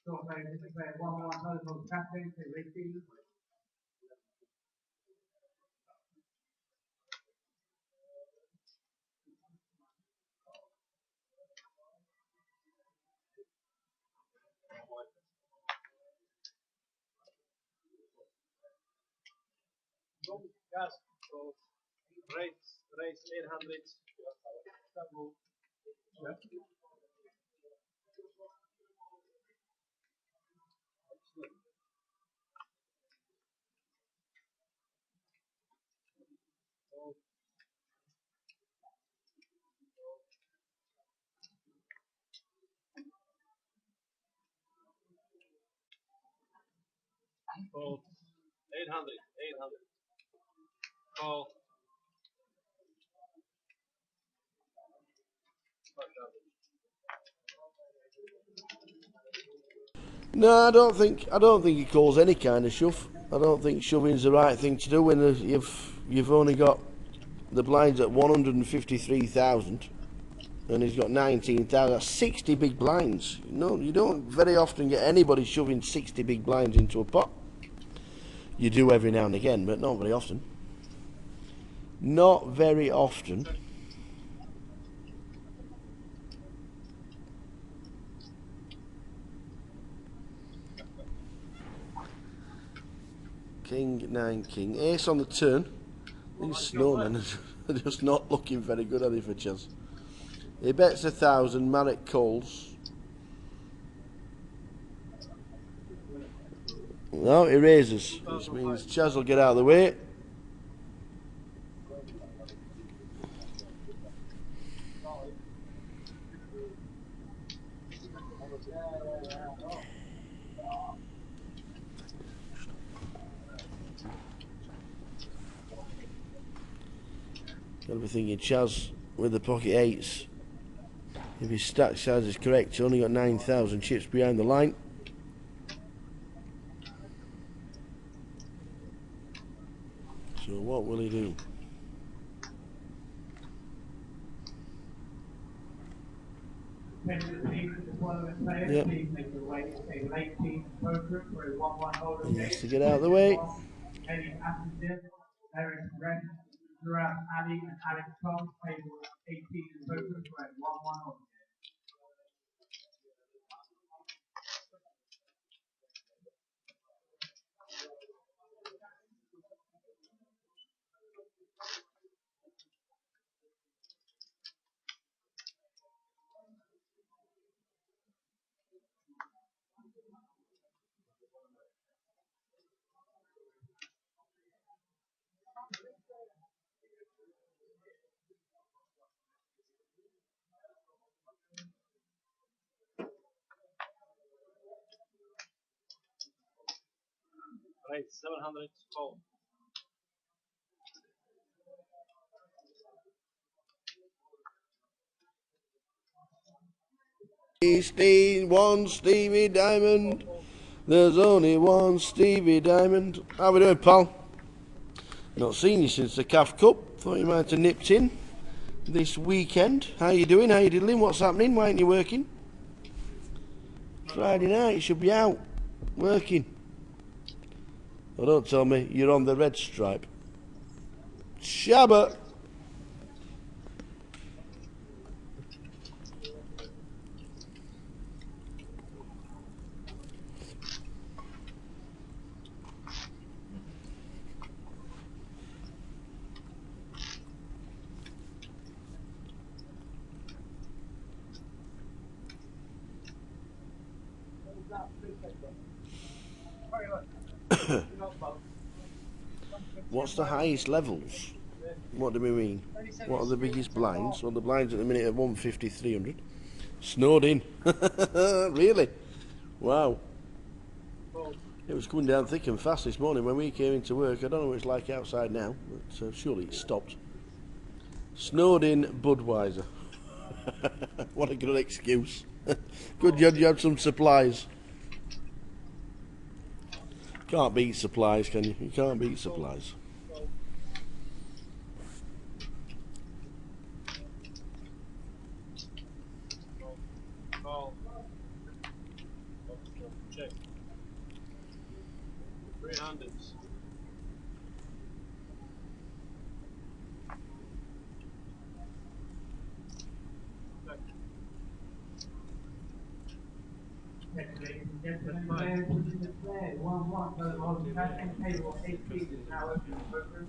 [SPEAKER 9] short players to declare 1-1 by the host captain, to 18.
[SPEAKER 5] Gas, so raise 800. Call 800. Call.
[SPEAKER 1] No, I don't think he calls any kind of shove. I don't think shoving's the right thing to do when you've only got the blinds at 153,000 and he's got 19,000. That's 60 big blinds. No, you don't very often get anybody shoving 60 big blinds into a pot. You do every now and again, but not very often. Not very often. King, 9, king. Ace on the turn. These snowmen are just not looking very good, are they, for Chaz? He bets 1,000, Marek calls. No, he raises, which means Chaz will get out of the way. Gotta be thinking Chaz with the pocket 8s. If his stack size is correct, he's only got 9,000 chips behind the line. So what will he do? Yep. He has to get out of the way.
[SPEAKER 9] Ali and Alex Tom, table 18 in the poker for a 1-1 over.
[SPEAKER 5] Right, 700 call.
[SPEAKER 2] 1 Stevie Diamond. There's only one Stevie Diamond. How we doing, pal? Not seen you since the Calf Cup. Thought you might have nipped in this weekend. How you doing? How you diddling? What's happening? Why aren't you working? Friday night, you should be out working. Oh, don't tell me you're on the red stripe. Shabba. What's the highest levels? What do we mean? What are the biggest blinds? Well, the blinds at the minute are 150, 300. Snowed in. Really? Wow. It was coming down thick and fast this morning when we came into work. I don't know what it's like outside now, but surely it's stopped. Snowed in Budweiser. What a good excuse. Good job you had some supplies. Can't beat supplies, can you? You can't beat supplies.
[SPEAKER 5] Call. Check. 300.
[SPEAKER 9] Ladies and gentlemen, players within the play 1-1 further holding captain table 18 is now open in the program.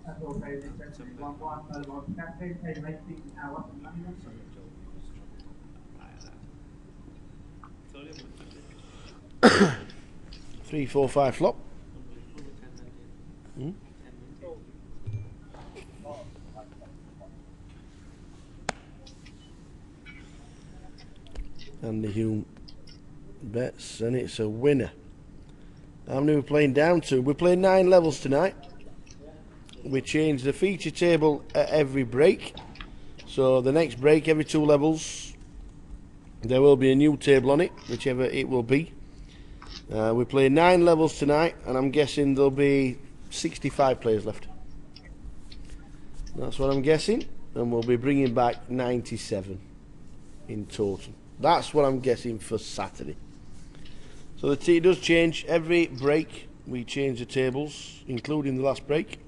[SPEAKER 9] That's all, ladies and gentlemen. 1-1 further holding captain table 18 is now up and running.
[SPEAKER 2] 3, 4, 5 flop. And the Hume bets, and it's a winner. How many are we playing down to? We're playing 9 levels tonight. We change the feature table at every break. So the next break, every 2 levels, there will be a new table on it, whichever it will be. We're playing 9 levels tonight, and I'm guessing there'll be 65 players left. That's what I'm guessing, and we'll be bringing back 97 in total. That's what I'm guessing for Saturday. So the tee does change every break. We change the tables, including the last break.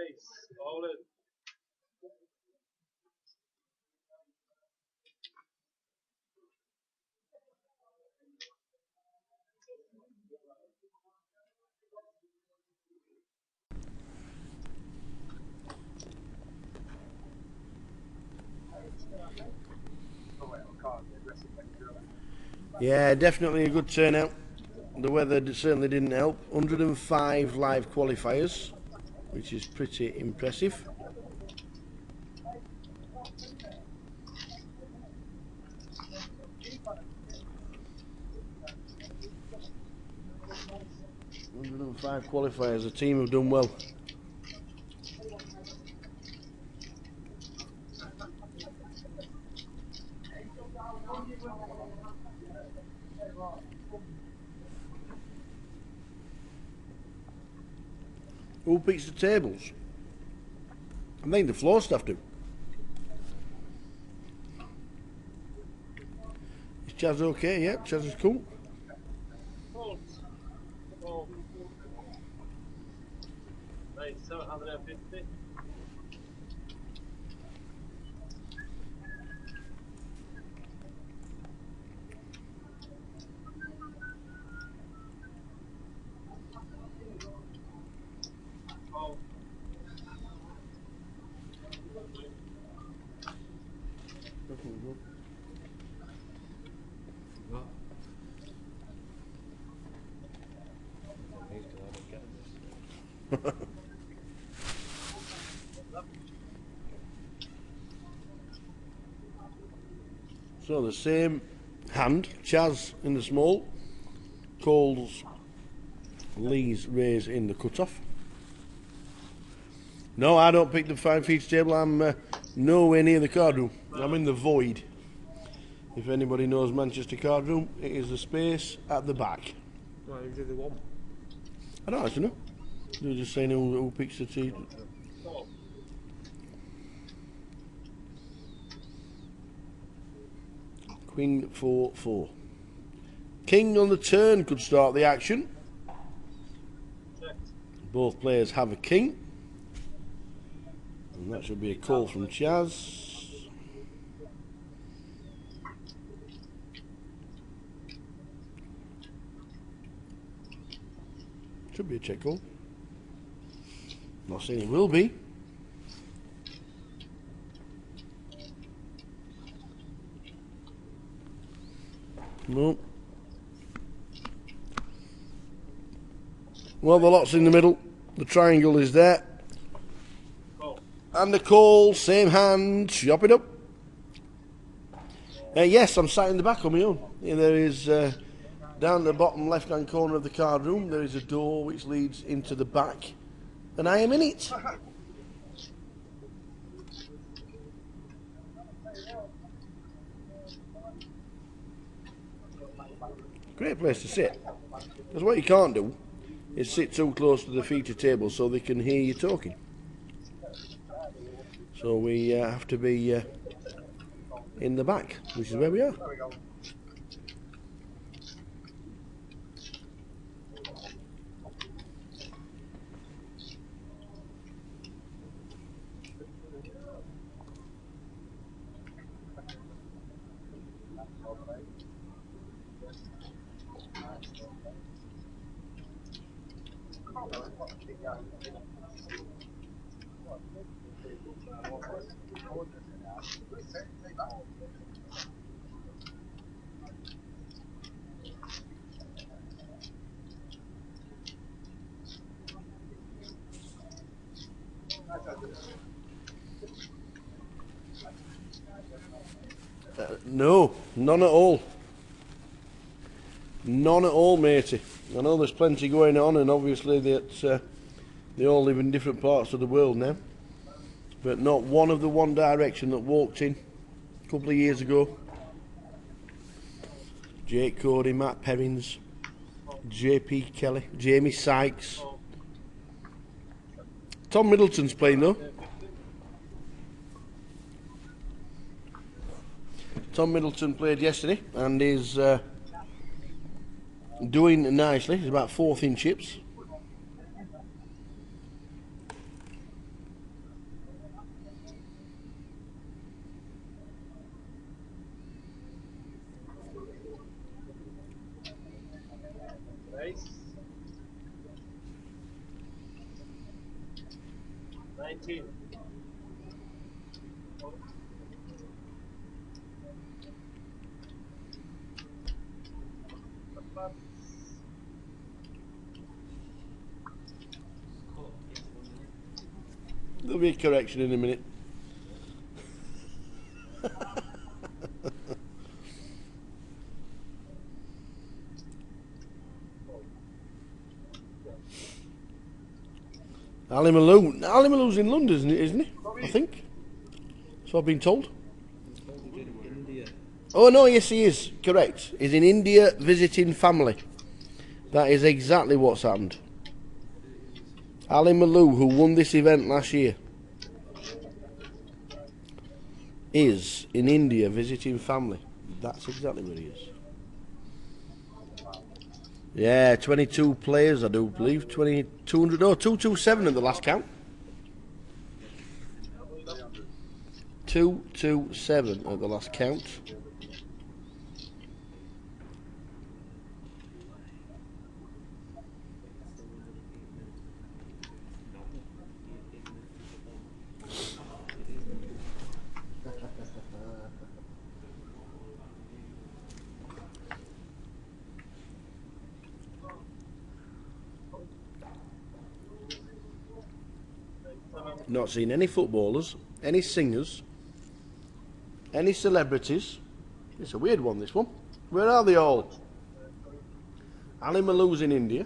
[SPEAKER 5] Ace, all in.
[SPEAKER 2] Yeah, definitely a good turnout. The weather certainly didn't help. 105 live qualifiers, which is pretty impressive. Five qualifiers, the team have done well. Who picks the tables? I think the floor staff do. Is Chaz okay? Yeah, Chaz is cool.
[SPEAKER 5] Right, 750.
[SPEAKER 2] So the same hand, Chaz in the small, Cole's, Lee's raise in the cut-off. No, I don't pick the 5 feet table. I'm nowhere near the card room. I'm in the void. If anybody knows Manchester card room, it is the space at the back.
[SPEAKER 3] Well, who do they want?
[SPEAKER 2] I don't actually know. They're just saying who picks the tea. Queen 4-4. King on the turn could start the action. Both players have a king. And that should be a call from Chaz. Should be a check call. Not saying it will be. No. Well, the lot's in the middle. The triangle is there. And the call, same hand, chop it up. Yes, I'm sat in the back on my own. There is, down the bottom left-hand corner of the card room, there is a door which leads into the back. And I am in it. Great place to sit. Because what you can't do is sit too close to the feature table so they can hear you talking. So we have to be in the back, which is where we are. No, none at all. None at all, matey. I know there's plenty going on, and obviously that they all live in different parts of the world now. But not one of the One Direction that walked in a couple of years ago. Jake Cody, Matt Perrins, JP Kelly, Jamie Sykes. Tom Middleton's playing though. Tom Middleton played yesterday and is doing nicely. He's about 4th in chips.
[SPEAKER 5] Nice. 19.
[SPEAKER 2] There'll be a correction in a minute. Ali Malou's in London, isn't he? I think. So I've been told. Oh no, yes he is. Correct. He's in India visiting family. That is exactly what's happened. Ali Malou, who won this event last year, is in India visiting family. That's exactly where he is. Yeah, 22 players, I do believe. 227 at the last count. 227 at the last count. Not seen any footballers, any singers, any celebrities. It's a weird one, this one. Where are they all? Ali Malou's in India.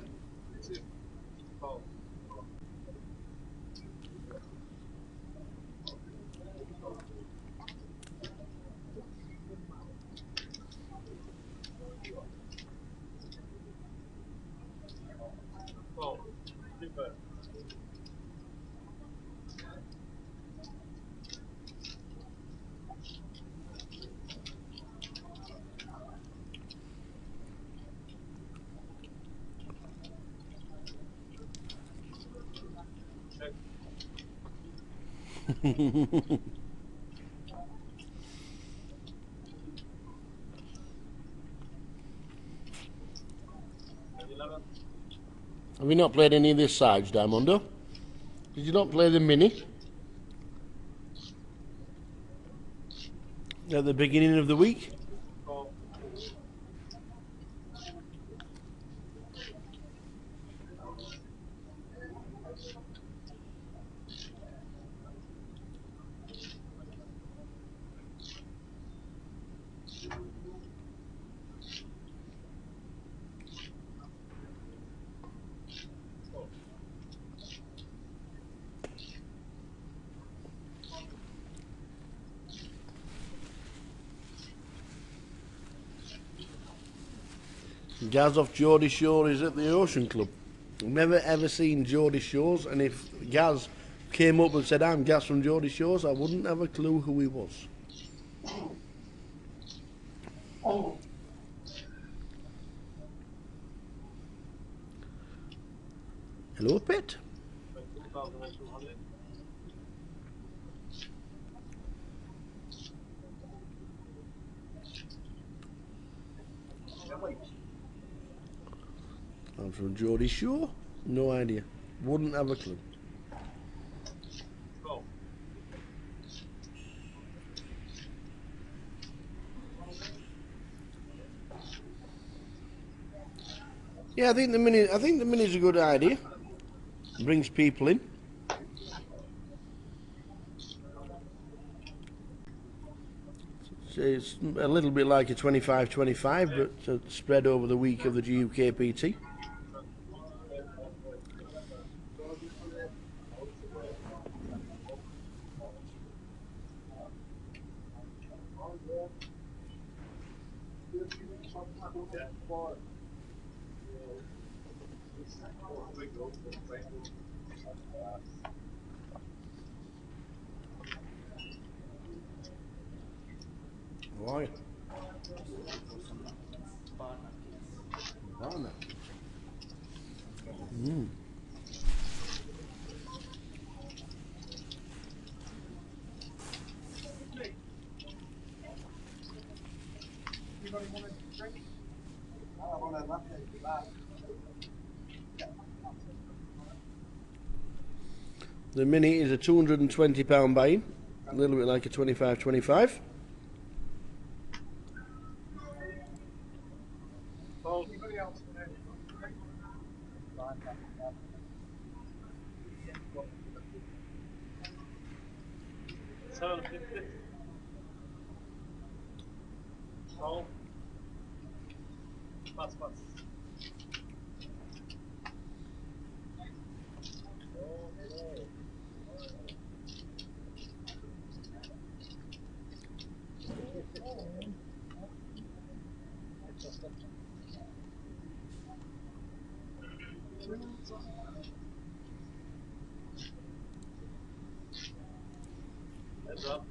[SPEAKER 2] Have you not played any of this sides, Diamondo? Did you not play the mini? At the beginning of the week? Gaz off Geordie Shore is at the Ocean Club. I've never ever seen Geordie Shores, and if Gaz came up and said I'm Gaz from Geordie Shores, I wouldn't have a clue who he was. Hello, Pet. I'm from Geordie Shore? No idea. Wouldn't have a clue. Yeah, I think the mini's a good idea. Brings people in. So it's a little bit like a 25-25, but spread over the week of the GUKPT. How are you? Bar napkins. Mm. The mini is a £220 buy-in, a little bit like a 25-25. Heads up.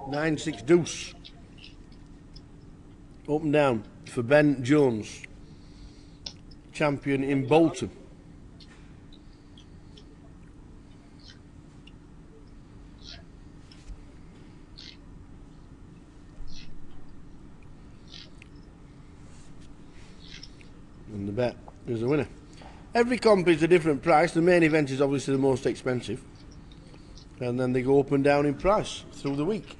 [SPEAKER 2] Nine six deuce. Up and down for Ben Jones, champion in Bolton. And the
[SPEAKER 1] bet who's the winner. Every comp is a different price. The main event is obviously the most expensive, and then they go up and down in price through the week.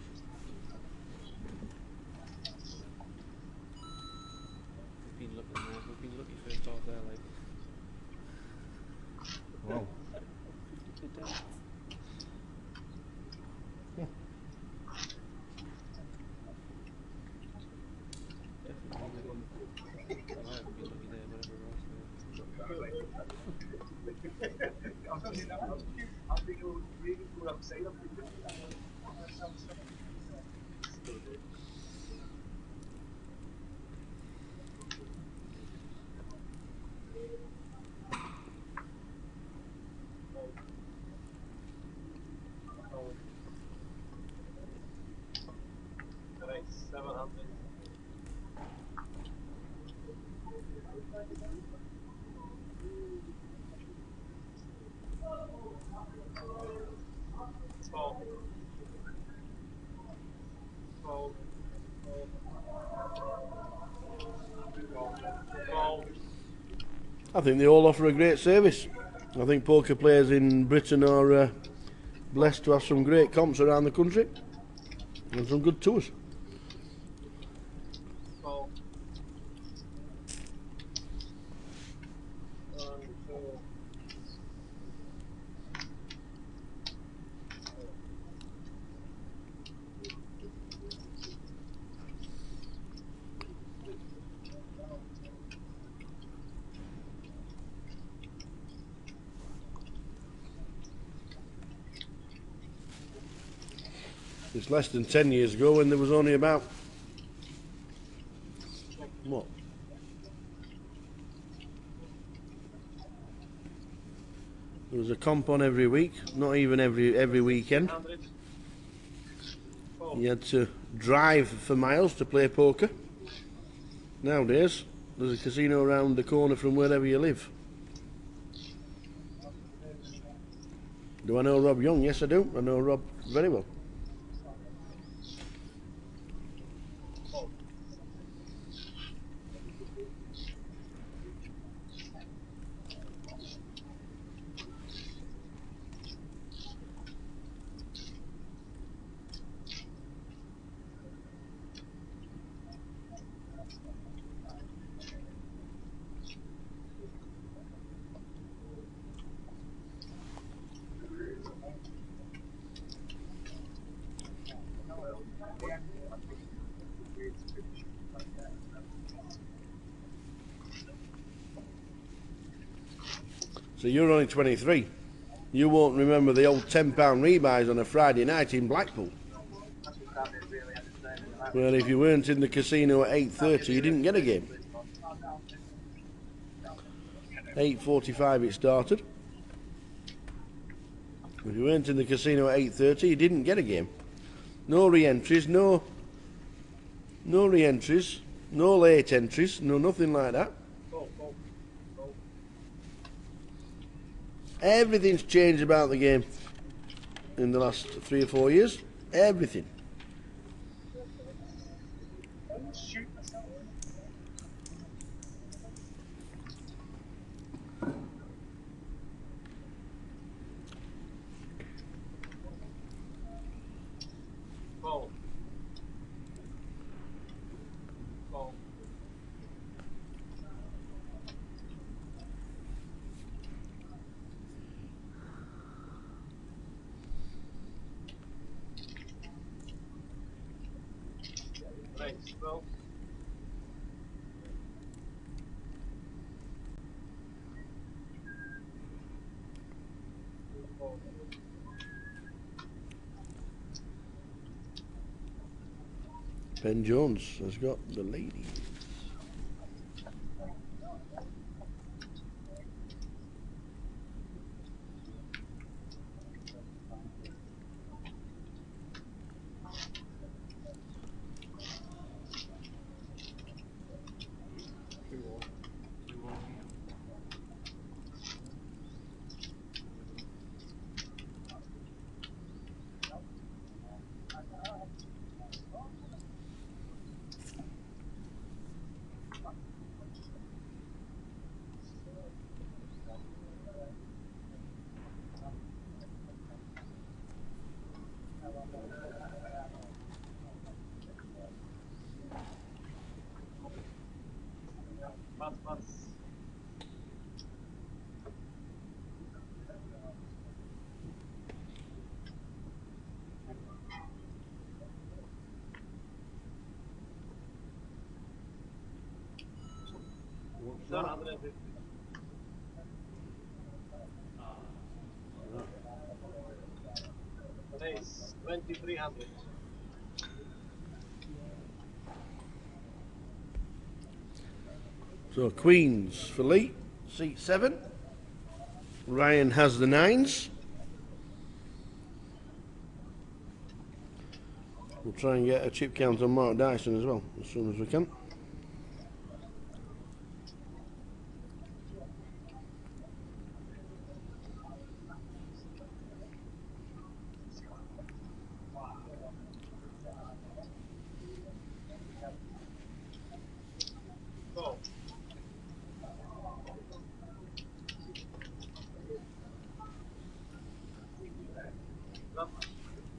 [SPEAKER 3] We've been looking, man. We've been lucky first half there, like.
[SPEAKER 1] Wow. I think they all offer a great service. I think poker players in Britain are blessed to have some great comps around the country and some good tours. It's less than 10 years ago when there was only about, what? There was a comp on every week, not even every weekend. You had to drive for miles to play poker. Nowadays, there's a casino around the corner from wherever you live. Do I know Rob Young? Yes, I do. I know Rob very well. So you're only 23. You won't remember the old £10 rebuys on a Friday night in Blackpool. Well, if you weren't in the casino at 8:30, you didn't get a game. 8:45 it started. If you weren't in the casino at 8:30, you didn't get a game. No re-entries, no re-entries, no late entries, no nothing like that. Everything's changed about the game in the last 3 or 4 years. Everything. Ben Jones has got the ladies.
[SPEAKER 5] Ace, 2300.
[SPEAKER 2] So Queens for Lee, seat 7. Ryan has the 9s. We'll try and get a chip count on Mark Dyson as well, as soon as we can.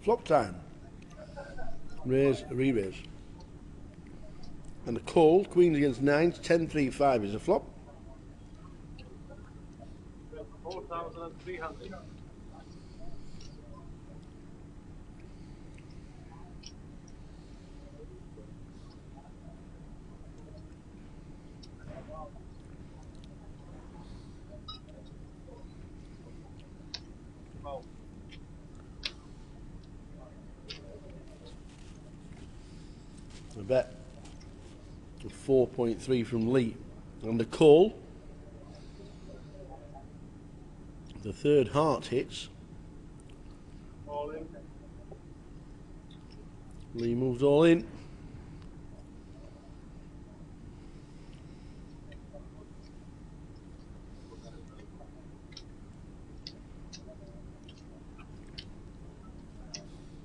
[SPEAKER 2] Flop time. Raise, re-raise. And the call, Queens against 9s, 10-3-5 is a flop.
[SPEAKER 5] 4,300.
[SPEAKER 2] A bet of 4.3 from Lee. And the call, the third heart hits.
[SPEAKER 5] All in.
[SPEAKER 2] Lee moves all in.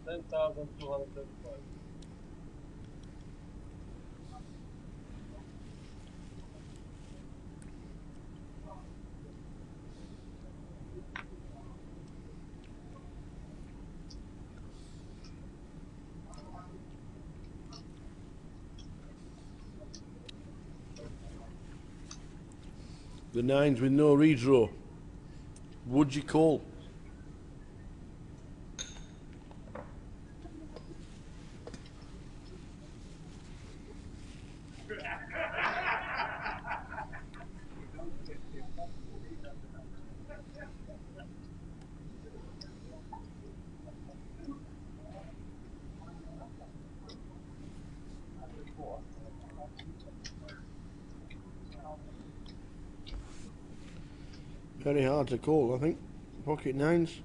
[SPEAKER 5] $10,235.
[SPEAKER 2] The 9s with no redraw. Would you call? Very hard to call, I think. Pocket 9s.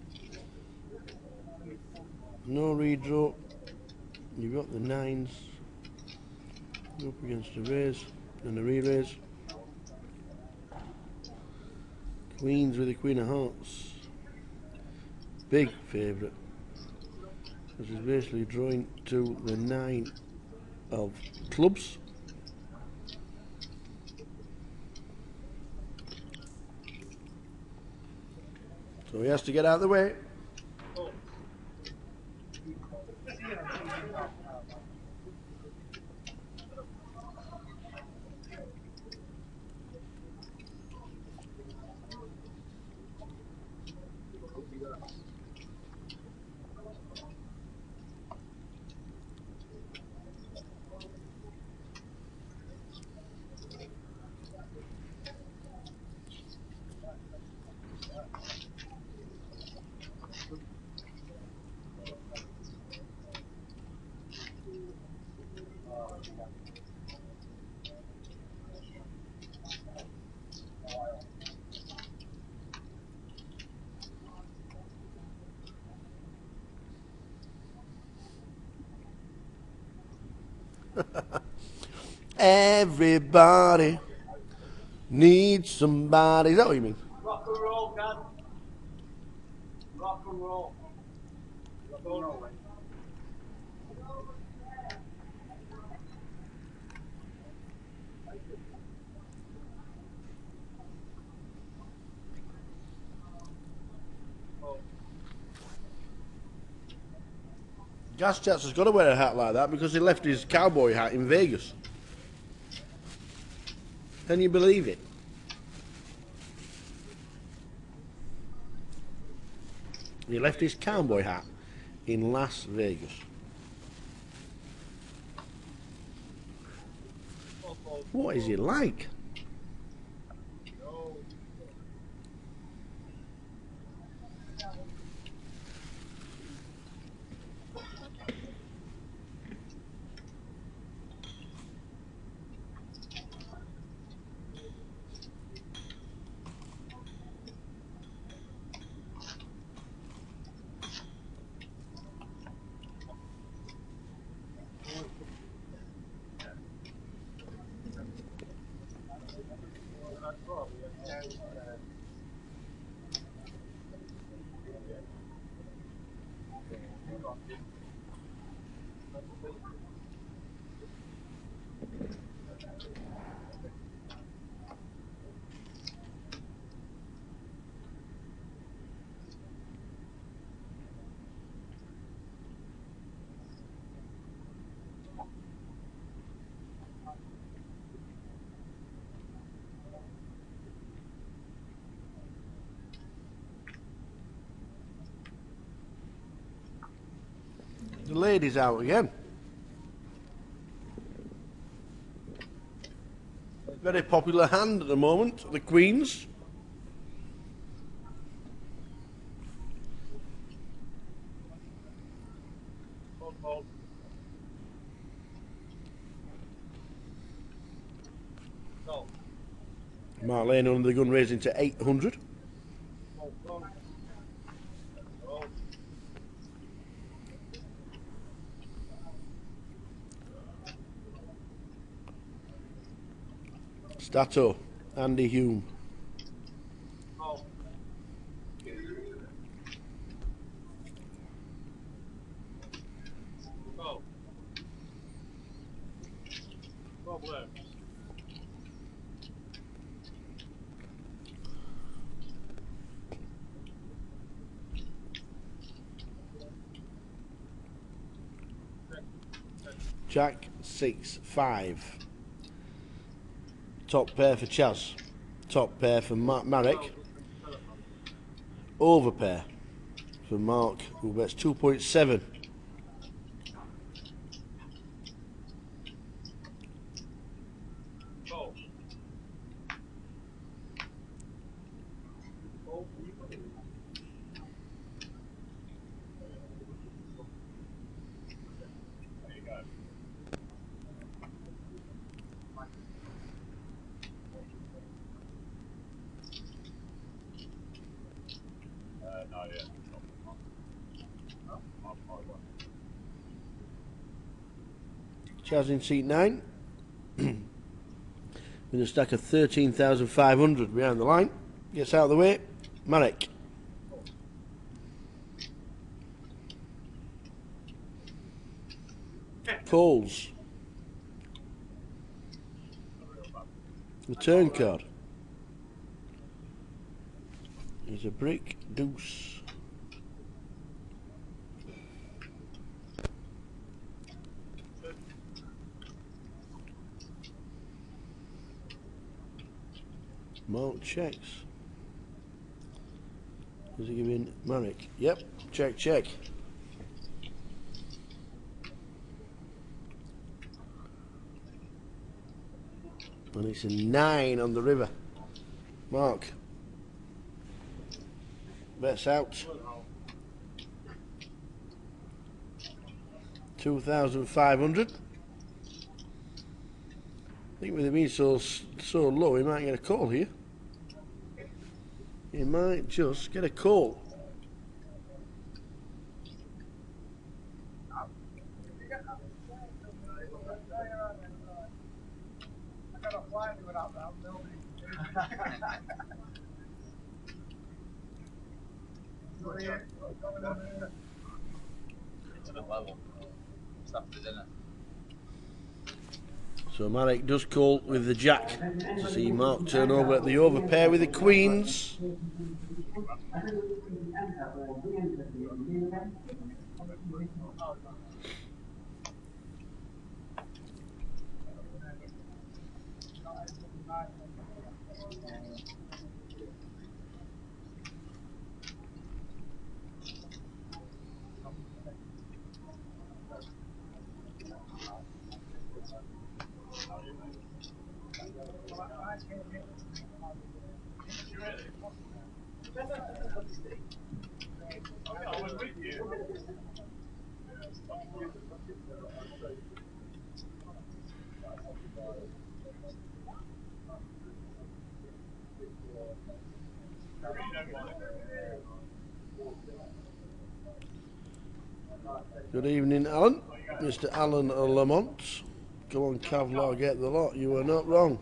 [SPEAKER 2] No redraw. You've got the 9s. Up against a raise and a re-raise. Queens with the Queen of Hearts. Big favourite. This is basically drawing to the 9 of clubs. So he has to get out of the way. Everybody needs somebody. Is that what you mean?
[SPEAKER 5] Rock and roll, Dad. Rock and roll. Rock and roll.
[SPEAKER 2] Gas Chats has got to wear a hat like that because he left his cowboy hat in Vegas. Can you believe it? He left his cowboy hat in Las Vegas. What is he like? The ladies out again. Very popular hand at the moment, the Queens. Mark Lane under the gun, raising to 800. Stato, Andy Hume. Jack 6-5. Top pair for Chaz. Top pair for Marek. Over pair for Mark, who bets 2.7. Chaz in seat 9 with a stack of 13,500 behind the line. Gets out of the way. Marek. Calls. The turn card is a brick deuce. Mark checks. Is he giving Marek? Yep, check, check. And it's a 9 on the river. Mark. Bets out. 2,500. I think with it being so low, he might get a call here. He might just get a call. So Marek does call with the jack to see Mark turn over at the over pair with the queens. Good evening, Alan. Mr. Alan Lamont. Come on, Kavlar, get the lot. You are not wrong.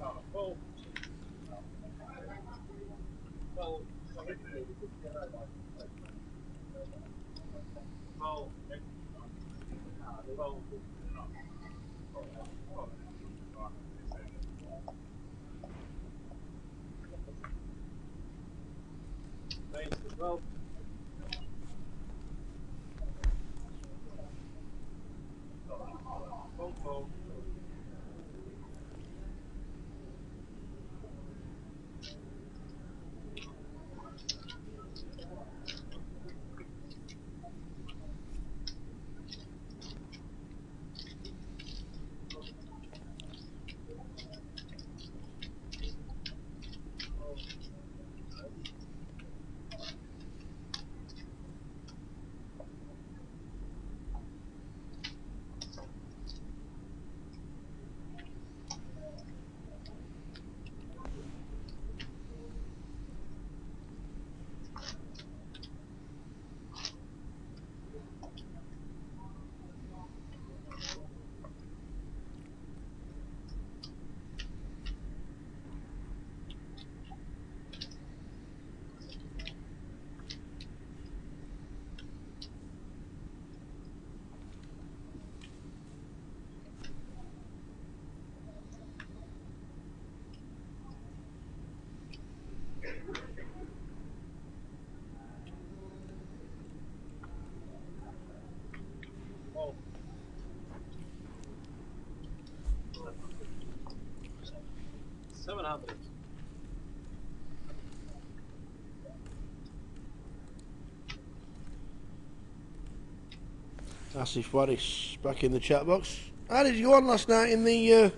[SPEAKER 2] Asif Waris back in the chat box. How did you go on last night in the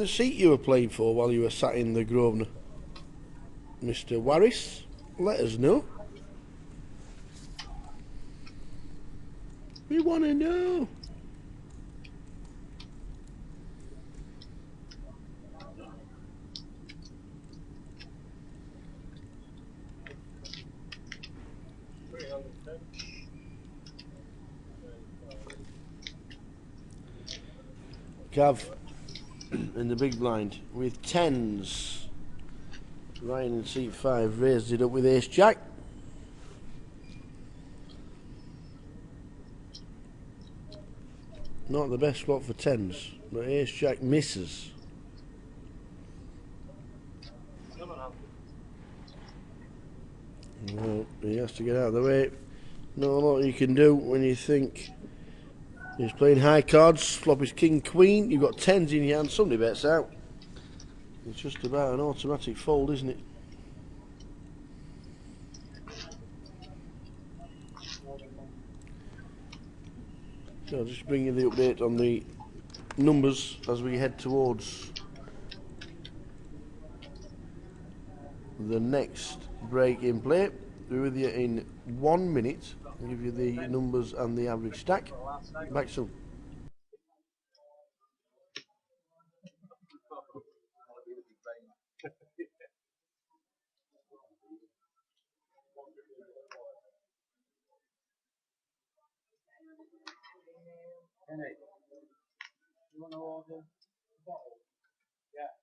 [SPEAKER 2] seat you were playing for while you were sat in the Grosvenor? Mr. Waris, let us know. We want to know. Cav in the big blind with 10s. Ryan in seat 5 raised it up with ace jack. Not the best spot for 10s, but ace jack misses. Well, he has to get out of the way. Not a lot you can do when you think he's playing high cards. Flop is king queen. You've got 10s in your hand. Somebody bets out. It's just about an automatic fold, isn't it? So I'll just bring you the update on the numbers as we head towards the next break in play. We're with you in 1 minute. I'll give you the numbers and the average stack. Back soon.
[SPEAKER 9] Kenny, you want to order a bottle? Yeah.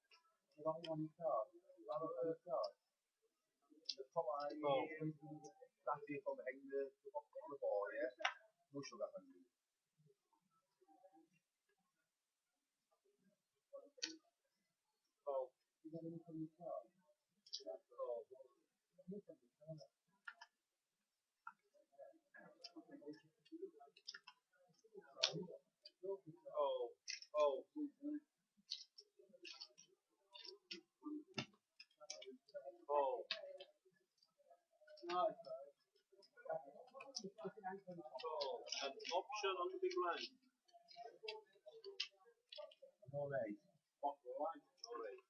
[SPEAKER 9] You got one card? You have a first card? The top line, that's it from behind the bottle on the ball, yeah? No sugar, thank you. Oh, you got any from your card? Oh, oh, oh. No, oh, an option on the big line. All right. Off the line. All right.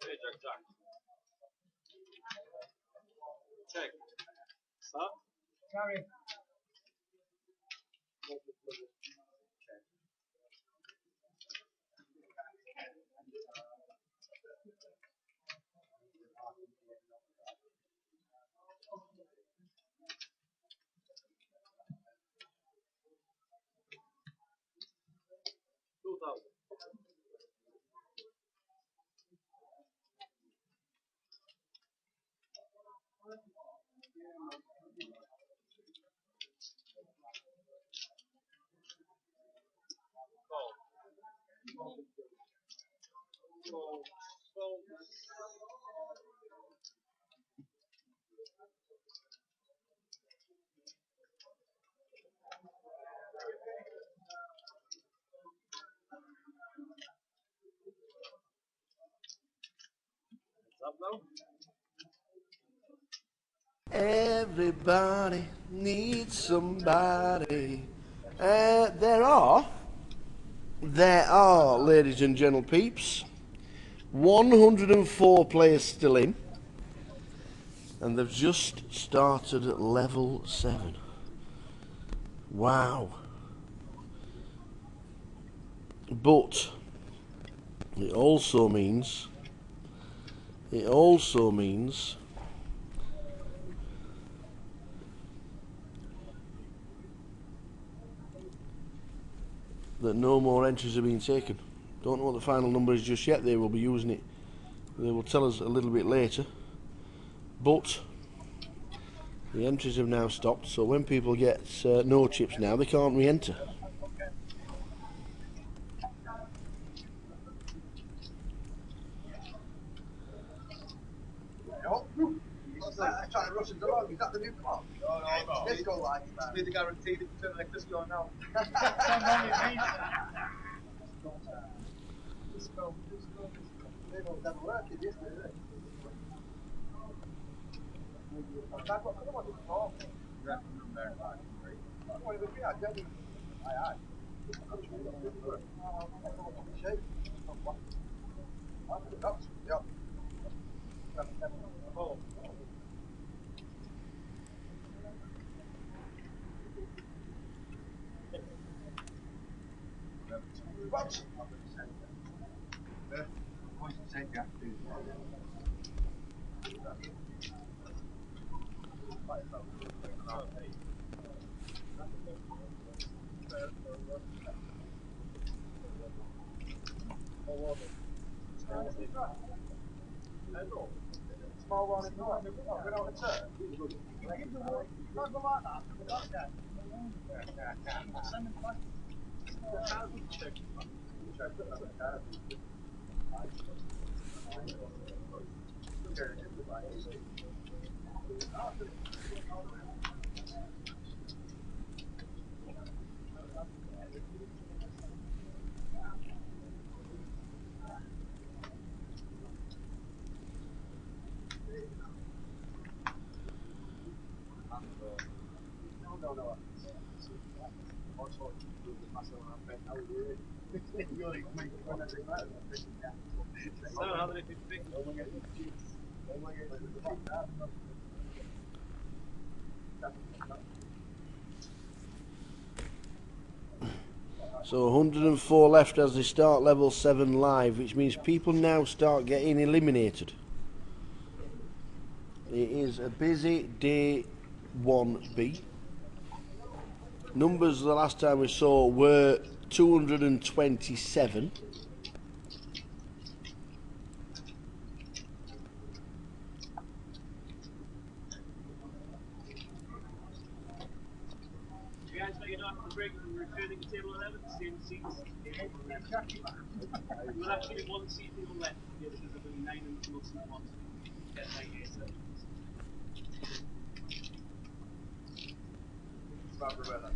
[SPEAKER 9] Hey, Jack. Check. Stop. Carry.
[SPEAKER 2] Everybody needs somebody. There are, ladies and gentle peeps, 104 players still in, and they've just started at level 7. Wow. But it also means that no more entries are being taken. Don't know what the final number is just yet. They will be using it. They will tell us a little bit later. But the entries have now stopped, so when people get no chips now, they can't re-enter.
[SPEAKER 12] I'm trying to rush us along. Is that the new clock?
[SPEAKER 14] No, no.
[SPEAKER 12] Let's go like that.
[SPEAKER 14] Need the guarantee that you turn like this going now. Let's go.
[SPEAKER 12] They don't never work it, yes, do they? That's what I want to talk.
[SPEAKER 14] Yeah, I'm very fine.
[SPEAKER 12] Well, it was me, I genuinely. Aye. Shape. Yeah.
[SPEAKER 14] Oh.
[SPEAKER 12] What? What you say, yeah?
[SPEAKER 14] Small one in north. Without a turn. Not go like that. Send him back. Check. No. Also, myself and I bet how we do it. You're like, make it one every night. So, how many people think? Oh, my God. Oh, my God.
[SPEAKER 1] So 104 left as they start level 7 live, which means people now start getting eliminated. It is a busy day 1B. Numbers the last time we saw were 227.
[SPEAKER 5] You guys know you're not having a break from returning to table 11, same seats. We'll actually be one seat people left here because there's only 9 and most of the ones. Get 98 seconds.
[SPEAKER 14] Barbarella.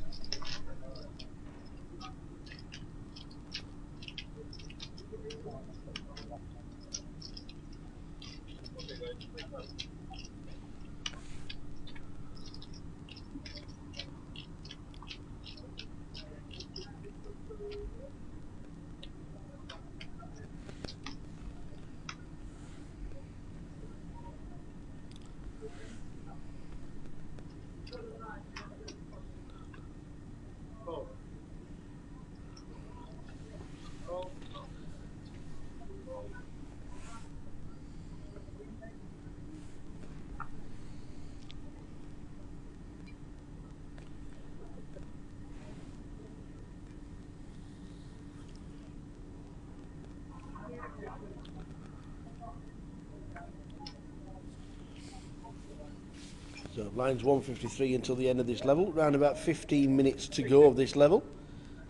[SPEAKER 1] So lines 153 until the end of this level, round about 15 minutes to go of this level.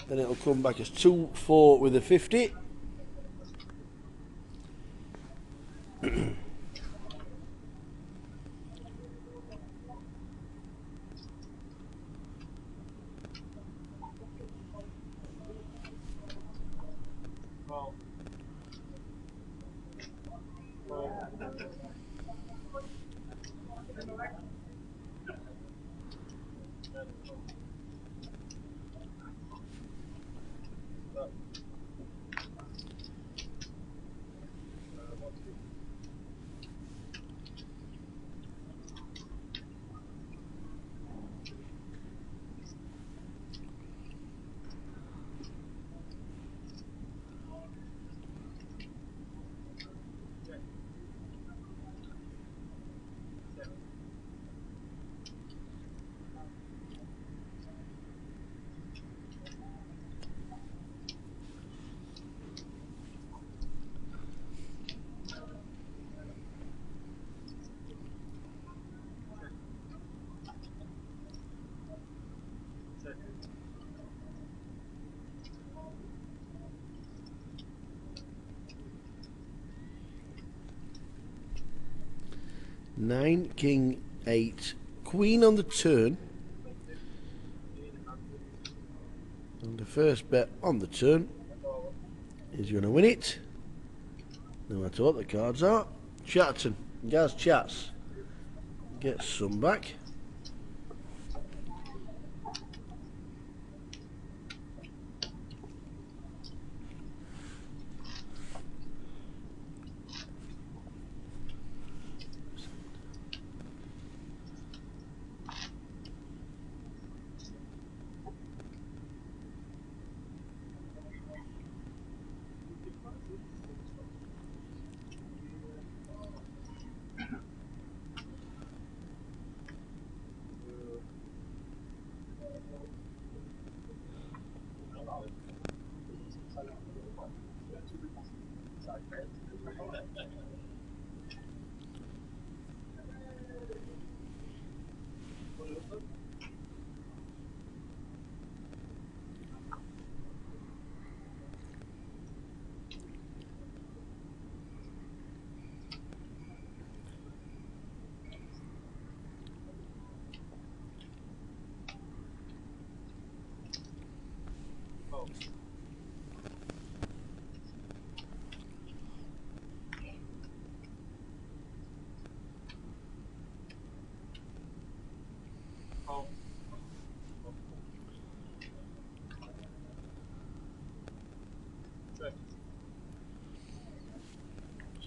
[SPEAKER 1] Then it'll come back as 2-4 with a 50. 9, king, 8, queen on the turn. And the first bet on the turn is going to win it. No matter what the cards are. Chatterton, Gaz Chats gets some back.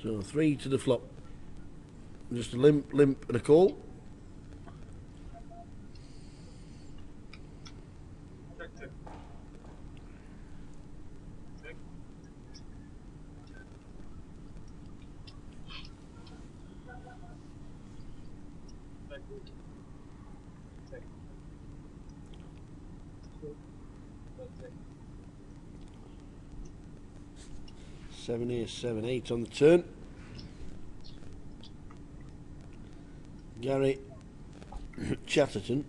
[SPEAKER 1] So 3 to the flop. Just a limp, and a call. Seven here, 7, 8 on the turn. Gary Chatterton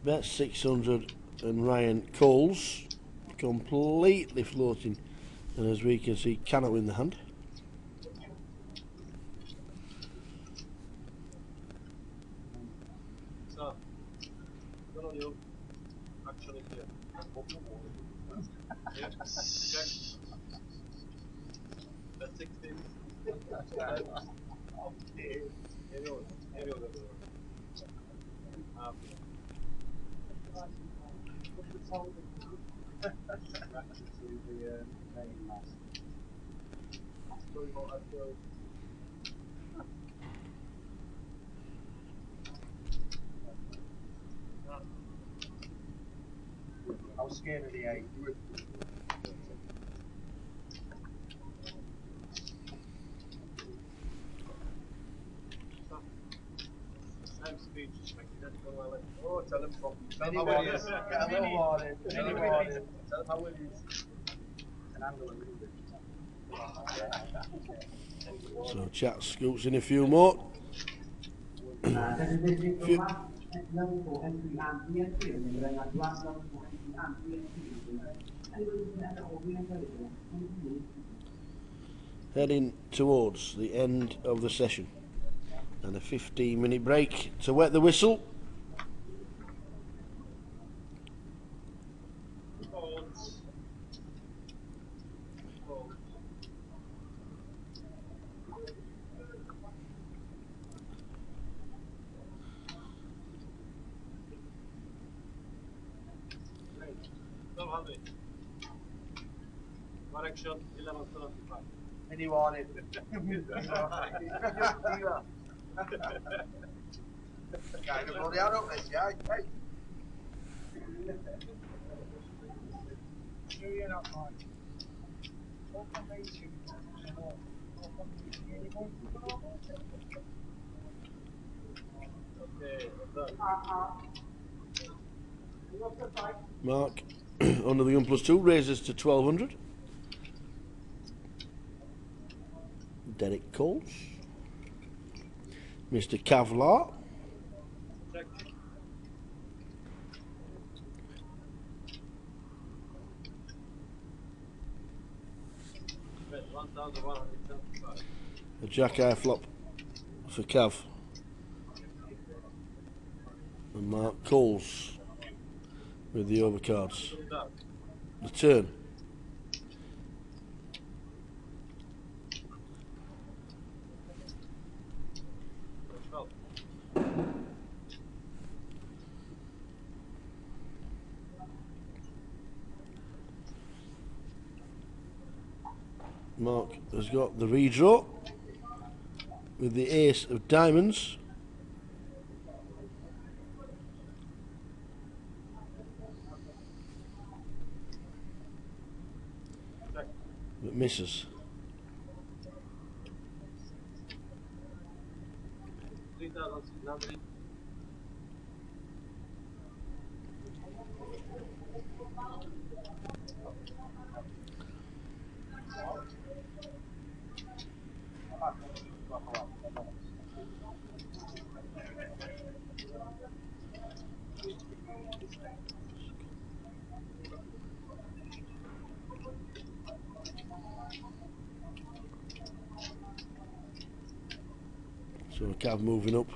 [SPEAKER 1] bet 600 and Ryan Coles completely floating, and as we can see cannot win the hand.
[SPEAKER 5] So, good on you. Actually, yeah. Yeah, check. That's 16. Okay.
[SPEAKER 15] I was scared of the 8.
[SPEAKER 5] Oh, tell him from.
[SPEAKER 15] Tell him how it is. Get a little warning. Any warning. Tell him how it is. Can handle it.
[SPEAKER 1] So Chat scoops in a few more. Heading towards the end of the session, and a 15-minute break to wet the whistle.
[SPEAKER 5] Direction 11:35.
[SPEAKER 15] Any warning. Guy, the bloody out of this, yeah? Hey.
[SPEAKER 5] Sure you're not mine. What formation? Okay,
[SPEAKER 1] Mark under the gun +2 raises to 1200. Derek Coles, Mr. Kavlar,
[SPEAKER 5] check. Bet 1,175.
[SPEAKER 1] a Jack Eye flop for Cav. And Mark Coles with the overcards. The turn. Mark has got the redraw with the ace of diamonds. But misses. So Cav moving up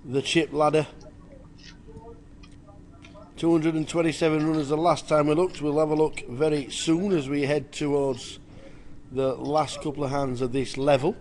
[SPEAKER 1] the chip ladder. 227 runners the last time we looked. We'll have a look very soon as we head towards the last couple of hands of this level.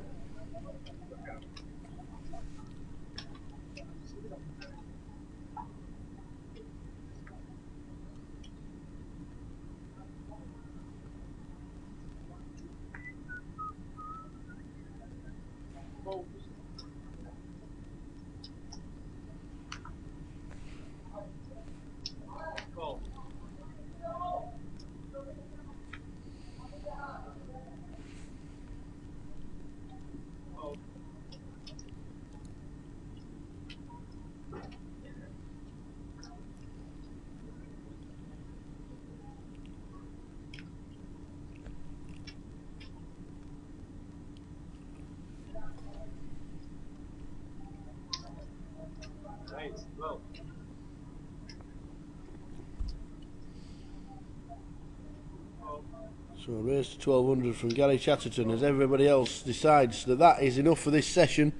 [SPEAKER 1] So a raise to 1200 from Gary Chatterton as everybody else decides that that is enough for this session,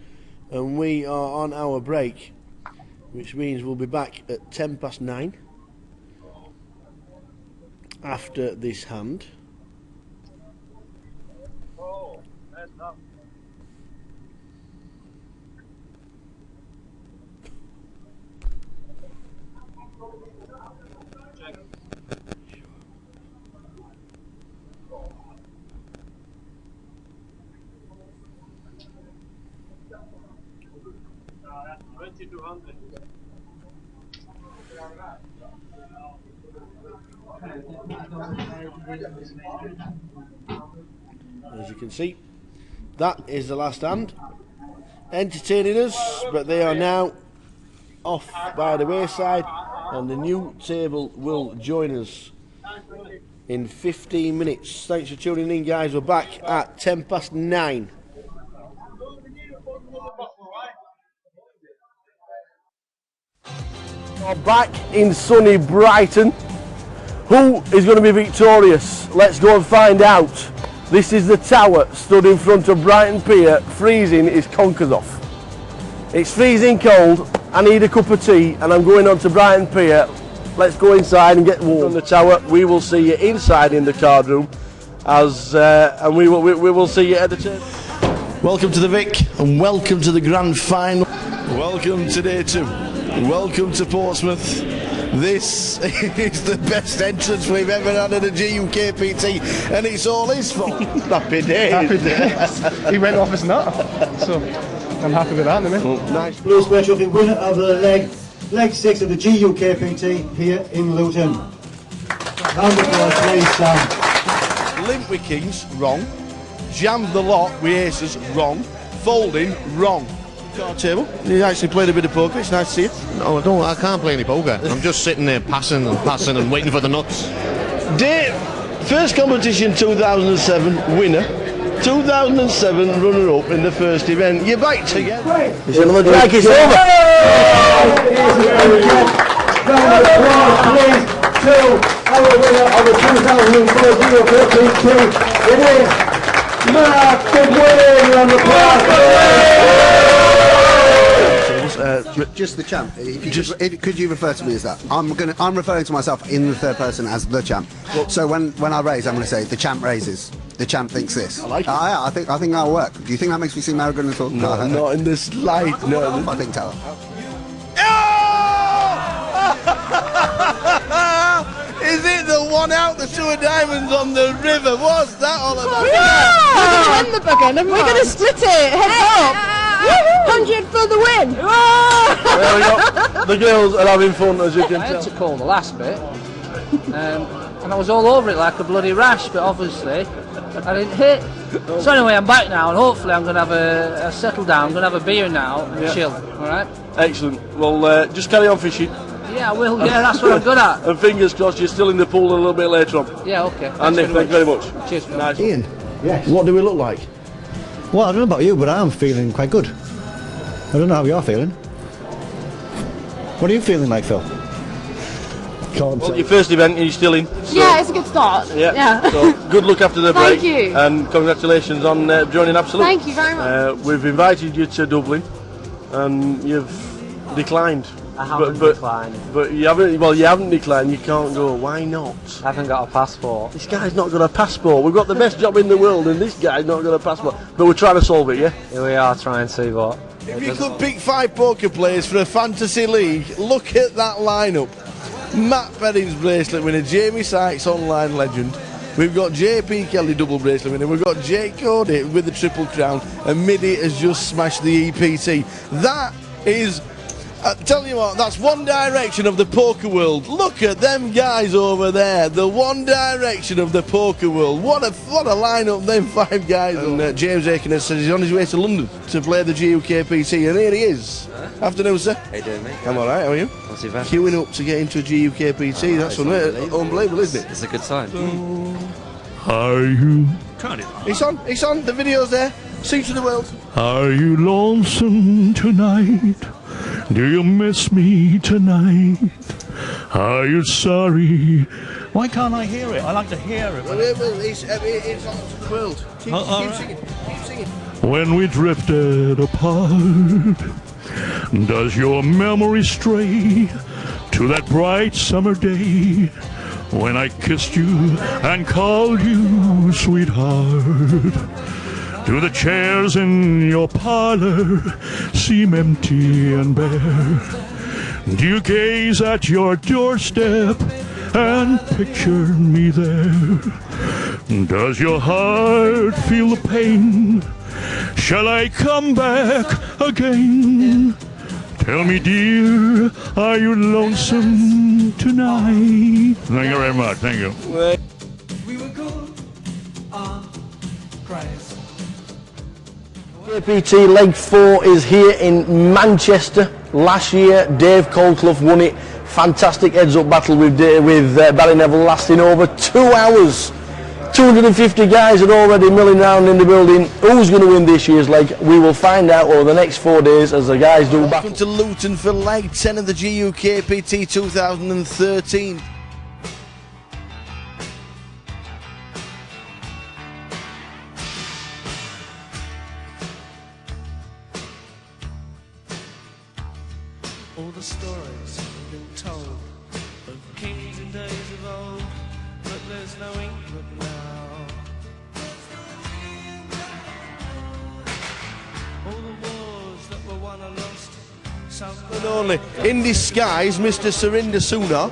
[SPEAKER 1] and we are on our break, which means we'll be back at 9:10 after this hand. As you can see, that is the last hand. Entertaining us, but they are now off by the wayside, and the new table will join us in 15 minutes. Thanks for tuning in, guys. We're back at 9:10. We're back in sunny Brighton. Who is going to be victorious? Let's go and find out. This is the tower stood in front of Brighton Pier. Freezing is conquered off. It's freezing cold. I need a cup of tea and I'm going on to Brighton Pier. Let's go inside and get warm. From the tower, we will see you inside in the card room, and we will see you at the table.
[SPEAKER 2] Welcome to the Vic and welcome to the grand final. Welcome to day 2. Welcome to Portsmouth. This is the best entrance we've ever had at a GUKPT, and it's all his fault.
[SPEAKER 1] Happy days.
[SPEAKER 13] Happy days. He went off as not, so I'm happy with that, isn't
[SPEAKER 1] Nice.
[SPEAKER 4] Blue Square Trophy winner of the leg 6 of the GUKPT here in Luton. Round of applause, please, Sam.
[SPEAKER 2] Limp with kings, wrong. Jammed the lot with aces, wrong. Folding, wrong. Card table. You actually played a bit of poker. It's nice to see you.
[SPEAKER 16] No, I don't. I can't play any poker. I'm just sitting there passing and waiting for the nuts.
[SPEAKER 1] Dave, first competition 2007 winner, 2007 runner-up in the first event. You're back together. It's another drag. It's over.
[SPEAKER 4] Round of applause, please, to our winner of the 2004 GUKPT. It is Mark the winner on the
[SPEAKER 6] Just the champ. Could you refer to me as that? I'm referring to myself in the third person as the champ. So when I raise, I'm going to say the champ raises. The champ thinks this.
[SPEAKER 1] I like it.
[SPEAKER 6] I think that'll work. Do you think that makes me seem arrogant at all?
[SPEAKER 1] No, not in the slight. No.
[SPEAKER 6] I think tell.
[SPEAKER 2] Is it the one out the two of diamonds on the river? What's that all about?
[SPEAKER 10] We're going to win the bugger, never mind. We're going to split it, heads up. 100 for the win.
[SPEAKER 1] There we go. The girls are having fun, as you can
[SPEAKER 23] I
[SPEAKER 1] tell.
[SPEAKER 23] had to call the last bit, and I was all over it like a bloody rash, but obviously I didn't hit. So anyway, I'm back now, and hopefully I'm going to have a settle down. I'm going to have a beer now and chill, alright?
[SPEAKER 1] Excellent. Well, just carry on fishing.
[SPEAKER 23] Yeah, I will. Yeah, that's what I'm good at.
[SPEAKER 1] And fingers crossed you're still in the pool a little bit later on.
[SPEAKER 23] Yeah, okay.
[SPEAKER 1] And Nick, thank you very much.
[SPEAKER 23] Cheers.
[SPEAKER 1] Nice.
[SPEAKER 24] Ian.
[SPEAKER 1] Yes. What do we look like?
[SPEAKER 24] Well, I don't know about you, but I'm feeling quite good. I don't know how you're feeling. What are you feeling like, Phil?
[SPEAKER 1] Well, your first event, are you still in? So,
[SPEAKER 10] Yeah, it's a good start.
[SPEAKER 1] Yeah. So good luck after the break.
[SPEAKER 10] Thank you.
[SPEAKER 1] And congratulations on joining Absolute.
[SPEAKER 10] Thank you very much.
[SPEAKER 1] We've invited you to Dublin, and you've declined.
[SPEAKER 25] I haven't declined.
[SPEAKER 1] But you haven't. Well, you haven't declined. You can't go. Why not?
[SPEAKER 25] I haven't got a passport.
[SPEAKER 1] This guy's not got a passport. We've got the best job in the world, and this guy's not got a passport. But we're trying to solve it. Yeah.
[SPEAKER 25] Here we are trying to see what.
[SPEAKER 2] If you could pick 5 poker players for a fantasy league, look at that lineup. Matt Perrin's bracelet winner, Jamie Sykes online legend. We've got JP Kelly double bracelet winner. We've got Jake Cody with the triple crown, and Midi has just smashed the EPT. That is. Tell you what, that's One Direction of the poker world. Look at them guys over there, the One Direction of the poker world. What a lineup, them 5 guys. And James Aiken has said he's on his way to London to play the GUKPT, and here he is. Afternoon, sir.
[SPEAKER 26] How you doing, mate?
[SPEAKER 2] I'm alright, how are you?
[SPEAKER 26] Not too bad.
[SPEAKER 2] Queuing up to get into a GUKPT, that's unbelievable, isn't it?
[SPEAKER 26] It's a good sign.
[SPEAKER 27] Are you?
[SPEAKER 2] It's on, the video's there. Sing to the world.
[SPEAKER 27] Are you lonesome tonight? Do you miss me tonight? Are you sorry? Why can't I hear it? I like to hear it.
[SPEAKER 2] It's on to the world. Keep singing, keep singing.
[SPEAKER 27] When we drifted apart, does your memory stray to that bright summer day when I kissed you and called you sweetheart? Do the chairs in your parlor seem empty and bare? Do you gaze at your doorstep and picture me there? Does your heart feel the pain? Shall I come back again? Tell me, dear, are you lonesome tonight? Thank you very much. Thank you.
[SPEAKER 11] We were good on Christ.
[SPEAKER 1] GUKPT Leg 4 is here in Manchester. Last year, Dave Coldclough won it. Fantastic heads-up battle with Barry Neville lasting over 2 hours. 250 guys are already milling around in the building. Who's going to win this year's leg? We will find out over the next 4 days as the guys do battle.
[SPEAKER 2] Welcome to Luton for Leg 10 of the GUKPT 2013.
[SPEAKER 11] All the stories have been told of kings in days of old, but there's no England now. All the wars that were won are lost.
[SPEAKER 2] And only in disguise, Mr. Surinder Sooner.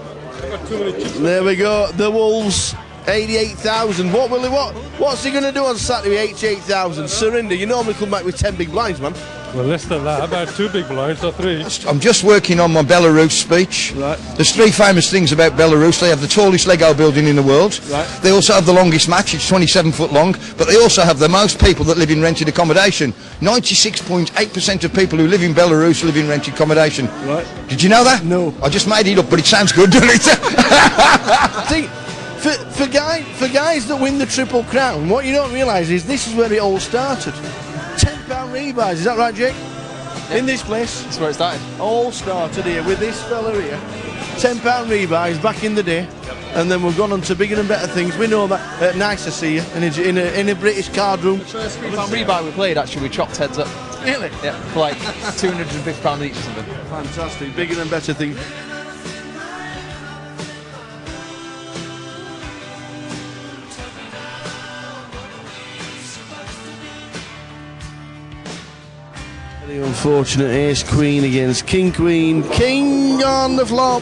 [SPEAKER 2] There we go. The Wolves, 88,000. What's he going to do on Saturday? 88,000. Surinder, you normally come back with 10 big blinds, man.
[SPEAKER 18] Well, less than that. About 2 big blinds or 3.
[SPEAKER 12] I'm just working on my Belarus speech.
[SPEAKER 2] Right.
[SPEAKER 12] There's 3 famous things about Belarus. They have the tallest Lego building in the world.
[SPEAKER 2] Right.
[SPEAKER 12] They also have the longest match, it's 27 foot long, but they also have the most people that live in rented accommodation. 96.8% of people who live in Belarus live in rented accommodation.
[SPEAKER 2] Right.
[SPEAKER 12] Did you know that?
[SPEAKER 2] No.
[SPEAKER 12] I just made it up, but it sounds good, doesn't it?
[SPEAKER 2] See, for guys that win the Triple Crown, what you don't realise is this is where it all started. £10 rebuys, is that right, Jake? Yeah. In this place.
[SPEAKER 17] That's where it started.
[SPEAKER 2] All started here with this fella here. £10 rebuys back in the day, and then we've gone on to bigger and better things. We know that. Nice to see you in a British card room.
[SPEAKER 17] The first £3 rebuy we played, actually, we chopped heads up.
[SPEAKER 2] Really?
[SPEAKER 17] Yeah, for like £250 each or something.
[SPEAKER 2] Fantastic, bigger and better things. Very unfortunate ace queen against king queen. King on the flop.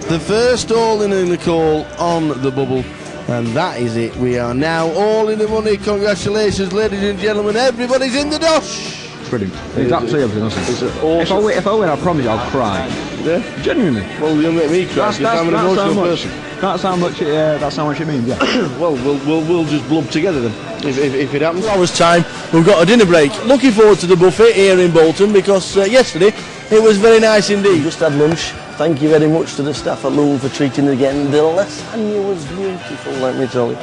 [SPEAKER 2] The first all in the call on the bubble. And that is it. We are now all in the money. Congratulations, ladies and gentlemen. Everybody's in the dosh.
[SPEAKER 7] Brilliant. It's absolutely everything, isn't it?
[SPEAKER 2] Awesome.
[SPEAKER 7] If I win, I promise you, I'll cry.
[SPEAKER 2] Yeah?
[SPEAKER 7] Genuinely.
[SPEAKER 2] Well, you'll make me cry because I'm an emotional person.
[SPEAKER 7] That's how much it means, yeah.
[SPEAKER 2] Well, we'll just blub together then, if it happens. 2 hours time, we've got a dinner break. Looking forward to the buffet here in Bolton because yesterday it was very nice indeed. Just had lunch. Thank you very much to the staff at Loon for treating us again. The lasagna was beautiful, let me tell you.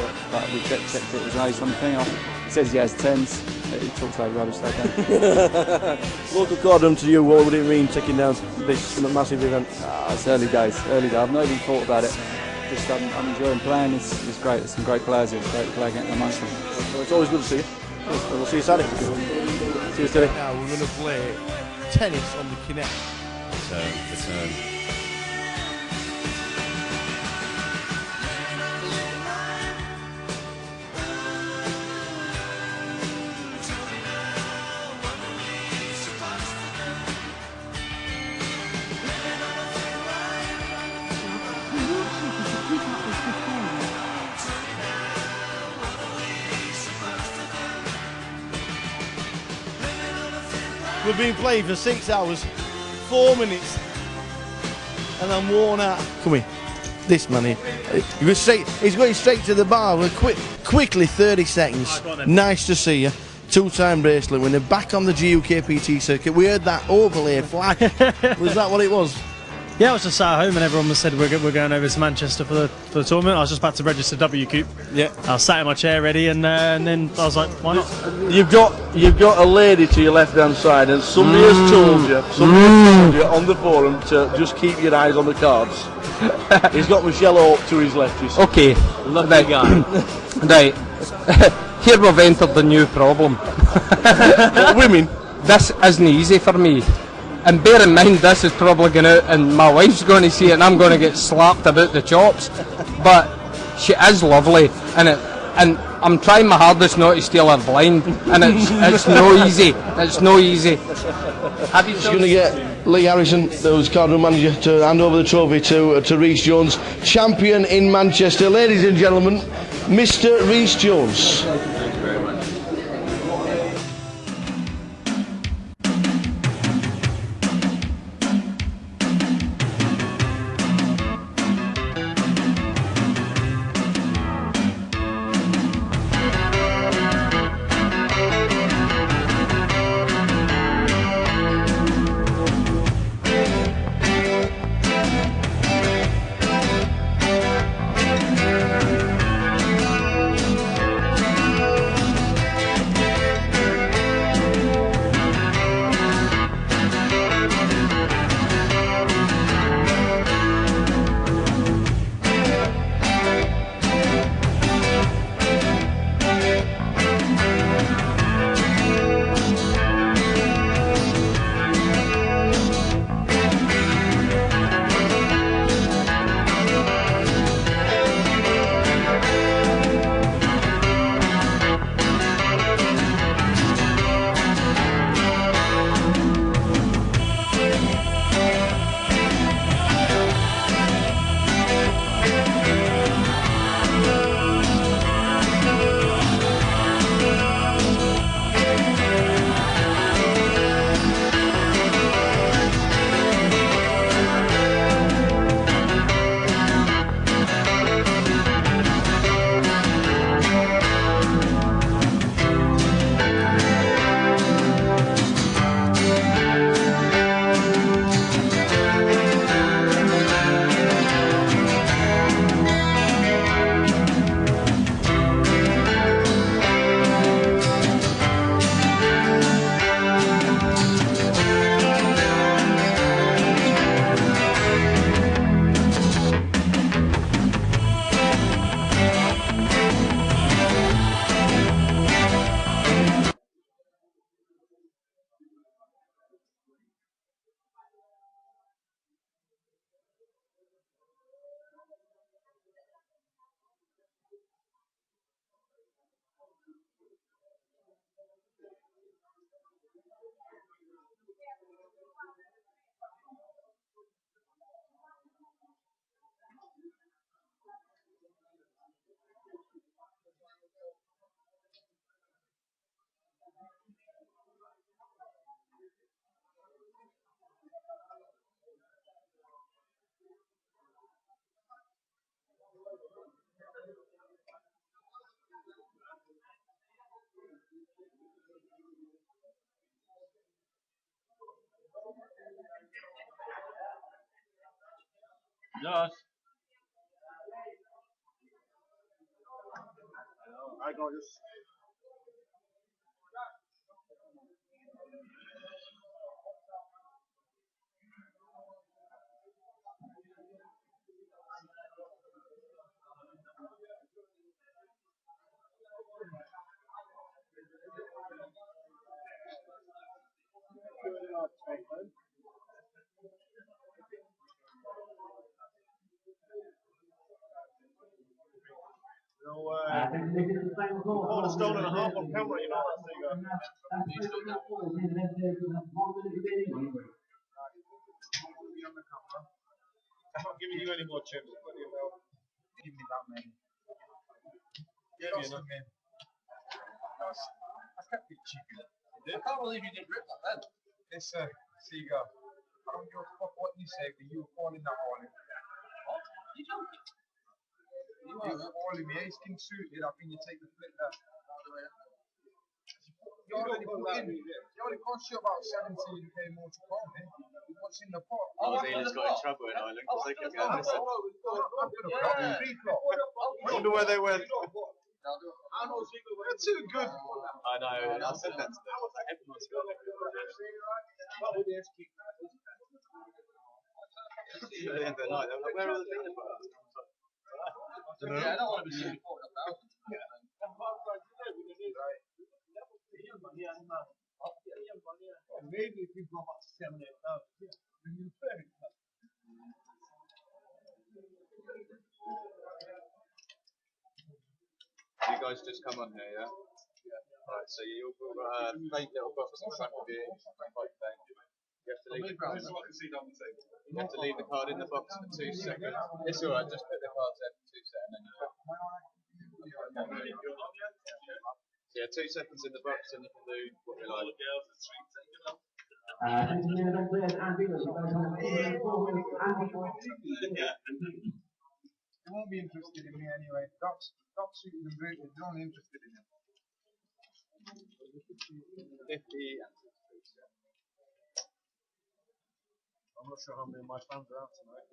[SPEAKER 8] We checked it was nice on the thing. It says he has tens. He talks like rubbish like that.
[SPEAKER 1] Local cordon to you, what would it mean taking down this massive event?
[SPEAKER 8] It's early days. I've not even thought about it. Just I'm enjoying playing. It's great. There's some great players here. It's great to play against amongst them.
[SPEAKER 1] Well, it's always good to see you. We'll see you Saturday. See you Saturday.
[SPEAKER 2] Now we're going to play tennis on the Kinect.
[SPEAKER 19] Return.
[SPEAKER 2] We've been playing for 6 hours, 4 minutes, and I'm worn out. Come here. This man here. He's going straight to the bar. We're quickly, 30 seconds. Nice to see you. 2-time bracelet winner, back on the GUKPT circuit. We heard that overlay flag. Was that what it was?
[SPEAKER 20] Yeah, I was just sat at home and everyone said we're going over to Manchester for the tournament. I was just about to register WCUP.
[SPEAKER 2] Yeah.
[SPEAKER 20] I was sat in my chair ready, and then I was like, why not?
[SPEAKER 1] You've got a lady to your left hand side, and somebody has told you on the forum to just keep your eyes on the cards. He's got Michelle Hope to his left.
[SPEAKER 25] Okay,
[SPEAKER 1] lovely guy.
[SPEAKER 25] Right. Here we've entered the new problem.
[SPEAKER 1] Women.
[SPEAKER 25] This isn't easy for me. And bear in mind, this is probably going out and my wife's going to see it and I'm going to get slapped about the chops. But she is lovely, and I'm trying my hardest not to steal her blind, and it's no easy. It's no easy.
[SPEAKER 2] Have you just going to get Lee Harrison, who's card room manager, to hand over the trophy to Rhys Jones, champion in Manchester. Ladies and gentlemen, Mr. Rhys Jones.
[SPEAKER 5] Josh. I got you. Call a stone and a half on camera, you know that thing. I'm not giving you any more chips, but you know. Give me that, man. Give me enough. I kept it chicken. I can't believe you didn't rip that then. It's Seagull. I don't give a fuck what you say, but you were calling that morning. What? You joking? You were calling me ace-king suited. I think you take the flip there. You already put in. You only cost you about 17k more to call me. What's in the pot?
[SPEAKER 19] Our dealers got in trouble in Ireland because they kept going missing.
[SPEAKER 5] I wonder where they went. They're too good.
[SPEAKER 19] I know, and I said that to them. I was like, everyone's got it. At the end of the night, they were like, where are the dealers?
[SPEAKER 5] Yeah, I don't want to be seen. Maybe if you go back to 7, 8,000, then you pay.
[SPEAKER 19] You guys just come on here, yeah? Yeah. Right, so you've got a fake little box in front of you. You have to leave the card in the box for 2 seconds. It's alright, just put the cards there for 2 seconds and then you yeah, 2 seconds in the box and you can do what you like.
[SPEAKER 5] They won't be interested in me anyway. Docs shooting and booting, they're only interested in him.
[SPEAKER 19] 50 and
[SPEAKER 5] I'm not sure how many of my fans are out tonight.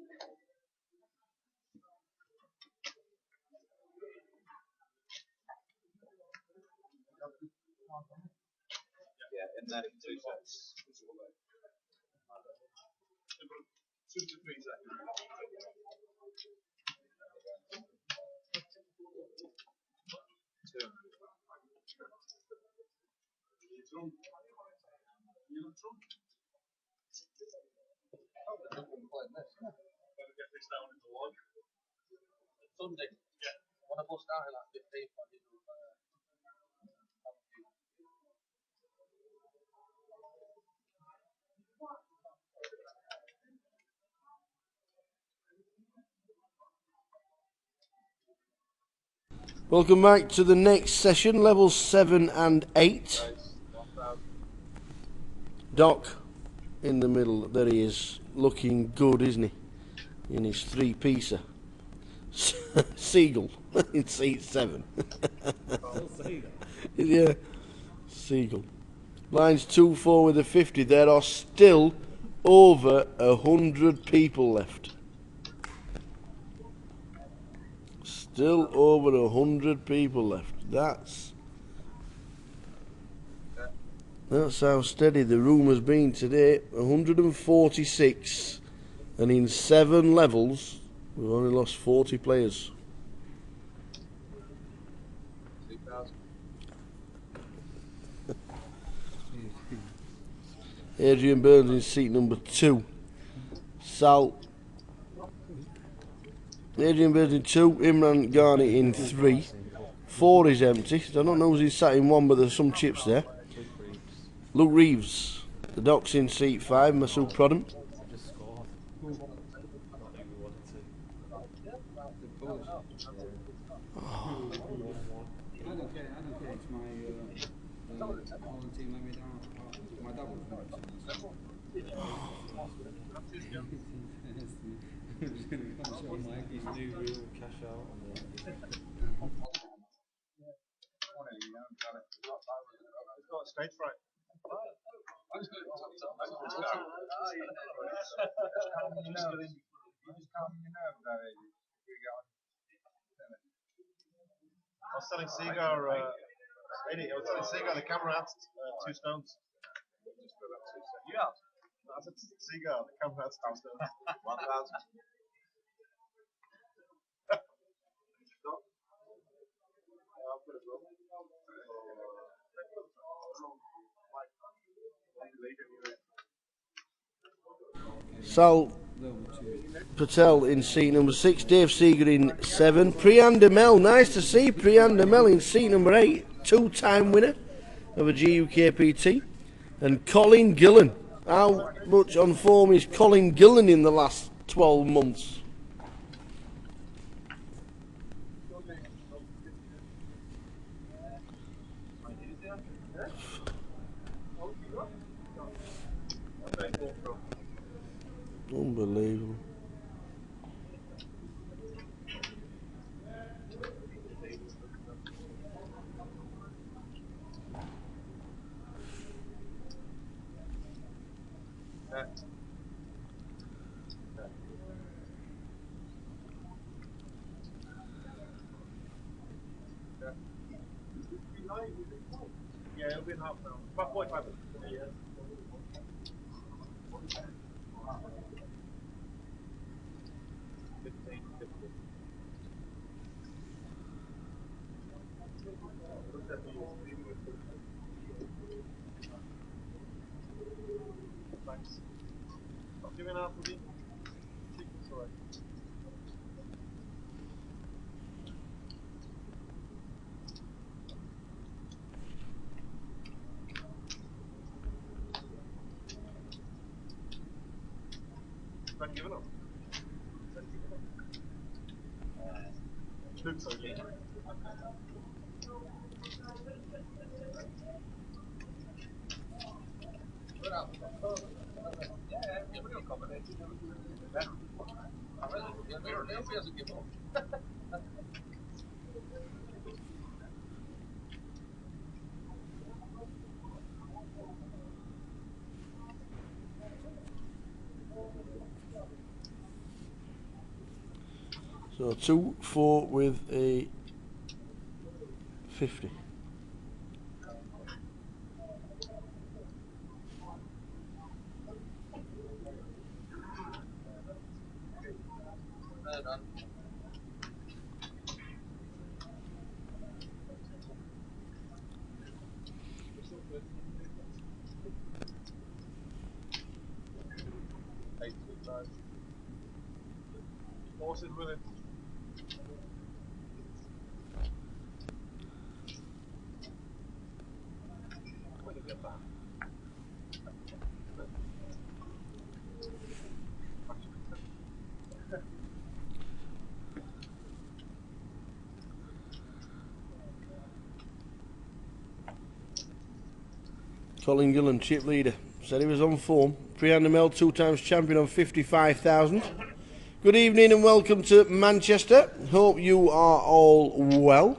[SPEAKER 19] yeah, in there for 2 seconds.
[SPEAKER 5] 2 to 3 seconds. You look drunk. Better get this down in the log.
[SPEAKER 23] Sunday.
[SPEAKER 5] Yeah.
[SPEAKER 23] When I bust out in like 15,
[SPEAKER 1] Welcome back to the next session, levels 7 and 8. Doc in the middle, there he is, looking good, isn't he? In his 3-piecer. Seagull in seat 7. Yeah, Seagull. Lines 2-4 with a 50. There are still over 100 people left. Still over 100 people left. That's how steady the room has been today. 146, and in 7 levels we've only lost 40 players.
[SPEAKER 19] 2,000.
[SPEAKER 1] Adrian Burns in seat number 2. Adrian Burns in 2, Imran Ghani in 3. 4 is empty. I don't know who's sat in 1, but there's some chips there. Luke Reeves, the Doc's in seat 5, Masood Prodham.
[SPEAKER 5] got stage fright. I was telling Seagar, Eddie, I was telling Seagar the camera asked 2 stones. Yeah. I said Seagar, the camera asked 2 stones. 1,000.
[SPEAKER 1] Sal Patel in seat number 6, Dave Seeger in 7, Priyan Demel, nice to see Priyan Demel in seat number 8, 2-time winner of a GUKPT, and Colin Gillen. How much on form is Colin Gillen in the last 12 months? Unbelievable.
[SPEAKER 5] Yeah, it'll be in half an hour. About 45 minutes. Yeah. Thanks. I'll give it half a week. Sequence away. Ben giving up. Looks okay.
[SPEAKER 1] So 2-4 with a 50.
[SPEAKER 5] Horses with it. When you get back.
[SPEAKER 1] Colin Gillen, chip leader, said he was on form. Priyan Demel, 2 times champion on 55,000. Good evening and welcome to Manchester. Hope you are all well.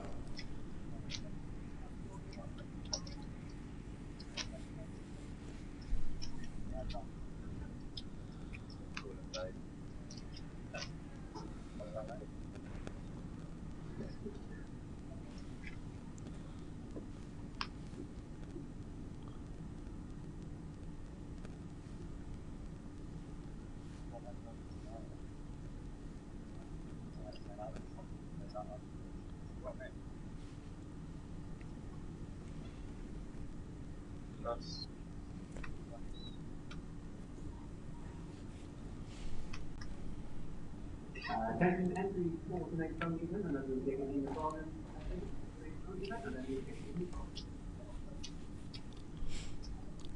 [SPEAKER 5] That's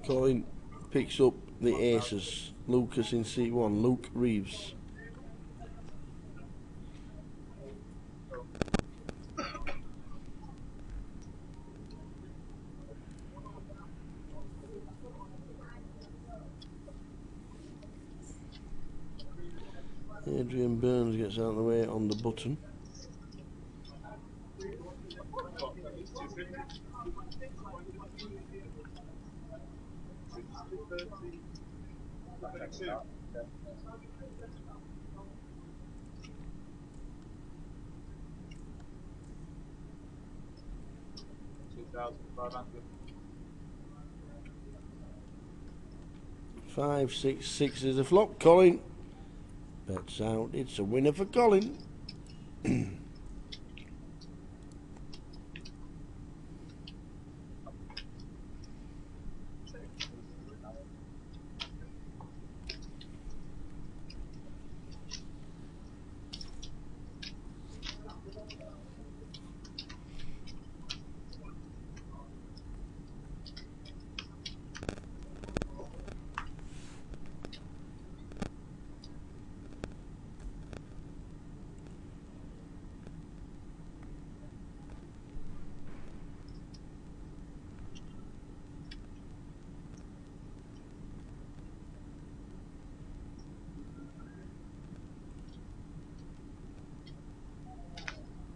[SPEAKER 1] Colin picks up the aces. Lucas in seat 1, Luke Reeves. Adrian Burns gets out of the way on the button.
[SPEAKER 2] Five, 6, 6 is a flop. Colin. Bets out. It's a winner for Colin.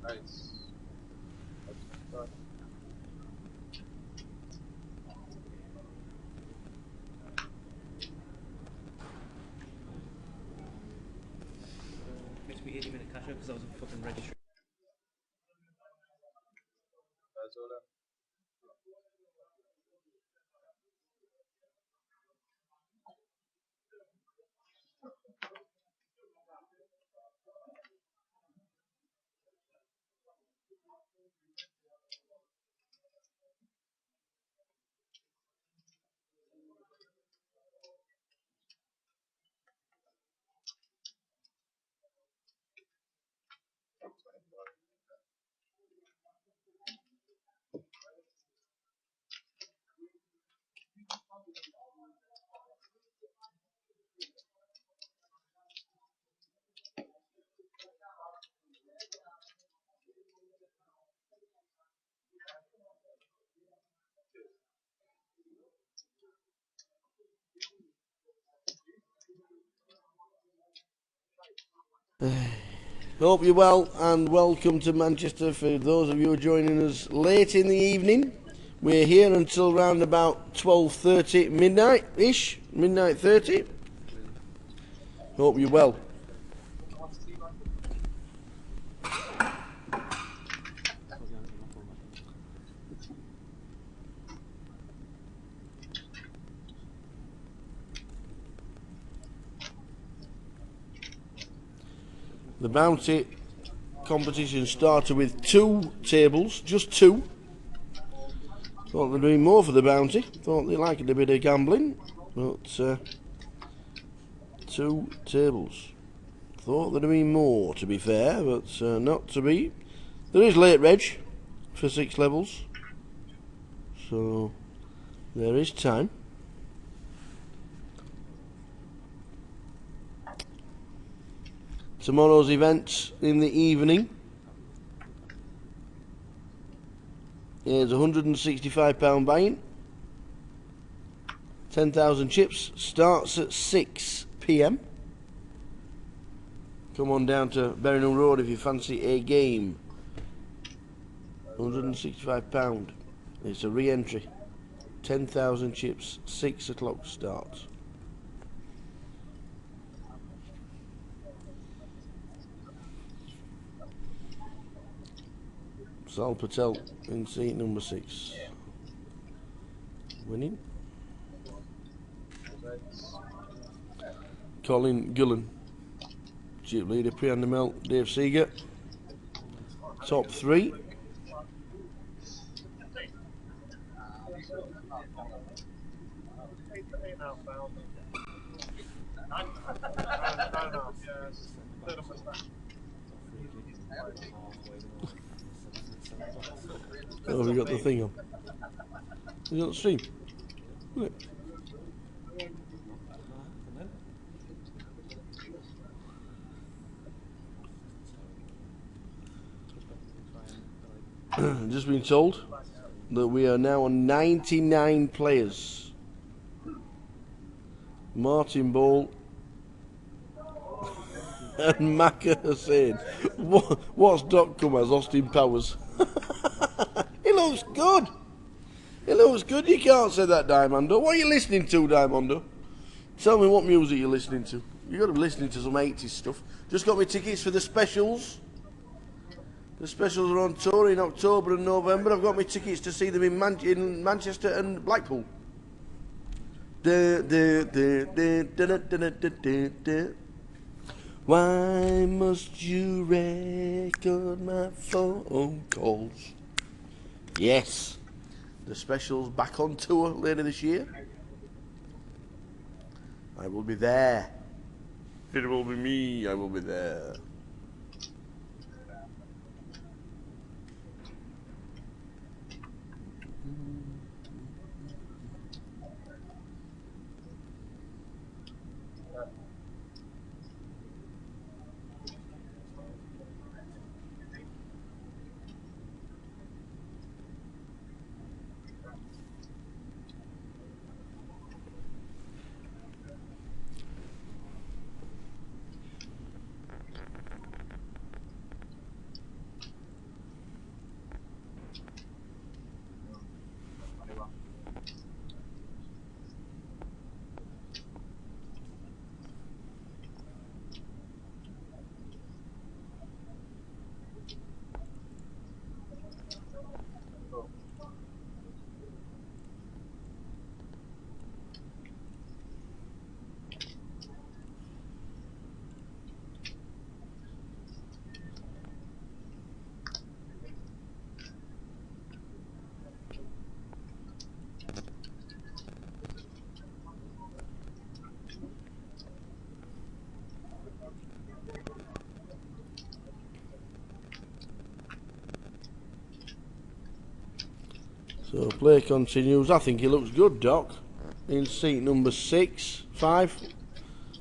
[SPEAKER 19] Nice.
[SPEAKER 3] Makes me 80 minute cash out because I was a fucking registry.
[SPEAKER 2] Hope you're well and welcome to Manchester. For those of you who are joining us late in the evening, we're here until round about 12:30 midnight-ish, midnight 30. Hope you're well. The bounty competition started with 2 tables, just 2. Thought they'd be more for the bounty. Thought they liked a bit of gambling, but 2 tables. Thought there'd be more, to be fair, but not to be. There is late reg for 6 levels, so there is time. Tomorrow's event in the evening is £165 buy-in. 10,000 chips. Starts at 6 PM. Come on down to Berringham Road if you fancy a game. £165. It's a re-entry. 10,000 chips. 6 o'clock start. Sal Patel in seat number 6. Winning. Colin Gillen. Chip leader, Priyan Mel, Dave Seeger. Top 3. Oh, have we got the thing on? You got the stream? Look. Just been told that we are now on 99 players. Martin Ball and Maka Hussain. What's Doc come as? Austin Powers. He looks good. He looks good. You can't say that, Diamondo. What are you listening to, Diamondo?
[SPEAKER 1] Tell me what music you're listening to. You've got to be listening to some 80s stuff. Just got me tickets for the specials. The specials are on tour in October and November. I've got me tickets to see them in Manchester and Blackpool. Why must you record my phone calls? Yes, the specials back on tour later this year. I will be there. It will be me, I will be there. So play continues. I think he looks good, Doc. In seat number 5,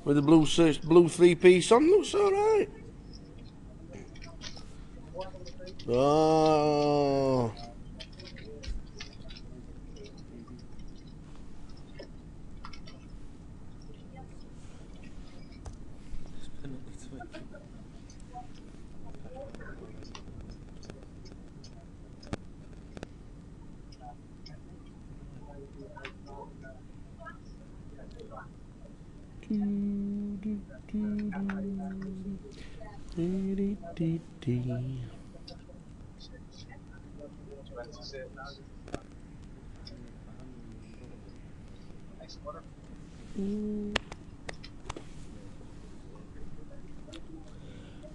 [SPEAKER 1] with the blue 3-piece on. Looks alright. Oh.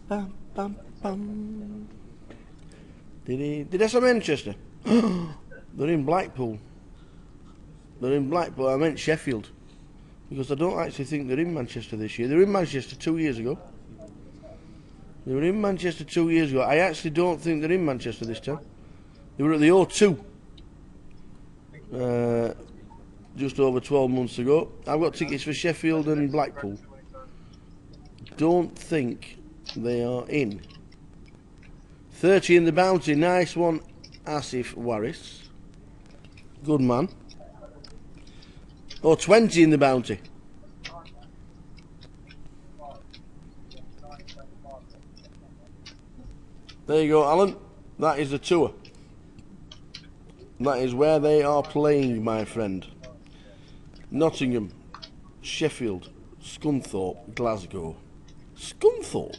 [SPEAKER 1] Bum, bum, bum. Did I say Manchester? They're in Blackpool. They're in Blackpool. I meant Sheffield. Because I don't actually think they're in Manchester this year. They were in Manchester 2 years ago. They were in Manchester 2 years ago. I actually don't think they're in Manchester this time. They were at the O2 just over 12 months ago. I've got tickets for Sheffield and Blackpool. Don't think they are in. 30 in the Bounty. Nice one, Asif Waris. Good man. Oh, 20 in the Bounty. There you go, Alan. That is the tour. That is where they are playing, my friend. Nottingham, Sheffield, Scunthorpe, Glasgow. Scunthorpe?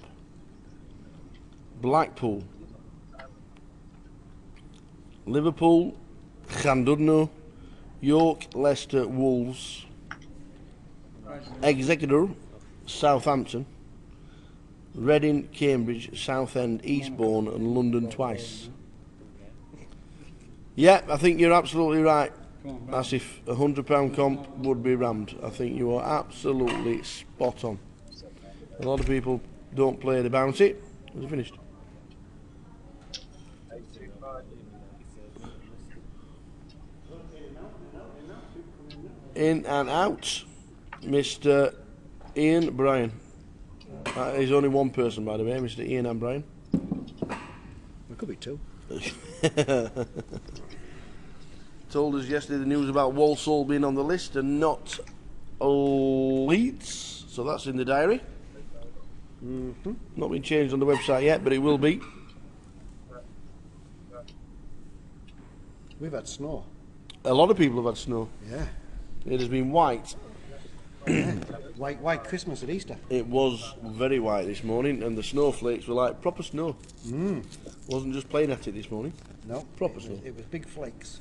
[SPEAKER 1] Blackpool, Liverpool, Llandudno, York, Leicester, Wolves, Exeter, Southampton, Reading, Cambridge, Southend, Eastbourne and London twice. Yeah, I think you're absolutely right. As if £100 comp would be rammed. I think you are absolutely spot on. A lot of people don't play the Bounty. Is it finished? In and out, Mr. Ian Bryan. He's only one person, by the way, Mr. Ian and Bryan.
[SPEAKER 6] There could be two.
[SPEAKER 1] Told us yesterday the news about Walsall being on the list and not Leeds, so that's in the diary. Not been changed on the website yet, but it will be.
[SPEAKER 6] We've had snow.
[SPEAKER 1] A lot of people have had snow.
[SPEAKER 6] Yeah.
[SPEAKER 1] It has been white
[SPEAKER 24] White Christmas at Easter.
[SPEAKER 1] It was very white this morning, and the snowflakes were like proper snow. Wasn't just playing at it this morning.
[SPEAKER 24] No,
[SPEAKER 1] proper snow.
[SPEAKER 24] It was big flakes.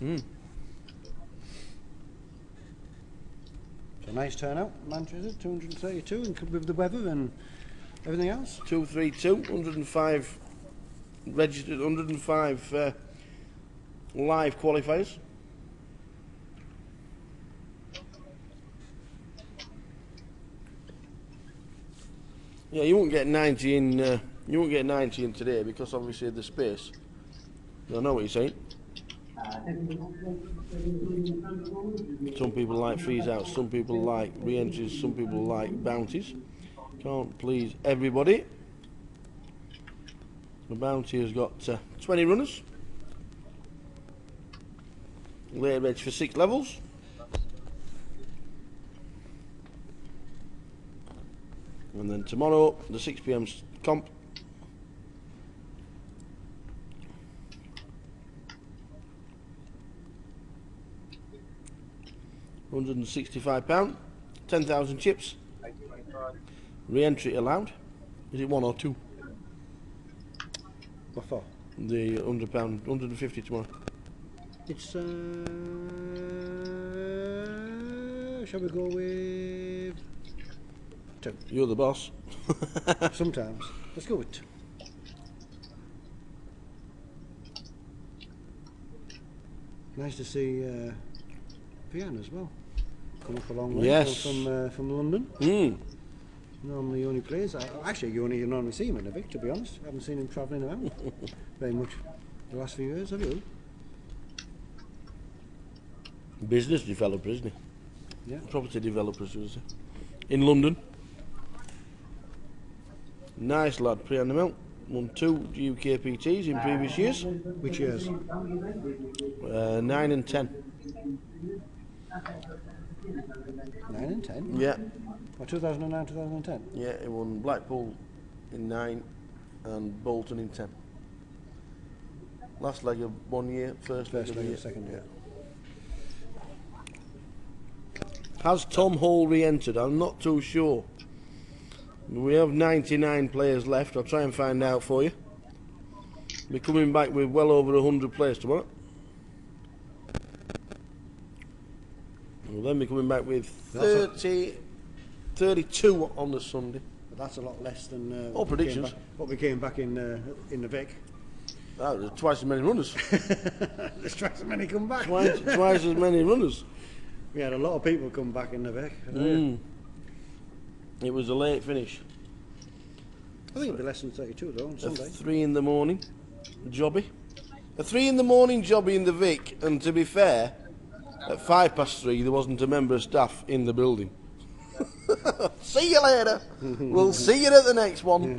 [SPEAKER 24] So nice turnout, Manchester, 232, and with the weather and everything else.
[SPEAKER 1] 232, 105 registered, 105 live qualifiers. Yeah, you won't get 90 in. You won't get 90 in today because obviously of the space. I know what you're saying. Some people like freeze outs, some people like re-entries, some people like bounties. Can't please everybody. The bounty has got 20 runners. Late reg for 6 levels. And then tomorrow, the 6 PM comp. £165, 10,000 chips. Re-entry allowed. Is it 1 or 2?
[SPEAKER 24] What for?
[SPEAKER 1] The £100, 150 tomorrow.
[SPEAKER 24] It's shall we go with 2?
[SPEAKER 1] You're the boss.
[SPEAKER 24] Sometimes. Let's go with 2. Nice to see Pian as well. Come up a long way.
[SPEAKER 1] Yes.
[SPEAKER 24] From London. Normally he only plays. Actually, you normally see him in a Vic, to be honest. I haven't seen him travelling around very much the last few years, have you?
[SPEAKER 1] Business developer, isn't he?
[SPEAKER 24] Yeah.
[SPEAKER 1] Property developers, is he? In London. Nice lad, pre-animal. Won 2 GUKPTs in previous years.
[SPEAKER 24] Which years?
[SPEAKER 1] 9 and 10.
[SPEAKER 24] 9 and 10?
[SPEAKER 1] Yeah.
[SPEAKER 24] Or 2009, 2010?
[SPEAKER 1] Yeah, he won Blackpool in 9 and Bolton in 10. Last leg of 1 year, first leg of the year.
[SPEAKER 24] Second year.
[SPEAKER 1] Has Tom Hall re-entered? I'm not too sure. We have 99 players left. I'll try and find out for you. We're coming back with well over 100 players tomorrow. We'll then be coming back with 32 on the Sunday.
[SPEAKER 24] But that's a lot less than
[SPEAKER 1] predictions.
[SPEAKER 24] What we came back in the Vic.
[SPEAKER 1] There's twice as many runners.
[SPEAKER 24] There's twice as many come back.
[SPEAKER 1] Twice as many runners.
[SPEAKER 24] We had a lot of people come back in the Vic.
[SPEAKER 1] It was a late finish.
[SPEAKER 24] I think it'll be less than 32 though on Sunday.
[SPEAKER 1] 3 in the morning jobby. A 3 in the morning jobby in the Vic, and to be fair, at 3:05 there wasn't a member of staff in the building. See you later. We'll see you at the next one.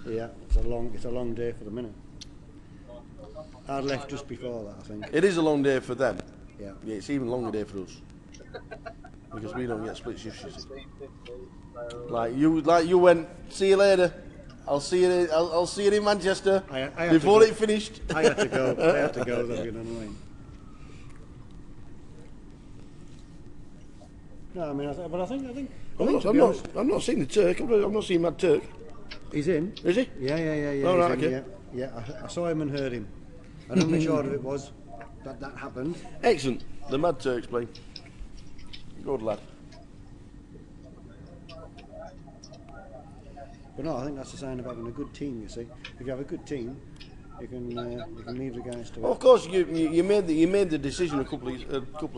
[SPEAKER 24] Yeah, it's a long day for the minute. I left just before that, I think.
[SPEAKER 1] It is a long day for them.
[SPEAKER 24] Yeah.
[SPEAKER 1] Yeah, it's even longer day for us. Because we don't get split shifts, you see. Like you went, see you later. I'll see you in Manchester. Before it finished.
[SPEAKER 24] I had to go. That'd be annoying. No, I mean,
[SPEAKER 1] I'm not seeing the Turk. I'm not seeing Mad Turk.
[SPEAKER 24] He's in.
[SPEAKER 1] Is he?
[SPEAKER 24] Yeah.
[SPEAKER 1] Oh, right, okay.
[SPEAKER 24] Yeah. I saw him and heard him. I don't know which order it was that happened.
[SPEAKER 1] Excellent. The Mad Turk's playing. Good lad.
[SPEAKER 24] But no, I think that's a sign of having a good team. You see, if you have a good team, you can leave the guys to.
[SPEAKER 1] Well, of course, you made the decision a couple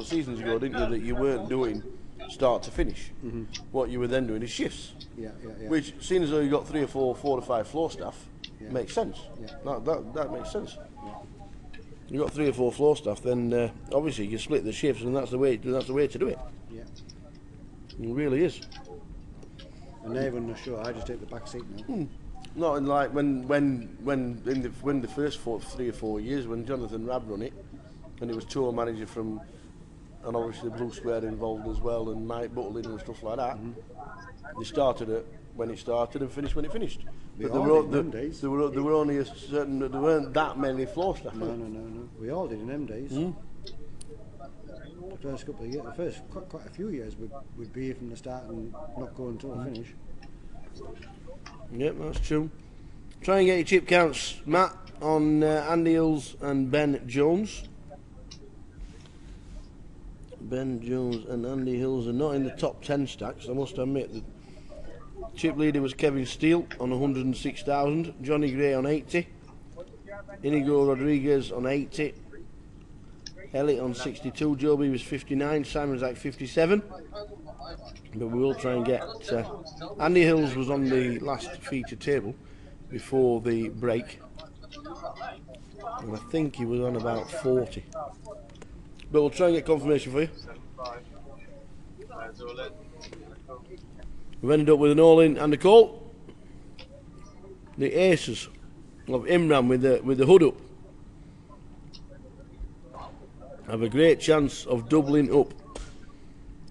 [SPEAKER 1] of seasons ago, didn't you, that you weren't doing start to finish. What you were then doing is shifts.
[SPEAKER 24] Yeah.
[SPEAKER 1] Which, seeing as though you got 4 or 5 floor staff, makes sense.
[SPEAKER 24] Yeah.
[SPEAKER 1] That makes sense. You got 3 or 4 floor staff, then obviously you split the shifts, and that's the way to do it.
[SPEAKER 24] Yeah.
[SPEAKER 1] It really is.
[SPEAKER 24] And they wouldn't sure. I just take the back seat now.
[SPEAKER 1] Not in like when the first 3 or 4 years when Jonathan Rabb run it, and it was tour manager from, and obviously Blue Square involved as well, and Mike Butlin and stuff like that. They started it when it started and finished when it finished. But there were only a certain. There weren't that many floor staff.
[SPEAKER 24] No. We all did in them days. first couple of years, the first quite a few years, would be here from the start and not go until the finish.
[SPEAKER 2] Yep, that's true. Try and get your chip counts, Matt, on Andy Hills and Ben Jones. Ben Jones and Andy Hills are not in the top 10 stacks, I must admit. The chip leader was Kevin Steele on 106,000, Johnny Gray on 80, Inigo Rodriguez on 80, Elliot on 62, Joby was 59, Simon Zach 57. But we will try and get... Andy Hills was on the last feature table before the break. And I think he was on about 40. But we'll try and get confirmation for you. We've ended up with an all-in and a call. The aces of Imran with the hood up have a great chance of doubling up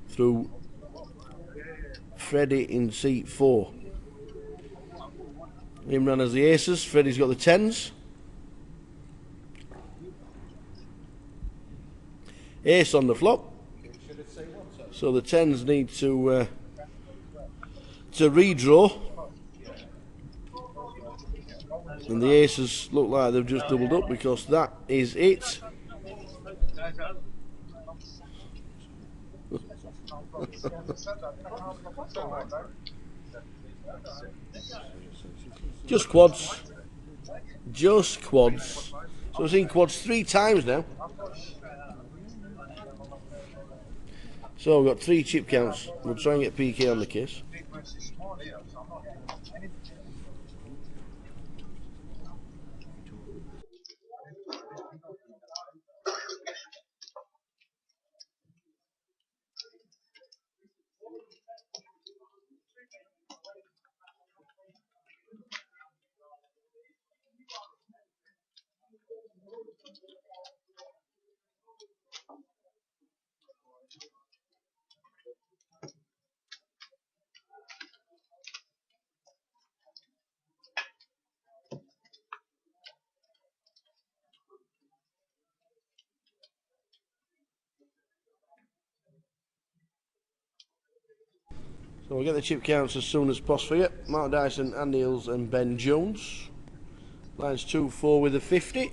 [SPEAKER 2] through Freddie in seat 4. Imran has the aces, Freddie's got the 10s. Ace on the flop. So the 10s need to redraw. And the aces look like they've just doubled up because that is it. Just quads. Just quads. So we've seen quads 3 times now. So we've got 3 chip counts. We'll try and get PK on the case. So we'll get the chip counts as soon as possible for you. Mark Dyson, Andy Hills and Ben Jones. Lines 2-4 with a 50.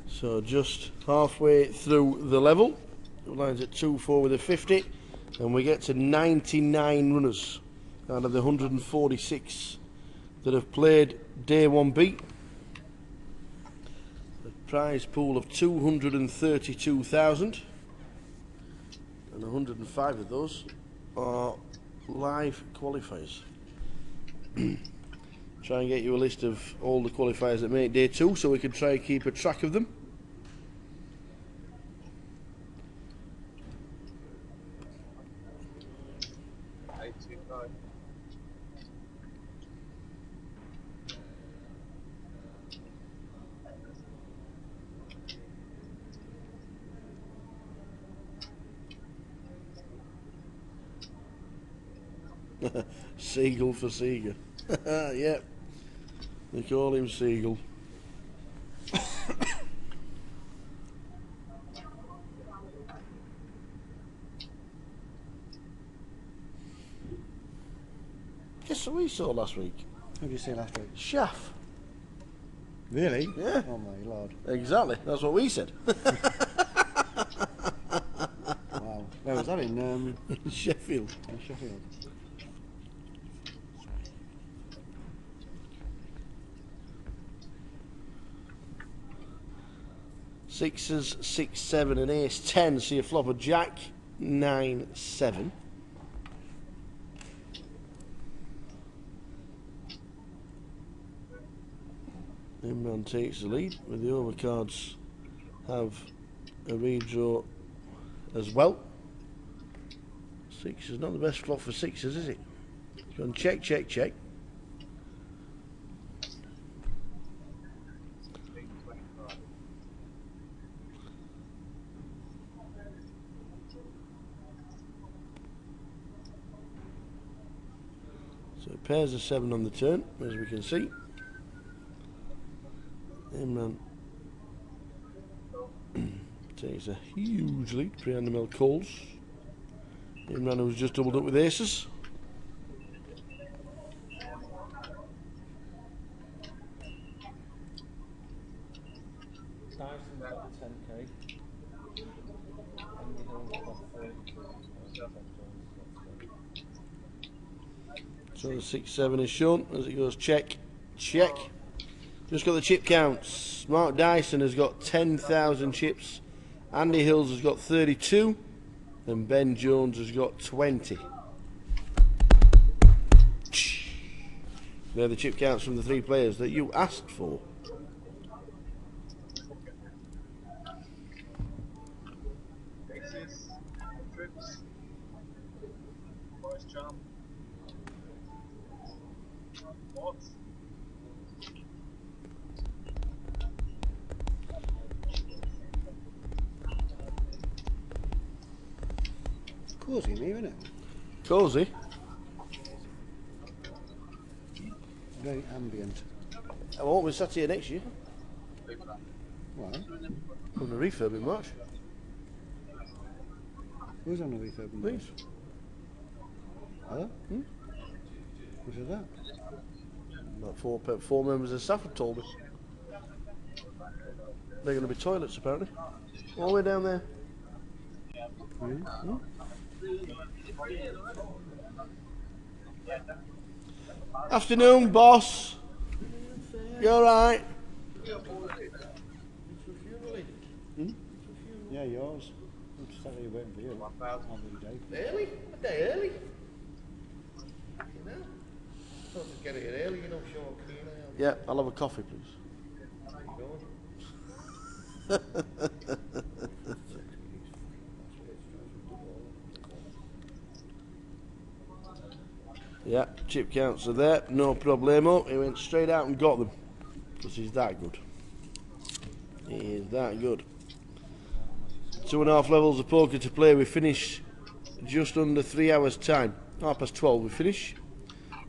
[SPEAKER 2] So just halfway through the level, lines at 2-4 with a 50, and we get to 99 runners out of the 146 that have played day 1B. A prize pool of 232,000, and 105 of those are live qualifiers. Try and get you a list of all the qualifiers that make day 2 so we can try and keep a track of them. Seagull for Seagull. Yep. They call him Seagull. Guess what we saw last week?
[SPEAKER 24] Who did you see last week?
[SPEAKER 2] Shaft.
[SPEAKER 24] Really?
[SPEAKER 2] Yeah.
[SPEAKER 24] Oh my lord.
[SPEAKER 2] Exactly. That's what we said.
[SPEAKER 24] Wow. Where was that in?
[SPEAKER 2] Sheffield.
[SPEAKER 24] In Sheffield.
[SPEAKER 2] Sixes, 6, 7 and ace 10. See a flop of jack, 9, 7. Imran takes the lead with the overcards have a redraw as well. Six is not the best flop for sixes, is it? It's going check, check, check. So pairs of 7 on the turn, as we can see. Imran takes a huge lead. 300 mil calls. Imran who's just doubled up with aces.
[SPEAKER 3] Dyson's got 10k. Andy Hill's got 32.
[SPEAKER 2] So the 6, 7 is shown as it goes check, check. Just got the chip counts. Mark Dyson has got 10,000 chips. Andy Hills has got 32. And Ben Jones has got 20. They're the chip counts from the 3 players that you asked for.
[SPEAKER 5] Aces, trips, first jump, bots.
[SPEAKER 24] Cozy in here, isn't it?
[SPEAKER 2] Cozy.
[SPEAKER 24] Very ambient.
[SPEAKER 2] I won't be sat here next year.
[SPEAKER 24] Why?
[SPEAKER 2] On the refurb in March.
[SPEAKER 24] Who's on the refurb?
[SPEAKER 2] Please.
[SPEAKER 24] Hello? Who said that?
[SPEAKER 2] About 4 members of staff have told me. They're going to be toilets apparently. All the way down there. Afternoon, boss. You alright?
[SPEAKER 24] Yeah, yours. I'm just sat here waiting for you. 1,000 on the day.
[SPEAKER 2] Early? A day early? You know? Supposed to get it here early, you know, Sean. Yeah, I'll have a coffee, please. Yeah, chip counts are there, no problemo. He went straight out and got them because he's that good. He is that good. 2.5 levels of poker to play. We finish just under 3 hours time. 12:30 we finish.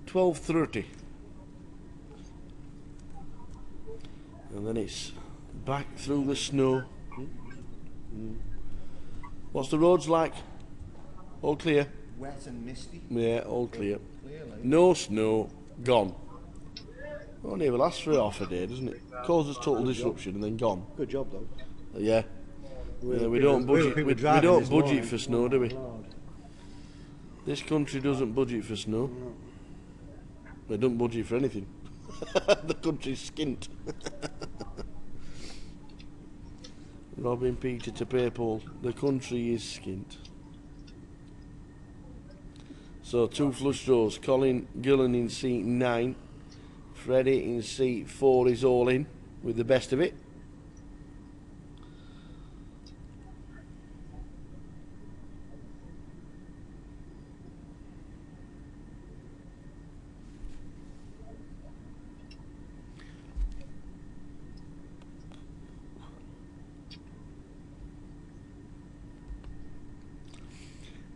[SPEAKER 2] 12:30. And then it's back through the snow. What's the roads like? All clear?
[SPEAKER 12] Wet and misty.
[SPEAKER 2] Yeah, all clear.
[SPEAKER 12] Clearly.
[SPEAKER 2] No snow, gone. Only ever lasts for half a day, doesn't it? Causes total disruption and then gone.
[SPEAKER 24] Good job though.
[SPEAKER 2] Yeah. We don't budget. We don't budget for snow, do we? This country doesn't budget for snow. They don't budget for anything. The country's skint. Robin Peter to Paypal. The country is skint. So 2 flush draws. Colin Gillen in seat 9. Freddie in seat 4 is all in with the best of it.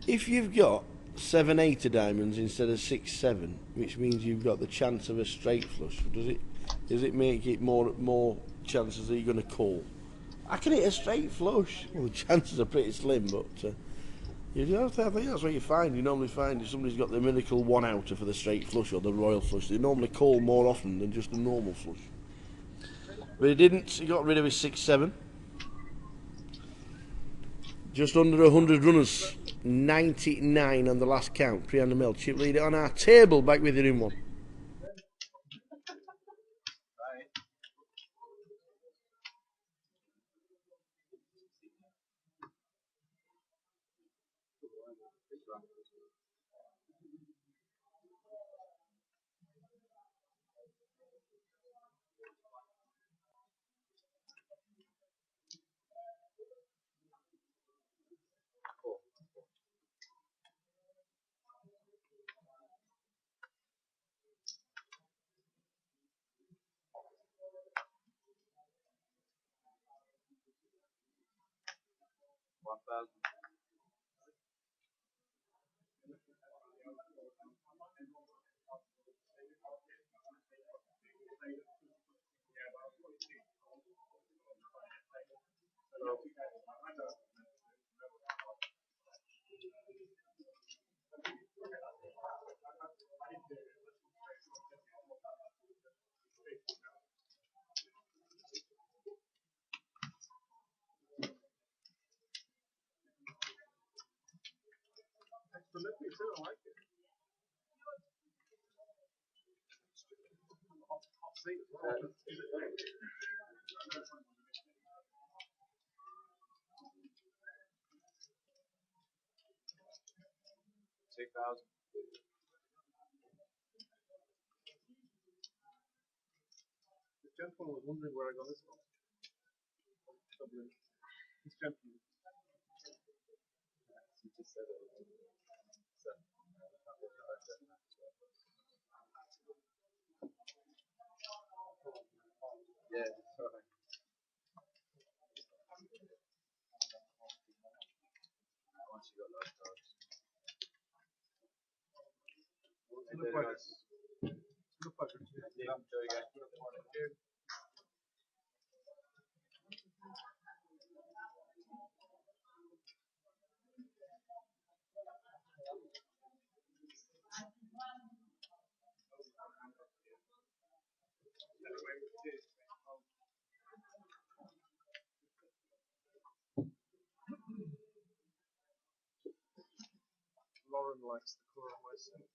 [SPEAKER 2] If you've got 7/8 of diamonds instead of 6/7, which means you've got the chance of a straight flush, does it make it more chances that you're going to call? I can hit a straight flush. Well, the chances are pretty slim, but I think that's what you find. You normally find if somebody's got the miracle 1-outer for the straight flush or the royal flush, they normally call more often than just a normal flush. But he didn't. He got rid of his 6/7. Just under 100 runners. 99 on the last count. Pre-under mill. Chip lead it on our table. Back with you in one.
[SPEAKER 5] The gentleman was wondering where I got this from. This gentleman. He just said it. Yeah, sorry. Once you got those cards. Look like it's yeah, enjoy again. Lauren likes the colour of my suit.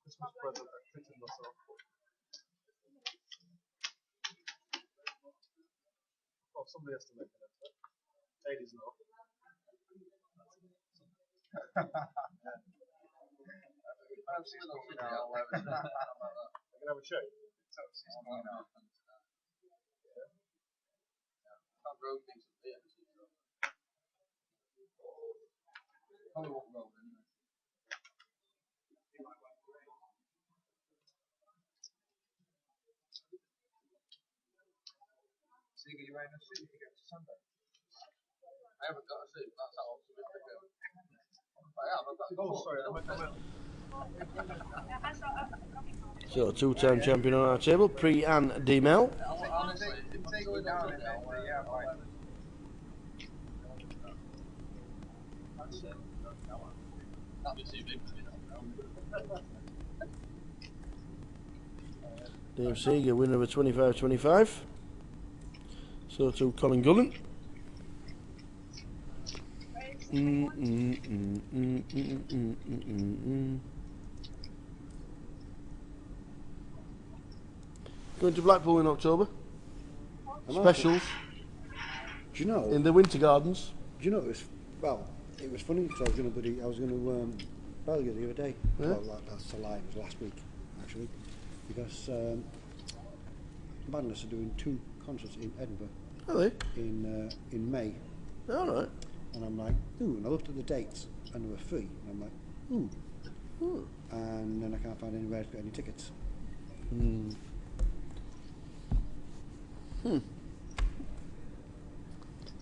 [SPEAKER 5] Christmas present I fitted myself. Oh, somebody has to make an effort. Ladies not. I'm still not going out. I can have a shake. Can't roll things up there. Probably won't roll anyway. Seeger, you wearing a suit if you get to Sunday? I haven't got a suit, that's how optimistic I am. Oh, sorry, I meant.
[SPEAKER 2] So, two-time champion on our table, Pre and Demel.
[SPEAKER 5] Honestly, take it down in there, yeah, fine.
[SPEAKER 2] Dave Seeger, winner of 25-25. So to Colin Gullen. Going to Blackpool in October. Specials.
[SPEAKER 24] Do you know?
[SPEAKER 2] In the Winter Gardens.
[SPEAKER 24] Do you know it was funny because I was going to Belgium the other day.
[SPEAKER 2] Yeah.
[SPEAKER 24] Well, that's a lie. It was last week, actually, because Madness are doing 2 concerts in Edinburgh.
[SPEAKER 2] Are they?
[SPEAKER 24] In May.
[SPEAKER 2] All right.
[SPEAKER 24] And I'm like, ooh, and I looked at the dates and they were free. And I'm like, ooh. And then I can't find anywhere to get any tickets.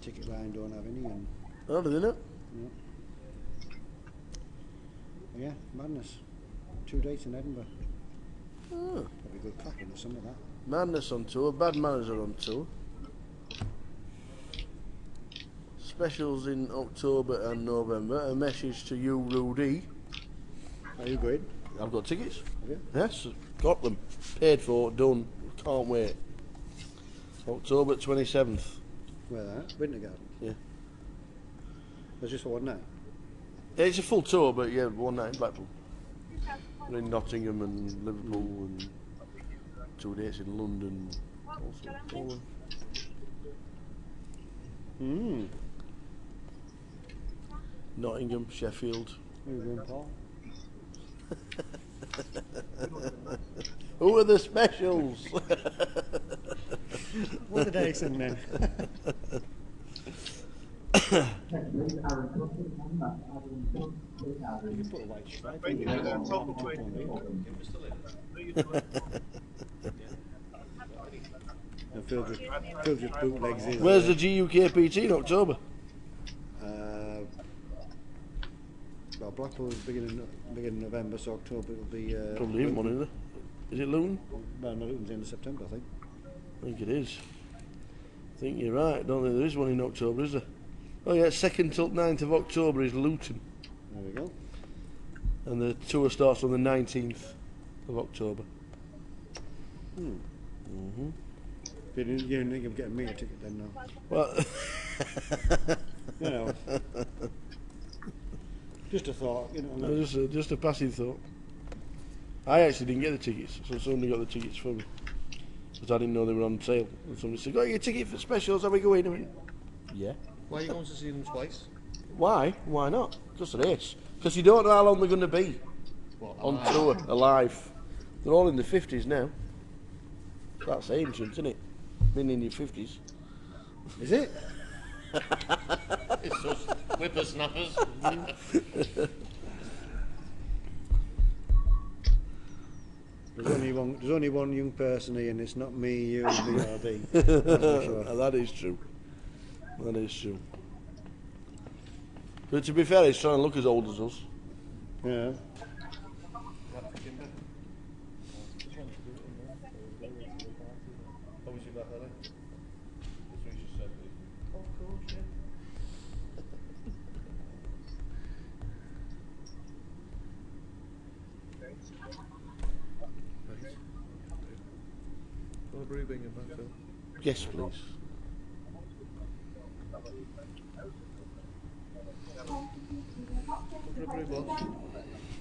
[SPEAKER 24] ticket line don't have any, and
[SPEAKER 1] Oh, do they not?
[SPEAKER 24] yeah, madness. 2 dates in Edinburgh.
[SPEAKER 1] Oh.
[SPEAKER 24] Probably good cracking or some of that.
[SPEAKER 1] Madness on tour, Bad Manners are on tour. Specials in October and November. A message to you, Rudy.
[SPEAKER 24] Are you going?
[SPEAKER 1] I've got tickets.
[SPEAKER 24] Have you?
[SPEAKER 1] Yes, got them. Paid for, done. Can't wait. October 27th.
[SPEAKER 24] Where that? Winter Garden.
[SPEAKER 1] Yeah.
[SPEAKER 24] That's just for one night.
[SPEAKER 1] Yeah, it's a full tour, but yeah, one night in Blackpool. We're in Nottingham and Liverpool and 2 days in London. Also. Nottingham, Sheffield.
[SPEAKER 24] Where are you going, Paul?
[SPEAKER 1] Who are the specials?
[SPEAKER 24] What did I sing then? You can put a white stripe on it. Phil just bootlegs his.
[SPEAKER 1] Where's the GUKPT in October?
[SPEAKER 24] Well, Blackpool's beginning of November, so October will be.
[SPEAKER 1] Probably isn't one, is there? Is it Luton?
[SPEAKER 24] Well, no, Luton's the end of September, I think.
[SPEAKER 1] I think it is. I think you're right. I don't think there is one in October, is there? Oh yeah, 2nd till 9th of October is Luton.
[SPEAKER 24] There we go.
[SPEAKER 1] And the tour starts on the 19th of October.
[SPEAKER 24] Mm-hmm. You didn't think of getting me a ticket then, no?
[SPEAKER 1] Well,
[SPEAKER 24] you know, just a thought, you know.
[SPEAKER 1] Just a passing thought. I actually didn't get the tickets, so somebody got the tickets for me. Because I didn't know they were on sale. And somebody said, got your ticket for specials, how we going? I went, yeah.
[SPEAKER 16] Why are you going to see them twice?
[SPEAKER 1] Why? Why not? Just a race. Because you don't know how long they're going to be on tour, alive. They're all in the 50s now. That's ancient, isn't it? Been in your 50s.
[SPEAKER 24] Is it?
[SPEAKER 16] It's just whippersnappers.
[SPEAKER 24] There's only one young person here, and it's not me, you, BRB. Sure.
[SPEAKER 1] That is true. That is true. But to be fair, he's trying to look as old as us.
[SPEAKER 24] Yeah.
[SPEAKER 1] Yes, please.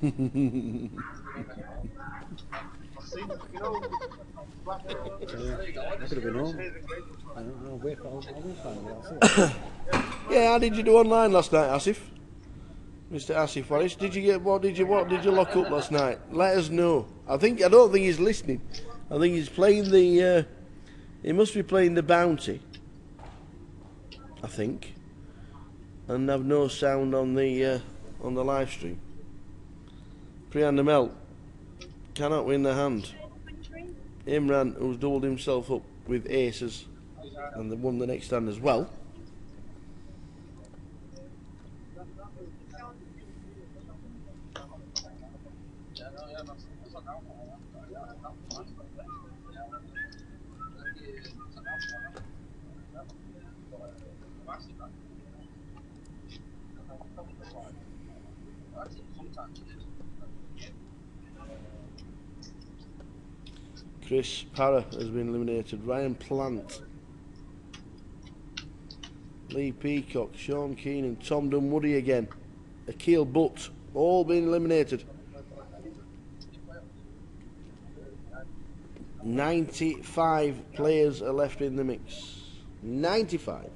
[SPEAKER 24] I could have been home. I'll wait for it.
[SPEAKER 1] Yeah, how did you do online last night, Asif? Mr. Asif Forrest, did you get what did you lock up last night? Let us know. I don't think he's listening. I think he's playing the he must be playing the bounty. I think. And have no sound on the live stream. Priyan Namel cannot win the hand. Imran, who's doubled himself up with aces and won the next hand as well. Chris Parra has been eliminated. Ryan Plant, Lee Peacock, Sean Keenan, Tom Dunwoody again, Akil Butt, all been eliminated. 95 players are left in the mix. 95.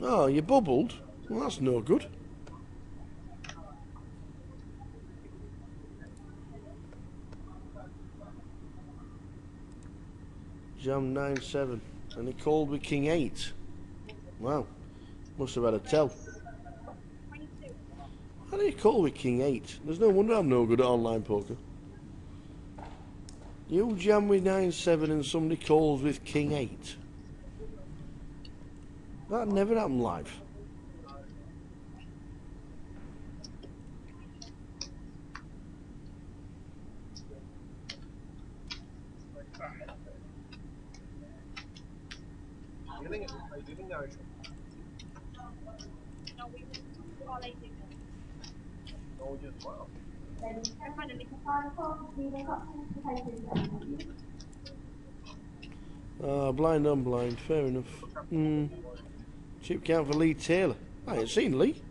[SPEAKER 1] Oh, you bubbled? Well, that's no good. Jam 9-7. And he called with King 8.
[SPEAKER 2] Wow. Must have had a tell. How do you call with King 8? There's no wonder I'm no good at online poker. You jam with 9-7 and somebody calls with King 8. That never happened live.
[SPEAKER 5] Are you dealing Irish? No, just wow.
[SPEAKER 2] Blind on blind, fair enough. Chip count for Lee Taylor. I ain't seen Lee.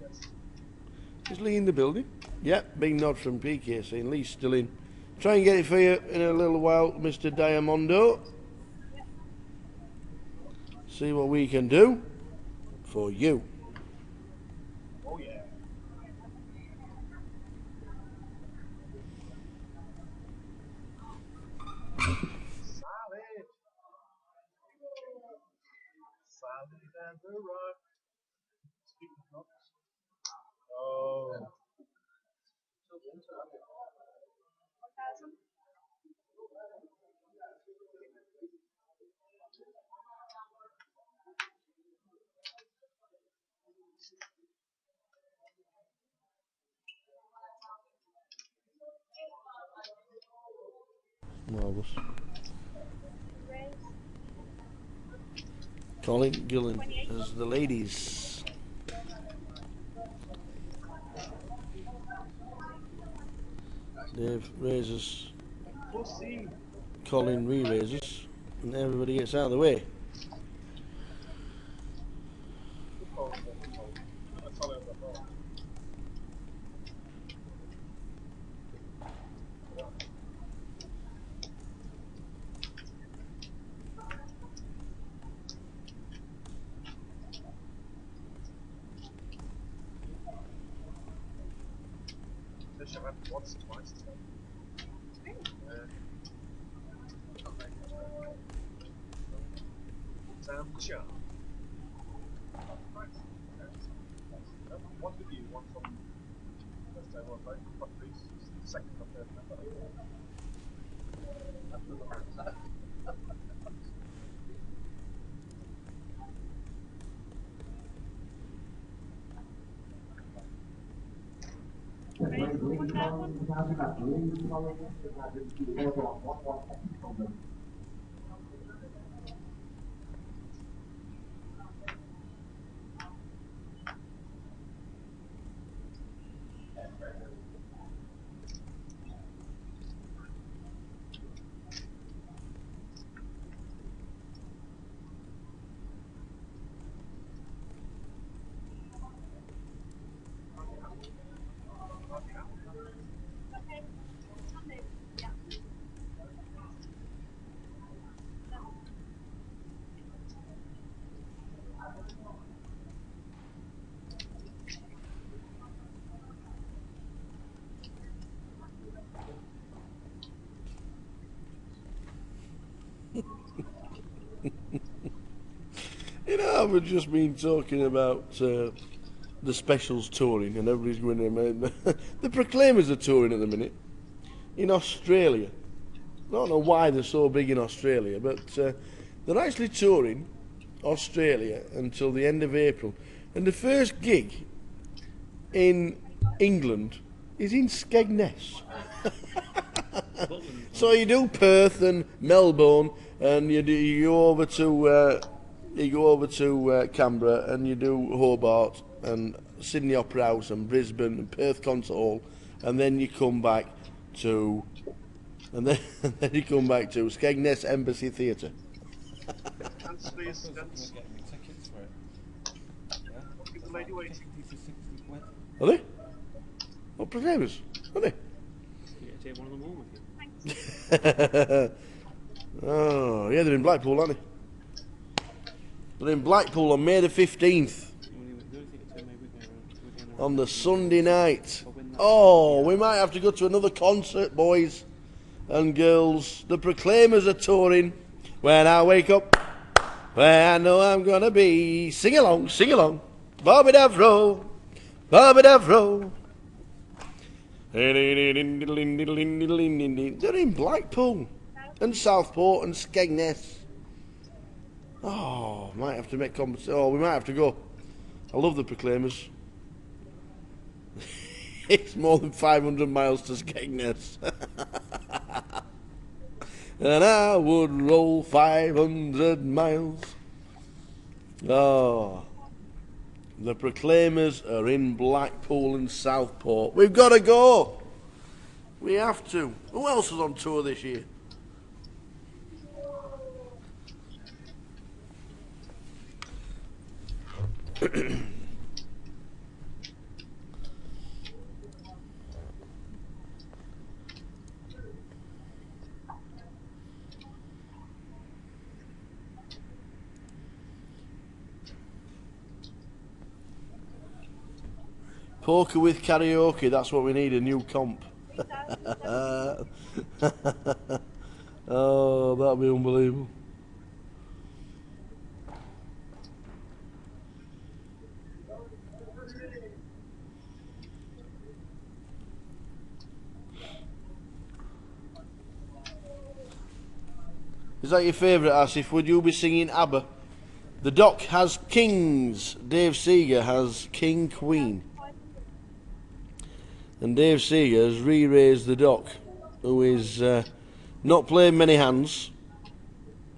[SPEAKER 2] Is Lee in the building? Yep, big nod from PK saying Lee's still in. Try and get it for you in a little while, Mr. Diamondo. See what we can do for you.
[SPEAKER 5] Oh yeah. Solid. Solid as a rock. Speaking of rocks. Oh.
[SPEAKER 2] Marvellous. Colin Gillen as the ladies. Dave raises. Colin re-raises. And everybody gets out of the way.
[SPEAKER 5] Once or twice. Sam Cha. One with you, one from first time, one right? Second or third member.
[SPEAKER 2] You know, I've just been talking about the specials touring, and everybody's going to. The Proclaimers are touring at the minute in Australia. I don't know why they're so big in Australia, but they're actually touring Australia until the end of April. And the first gig in England is in Skegness. So you do Perth and Melbourne, and you go over to Canberra, and you do Hobart and Sydney Opera House and Brisbane and Perth Concert Hall, and then you come back to Skegness Embassy Theatre.
[SPEAKER 5] That's space. That's. Give the lady waiting.
[SPEAKER 2] Are they? What Proclaimers? Are they?
[SPEAKER 18] Take one of them home with you.
[SPEAKER 2] Oh, yeah, they're in Blackpool, aren't they? They're in Blackpool on May the 15th. On the Sunday night. Oh, we might have to go to another concert, boys and girls. The Proclaimers are touring. When I wake up where I know I'm gonna be. Sing along, sing along. Bobby Davro, Bobby Davro. They're in Blackpool and Southport and Skegness. Oh, might have to make oh, we might have to go. I love the Proclaimers. It's more than 500 miles to Skegness. And I would roll 500 miles. Oh, the Proclaimers are in Blackpool and Southport. We've got to go. We have to. Who else is on tour this year? Poker with karaoke, that's what we need, a new comp. Oh, that'd be unbelievable. Is that your favourite, Asif? Would you be singing ABBA? The Doc has Kings. Dave Seeger has King Queen. And Dave Seeger has re-raised the Doc, who is not playing many hands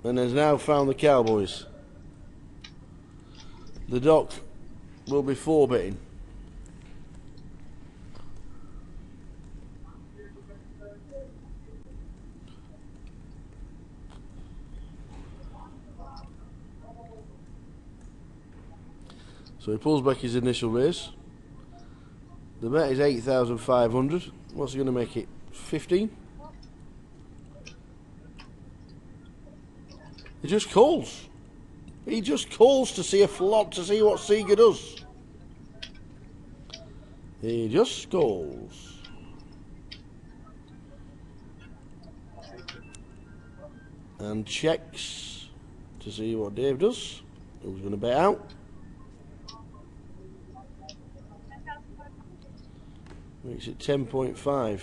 [SPEAKER 2] and has now found the Cowboys. The Doc will be 4-betting. So he pulls back his initial raise. The bet is 8,500. What's he going to make it? 15? He just calls. He just calls to see a flop, to see what Seeger does. He just calls. And checks to see what Dave does. Who's going to bet out? Makes it 10.5.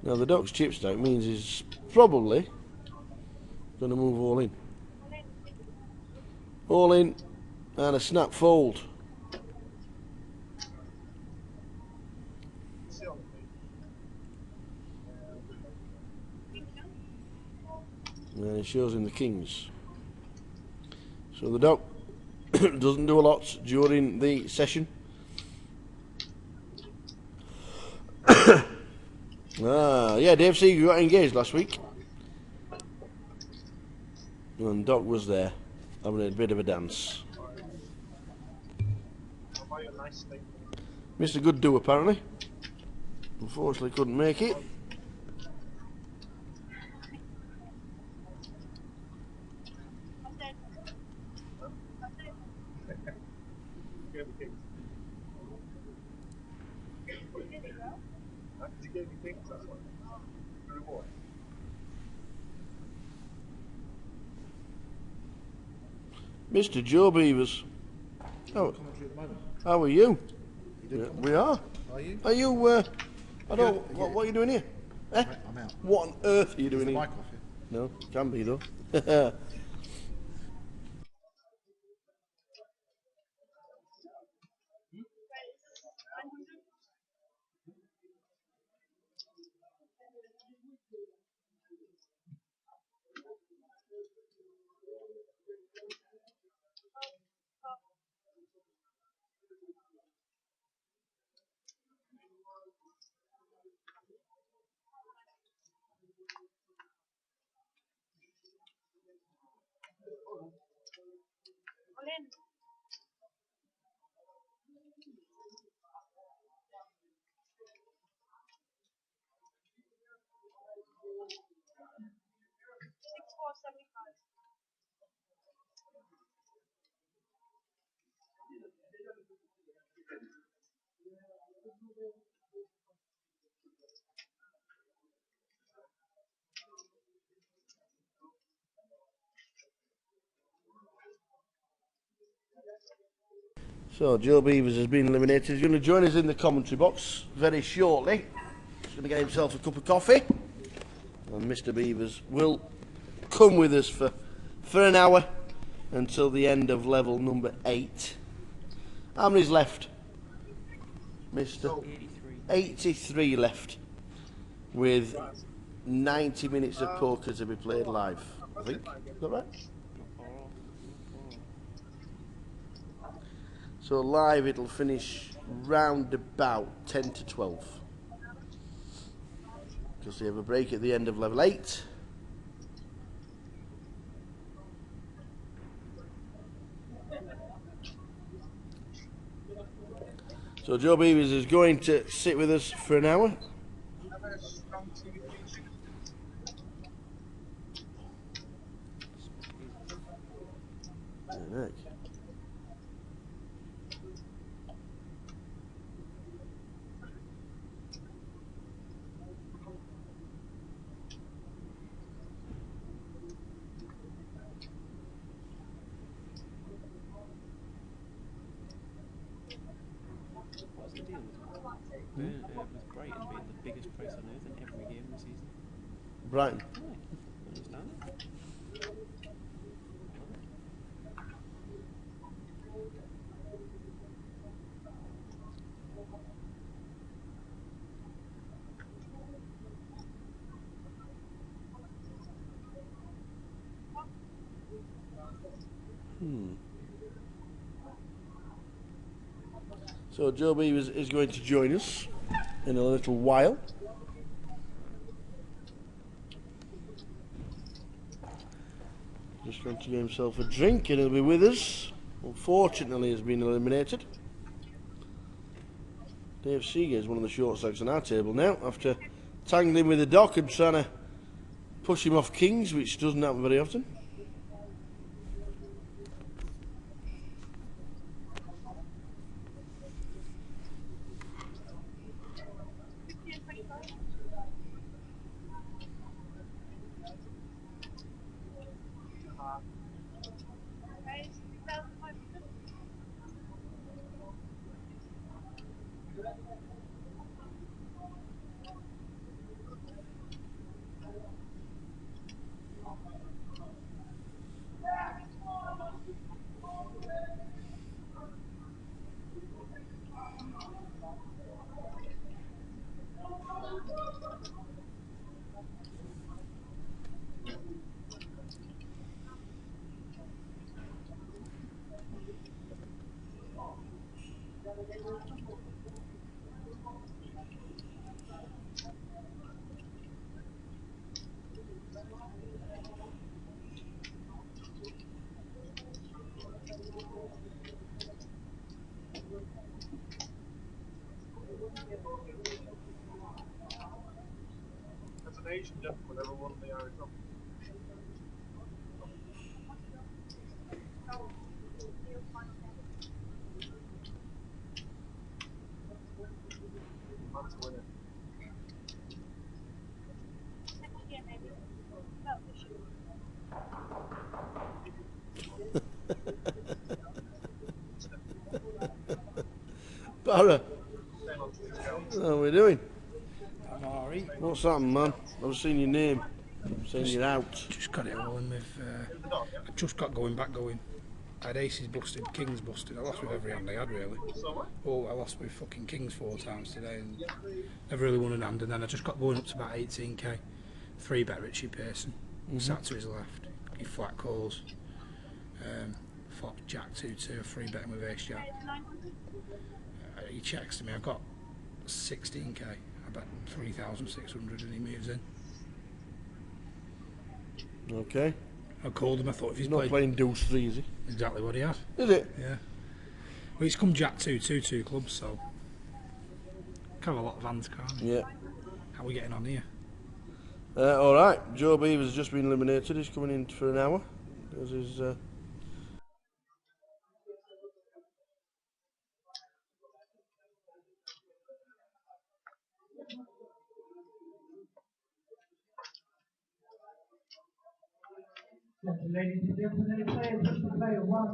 [SPEAKER 2] Now the Doc's chip stack means he's probably going to move all in. All in and a snap fold. And it shows him the Kings. So the Doc doesn't do a lot during the session. Yeah, Dave Seeger got engaged last week. And Doc was there, having a bit of a dance. Mr. Good Do apparently. Unfortunately couldn't make it. Mr. Joe Beavers. How are you? Yeah, we are.
[SPEAKER 9] Are you?
[SPEAKER 2] Are you, I don't, what are you doing here? Eh?
[SPEAKER 9] I'm out.
[SPEAKER 2] What on earth are you doing
[SPEAKER 9] Is the
[SPEAKER 2] here?
[SPEAKER 9] mic off here?
[SPEAKER 2] No, can be though. So Joe Beavers has been eliminated. He's going to join us in the commentary box very shortly. He's going to get himself a cup of coffee. And Mr. Beavers will come with us for an hour until the end of level number 8. How many's left, Mr.? 83 left, with 90 minutes of poker to be played live, I think. Is that right? So live it'll finish round about 10 to 12. Because they have a break at the end of level 8. So Joe Beavers is going to sit with us for an hour. Right.
[SPEAKER 18] What's the deal with Brighton being the biggest price on earth in every game this season?
[SPEAKER 2] Brighton.
[SPEAKER 18] Right. Understand it.
[SPEAKER 2] So Joe Beavers is going to join us in a little while. Just going to get himself a drink and he'll be with us. Unfortunately, has been eliminated. Dave Seeger is one of the short stacks on our table now after tangling with the dock and trying to push him off kings, which doesn't happen very often.
[SPEAKER 5] As an Asian gentleman, ever won the Irish Cup? Man to win it.
[SPEAKER 2] Barra, how are we doing?
[SPEAKER 9] I'm alright.
[SPEAKER 2] What's happened, man? I've seen your name. I've seen you're out.
[SPEAKER 9] Just got it rolling with. I just got going. I had aces busted, kings busted. I lost with every hand I had, really. Oh, I lost with fucking kings 4 times today and never really won an hand. And then I just got going up to about 18k. 3-bet Richie Pearson. Sat to his left. He flat calls. Flop Jack 2-2, 3-betting with ace jack. He checks to me. I've got 16k. I bet 3,600 and he moves in.
[SPEAKER 2] Okay.
[SPEAKER 9] I called him. I thought if he's
[SPEAKER 2] not playing deuce 3, is he?
[SPEAKER 9] Exactly what he had.
[SPEAKER 2] Is it?
[SPEAKER 9] Yeah. Well, he's come Jack 2 clubs, so kind of a lot of hands, can't he?
[SPEAKER 2] Yeah.
[SPEAKER 9] How are we getting on here?
[SPEAKER 2] All right. Joe Beavers has just been eliminated. He's coming in for an hour. There's his.
[SPEAKER 4] Ladies and gentlemen, any players wish to play a
[SPEAKER 2] And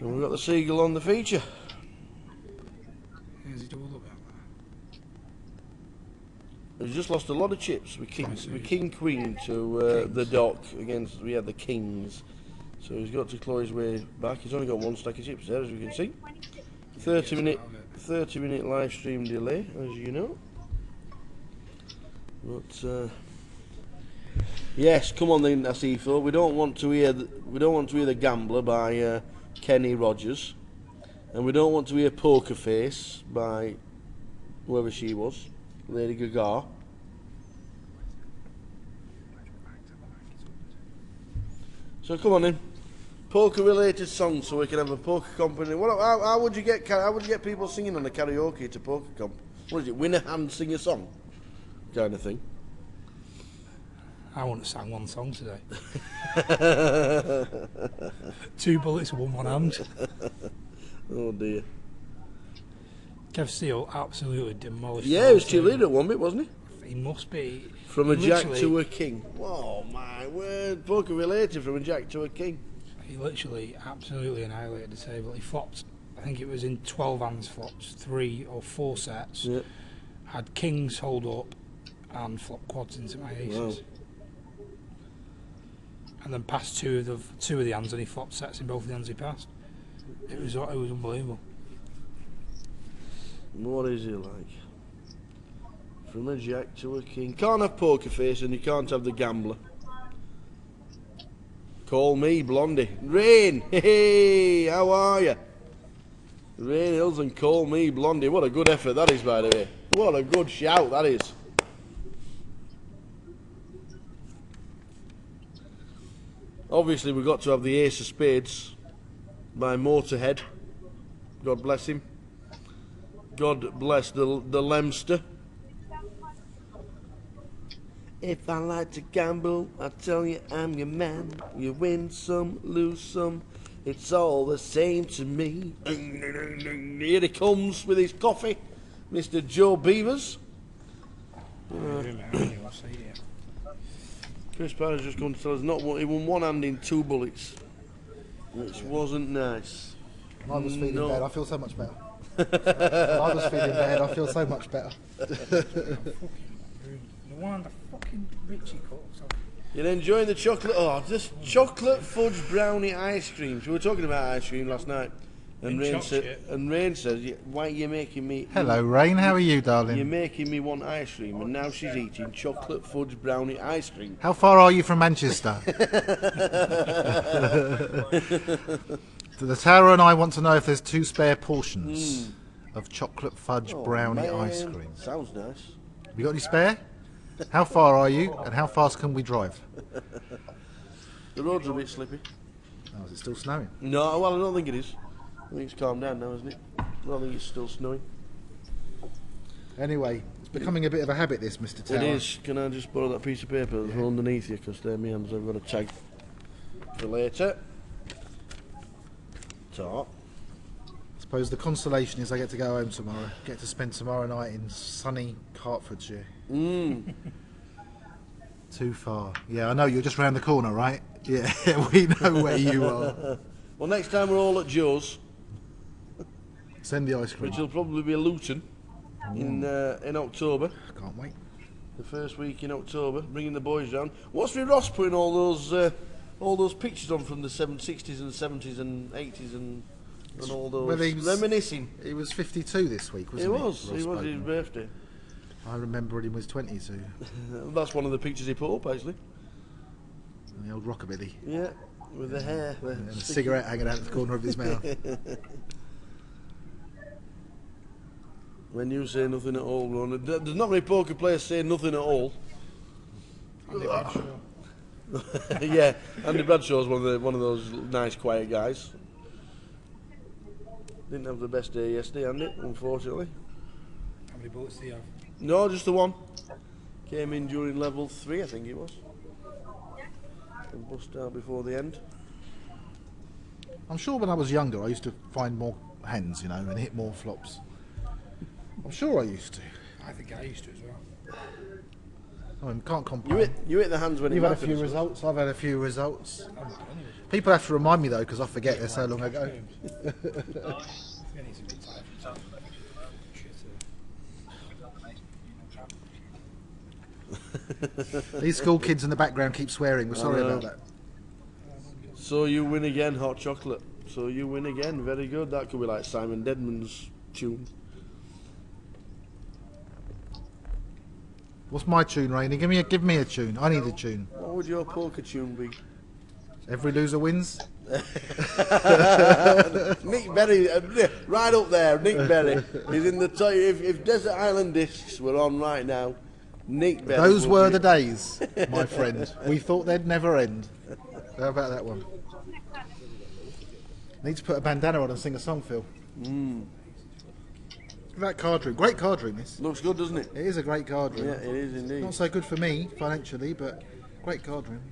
[SPEAKER 2] we've got the seagull on the feature.
[SPEAKER 9] Is it all about that?
[SPEAKER 2] He's just lost a lot of chips with King Queen to the dock against the Kings. So he's got to claw his way back. He's only got one stack of chips there, as you can see. 30-minute live stream delay, as you know. But yes, come on then, Asifo. We don't want to hear the Gambler by Kenny Rogers, and we don't want to hear Poker Face by whoever she was, Lady Gaga. So come on then, poker-related songs, so we can have a poker company. How would you get people singing on a karaoke to poker comp? What is it? Win a hand, sing a song, kind of thing.
[SPEAKER 9] I wouldn't have sang one song today. 2 bullets, one hand.
[SPEAKER 2] Oh dear.
[SPEAKER 9] Kev Steele absolutely demolished.
[SPEAKER 2] Yeah, he was cheerleader at one bit, wasn't he?
[SPEAKER 9] He must be.
[SPEAKER 2] From a jack to a king. Oh my word, poker related from a jack to a king.
[SPEAKER 9] He literally absolutely annihilated the table. He flopped, I think it was in 12 hands, flopped 3 or 4 sets.
[SPEAKER 2] Yeah.
[SPEAKER 9] Had kings hold up and flopped quads into my aces.
[SPEAKER 2] Wow.
[SPEAKER 9] And then passed two of the hands, and he flopped sets in both the hands he passed. It was unbelievable.
[SPEAKER 2] What is he like? From a jack to a king. Can't have Poker Face and you can't have the Gambler. Call me Blondie. Rain, hey, how are you? Rain Hills and Call Me Blondie. What a good effort that is, by the way. What a good shout that is. Obviously we've got to have the Ace of Spades by Motorhead. God bless him. God bless the Lemster. If I like to gamble, I tell you I'm your man. You win some, lose some, it's all the same to me. Here he comes with his coffee, Mr. Joe Beavers. Chris Parr's just going to tell us he won one hand in 2 bullets, which wasn't nice.
[SPEAKER 10] I was feeling bad, I feel so much better. I was feeling bad, I feel so much better.
[SPEAKER 9] The one the fucking Richie cups.
[SPEAKER 2] You're enjoying the chocolate, just chocolate fudge brownie ice creams. We were talking about ice cream last night. And Rain says, why are you making me...
[SPEAKER 10] Hello Rain, how are you, darling?
[SPEAKER 2] You're making me want ice cream, and now she's eating chocolate fudge brownie ice cream.
[SPEAKER 10] How far are you from Manchester? The Tower and I want to know if there's 2 spare portions of chocolate fudge brownie ice cream.
[SPEAKER 2] Sounds nice.
[SPEAKER 10] Have you got any spare? How far are you, and how fast can we drive?
[SPEAKER 2] The road's a bit slippy.
[SPEAKER 10] Oh, is it still snowing?
[SPEAKER 2] No, well, I don't think it is. I think it's calmed down now, isn't it? I don't think it's still snowing.
[SPEAKER 10] Anyway, it's becoming a bit of a habit, this, Mr. Tower.
[SPEAKER 2] It is. Can I just borrow that piece of paper that's underneath you, because they're my hands I've got a tag for later. Top.
[SPEAKER 10] I suppose the consolation is I get to go home tomorrow. Get to spend tomorrow night in sunny Hertfordshire. Too far. Yeah, I know, you're just round the corner, right? Yeah, we know where you are.
[SPEAKER 2] Well, next time we're all at Joe's.
[SPEAKER 10] Send the ice cream.
[SPEAKER 2] Which will probably be a Luton in October.
[SPEAKER 10] Can't wait.
[SPEAKER 2] The first week in October, bringing the boys round. What's with Ross putting all those pictures on from the 60s and 70s and 80s and all those reminiscing?
[SPEAKER 10] He was 52 this week, wasn't he?
[SPEAKER 2] He was his birthday.
[SPEAKER 10] I remember him was 22.
[SPEAKER 2] That's one of the pictures he put up, actually.
[SPEAKER 10] And the old rockabilly.
[SPEAKER 2] Yeah, with the hair.
[SPEAKER 10] And a cigarette hanging out of the corner of his mouth.
[SPEAKER 2] When you say nothing at all, Ron, there's not many poker players say nothing at all.
[SPEAKER 9] Andy Bradshaw.
[SPEAKER 2] Yeah, Andy Bradshaw's one of those nice, quiet guys. Didn't have the best day yesterday, Andy, unfortunately.
[SPEAKER 9] How many bullets do you have?
[SPEAKER 2] No, just the one. Came in during level 3, I think it was. And bust out before the end.
[SPEAKER 10] I'm sure when I was younger I used to find more hands, and hit more flops. I'm sure I used to.
[SPEAKER 9] I think I used to as well.
[SPEAKER 10] I mean, can't complain.
[SPEAKER 2] You hit the hands when
[SPEAKER 10] You've
[SPEAKER 2] it
[SPEAKER 10] had a
[SPEAKER 2] matters.
[SPEAKER 10] few results. I've had a few results. People have to remind me though, because I forget they're so long ago. These school kids in the background keep swearing. We're sorry about that.
[SPEAKER 2] So you win again, hot chocolate. So you win again. Very good. That could be like Simon Dedman's tune.
[SPEAKER 10] What's my tune, Rainey? Give me a tune. I need a tune.
[SPEAKER 2] What would your poker tune be?
[SPEAKER 10] Every loser wins.
[SPEAKER 2] Nick Berry, right up there. Nick Berry is in the top. If Desert Island Discs were on right now, Nick Berry.
[SPEAKER 10] Those were the days, my friend. We thought they'd never end. How about that one? Need to put a bandana on and sing a song, Phil. That card room, great card room. This
[SPEAKER 2] looks good, doesn't it?
[SPEAKER 10] It is a great card room.
[SPEAKER 2] Yeah, it is indeed.
[SPEAKER 10] Not so good for me financially, but great card room.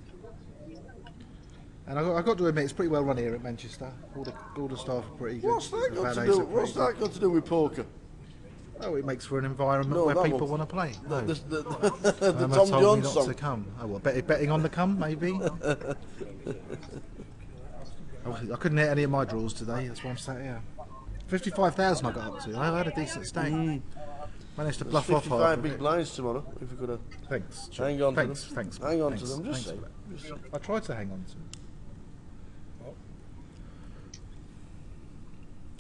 [SPEAKER 10] And I got to admit, it's pretty well run here at Manchester. All the staff are pretty good.
[SPEAKER 2] What's that got to do with poker?
[SPEAKER 10] Oh, it makes for an environment where people want to play. No.
[SPEAKER 2] The
[SPEAKER 10] Emma
[SPEAKER 2] Tom
[SPEAKER 10] told
[SPEAKER 2] Jones
[SPEAKER 10] me not
[SPEAKER 2] song.
[SPEAKER 10] to come. Oh, what, betting on the come, maybe? I couldn't hit any of my draws today, that's why I'm sat here. 55,000 I got up to. I had a decent stake. Managed to bluff off
[SPEAKER 2] 55 big blinds tomorrow, if we could have.
[SPEAKER 10] Thanks.
[SPEAKER 2] Hang on to them.
[SPEAKER 10] Thanks.
[SPEAKER 2] Hang on to them, just say.
[SPEAKER 10] I tried to hang on to them.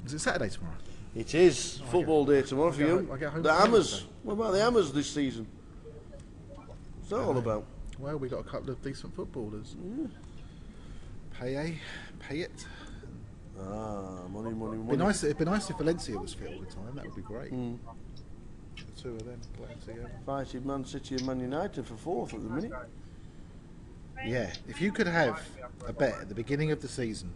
[SPEAKER 10] Is it Saturday tomorrow?
[SPEAKER 2] It is football day tomorrow for you.
[SPEAKER 10] I get home
[SPEAKER 2] The
[SPEAKER 10] Saturday.
[SPEAKER 2] Hammers. What about the Hammers this season? What's that all about?
[SPEAKER 10] Well, we got a couple of decent footballers. Pay it.
[SPEAKER 2] Money.
[SPEAKER 10] It'd be nice if Valencia was fit all the time. That would be great. The two of them playing together.
[SPEAKER 2] Fighting Man City and Man United for fourth at the minute.
[SPEAKER 10] Yeah, if you could have a bet at the beginning of the season,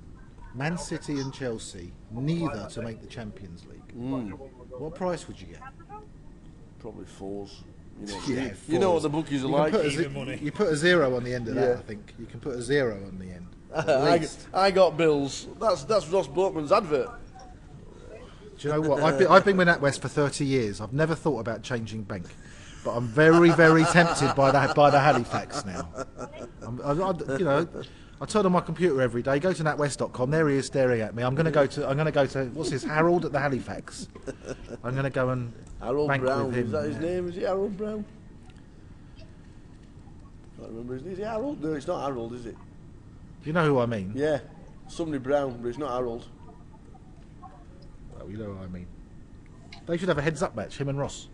[SPEAKER 10] Man City and Chelsea, neither to make the Champions League, what price would you get?
[SPEAKER 2] Probably fours.
[SPEAKER 10] You
[SPEAKER 2] know what the bookies are like.
[SPEAKER 10] You put a zero on the end of that. I think you can put a zero on the end.
[SPEAKER 2] I got bills. That's Ross Boatman's advert.
[SPEAKER 10] Do you know what? I've been with NatWest for 30 years. I've never thought about changing bank, but I'm very, very tempted by the Halifax now. I turn on my computer every day. Go to natwest.com. There he is staring at me. I'm going to go to what's his Harold at the Halifax. I'm going to go and
[SPEAKER 2] Harold
[SPEAKER 10] bank
[SPEAKER 2] Brown.
[SPEAKER 10] with him.
[SPEAKER 2] Is that his name? Is it Harold Brown? Can't remember his name. Is it Harold? No, it's not Harold, is it?
[SPEAKER 10] You know who I mean?
[SPEAKER 2] Yeah, somebody Brown, but it's not Harold.
[SPEAKER 10] Well, you know what I mean. They should have a heads-up match, him and Ross.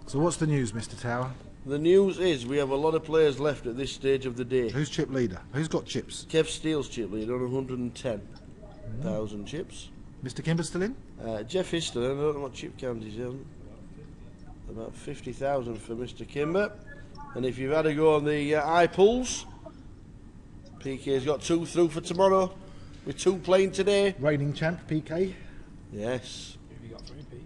[SPEAKER 10] So what's the news, Mr. Tower?
[SPEAKER 2] The news is we have a lot of players left at this stage of the day.
[SPEAKER 10] Who's chip leader? Who's got chips?
[SPEAKER 2] Kev Steele's chip leader on 110,000 chips.
[SPEAKER 10] Mr. Kimber's still in?
[SPEAKER 2] Jeff is still in. I don't know what chip count he's on. About 50,000 for Mr. Kimber. And if you've had a go on the eye pulls, PK's got 2 through for tomorrow, with 2 playing today.
[SPEAKER 10] Reigning champ, PK.
[SPEAKER 2] Yes.
[SPEAKER 9] Have you got 3 Pete?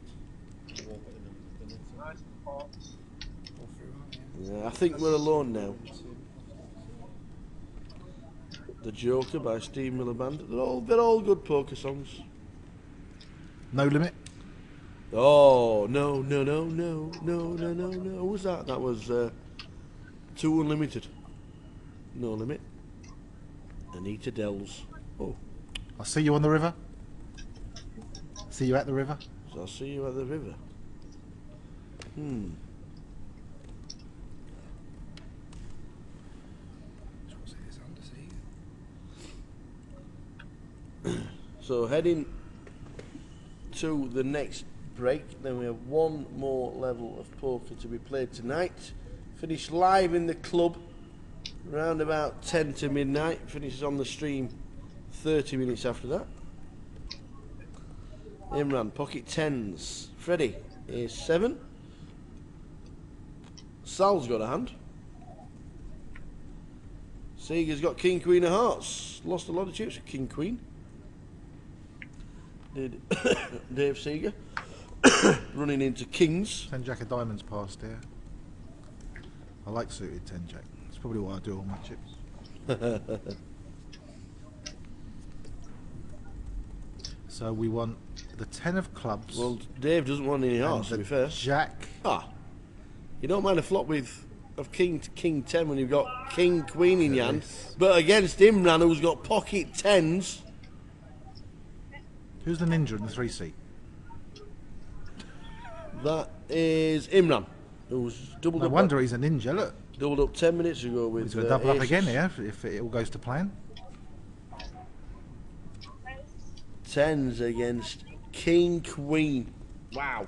[SPEAKER 2] Yeah, I think we're alone now. The Joker by Steve Miller Band. They're all good poker songs.
[SPEAKER 10] No Limit.
[SPEAKER 2] Oh no! What was that? That was 2 Unlimited. No Limit. Anita Dells. Oh.
[SPEAKER 10] I'll see you on the river. See you at the river.
[SPEAKER 2] So I'll see you at the river. So heading to the next break, then we have one more level of poker to be played tonight. Finish live in the club around about 10 to midnight. Finishes on the stream 30 minutes after that. Imran, pocket 10s. Freddie is 7. Sal's got a hand. Seeger's got King Queen of Hearts. Lost a lot of chips with King Queen. Did Dave Seeger. Running into Kings.
[SPEAKER 10] 10 Jack of Diamonds passed here. I like suited 10 Jack. It's That's probably what I do on my chips. So we want the 10 of clubs.
[SPEAKER 2] Well, Dave doesn't want any hearts, to
[SPEAKER 10] and
[SPEAKER 2] be fair.
[SPEAKER 10] Jack.
[SPEAKER 2] Ah, you don't mind a flop of king to king 10 when you've got king queen in your hand, but against Imran, who's got pocket 10s.
[SPEAKER 10] Who's the ninja in the 3-seat?
[SPEAKER 2] That is Imran, who's doubled
[SPEAKER 10] No
[SPEAKER 2] up.
[SPEAKER 10] wonder he's a ninja. Look,
[SPEAKER 2] doubled up 10 minutes ago with.
[SPEAKER 10] he's going to double up
[SPEAKER 2] aces.
[SPEAKER 10] again here if it all goes to plan.
[SPEAKER 2] 10s against king queen. Wow.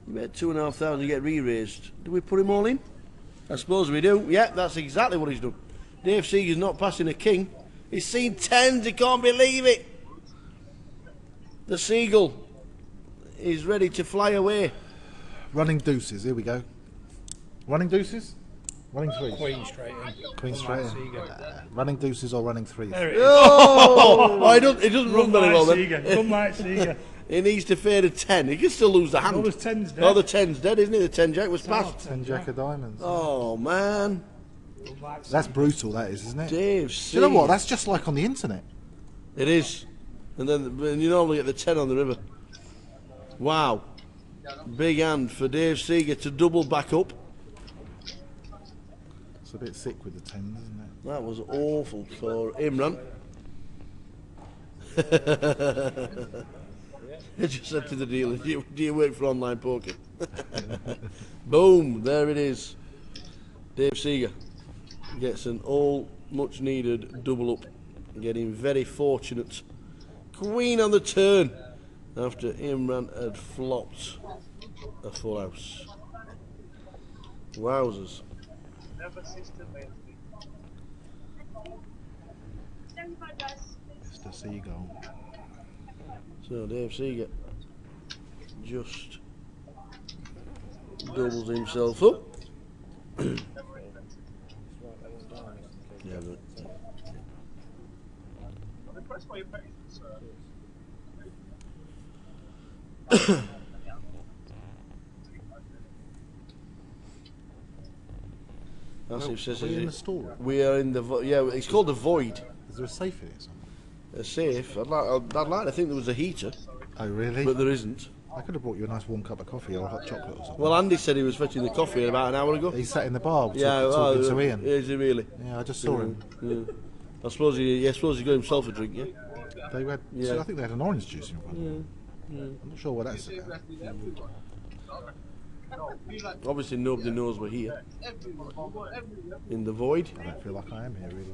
[SPEAKER 2] You bet 2,500 to get re-raised. Do we put him all in? I suppose we do. Yeah, that's exactly what he's done. Dave Seeger's not passing a king. He's seen 10s. He can't believe it. The seagull is ready to fly away.
[SPEAKER 10] Running deuces. Here we go. Running deuces. Running threes.
[SPEAKER 9] Queen straight in.
[SPEAKER 10] Queen
[SPEAKER 9] Come
[SPEAKER 10] straight
[SPEAKER 9] like
[SPEAKER 10] in.
[SPEAKER 9] Seager.
[SPEAKER 10] Running deuces or running threes.
[SPEAKER 9] There it is.
[SPEAKER 2] Oh, it doesn't run very well then.
[SPEAKER 9] Seager. Come like Seager.
[SPEAKER 2] He needs to fade a 10. He can still lose the hand.
[SPEAKER 9] Oh, the 10's dead.
[SPEAKER 2] Oh, the 10's dead, isn't it? The 10 jack was passed.
[SPEAKER 10] 10 jack of diamonds.
[SPEAKER 2] Oh, man.
[SPEAKER 10] That's brutal, that is, isn't it?
[SPEAKER 2] Dave
[SPEAKER 10] Do you know what? That's just like on the internet.
[SPEAKER 2] It is. And then you normally get the 10 on the river. Wow. Big hand for Dave Seeger to double back up.
[SPEAKER 10] It's a bit sick with the 10s, isn't it?
[SPEAKER 2] That was awful for Imran. He just said to the dealer, do you work for online poker? Boom, there it is. Dave Seeger gets an all much needed double up. Getting very fortunate. Queen on the turn after Imran had flopped a full house. Wowzers.
[SPEAKER 10] Mr. Seagull.
[SPEAKER 2] So Dave Seeger just doubles himself up. Yeah, but that's it says.
[SPEAKER 10] Are we in the storeroom?
[SPEAKER 2] We are in the yeah. It's called the void.
[SPEAKER 10] Is there a safe in it somewhere?
[SPEAKER 2] A safe. I'd like to think there was a heater.
[SPEAKER 10] Oh, really?
[SPEAKER 2] But there isn't.
[SPEAKER 10] I could have brought you a nice warm cup of coffee or a hot chocolate or something.
[SPEAKER 2] Well, Andy said he was fetching the coffee about an hour ago.
[SPEAKER 10] He sat in the bar
[SPEAKER 2] yeah,
[SPEAKER 10] talking to Ian.
[SPEAKER 2] Is he really?
[SPEAKER 10] Yeah, I just saw him.
[SPEAKER 2] Yeah. I suppose he got himself a drink, yeah?
[SPEAKER 10] They had,
[SPEAKER 2] Yeah.
[SPEAKER 10] I think they had an orange juice in front of them.
[SPEAKER 2] Yeah.
[SPEAKER 10] I'm not sure what that's about.
[SPEAKER 2] Obviously nobody knows we're here. In the void.
[SPEAKER 10] I don't feel like I am here, really.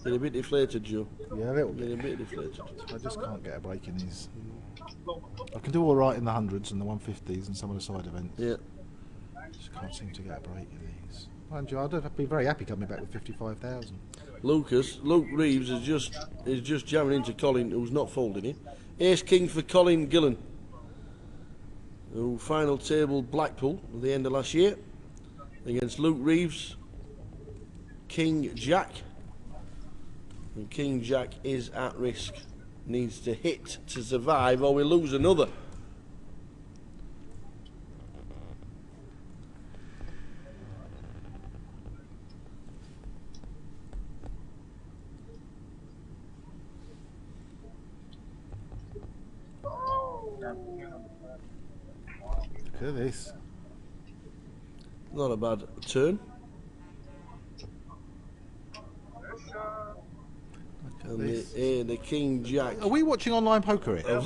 [SPEAKER 2] You're a bit deflated, Joe.
[SPEAKER 10] Yeah, a little
[SPEAKER 2] You're
[SPEAKER 10] bit.
[SPEAKER 2] a bit deflated.
[SPEAKER 10] I just can't get a break in these. I can do all right in the 100s and the 150s and some of the side events.
[SPEAKER 2] Yeah.
[SPEAKER 10] Just can't seem to get a break in these. Mind you, I'd be very happy coming back with 55,000.
[SPEAKER 2] Luke Reeves is just jamming into Colin, who's not folding it. Ace King for Colin Gillen, who final table Blackpool at the end of last year against Luke Reeves. King Jack, and King Jack is at risk. Needs to hit to survive, or we lose another.
[SPEAKER 10] Look at this.
[SPEAKER 2] Not a bad turn. And the King Jack.
[SPEAKER 10] Are we watching online poker here?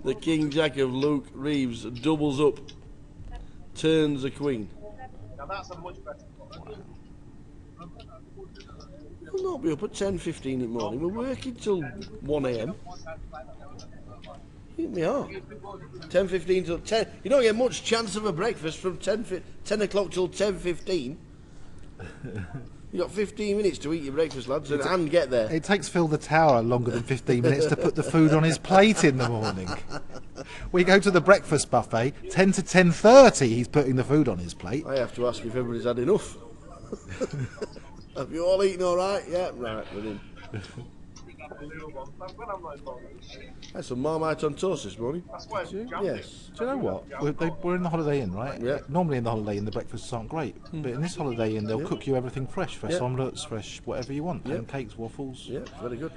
[SPEAKER 2] The King Jack of Luke Reeves doubles up, turns a queen.
[SPEAKER 5] Now that's a much better one.
[SPEAKER 2] We'll not be up at 10:15 in the morning. We're working till 1 a.m. Hit me hard. 10:15 till 10. You don't get much chance of a breakfast from 10 o'clock till 10:15. You got 15 minutes to eat your breakfast, lads, and get there.
[SPEAKER 10] It takes Phil the Tower longer than 15 minutes to put the food on his plate in the morning. We go to the breakfast buffet, 10 to 10:30 he's putting the food on his plate.
[SPEAKER 2] I have to ask if everybody's had enough. Have you all eaten all right? Yeah, right, we're in. That's some Marmite on toast this morning.
[SPEAKER 10] Did you?
[SPEAKER 2] Yes.
[SPEAKER 10] Do you know what? We're in the Holiday Inn, right?
[SPEAKER 2] Yeah.
[SPEAKER 10] Normally in the Holiday Inn the breakfasts aren't great, but in this Holiday Inn they'll cook you everything fresh, fresh
[SPEAKER 2] Yeah.
[SPEAKER 10] omelettes, fresh whatever you want,
[SPEAKER 2] Yeah.
[SPEAKER 10] pancakes, waffles.
[SPEAKER 2] Yeah, very good.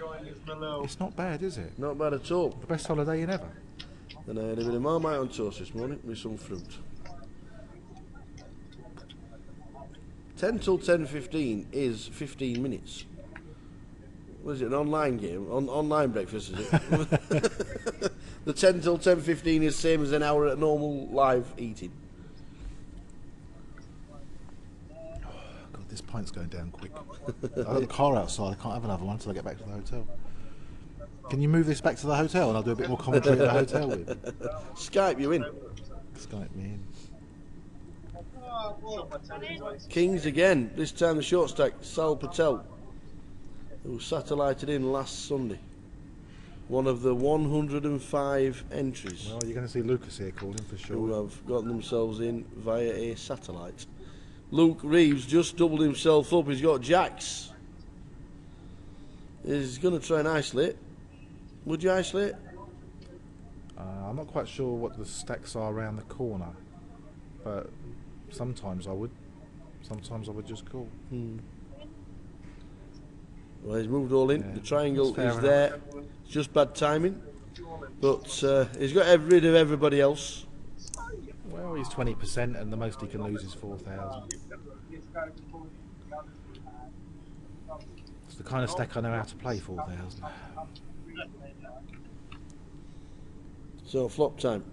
[SPEAKER 10] It's not bad, is it?
[SPEAKER 2] Not bad at all.
[SPEAKER 10] The best Holiday Inn ever.
[SPEAKER 2] And I had a bit of Marmite on toast this morning with some fruit. 10 till 10:15 is 15 minutes. What is it, an online game? Online breakfast, is it? The 10 till 10:15 is the same as an hour at normal live eating.
[SPEAKER 10] God, this pint's going down quick. I've got the car outside, I can't have another one until I get back to the hotel. Can you move this back to the hotel and I'll do a bit more commentary at the hotel with you?
[SPEAKER 2] Skype you in.
[SPEAKER 10] Skype me in.
[SPEAKER 2] Kings again, this time the short stack, Sal Patel, who satellited in last Sunday. One of the 105 entries.
[SPEAKER 10] Well, you're going to see Lucas here calling for sure.
[SPEAKER 2] Who have gotten themselves in via a satellite. Luke Reeves just doubled himself up, he's got jacks. He's going to try and isolate. Would you isolate?
[SPEAKER 10] I'm not quite sure what the stacks are around the corner, but sometimes I would. Sometimes I would just call.
[SPEAKER 2] Well, he's moved all in.
[SPEAKER 10] Yeah,
[SPEAKER 2] the triangle
[SPEAKER 10] that's
[SPEAKER 2] is
[SPEAKER 10] fair
[SPEAKER 2] there. It's just bad timing. But he's got rid of everybody else.
[SPEAKER 10] Well, he's 20%, and the most he can lose is 4,000. It's the kind of stack I know how to play 4,000.
[SPEAKER 2] So flop time.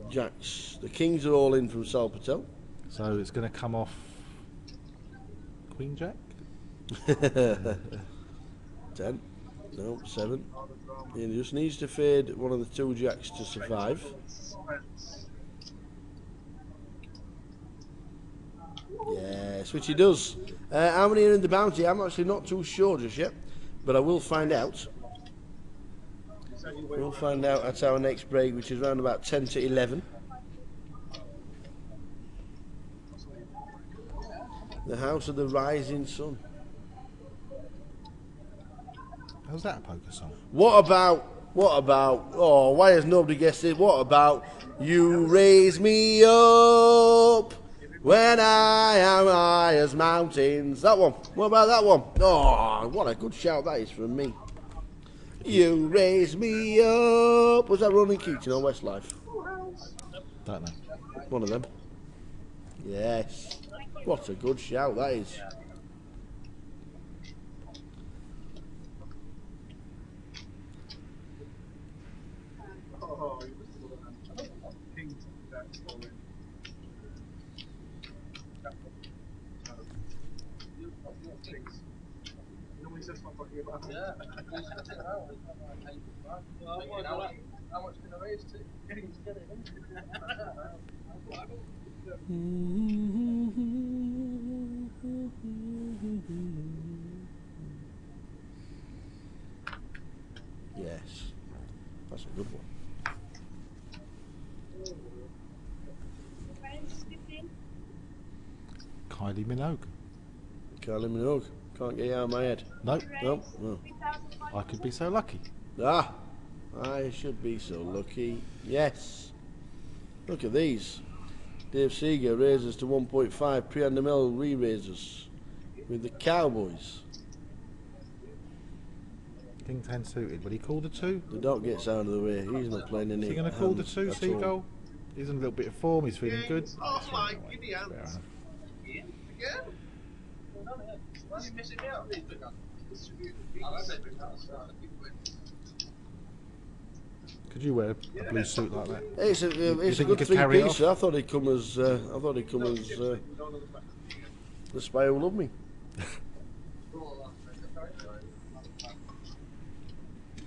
[SPEAKER 2] Jacks. The kings are all in from Sal Patel.
[SPEAKER 10] So it's going to come off Queen Jack?
[SPEAKER 2] 10. No, 7. He just needs to fade one of the two jacks to survive. Yes, which he does. How many are in the bounty? I'm actually not too sure just yet, but I will find out. We'll find out at our next break, which is around about 10 to 11. The House of the Rising Sun.
[SPEAKER 10] How's that a poker song?
[SPEAKER 2] What about, oh, why has nobody guessed it? What about You Raise Me Up When I Am High as Mountains? That one. What about that one? Oh, what a good shout that is from me. You raise me up. Was that Ronnie Keating or Westlife?
[SPEAKER 10] Don't know.
[SPEAKER 2] One of them. Yes. What a good shout that is.
[SPEAKER 5] How much can I raise to?
[SPEAKER 2] Yes. That's a good one.
[SPEAKER 10] Kylie Minogue.
[SPEAKER 2] Kylie Minogue. Can't get you out of my head.
[SPEAKER 10] Nope.
[SPEAKER 2] Nope. No.
[SPEAKER 10] I could be so lucky.
[SPEAKER 2] Ah, I should be so lucky. Yes. Look at these. Dave Seeger raises to 1.5. Priandamel re-raises with the Cowboys.
[SPEAKER 10] King 10 suited. Will he call the 2?
[SPEAKER 2] The dog gets out of the way. He's not playing any.
[SPEAKER 10] Is he going to call the
[SPEAKER 2] hands
[SPEAKER 10] 2,
[SPEAKER 2] at all.
[SPEAKER 10] Seagull? He's in a little bit of form. He's feeling good.
[SPEAKER 5] Oh my giddy
[SPEAKER 10] Fair
[SPEAKER 5] hands.
[SPEAKER 10] enough.
[SPEAKER 5] Again? Why are you missing me out?
[SPEAKER 10] Could you wear a blue suit like that?
[SPEAKER 2] It's a,
[SPEAKER 10] You
[SPEAKER 2] it's a
[SPEAKER 10] think you
[SPEAKER 2] good
[SPEAKER 10] could
[SPEAKER 2] three
[SPEAKER 10] carry it
[SPEAKER 2] piece.
[SPEAKER 10] off?
[SPEAKER 2] I thought he'd come as the spy who loved me.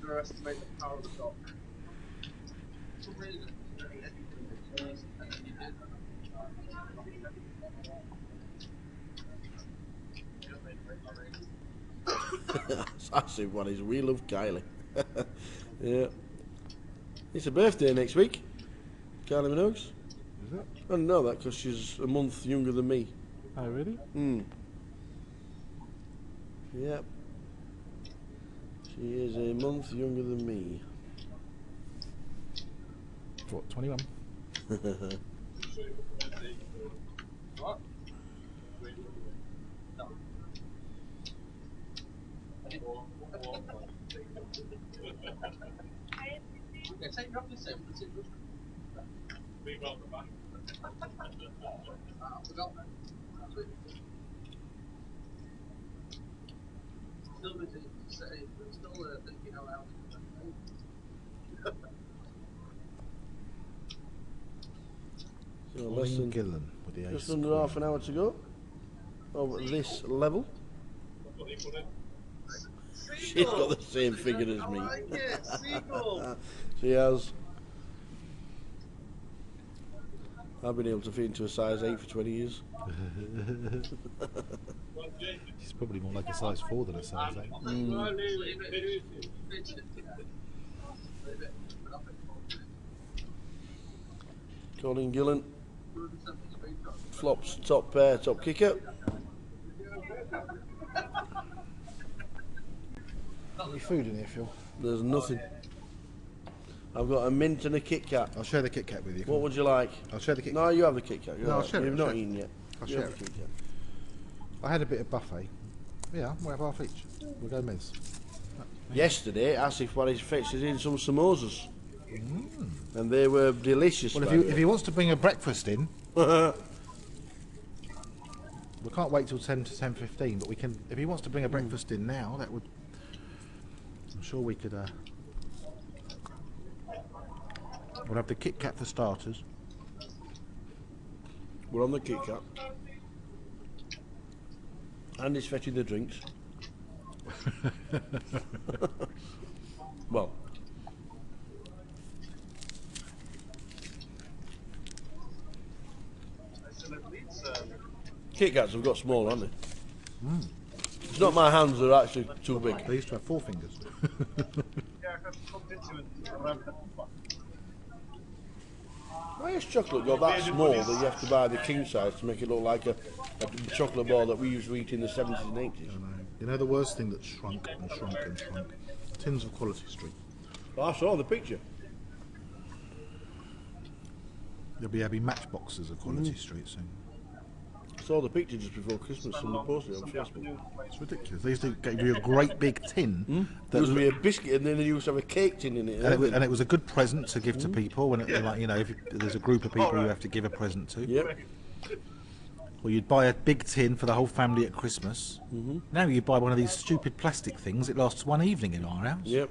[SPEAKER 5] Underestimate the power of the dog.
[SPEAKER 2] That's it, what is we love Kylie. Yeah. It's her birthday next week. Kylie Minogue's.
[SPEAKER 10] Is it?
[SPEAKER 2] I don't know that because she's a month younger than me.
[SPEAKER 10] Oh, really?
[SPEAKER 2] Yep. She He is a month younger than me.
[SPEAKER 10] What, 21?
[SPEAKER 2] So less than
[SPEAKER 10] Gillen with the
[SPEAKER 2] just
[SPEAKER 10] ace
[SPEAKER 2] under
[SPEAKER 10] queen.
[SPEAKER 2] half an hour to go. Over at this level. She's got the same figure as me. She has. I've been able to fit into a size 8 for 20 years.
[SPEAKER 10] She's probably more like a size 4 than a size 8.
[SPEAKER 2] Colin Gillen. Flops top pair, top kicker.
[SPEAKER 10] Any food in here, Phil?
[SPEAKER 2] There's nothing. I've got a mint and a Kit Kat.
[SPEAKER 10] I'll share the Kit Kat with you.
[SPEAKER 2] What would you like?
[SPEAKER 10] I'll share the Kit Kat.
[SPEAKER 2] No, you have the Kit Kat.
[SPEAKER 10] No, I'll share it.
[SPEAKER 2] You've
[SPEAKER 10] I'll
[SPEAKER 2] not
[SPEAKER 10] share it.
[SPEAKER 2] eaten yet.
[SPEAKER 10] I'll
[SPEAKER 2] You
[SPEAKER 10] share
[SPEAKER 2] have
[SPEAKER 10] it.
[SPEAKER 2] the Kit Kat.
[SPEAKER 10] I had a bit of buffet. Yeah, we'll have half each. We'll go Ms.
[SPEAKER 2] Yesterday, Asif Paris fetched us in some samosas. And they were delicious.
[SPEAKER 10] Well,
[SPEAKER 2] by
[SPEAKER 10] if
[SPEAKER 2] the
[SPEAKER 10] he
[SPEAKER 2] way.
[SPEAKER 10] wants to bring a breakfast in, we can't wait till 10 to 10:15. But we can. If he wants to bring a breakfast in now, that would. I'm sure we could. We'll have the Kit Kat for starters.
[SPEAKER 2] We're on the Kit Kat. And he's fetching the drinks. Well. Kit Kats have got small, haven't they? It's not my hands that are actually too big.
[SPEAKER 10] They used to have 4 fingers.
[SPEAKER 2] Why has chocolate got that small that you have to buy the king size to make it look like a chocolate bar that we used to eat in the 70s and 80s?
[SPEAKER 10] You know the worst thing that shrunk and shrunk and shrunk? Tins of Quality Street.
[SPEAKER 2] Oh, I saw the picture.
[SPEAKER 10] There'll be matchboxes of Quality Street soon.
[SPEAKER 2] I saw the picture just before Christmas. Somebody posted it on Facebook.
[SPEAKER 10] It's ridiculous. They used to give you a great big tin.
[SPEAKER 2] There used to be a biscuit, and then they used to have a cake tin in it.
[SPEAKER 10] And it was a good present to give to people. When like if there's a group of people you have to give a present to.
[SPEAKER 2] Yep.
[SPEAKER 10] Or you'd buy a big tin for the whole family at Christmas. Now you buy one of these stupid plastic things. It lasts one evening in our house.
[SPEAKER 2] Yep.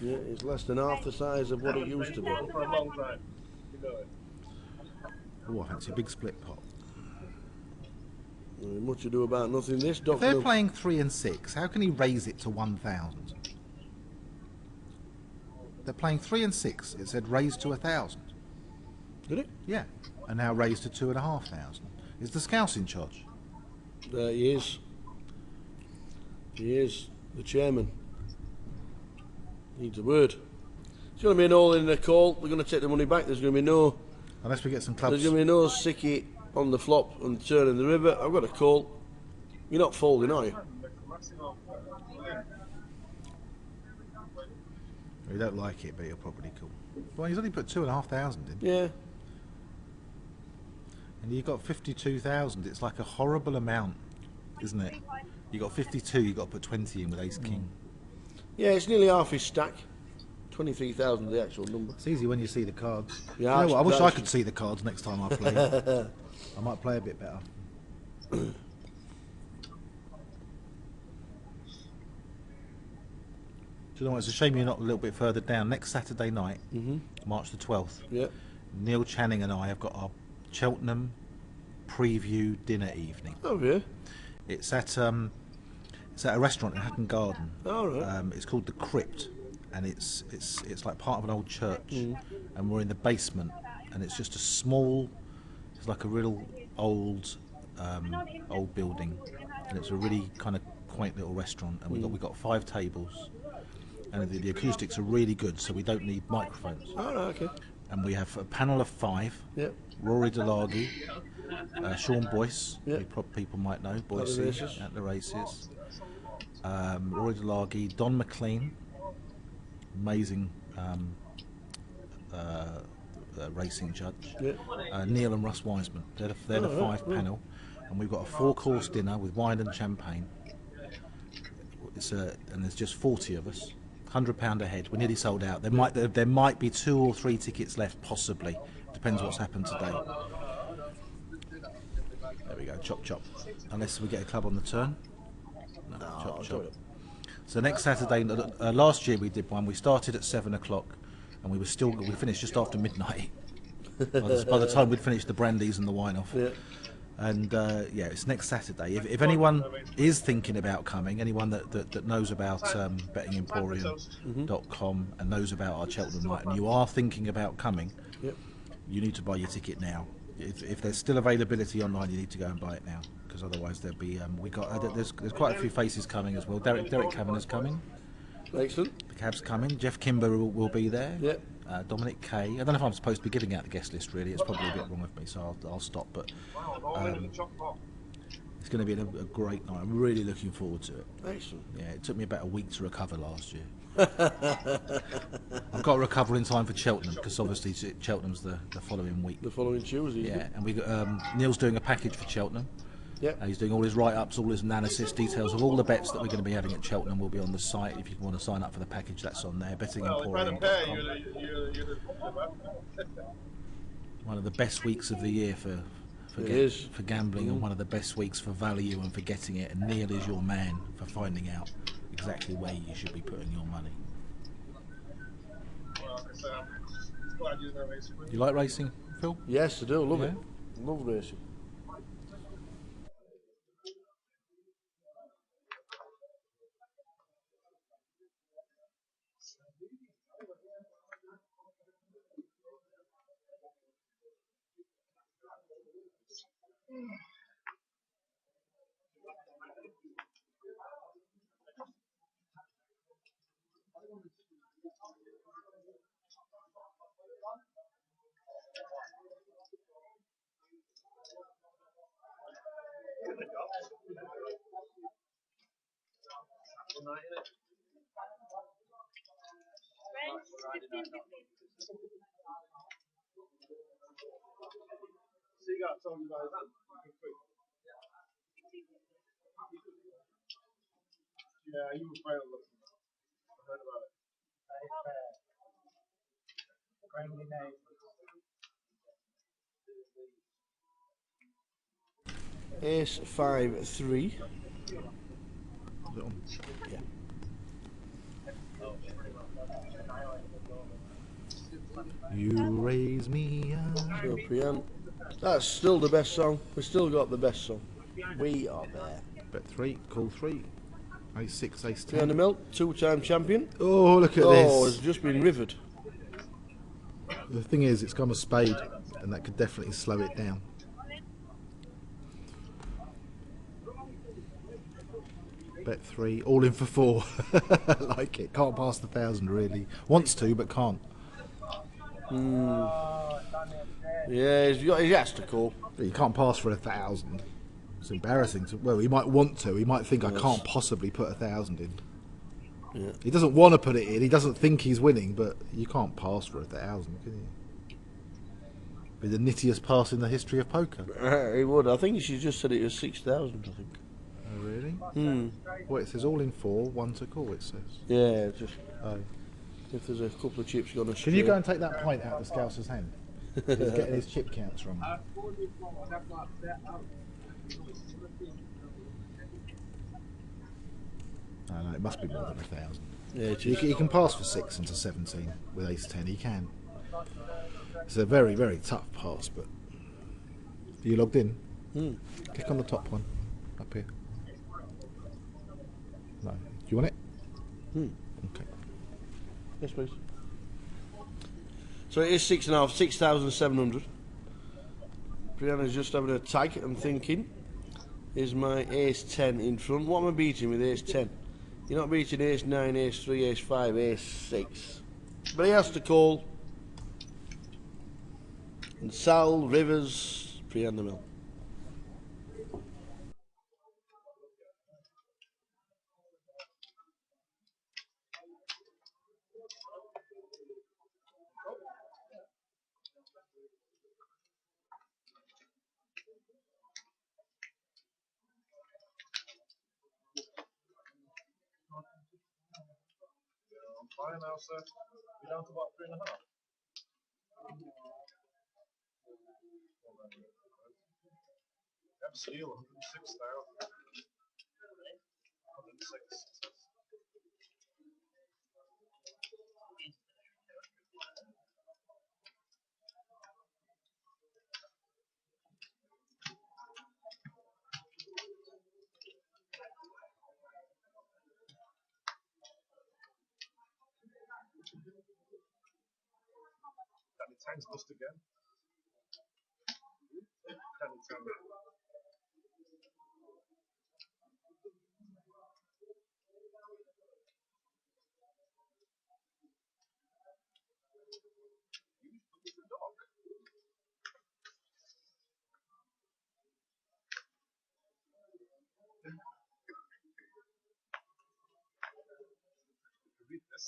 [SPEAKER 2] Yeah, it's less than half the size of what it used to be.
[SPEAKER 10] Oh, I fancy a big split pot.
[SPEAKER 2] Much ado about nothing. This
[SPEAKER 10] If
[SPEAKER 2] doctor.
[SPEAKER 10] they're playing 3 and 6, how can he raise it to 1,000? They're playing 3 and 6. It said raised to 1,000.
[SPEAKER 2] Did it?
[SPEAKER 10] Yeah, and now raised to 2,500. Is the Scouse in charge?
[SPEAKER 2] He is. He is the chairman. Needs a word. It's going to be an all in the call. We're going to take the money back. There's going to be no.
[SPEAKER 10] Unless we get some clubs.
[SPEAKER 2] There's going to be no sicky on the flop and turn in the river. I've got a call. You're not folding, are you?
[SPEAKER 10] We don't like it, but you're probably cool. Well, he's only put 2,500 in.
[SPEAKER 2] Yeah.
[SPEAKER 10] And you've got 52,000. It's like a horrible amount, isn't it? You got 52. You got to put 20 in with Ace King.
[SPEAKER 2] Yeah, it's nearly half his stack. 23,000 the actual number.
[SPEAKER 10] It's easy when you see the cards.
[SPEAKER 2] Yeah,
[SPEAKER 10] You know what, I wish I
[SPEAKER 2] actually-
[SPEAKER 10] could see the cards next time I play. I might play a bit better. Do you know what? It's a shame you're not a little bit further down. Next Saturday night, March the 12th,
[SPEAKER 2] Yeah.
[SPEAKER 10] Neil Channing and I have got our Cheltenham preview dinner evening.
[SPEAKER 2] Oh yeah.
[SPEAKER 10] It's at a restaurant in Hatton Garden.
[SPEAKER 2] Oh, right.
[SPEAKER 10] It's called the Crypt, and it's like part of an old church, and we're in the basement, and it's just a small. It's like a real old building, and it's a really kind of quaint little restaurant, and we got 5 tables, and the acoustics are really good, so we don't need microphones.
[SPEAKER 2] Oh, right, okay.
[SPEAKER 10] And we have a panel of 5.
[SPEAKER 2] Yep.
[SPEAKER 10] Rory DeLargy, Sean Boyce,
[SPEAKER 2] Yep.
[SPEAKER 10] who people might know, Boyce
[SPEAKER 2] races.
[SPEAKER 10] at the races. Roy Delagi, Don McLean, amazing racing judge, Neil and Russ Wiseman. They're the five panel, and we've got a 4-course dinner with wine and champagne. And there's just 40 of us. £100 a head. We're nearly sold out. There might be 2 or 3 tickets left, possibly. Depends what's happened today. There we go. Chop chop. Unless we get a club on the turn. No, chop chop. So next Saturday, last year we did one. We started at 7 o'clock, and we finished just after midnight. by the time we'd finished the brandies and the wine off. Yeah. And it's next Saturday. If anyone is thinking about coming, anyone that knows about bettingemporium.com and knows about our Cheltenham night, and you are thinking about coming, you need to buy your ticket now. If there's still availability online, you need to go and buy it now, because otherwise there'll be there's quite a few faces coming as well. Derek Kavanagh's coming.
[SPEAKER 1] Excellent.
[SPEAKER 10] The cab's coming. Jeff Kimber will be there.
[SPEAKER 1] Yep.
[SPEAKER 10] Dominic Kay. I don't know if I'm supposed to be giving out the guest list, really. It's probably a bit wrong of me, so I'll stop. But it's going to be a great night. I'm really looking forward to it.
[SPEAKER 1] Excellent.
[SPEAKER 10] Yeah, it took me about a week to recover last year. I've got to recover in time for Cheltenham, because obviously Cheltenham's the following week.
[SPEAKER 1] The following Tuesday.
[SPEAKER 10] Yeah, and we Neil's doing a package for Cheltenham.
[SPEAKER 1] Yep.
[SPEAKER 10] He's doing all his write-ups, all his analysis, details of all the bets that we're going to be having at Cheltenham will be on the site. If you want to sign up for the package, that's on there. bettingemporium.com. One of the best weeks of the year for gambling, and one of the best weeks for value and for getting it. And Neil is your man for finding out exactly where you should be putting your money. You like racing, Phil?
[SPEAKER 1] Yes, I do. Love it. Love racing.
[SPEAKER 5] Yeah, you were quite lucky. I heard about it.
[SPEAKER 1] Ace 5-3. Yeah.
[SPEAKER 10] You raise me up.
[SPEAKER 1] So Priyan, that's still the best song. We've still got the best song. We are there.
[SPEAKER 10] Bet 3, call 3. Ace 6, ace 10.
[SPEAKER 1] Behind the milk, 2-time champion.
[SPEAKER 10] Oh, look at this.
[SPEAKER 1] Oh, it's just been rivered.
[SPEAKER 10] The thing is, it's gone a spade, and that could definitely slow it down. Bet 3, all in for 4. Like it. Can't pass the 1,000 really. Wants to, but can't.
[SPEAKER 1] Yeah, he has to call.
[SPEAKER 10] But you can't pass for 1,000. It's embarrassing. Well, he might want to. He might think, I can't possibly put 1,000 in.
[SPEAKER 1] Yeah.
[SPEAKER 10] He doesn't want to put it in. He doesn't think he's winning, but you can't pass for 1,000, can you? Be the nittiest pass in the history of poker.
[SPEAKER 1] He would. I think she just said it was 6,000. I think.
[SPEAKER 10] Oh, really?
[SPEAKER 1] Well,
[SPEAKER 10] it says all in 4, 1 to call. It says.
[SPEAKER 1] Yeah, just. If there's a couple of chips gone astray.
[SPEAKER 10] Can you go and take that pint out of the Scouser's hand? He's getting his chip counts wrong. No, it must be more than 1,000.
[SPEAKER 1] Yeah,
[SPEAKER 10] he can pass for 6 into 17 with ace 10. He can. It's a very, very tough pass, but. Are you logged in? Click on the top one up here. No. Do you want it? Okay.
[SPEAKER 1] Yes, please. So it is 6.5, 6,700. Brianna's just having a tag and thinking, is my ace 10 in front? What am I beating with ace 10? You're not beating ace 9, ace 3, ace 5, ace 6. But he has to call. And Sal, Rivers, Brianna Mill.
[SPEAKER 5] Fine now, sir. We're down to about 3.5. Steel, 106,000. 106. Danny Tang's bust again. Danny Tang. Read this.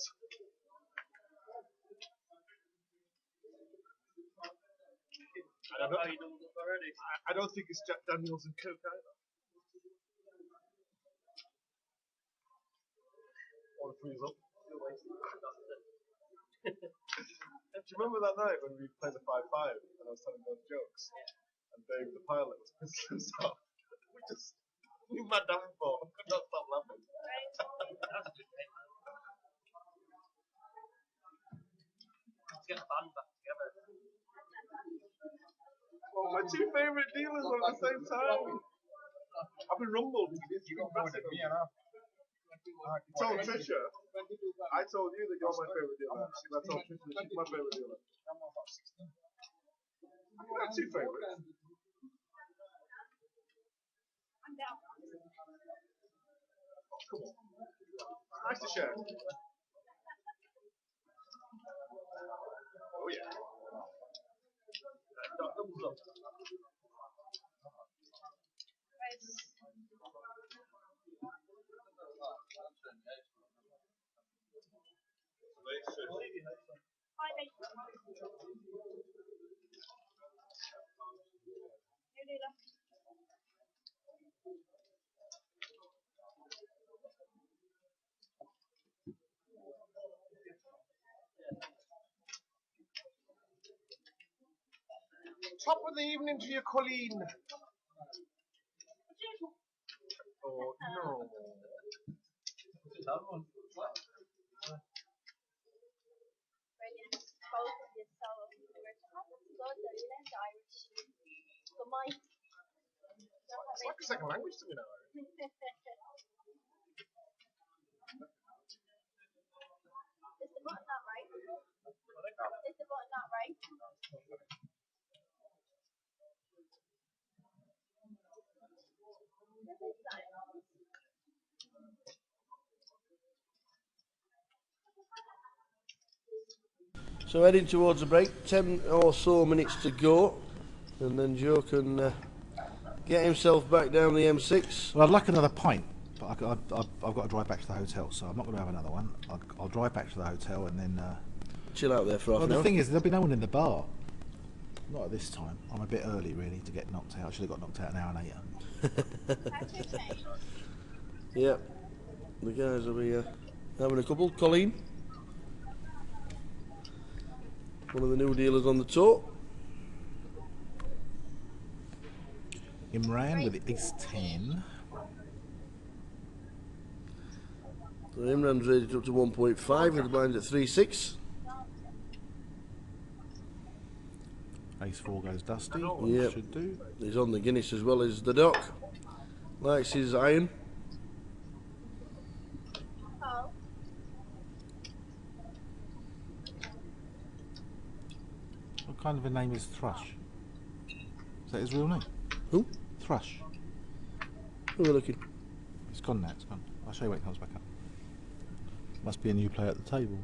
[SPEAKER 5] I don't think it's Jack Daniels and Coke either. Or freeze up. Do you remember that night when we played the 5-5 and I was telling those jokes? And Dave the pilot was pissing himself. We mad downfall. I could not stop laughing.
[SPEAKER 18] Let's get the band back together.
[SPEAKER 5] Well, my two favourite dealers are at the same time. I've been rumbled. You got more than me and I. You told Trisha. I told you that you're my favourite dealer. I told Trisha that she's my favourite dealer. I'm about 16. I got two favourites. I'm down. Oh, come on. Nice to share. Oh, yeah. Doubles up. Top of the evening to you, Colleen. Oh, no.
[SPEAKER 13] Brilliant. Both of you so good, you know, Irish. Good mind.
[SPEAKER 5] It's like a second language to me now.
[SPEAKER 13] Is the button not right? Is the button not right?
[SPEAKER 1] So heading towards a break, 10 or so minutes to go, and then Joe can get himself back down the M6.
[SPEAKER 10] Well, I'd like another pint, but I've got to drive back to the hotel, so I'm not going to have another one. I'll drive back to the hotel and then
[SPEAKER 1] chill out there for half an hour.
[SPEAKER 10] The thing is, there'll be no one in the bar. Not at this time. I'm a bit early, really, to get knocked out. I should have got knocked out an hour later.
[SPEAKER 1] Yeah, the guys will be having a couple. Colleen, one of the new dealers on the tour.
[SPEAKER 10] Imran with ace 10.
[SPEAKER 1] So Imran's rated up to 1.5 with the blinds at 3-6.
[SPEAKER 10] Ace 4 goes Dusty.
[SPEAKER 1] Yep.
[SPEAKER 10] Should do.
[SPEAKER 1] He's on the Guinness as well as the Doc. Likes his iron.
[SPEAKER 10] What kind of a name is Thrush? Is that his real name?
[SPEAKER 1] Who?
[SPEAKER 10] Thrush.
[SPEAKER 1] Who are we looking?
[SPEAKER 10] It's gone now, it's gone. I'll show you when it comes back up. Must be a new player at the table.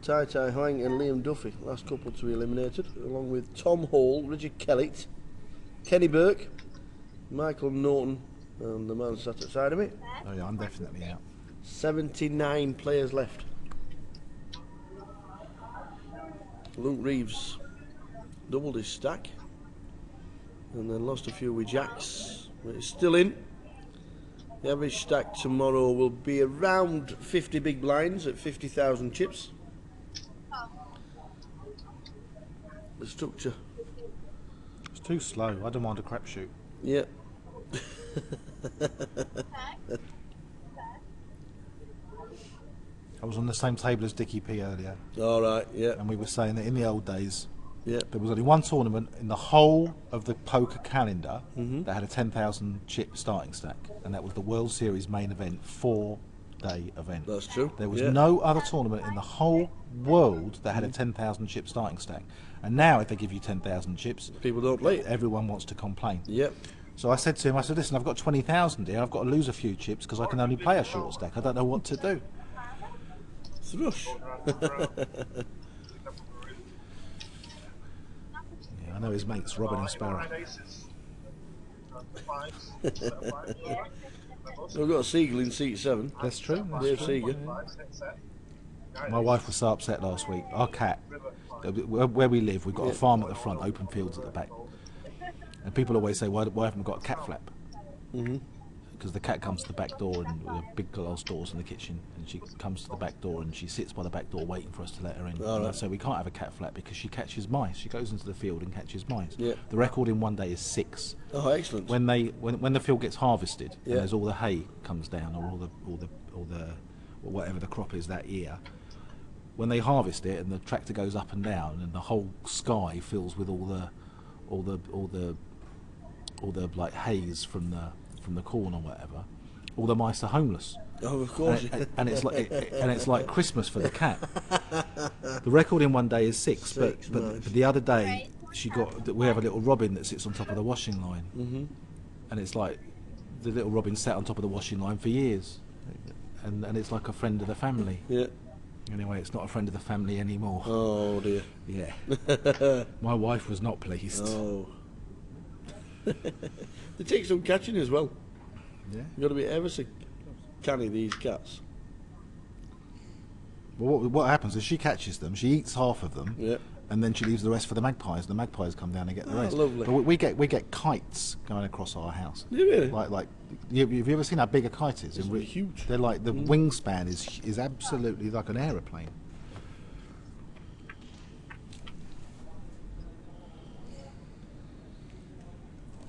[SPEAKER 1] Tai Tai Huang and Liam Duffy, last couple to be eliminated, along with Tom Hall, Richard Kellett, Kenny Burke, Michael Norton, and the man sat outside of me.
[SPEAKER 10] Oh yeah, I'm definitely out.
[SPEAKER 1] 79 players left. Luke Reeves doubled his stack and then lost a few with jacks, but he's still in. The average stack tomorrow will be around 50 big blinds at 50,000 chips. The structure.
[SPEAKER 10] It's too slow. I don't mind a crapshoot.
[SPEAKER 1] Yeah.
[SPEAKER 10] I was on the same table as Dickie P earlier.
[SPEAKER 1] All right, yeah.
[SPEAKER 10] And we were saying that in the old days,
[SPEAKER 1] yeah,
[SPEAKER 10] there was only one tournament in the whole of the poker calendar that had a 10,000 chip starting stack, and that was the World Series main event, 4-day event.
[SPEAKER 1] That's true.
[SPEAKER 10] There was
[SPEAKER 1] yeah.
[SPEAKER 10] no other tournament in the whole world that had a 10,000 chip starting stack. And now, if they give you 10,000 chips,
[SPEAKER 1] people don't play it.
[SPEAKER 10] Everyone wants to complain.
[SPEAKER 1] Yep.
[SPEAKER 10] So I said to him, I said, listen, I've got 20,000 here. I've got to lose a few chips because I can only play a short stack. I don't know what to do.
[SPEAKER 1] Thrush.
[SPEAKER 10] I know his mates, Robin and Sparrow.
[SPEAKER 1] We've got a Seagull in seat 7.
[SPEAKER 10] That's true.
[SPEAKER 1] Dave Seagull.
[SPEAKER 10] My wife was so upset last week. Our cat, where we live, we've got a farm at the front, open fields at the back. And people always say, why haven't we got a cat flap? Because the cat comes to the back door, and we have big glass doors in the kitchen, and she comes to the back door and she sits by the back door waiting for us to let her in. And I say we can't have a cat flap because she catches mice. She goes into the field and catches mice.
[SPEAKER 1] Yeah.
[SPEAKER 10] The record in one day is 6.
[SPEAKER 1] Oh, excellent.
[SPEAKER 10] When the field gets harvested,
[SPEAKER 1] Yeah.
[SPEAKER 10] and there's all the hay comes down, or whatever the crop is that year. When they harvest it and the tractor goes up and down and the whole sky fills with all the like haze from the corn or whatever, all the mice are homeless.
[SPEAKER 1] Oh, of course.
[SPEAKER 10] And it's like Christmas for the cat. The record in one day is 6, but the other day we have a little robin that sits on top of the washing line, and it's like the little robin sat on top of the washing line for years, and it's like a friend of the family.
[SPEAKER 1] Yeah.
[SPEAKER 10] Anyway, it's not a friend of the family anymore.
[SPEAKER 1] Oh dear.
[SPEAKER 10] Yeah. My wife was not pleased.
[SPEAKER 1] Oh. They take some catching as well.
[SPEAKER 10] Yeah.
[SPEAKER 1] You've got to be ever so canny, these cats.
[SPEAKER 10] Well, what happens is she catches them, she eats half of them,
[SPEAKER 1] yeah,
[SPEAKER 10] and then she leaves the rest for the magpies. The magpies come down and get the rest.
[SPEAKER 1] Lovely.
[SPEAKER 10] But we get kites going across our house.
[SPEAKER 1] Do you really?
[SPEAKER 10] Like have you ever seen how big a kite is?
[SPEAKER 1] It's really huge.
[SPEAKER 10] They're like the wingspan is absolutely like an aeroplane.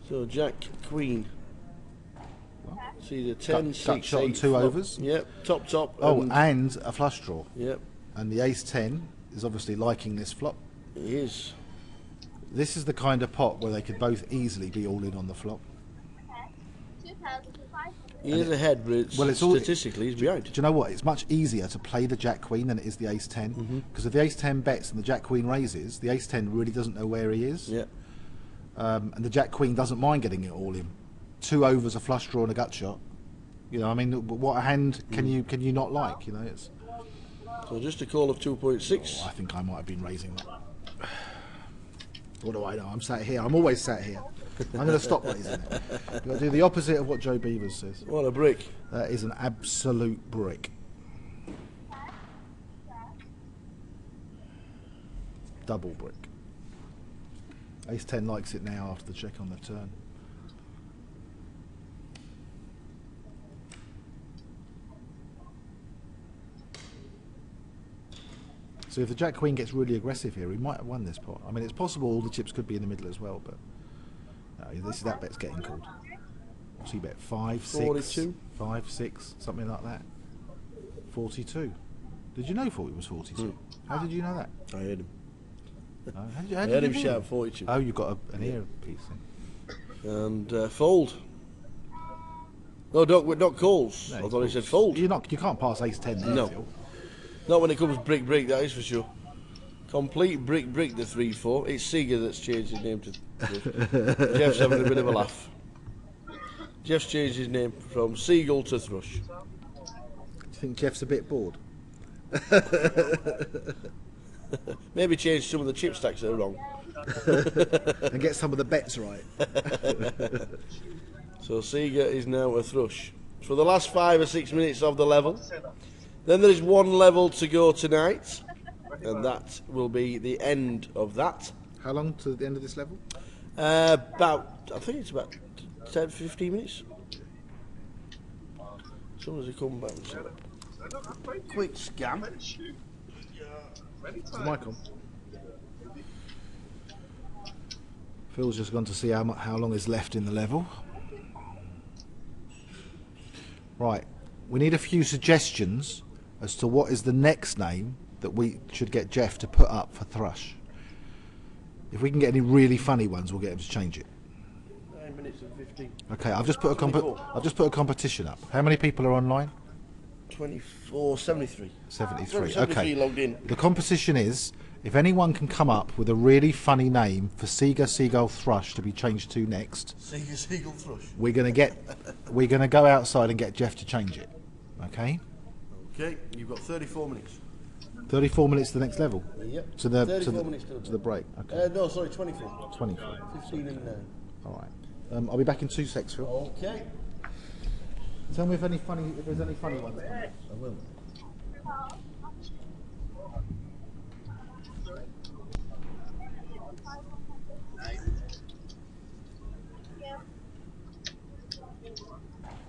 [SPEAKER 1] So Jack Queen. See the 10,
[SPEAKER 10] Gut
[SPEAKER 1] 6,
[SPEAKER 10] shot
[SPEAKER 1] 8
[SPEAKER 10] and 2
[SPEAKER 1] flop.
[SPEAKER 10] overs.
[SPEAKER 1] Yep, top.
[SPEAKER 10] And a flush draw.
[SPEAKER 1] Yep.
[SPEAKER 10] And the ace 10 is obviously liking this flop.
[SPEAKER 1] It is.
[SPEAKER 10] This is the kind of pot where they could both easily be all in on the flop.
[SPEAKER 1] He is ahead, but statistically he's behind.
[SPEAKER 10] Do you know what? It's much easier to play the Jack Queen than it is the Ace 10. Because if the Ace 10 bets and the Jack Queen raises, the Ace 10 really doesn't know where he is.
[SPEAKER 1] Yeah.
[SPEAKER 10] And the Jack Queen doesn't mind getting it all in. 2 overs, a flush draw, and a gut shot. You know, I mean, what a hand can you not like? You know, it's.
[SPEAKER 1] So just a call of 2.6.
[SPEAKER 10] I think I might have been raising that. What do I know? I'm sat here. I'm always sat here. I'm going to stop raising it. I'm going to do the opposite of what Joe Beavers says.
[SPEAKER 1] What a brick.
[SPEAKER 10] That is an absolute brick. Double brick. Ace 10 likes it now after the check on the turn. So if the Jack Queen gets really aggressive here, he might have won this pot. I mean, it's possible all the chips could be in the middle as well, but no, that bet's getting called. What's he bet? 5, 6,
[SPEAKER 1] 42?
[SPEAKER 10] 5, 6, something like that. 42. Did you know it was 42? How did you know that?
[SPEAKER 1] I heard him.
[SPEAKER 10] How
[SPEAKER 1] I
[SPEAKER 10] did
[SPEAKER 1] heard
[SPEAKER 10] you
[SPEAKER 1] him
[SPEAKER 10] know
[SPEAKER 1] shout
[SPEAKER 10] that?
[SPEAKER 1] 42.
[SPEAKER 10] Oh, you got an earpiece in.
[SPEAKER 1] And fold. No, not calls.
[SPEAKER 10] No,
[SPEAKER 1] I thought he said fold.
[SPEAKER 10] You can't pass Ace 10 there.
[SPEAKER 1] No.
[SPEAKER 10] Phil.
[SPEAKER 1] Not when it comes brick, that is for sure. Complete brick, the 3-4. It's Seeger that's changed his name to. Jeff's having a bit of a laugh. Jeff's changed his name from Seagull to Thrush.
[SPEAKER 10] Do you think Jeff's a bit bored?
[SPEAKER 1] Maybe change some of the chip stacks that are wrong.
[SPEAKER 10] And get some of the bets right.
[SPEAKER 1] So Seeger is now a Thrush. For the last 5 or 6 minutes of the level. Then there is 1 level to go tonight. And that will be the end of that.
[SPEAKER 10] How long to the end of this level?
[SPEAKER 1] I think it's about 10-15 minutes. As soon as he come back, quick scam.
[SPEAKER 10] Is the mic on? Phil's just gone to see how long is left in the level. Right, we need a few suggestions as to what is the next name that we should get Jeff to put up for Thrush. If we can get any really funny ones, we'll get him to change it.
[SPEAKER 1] 9 minutes and 15.
[SPEAKER 10] Okay, I've just put a competition up. How many people are online?
[SPEAKER 1] 24, 73.
[SPEAKER 10] 73.
[SPEAKER 1] 73
[SPEAKER 10] Okay.
[SPEAKER 1] logged in.
[SPEAKER 10] The competition is if anyone can come up with a really funny name for Seagull Thrush to be changed to next.
[SPEAKER 1] Seagull Thrush.
[SPEAKER 10] We're gonna go outside and get Jeff to change it. Okay.
[SPEAKER 1] Okay, you've got 34 minutes.
[SPEAKER 10] 34 minutes to the next level.
[SPEAKER 1] Yep.
[SPEAKER 10] To the
[SPEAKER 1] 34 minutes
[SPEAKER 10] to the break. Okay.
[SPEAKER 1] No, sorry, 24.
[SPEAKER 10] 24.
[SPEAKER 1] 15 and 9.
[SPEAKER 10] All right. I'll be back in 2 secs, Phil.
[SPEAKER 1] Okay.
[SPEAKER 10] Tell me if there's any funny ones. I will.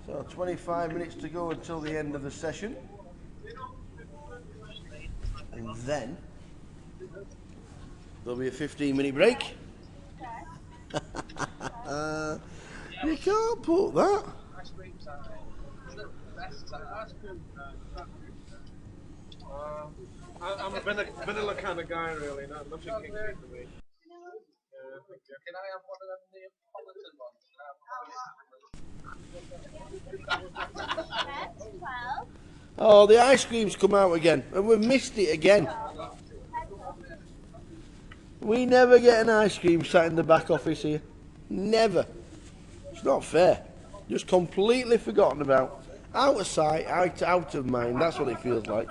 [SPEAKER 1] So 25 minutes to go until the end of the session. And then there'll be a 15-minute break. You can't put that.
[SPEAKER 5] I'm a vanilla kind of guy, really. Nothing kinky for me. Thank you. Can I have one of them Neapolitan ones?
[SPEAKER 1] Oh, the ice cream's come out again, and we've missed it again. We never get an ice cream sat in the back office here. Never. It's not fair. Just completely forgotten about. Out of sight, out of mind. That's what it feels like.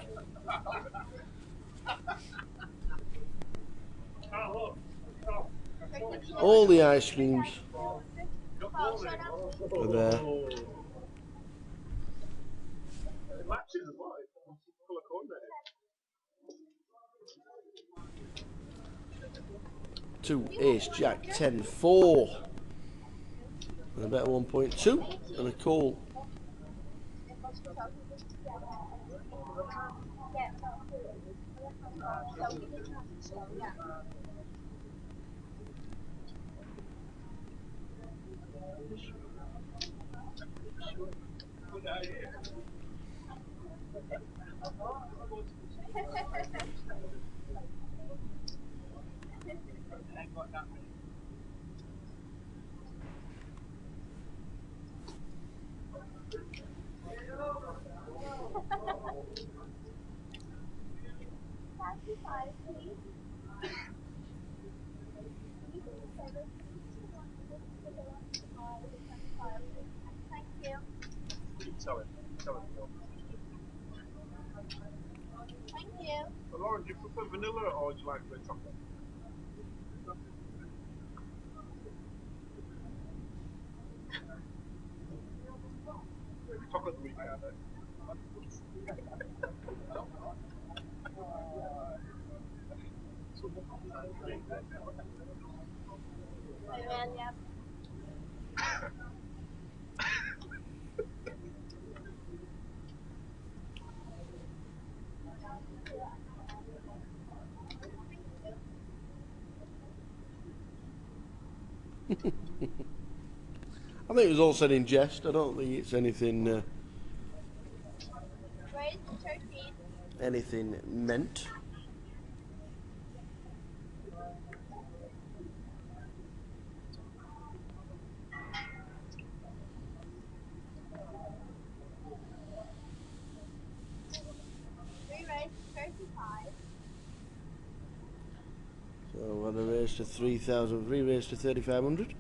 [SPEAKER 1] All the ice creams are there. Two ace, jack, 10, 4. And a better 1.2 and a call.
[SPEAKER 13] Thank you.
[SPEAKER 5] So Lauren, do you prefer vanilla or do you like the chocolate? Chocolate week, are they?
[SPEAKER 1] I think it was all said in jest. I don't think it's anything anything meant. So what a raise to 3,000, re-raise to 3,500.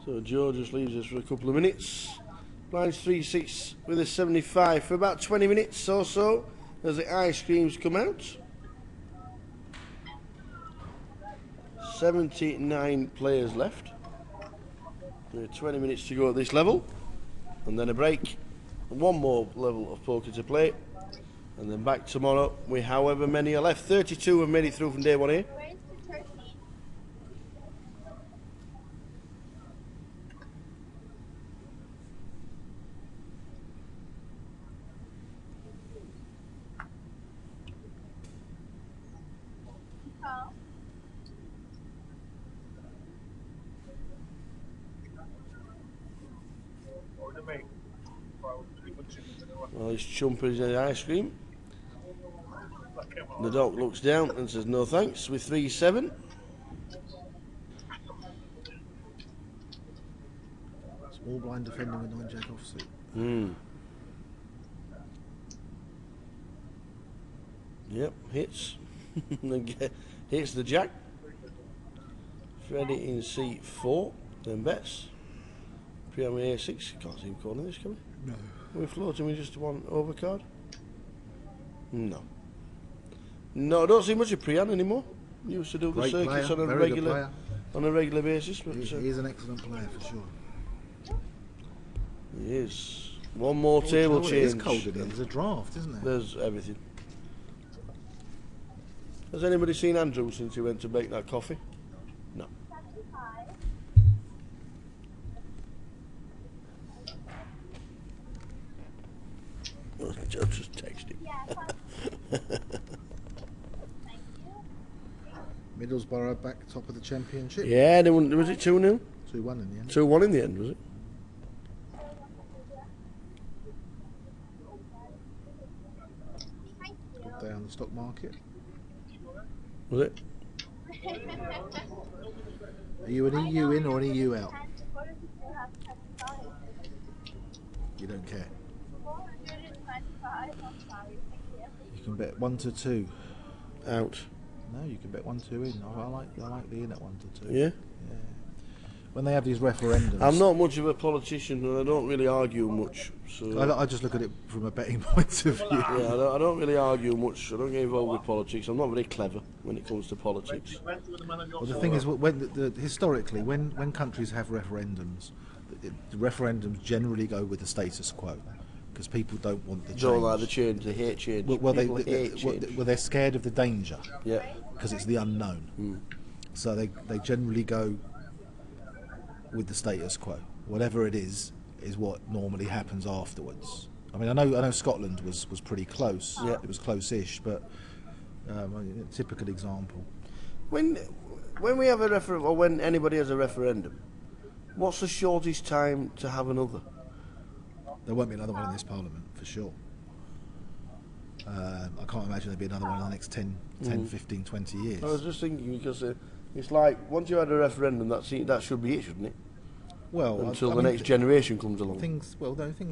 [SPEAKER 1] So Joe just leaves us for a couple of minutes. Blinds 3-6 with a 75 for about 20 minutes or so as the ice creams come out. 79 players left. 20 minutes to go at this level, and then a break. One more level of poker to play, and then back tomorrow with however many are left. 32 have made it through from day one here. Well, he's chumping the ice cream. The dog looks down and says no thanks with 3-7.
[SPEAKER 10] Small blind defending with 9 jack offsuit.
[SPEAKER 1] Yep, hits. Hits the jack. Freddie in seat 4, then bets. Pre-am with A6. Can't see him calling this, can we?
[SPEAKER 10] No.
[SPEAKER 1] We're floating with just one overcard? No. No, I don't see much of Priyan anymore. He used to do the
[SPEAKER 10] Great
[SPEAKER 1] circuits
[SPEAKER 10] player,
[SPEAKER 1] on a
[SPEAKER 10] very good
[SPEAKER 1] regular
[SPEAKER 10] player.
[SPEAKER 1] basis. But,
[SPEAKER 10] He is an excellent player for sure.
[SPEAKER 1] He is. One more table change.
[SPEAKER 10] It is cold in here. There's a draft, isn't there?
[SPEAKER 1] There's everything. Has anybody seen Andrew since he went to make that coffee? No. I'll just text him.
[SPEAKER 10] Middlesbrough back top of the championship.
[SPEAKER 1] Yeah, they won, was it 2-0?
[SPEAKER 10] 2-1 in the end.
[SPEAKER 1] 2-1 in the end, was it?
[SPEAKER 10] Good day on the stock market.
[SPEAKER 1] Was it?
[SPEAKER 10] Are you an EU in or an EU out? You don't care. You can bet 1 to 2.
[SPEAKER 1] Out.
[SPEAKER 10] No, you can bet 1-2 in. I like the in at 1 to 2.
[SPEAKER 1] Yeah?
[SPEAKER 10] Yeah. When they have these referendums.
[SPEAKER 1] I'm not much of a politician and I don't really argue much. So
[SPEAKER 10] I just look at it from a betting point of view.
[SPEAKER 1] Yeah, I don't really argue much. I don't get involved with politics. I'm not very clever when it comes to politics.
[SPEAKER 10] Well, the thing is, when historically, when countries have referendums, the referendums generally go with the status quo because people don't want the change.
[SPEAKER 1] Don't like the change. They hate change.
[SPEAKER 10] Well,
[SPEAKER 1] hate change.
[SPEAKER 10] They're scared of the danger.
[SPEAKER 1] Yeah.
[SPEAKER 10] Because it's the unknown. So they generally go with the status quo. Whatever it is what normally happens afterwards. I mean, I know Scotland was pretty close.
[SPEAKER 1] Yeah.
[SPEAKER 10] It was close-ish, but a typical example.
[SPEAKER 1] When we have a referendum, or when anybody has a referendum, what's the shortest time to have another?
[SPEAKER 10] There won't be another one in this Parliament, for sure. I can't imagine there'll be another one in the next 10, 15, 20 years.
[SPEAKER 1] I was just thinking, because it's like, once you had a referendum, that should be it, shouldn't it?
[SPEAKER 10] Well,
[SPEAKER 1] until
[SPEAKER 10] I
[SPEAKER 1] the
[SPEAKER 10] mean,
[SPEAKER 1] next generation comes along.
[SPEAKER 10] Things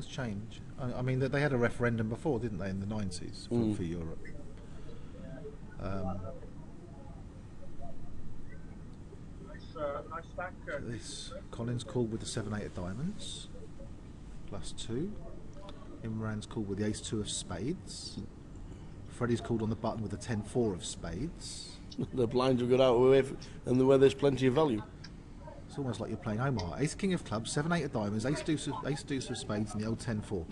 [SPEAKER 10] change. I mean, they had a referendum before, didn't they, in the 90s for Europe? This Collins called with the 7-8 of diamonds, +2. Imran's called with the ace-2 of spades. Freddie's called on the button with the 10-4 of spades.
[SPEAKER 1] The blinds have got out of the way, and where there's plenty of value.
[SPEAKER 10] It's almost like you're playing Omar. Ace-King of clubs, 7-8 of diamonds, ace-deuce of spades, and the old 10-4.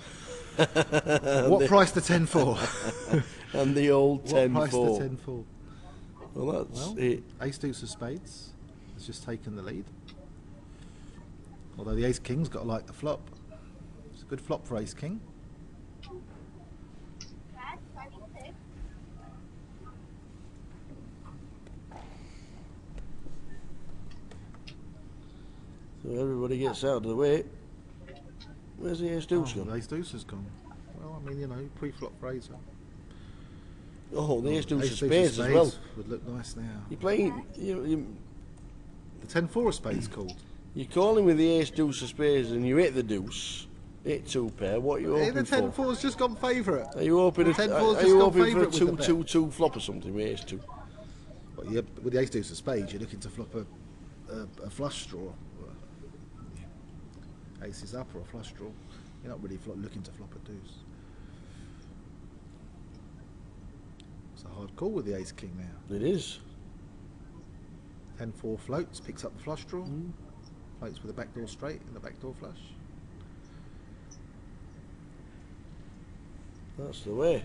[SPEAKER 10] What price the 10-4?
[SPEAKER 1] And the old 10-4.
[SPEAKER 10] What price the 10-4?
[SPEAKER 1] Well, that's it.
[SPEAKER 10] Ace-deuce of spades has just taken the lead. Although the ace-king's got to like the flop. It's a good flop for ace-king.
[SPEAKER 1] So everybody gets out of the way. Where's the ace-deuce gone?
[SPEAKER 10] The ace-deuce has gone. Well, I mean, you know, pre-flop razor.
[SPEAKER 1] Oh, the ace-deuce of spades as well.
[SPEAKER 10] Would look nice now.
[SPEAKER 1] You're playing...
[SPEAKER 10] The 10-4 of spades called.
[SPEAKER 1] You're calling with the ace-deuce of spades and you hit the deuce. Hit 2 pair. What are you hoping for?
[SPEAKER 10] The 10-4's just gone favourite.
[SPEAKER 1] Are you hoping,
[SPEAKER 10] the 10-4's just gone favourite
[SPEAKER 1] for a 2-2-2 flop or something with ace-2?
[SPEAKER 10] Well, yeah, with the ace-deuce of spades, you're looking to flop a a flush draw, aces up or a flush draw, you're not really looking to flop a deuce. It's a hard call with the ace king now.
[SPEAKER 1] It is.
[SPEAKER 10] 10-4 floats, picks up the flush draw, floats with a backdoor straight and the backdoor flush.
[SPEAKER 1] That's the way.
[SPEAKER 10] Is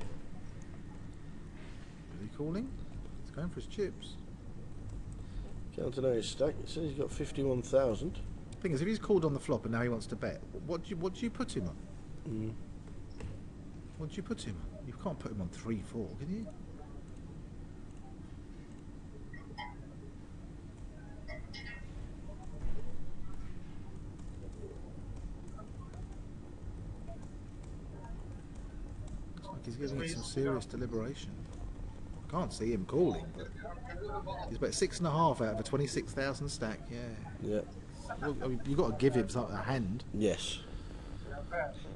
[SPEAKER 10] he calling? He's going for his chips.
[SPEAKER 1] Counting out his stack, it says he's got 51,000.
[SPEAKER 10] Thing is, if he's called on the flop and now he wants to bet, what do you put him on? What do you put him on? You can't put him on 3-4, can you? Looks like he's giving it some serious deliberation. Can't see him calling, but he's about 6.5 out of a 26,000 stack. Yeah. Well, I mean, you've got to give him a hand.
[SPEAKER 1] Yes.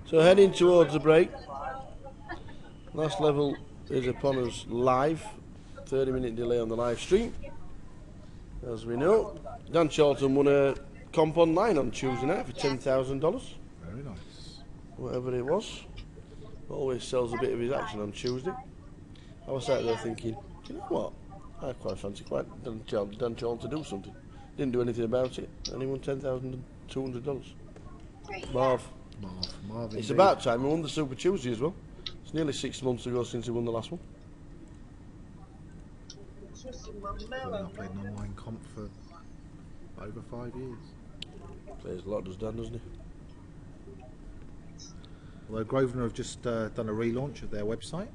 [SPEAKER 1] So heading towards the break. Last level is upon us live. 30-minute delay on the live stream. As we know, Dan Charlton won a comp online on Tuesday night for $10,000.
[SPEAKER 10] Very nice.
[SPEAKER 1] Whatever it was. Always sells a bit of his action on Tuesday. I was sat there thinking, do you know what? I quite fancy Dan Charlton to do something. Didn't do anything about it, and he won $10,200. Marv.
[SPEAKER 10] Marv.
[SPEAKER 1] It's about time he won the Super Tuesday as well. It's nearly 6 months ago since he won the last one.
[SPEAKER 10] Well, I've played an online comp for over 5 years.
[SPEAKER 1] Plays a lot, does Dan, doesn't he?
[SPEAKER 10] Although Grosvenor have just done a relaunch of their website.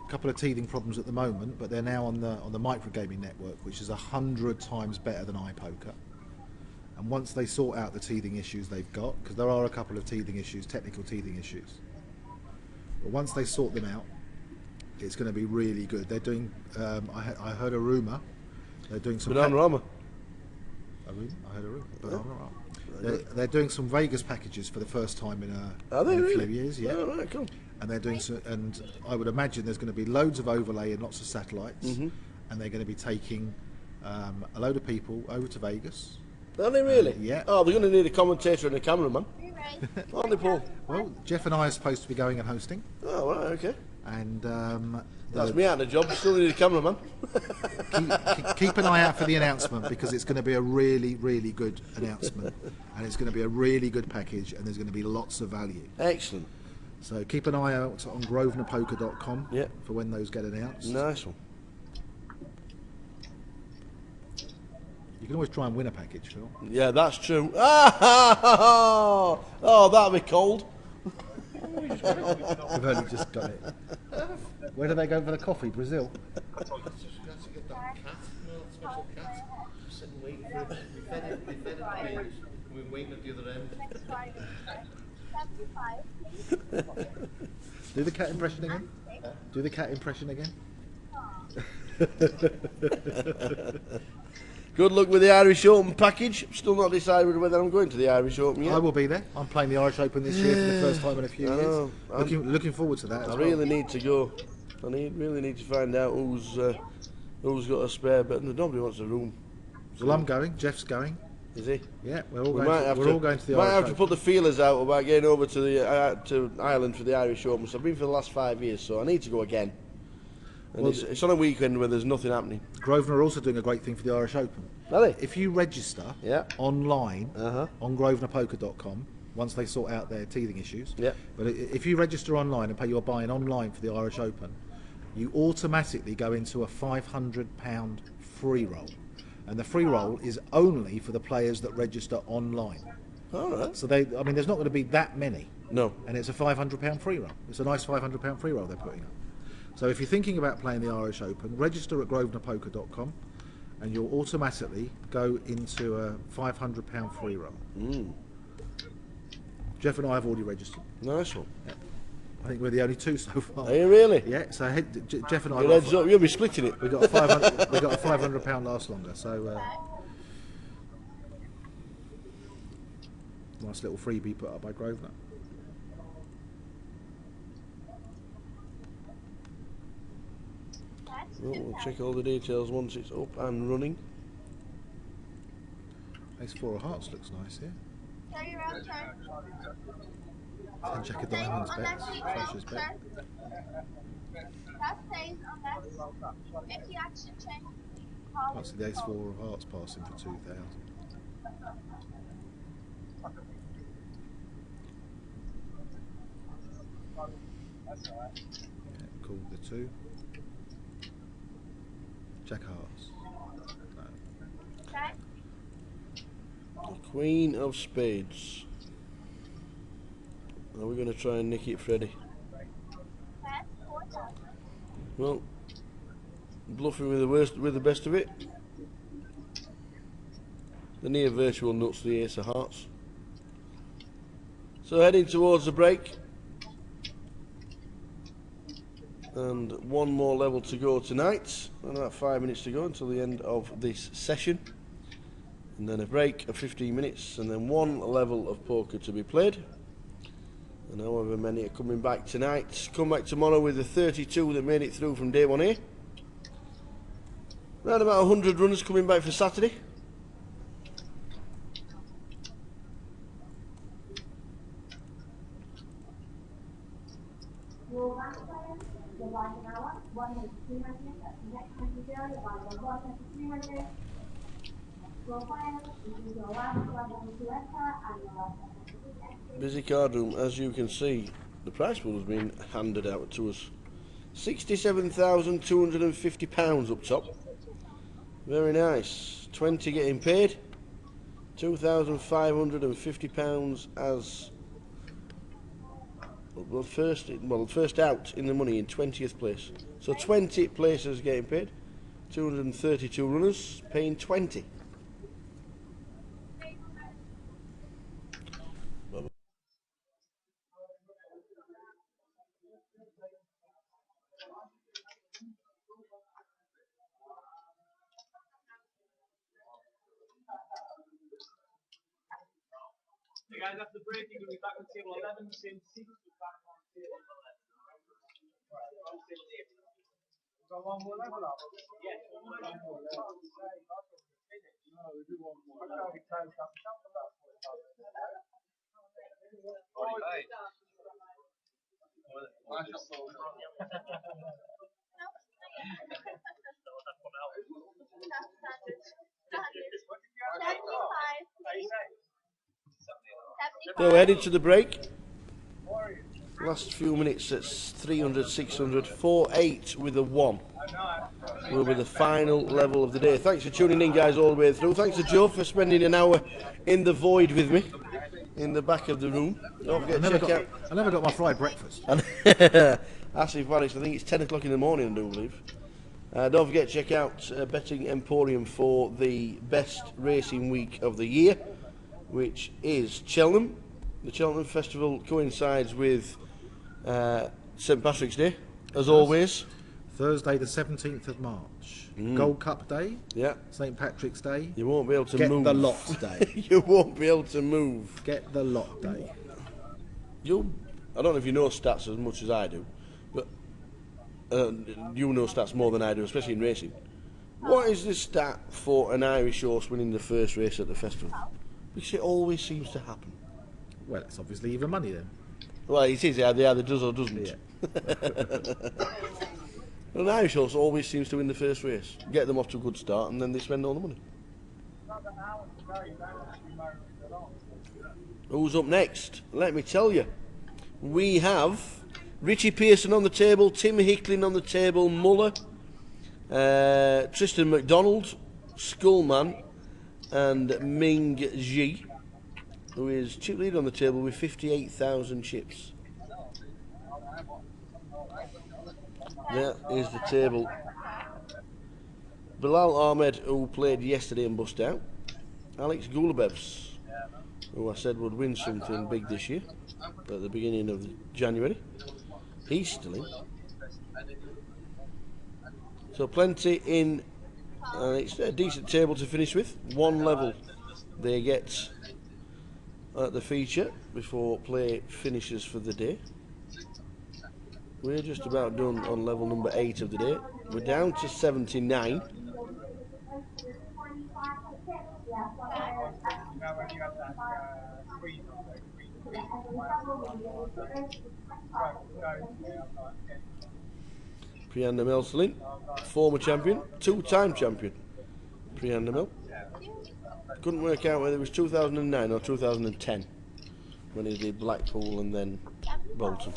[SPEAKER 10] A couple of teething problems at the moment, but they're now on the microgaming network, which is 100 times better than iPoker. And once they sort out the teething issues they've got, because there are a couple of teething issues, technical teething issues, but once they sort them out, it's going to be really good. They're doing. I heard a rumor. They're doing some.
[SPEAKER 1] Banana Rama.
[SPEAKER 10] I heard a rumor. Banana Rama. They're doing some Vegas packages for the first time in a
[SPEAKER 1] really?
[SPEAKER 10] few years. Yeah.
[SPEAKER 1] Oh, right, cool.
[SPEAKER 10] And they're doing some, and I would imagine there's going to be loads of overlay and lots of satellites, and they're going to be taking a load of people over to Vegas.
[SPEAKER 1] Are they really?
[SPEAKER 10] Yeah.
[SPEAKER 1] Oh, they're going to need a commentator and a cameraman. Aren't they, Paul?
[SPEAKER 10] Well, Jeff and I are supposed to be going and hosting.
[SPEAKER 1] Oh, right, okay.
[SPEAKER 10] And
[SPEAKER 1] that's me out of the job. Still need a cameraman.
[SPEAKER 10] keep an eye out for the announcement, because it's going to be a really, really good announcement, and it's going to be a really good package, and there's going to be lots of value.
[SPEAKER 1] Excellent.
[SPEAKER 10] So keep an eye out on grosvenorpoker.com for when those get announced.
[SPEAKER 1] Nice one.
[SPEAKER 10] You can always try and win a package, Phil.
[SPEAKER 1] Yeah, that's true. Oh, that'll be cold.
[SPEAKER 10] We've only just got it. Where do they go for the coffee? Brazil?
[SPEAKER 16] I told you to get that cat, special cat. Sitting waiting for it. We fed it the beans. We were waiting at the other end.
[SPEAKER 10] Do the cat impression again? Do the cat impression again?
[SPEAKER 1] Good luck with the Irish Open package. Still not decided whether I'm going to the Irish Open yet.
[SPEAKER 10] I will be there. I'm playing the Irish Open this year for the first time in a few years. Looking forward to that.
[SPEAKER 1] I really need to go. I really need to find out who's got a spare, but nobody wants a room.
[SPEAKER 10] Well, I'm going. Jeff's going.
[SPEAKER 1] Is he?
[SPEAKER 10] Yeah, we're all going to the
[SPEAKER 1] Might
[SPEAKER 10] Irish
[SPEAKER 1] have to
[SPEAKER 10] Open.
[SPEAKER 1] put the feelers out about getting over to the to Ireland for the Irish Open. So I've been for the last 5 years, so I need to go again. And
[SPEAKER 10] Well,
[SPEAKER 1] it's on a weekend where there's nothing happening.
[SPEAKER 10] Grosvenor are also doing a great thing for the Irish Open.
[SPEAKER 1] Are they?
[SPEAKER 10] If you register online on grosvenorpoker.com, once they sort out their teething issues, but if you register online and pay your buy-in online for the Irish Open, you automatically go into a £500 free roll. And the free roll is only for the players that register online.
[SPEAKER 1] All right.
[SPEAKER 10] So there's not going to be that many.
[SPEAKER 1] No.
[SPEAKER 10] And it's a £500 free roll. It's a nice £500 free roll they're putting up. So if you're thinking about playing the Irish Open, register at grosvenorpoker.com, and you'll automatically go into a £500 free roll. Jeff and I have already registered.
[SPEAKER 1] Nice one.
[SPEAKER 10] Yeah. I think we're the only two so far.
[SPEAKER 1] Are you really?
[SPEAKER 10] Yeah. So Jeff and I.
[SPEAKER 1] You'll be splitting it.
[SPEAKER 10] We got a £500 last longer. So nice little freebie put up by Grosvenor.
[SPEAKER 1] We'll check all the details once it's up and running.
[SPEAKER 10] Ace 4 of hearts looks nice here.
[SPEAKER 13] So you're out turn.
[SPEAKER 10] 10 check of diamonds bets. Flushes bet.
[SPEAKER 13] That stays unless if the action changes.
[SPEAKER 10] Can't see the Ace 4 of hearts passing for 2,000. Yeah, called the 2. Jack hearts. No.
[SPEAKER 1] The Queen of Spades. Are we going to try and nick it, Freddie? Well, bluffing with the best of it. The near virtual nuts, the Ace of Hearts. So heading towards the break. And one more level to go tonight. And about 5 minutes to go until the end of this session. And then a break of 15 minutes. And then one level of poker to be played. And however many are coming back tonight. Come back tomorrow with the 32 that made it through from day 1A. Around about 100 runners coming back for Saturday. Busy card room, as you can see, the prize pool has been handed out to us. £67,250 up top. Very nice. 20 getting paid. £2,550 as first out in the money in 20th place. So 20 places getting paid. 232 runners paying 20.
[SPEAKER 5] The guys after the break, you're going to be back on table 11, same 6, we're back on table 11. Right, on table 8. We've got one more level up? Yeah, one more level. No, we do one more. How many times have we done that? 45.
[SPEAKER 1] So heading to the break. Last few minutes, it's 300, 600, 4-8 with a 1. Will be the final level of the day. Thanks for tuning in, guys, all the way through. Thanks to Joe for spending an hour in the void with me in the back of the room. Don't forget to check out.
[SPEAKER 10] I never got my fried breakfast.
[SPEAKER 1] Actually, vanished. I think it's 10 o'clock in the morning, I do believe. Don't forget to check out Betting Emporium for the best racing week of the year, which is Cheltenham. The Cheltenham Festival coincides with St Patrick's Day, as always.
[SPEAKER 10] Thursday the 17th of March. Gold Cup Day.
[SPEAKER 1] Yeah.
[SPEAKER 10] St Patrick's Day.
[SPEAKER 1] You won't be able to move.
[SPEAKER 10] Get the lot day.
[SPEAKER 1] You won't be able to move.
[SPEAKER 10] Get the lot day.
[SPEAKER 1] I don't know if you know stats as much as I do, but you know stats more than I do, especially in racing. What is the stat for an Irish horse winning the first race at the festival? Because it always seems to happen.
[SPEAKER 10] Well, it's obviously even money then.
[SPEAKER 1] Well, it is either does or doesn't. Yeah. An Irish horse always seems to win the first race, get them off to a good start, and then they spend all the money. Who's up next? Let me tell you. We have Richie Pearson on the table, Tim Hickling on the table, Muller, Tristan McDonald, Skullman, and Ming Ji, who is chip leader on the table with 58,000 chips. That is the table. Bilal Ahmed, who played yesterday and bust out. Alex Gulabevs, who I said would win something big this year at the beginning of January. He's still in. So plenty in. It's a decent table to finish with. One level they get at the feature before play finishes for the day. We're just about done on level number 8 of the day. We're down to 79. Prianda Melselin, former champion, two-time champion. Prianda Mel. Couldn't work out whether it was 2009 or 2010 when he did Blackpool and then Bolton.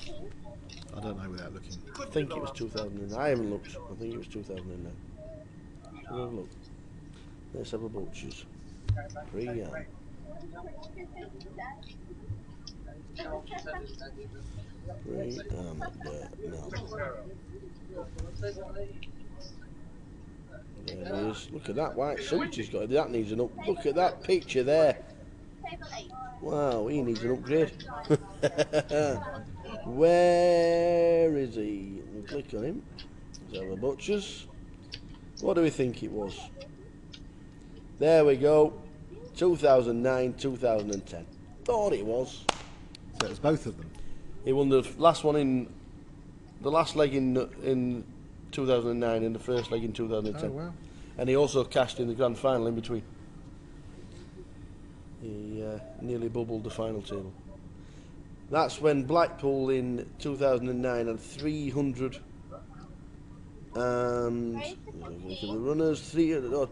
[SPEAKER 10] I don't know without looking.
[SPEAKER 1] I think it was 2009. I haven't looked. I think it was 2009. Shall we have a look? Let's have a butchers. Prianda. There it is. Look at that white suit he's got. That needs an up. Look at that picture there. Wow, he needs an upgrade. Where is he? We'll click on him. Let's have a butchers. What do we think it was? There we go. 2009, 2010. Thought it was.
[SPEAKER 10] So it was both of them.
[SPEAKER 1] He won the last one in the last leg in 2009 and the first leg in 2010.
[SPEAKER 10] Oh, wow.
[SPEAKER 1] And he also cashed in the grand final in between. He nearly bubbled the final table. That's when Blackpool in 2009 had 300 and look at the runners. 300.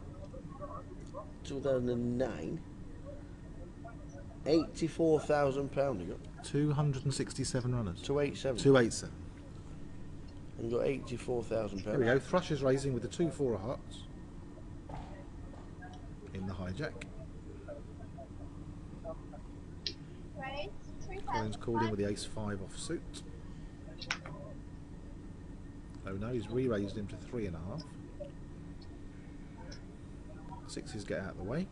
[SPEAKER 1] 2009. £84,000 he got.
[SPEAKER 10] 267 runners.
[SPEAKER 1] 287.
[SPEAKER 10] 287.
[SPEAKER 1] And got £84,000.
[SPEAKER 10] There we go. Thrush is raising with the 2-4 of hearts in the hijack. Collins called in with the ace-5 offsuit. Oh no, he's re-raised him to 3.5. Sixes get out of the way.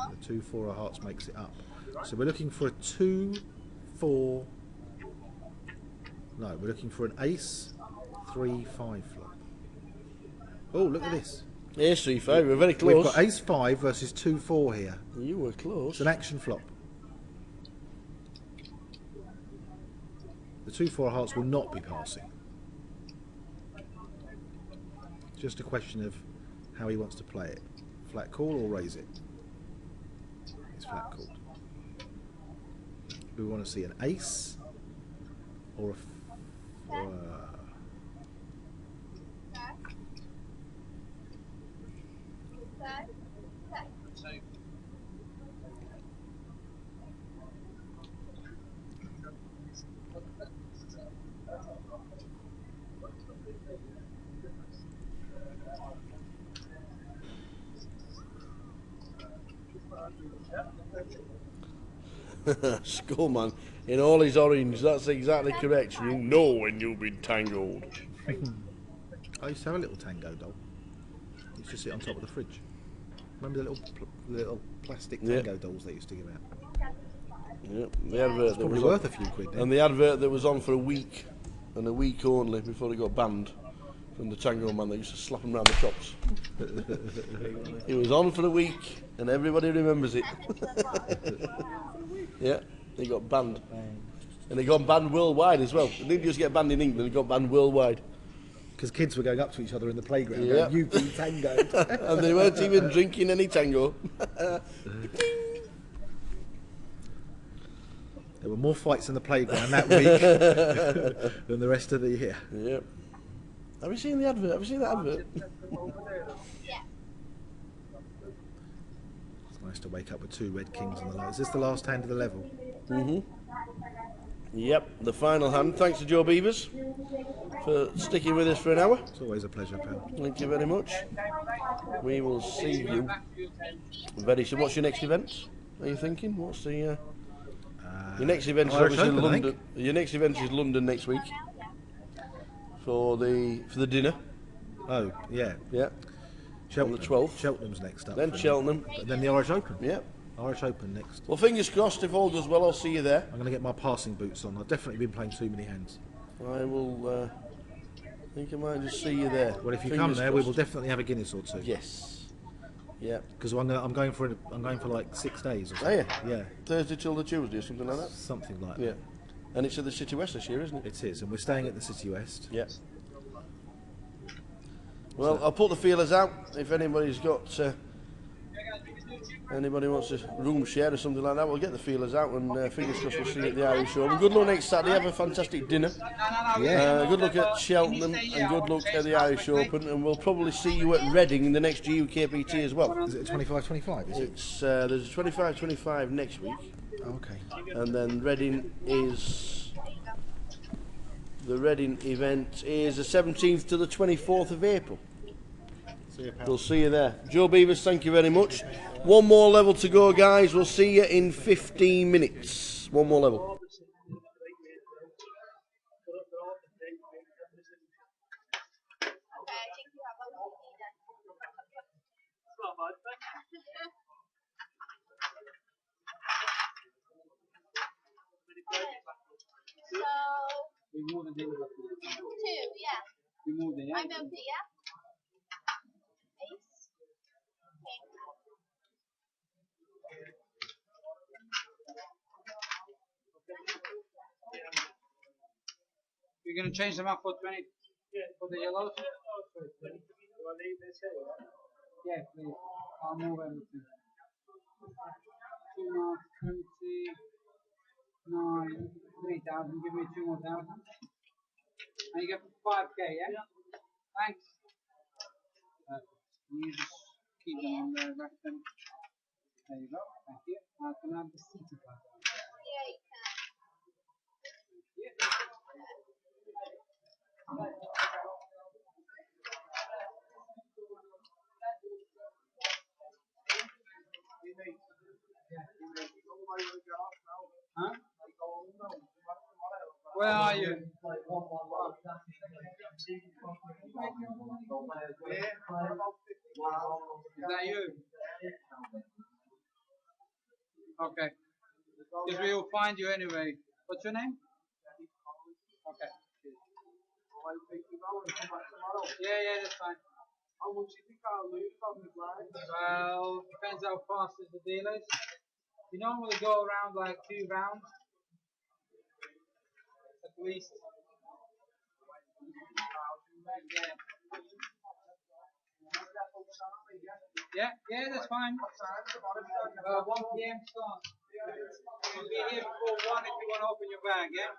[SPEAKER 10] The 2-4 of hearts makes it up. So we're looking for a 2-4. No, we're looking for an ace 3-5 flop. Oh, look at this.
[SPEAKER 1] Ace 3-5, we're very close.
[SPEAKER 10] We've got ace 5 versus 2-4 here.
[SPEAKER 1] You were close.
[SPEAKER 10] It's an action flop. The 2-4 hearts will not be passing. Just a question of how he wants to play it. Flat call or raise it? It's flat called. We want to see an ace or a
[SPEAKER 1] Skullman in all his orange, that's exactly correct. You know when you've been tangled.
[SPEAKER 10] I used to have a little tango doll. It used to sit on top of the fridge. Remember the little plastic tango dolls they used to give out?
[SPEAKER 1] Yep, the advert
[SPEAKER 10] it's probably worth a few quid.
[SPEAKER 1] And the advert that was on for a week, and a week only before it got banned from the Tango Man, they used to slap him round the chops. It was on for a week, and everybody remembers it. Yeah, he got banned. And he got banned worldwide as well. It didn't just get banned in England, it got banned worldwide.
[SPEAKER 10] Because kids were going up to each other in the playground
[SPEAKER 1] Yep.
[SPEAKER 10] going, you've been tangoed.
[SPEAKER 1] And they weren't even drinking any tango.
[SPEAKER 10] There were more fights in the playground that week than the rest of the year.
[SPEAKER 1] Yep. Have you seen the advert? Have you seen that advert?
[SPEAKER 10] It's nice to wake up with 2 red kings on the line. Is this the last hand of the level?
[SPEAKER 1] Yep, the final hand. Thanks to Joe Beavers for sticking with us for an hour.
[SPEAKER 10] It's always a pleasure, pal.
[SPEAKER 1] Thank you very much. We will see you very soon. What's your next event? Are you thinking? What's the your next event is
[SPEAKER 10] Irish
[SPEAKER 1] obviously
[SPEAKER 10] Open, I
[SPEAKER 1] London.
[SPEAKER 10] think.
[SPEAKER 1] Your next event is London next week for the dinner.
[SPEAKER 10] Oh, yeah.
[SPEAKER 1] Yeah.
[SPEAKER 10] Cheltenham.
[SPEAKER 1] On the 12th.
[SPEAKER 10] Cheltenham's next up.
[SPEAKER 1] Then Cheltenham.
[SPEAKER 10] And then the Irish Open.
[SPEAKER 1] Yeah.
[SPEAKER 10] Irish Open next.
[SPEAKER 1] Well, fingers crossed, if all goes well, I'll see you there.
[SPEAKER 10] I'm going to get my passing boots on. I've definitely been playing too many hands.
[SPEAKER 1] I will. I think I might just see you there.
[SPEAKER 10] Well, if you
[SPEAKER 1] Fingers
[SPEAKER 10] come there, we
[SPEAKER 1] crossed.
[SPEAKER 10] will definitely have a Guinness or two.
[SPEAKER 1] Yes. Yeah.
[SPEAKER 10] Because I'm going for like 6 days or
[SPEAKER 1] Are
[SPEAKER 10] something.
[SPEAKER 1] you?
[SPEAKER 10] Yeah.
[SPEAKER 1] Thursday till the Tuesday or something like that?
[SPEAKER 10] Something like
[SPEAKER 1] Yeah.
[SPEAKER 10] that.
[SPEAKER 1] And it's at the City West this year, isn't it?
[SPEAKER 10] It is, and we're staying at the City West.
[SPEAKER 1] Yeah. Well, I'll put the feelers out if anybody's got Anybody wants a room share or something like that, we'll get the feelers out and fingers crossed we'll see you at the Irish Open. Good luck next Saturday, have a fantastic dinner.
[SPEAKER 24] Yeah.
[SPEAKER 1] Good luck at Cheltenham and good luck at the Irish Open, and we'll probably see you at Reading in the next GUKPT as well.
[SPEAKER 10] Is it 25-25, is it?
[SPEAKER 1] It's there's a 25-25 next week.
[SPEAKER 10] Okay.
[SPEAKER 1] And then Reading is... The Reading event is the 17th to the 24th of April. We'll see you there. Joe Beavers, thank you very much. One more level to go, guys. We'll see you in 15 minutes. One more level.
[SPEAKER 23] We moved it in. 2, yeah. We moved it, yeah? I moved it, yeah. Ace. King. We're going to change them up for 20, for the yellows? Do I leave this here? Yeah, please. I'll move everything. 2 more, 20, 9, 3,000. Give me 2 more thousand. And you get 5k, yeah? Thanks. You just keep them on there, wrap them. There you go. Thank you. Now can I have the city card?
[SPEAKER 13] Yeah, you can.
[SPEAKER 23] Huh? Where are you? Is that you? Okay. Because we will find you anyway. What's your name? Okay. Yeah, that's fine. How much do you think I'll lose on the line? Well, depends how fast is the dealers. You normally go around like 2 rounds. At least. Yeah, that's fine. 1 p.m. start. You'll be here before 1 if you want to open your bag, yeah?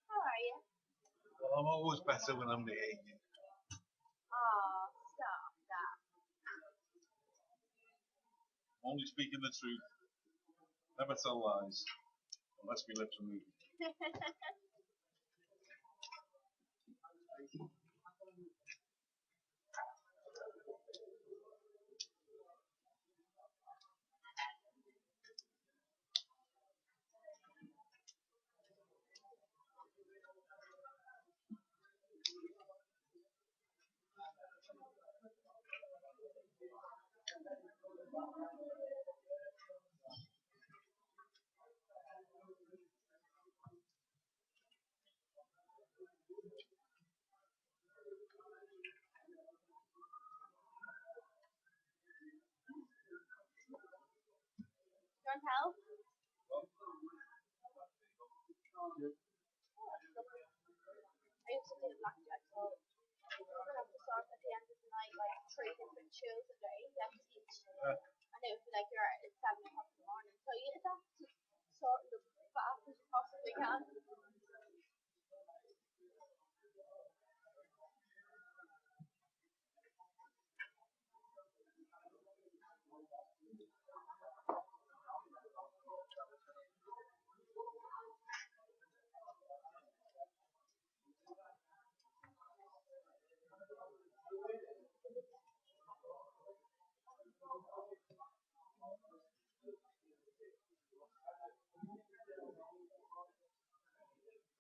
[SPEAKER 13] How are you?
[SPEAKER 19] Well, I'm always better when I'm near you.
[SPEAKER 13] Oh, stop that.
[SPEAKER 19] I'm only speaking the truth. Never tell lies. Unless my lips are moving.
[SPEAKER 13] You want help? I used to do blackjack, so I'm gonna have to start at the end of the night, like 3 different shows a day, left each. And it would be like you're at 7 o'clock in the morning. So you just have to sort them as fast as you possibly can.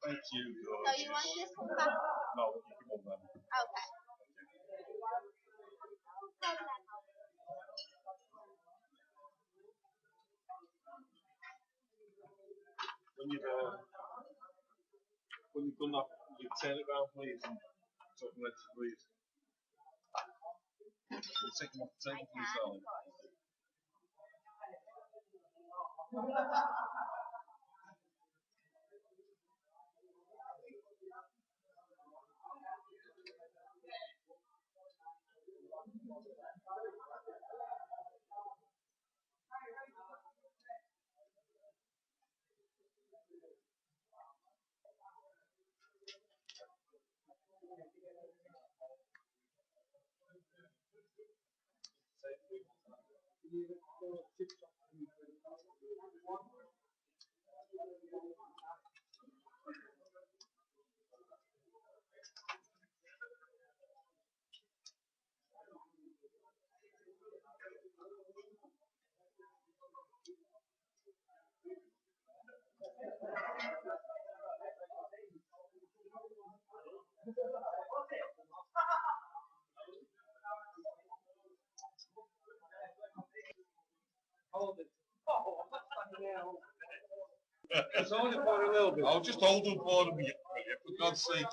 [SPEAKER 19] Thank you.
[SPEAKER 13] So you want this one back?
[SPEAKER 19] No, you can want that.
[SPEAKER 13] Okay.
[SPEAKER 19] When you've done that, you turn it around, please, and talk ready to leave. You take them off the table, please, darling.
[SPEAKER 5] Hold it. Oh, fucking hell. Just hold it for a little bit.
[SPEAKER 19] I'll just hold them for them, for God's sake.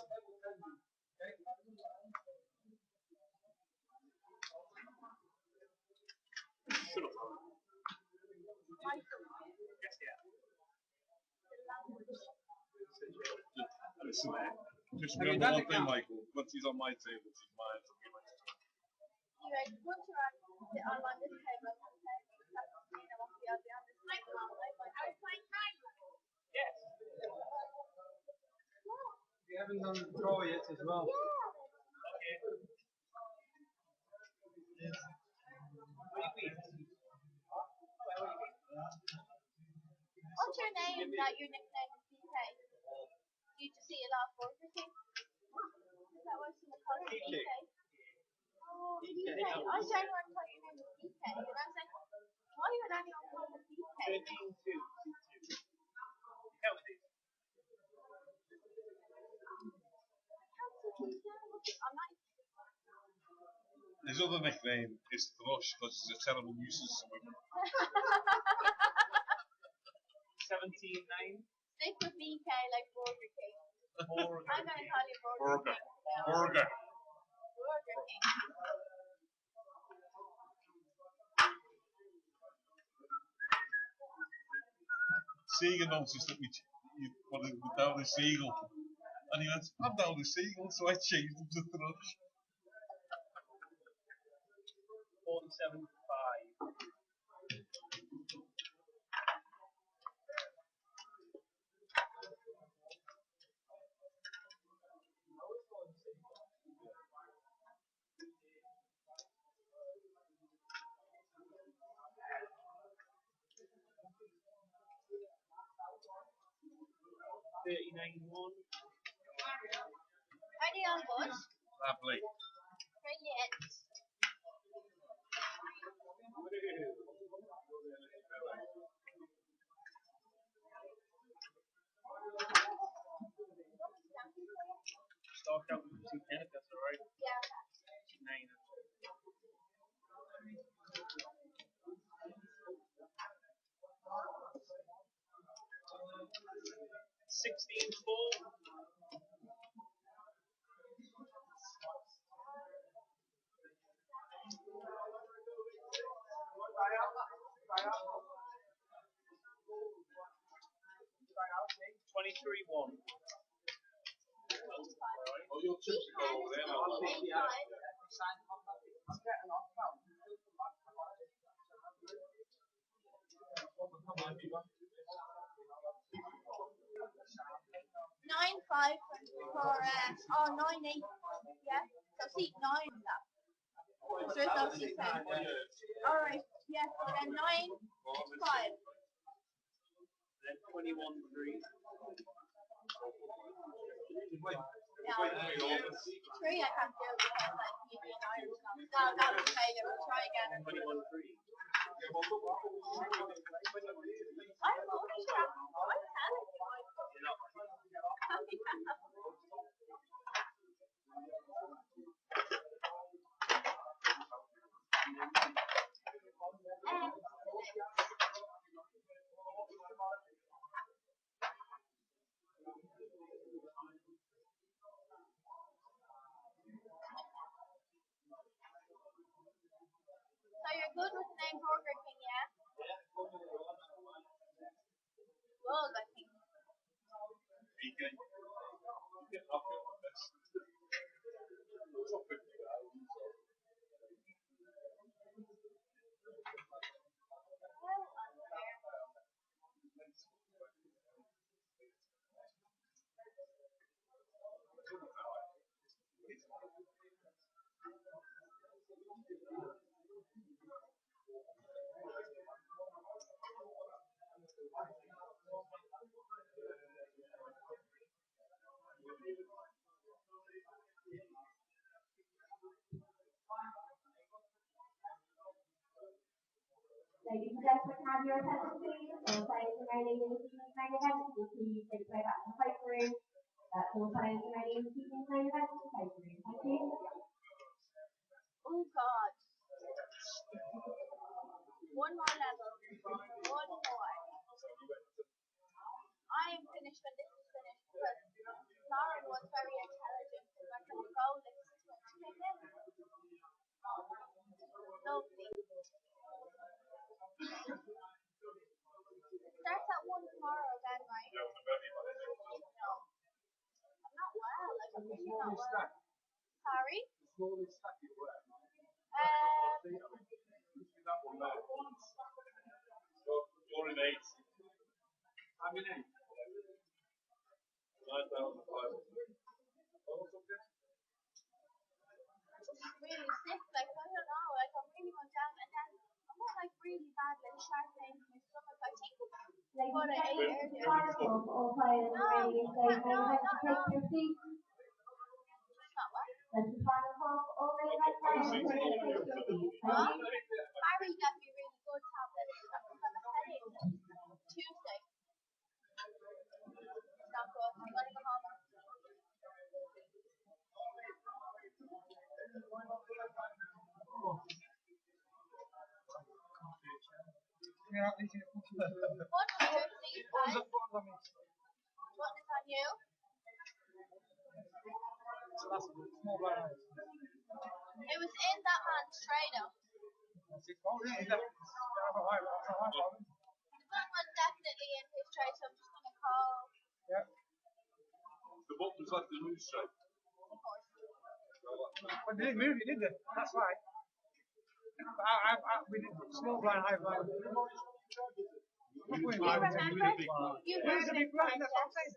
[SPEAKER 19] Shut up. Listen, just remember one thing, Michael. Once he's on my table, he's mine.
[SPEAKER 13] You ready? Once you're on this table,
[SPEAKER 5] Yes. We haven't done the draw yet as well.
[SPEAKER 13] Yeah. What's your name? That your nickname is BK? Do you just see it off Burger King? Is that what you call it? BK? Oh, BK. I was trying to work out your name is BK. And I was like, why would anyone call it BK?
[SPEAKER 5] 13-2. How it is?
[SPEAKER 13] I'm not.
[SPEAKER 19] His other nickname is Thrush because he's a terrible nuisance to women.
[SPEAKER 5] 17-9.
[SPEAKER 13] Stick with BK like Burger King. I'm gonna call you Burger
[SPEAKER 19] Burger.
[SPEAKER 13] King.
[SPEAKER 19] Burger.
[SPEAKER 13] Burger King.
[SPEAKER 19] Seagull noticed that you put it down the Seagull. And he went, I'm down the Seagull, so I changed him to Thrush.
[SPEAKER 5] 47-5. $39-1.
[SPEAKER 13] Ready on good?
[SPEAKER 19] Lovely.
[SPEAKER 13] Brilliant.
[SPEAKER 5] Start out with 210 if that's alright.
[SPEAKER 13] Yeah.
[SPEAKER 5] 9. 16-4. $23-1.
[SPEAKER 19] Oh, your chips are going over there now.
[SPEAKER 13] Nine five for 9-8. Yeah. So seat 9 that. So it's also the same. Alright, yeah, then 9-5.
[SPEAKER 5] Then 21-3.
[SPEAKER 13] Yeah, 3 I can't do because like you being Irish now. No, that was failure. We'll try again.
[SPEAKER 5] 21-3.
[SPEAKER 13] I'm only I'm telling you, So you're good with the name Burger King, yeah? Burger King.
[SPEAKER 11] Ladies and gentlemen, have your attention please. All players remaining in this evening's main event will please take play back to the paper room. That's all players remaining in this evening's main event to the paper room. Thank you.
[SPEAKER 13] Oh God. One more level. One more. I am finished when this is finished because Lauren was very intelligent and went on the goal list when she came in. Lovely. It starts at 1 tomorrow then, right? No. I'm not well, like I'm really not well. Sorry? Really sick, like I don't know, like I'm really going down and then I'm not like really bad, like sharp pain in my stomach. I think it's what I ate earlier.
[SPEAKER 11] All players remaining in today's main event to take their seats. That's the final call for all main event players to take their seats.
[SPEAKER 13] Well, Harry got me really good tablets because I was headache Tuesday. It's not good. I'm gonna go home.
[SPEAKER 5] Yeah,
[SPEAKER 13] 100, please, guys. What is on you? It was in that man's tray though. The gun was definitely in his tray, so I'm just gonna call.
[SPEAKER 5] Yeah.
[SPEAKER 19] The button's left the news straight.
[SPEAKER 13] Of course.
[SPEAKER 5] But they didn't move it, did they? That's right. We did small blind, high blind.
[SPEAKER 13] You remember? You were
[SPEAKER 5] There's a big blind, that's what I'm saying.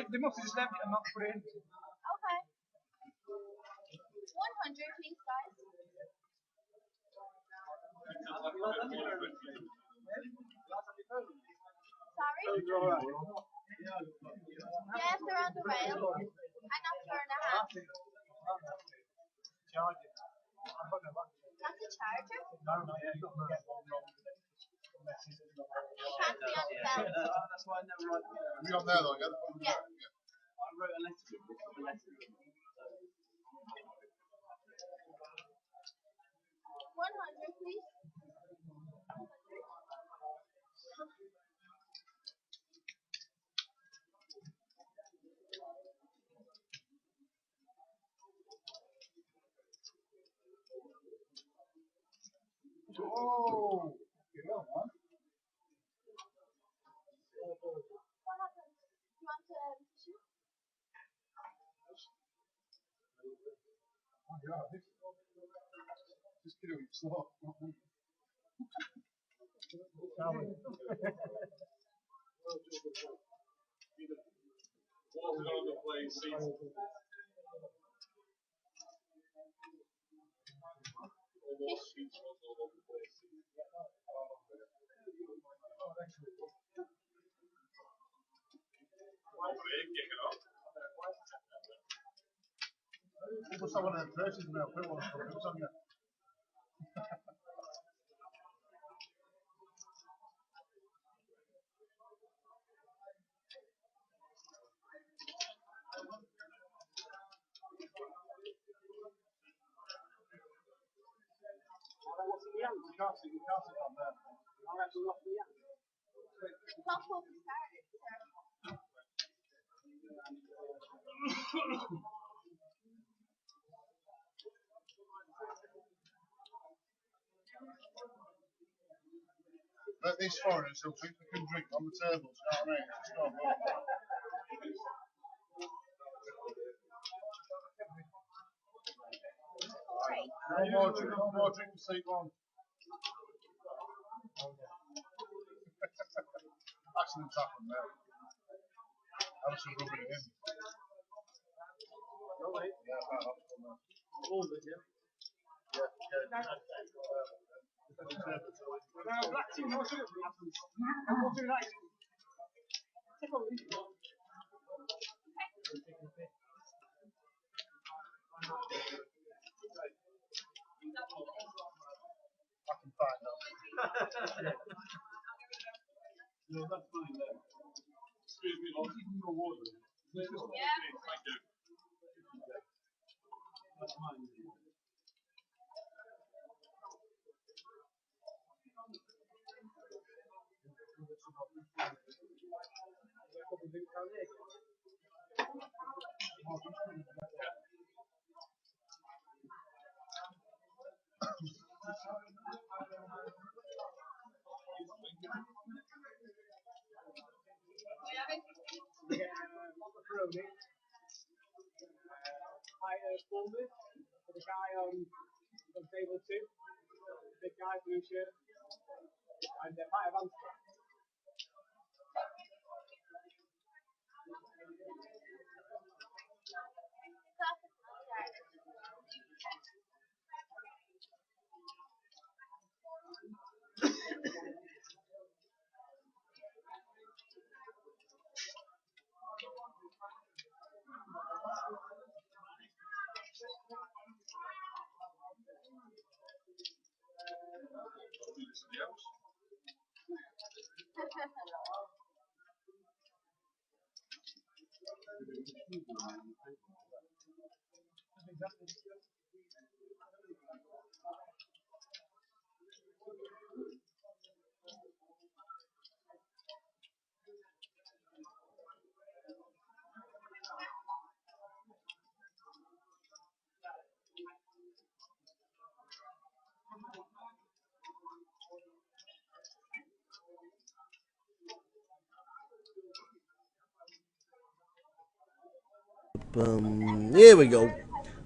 [SPEAKER 5] They must have just left it and not put it in.
[SPEAKER 13] Okay. 100, please, guys. Sorry? Yes, they're on the rail. And that's 4.5.
[SPEAKER 5] Charge it.
[SPEAKER 13] That's a charger?
[SPEAKER 5] No, yeah, you've got to get one wrong.
[SPEAKER 13] You can't see on the cell.
[SPEAKER 19] That's why I never write. Are you on there though?
[SPEAKER 13] Yeah.
[SPEAKER 19] I wrote a letter to him.
[SPEAKER 13] 100, please.
[SPEAKER 5] Oh! Get on, man.
[SPEAKER 13] What happened? Do you want to tissue?
[SPEAKER 5] Oh, yeah, just get it slow.
[SPEAKER 19] Walking on the plane seats. Almost speechless all over the place.
[SPEAKER 5] You must have one of the dresses now, put one of the on you. Let these foreigners who think they can drink on the tables, you know what I mean? It's not good. No more drink to seat one. Accidents happen, mate. I was just rubbing it in. Yeah, all of it, yeah. Black team, what's it? What's it like? I can find out. No, that's fine then. Excuse me, I'll give you your water. Yeah. Thank you. That's mine. Bournemouth, for the guy on table 2, big guy, blue shirt, and a pint of Amsterdam.
[SPEAKER 1] Here we go.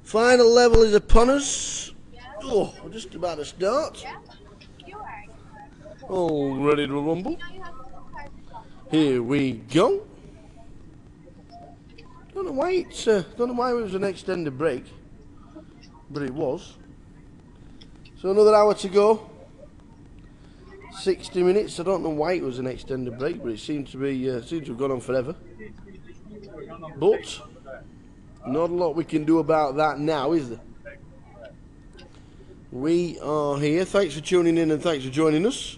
[SPEAKER 1] Final level is upon us. Oh, we're just about to start. All ready to rumble. Here we go. Don't know why it was an extended break, but it was. So another hour to go. 60 minutes. I don't know why it was an extended break, but it seemed to have gone on forever. But not a lot we can do about that now, is there? We are here. Thanks for tuning in and thanks for joining us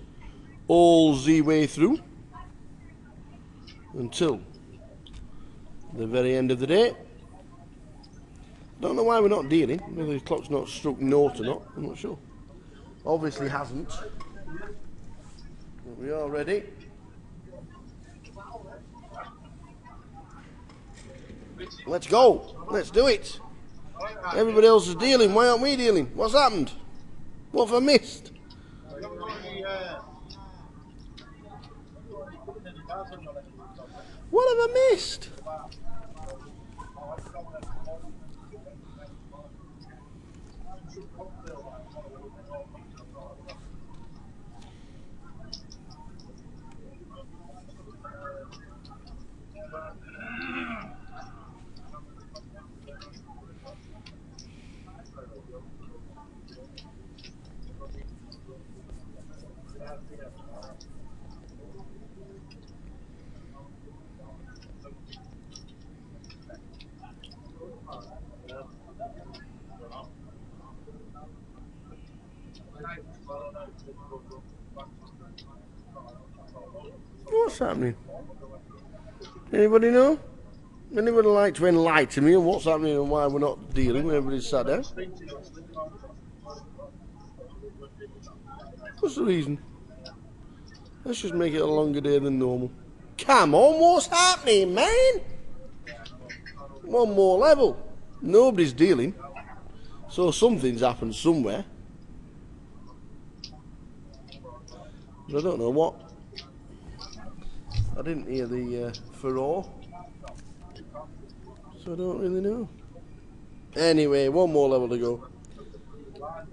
[SPEAKER 1] all the way through until the very end of the day. Don't know why we're not dealing. Whether the clock's not struck naught or not, I'm not sure. Obviously hasn't. But we are ready. Let's go. Let's do it. Everybody else is dealing. Why aren't we dealing? What's happened? What have I missed? What have I missed? What's happening? Anybody know? Anybody like to enlighten me on what's happening and why we're not dealing when everybody's sat down? What's the reason? Let's just make it a longer day than normal. Come on, what's happening, man? One more level. Nobody's dealing. So something's happened somewhere. But I don't know what. I didn't hear the furore. So I don't really know. Anyway, one more level to go.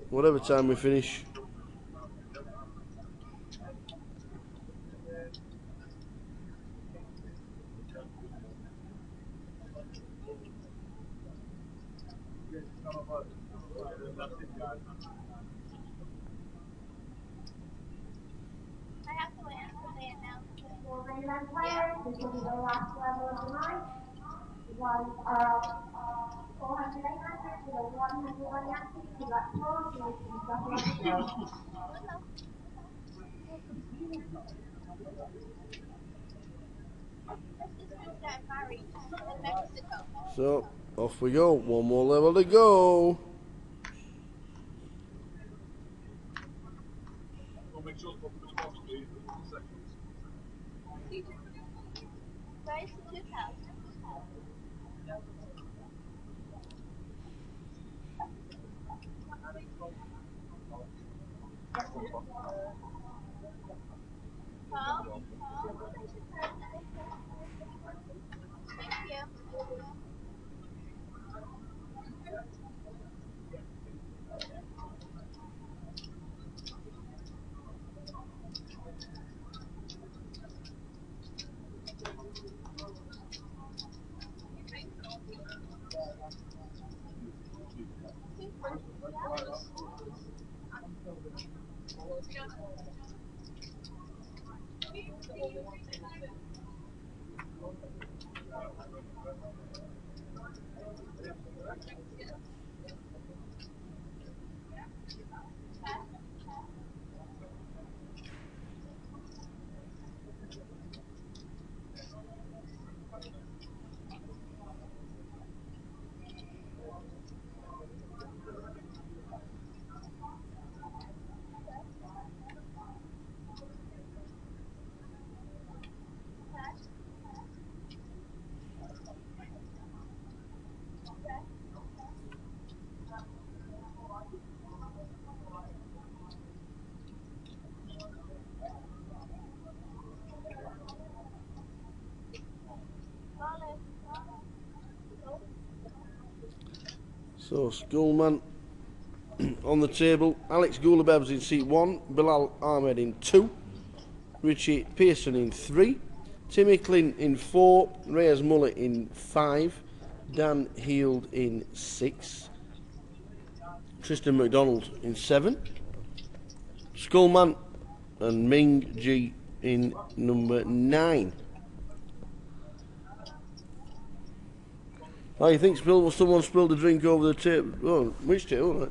[SPEAKER 1] Whatever time we finish.
[SPEAKER 11] This will be the last level of the night. Was 400 800 with a 100 on the active. So that's 4, so we can drop it off the
[SPEAKER 1] So, off we go. One more level to go. So, Schoolman on the table. Alex Goulabebs in seat 1. Bilal Ahmed in 2. Richie Pearson in 3. Timmy Clint in 4. Reyes Mullet in 5. Dan Heald in 6. Tristan McDonald in 7. Skullman and Ming G in number 9. Oh, you think someone spilled a drink over the table? Oh, which table?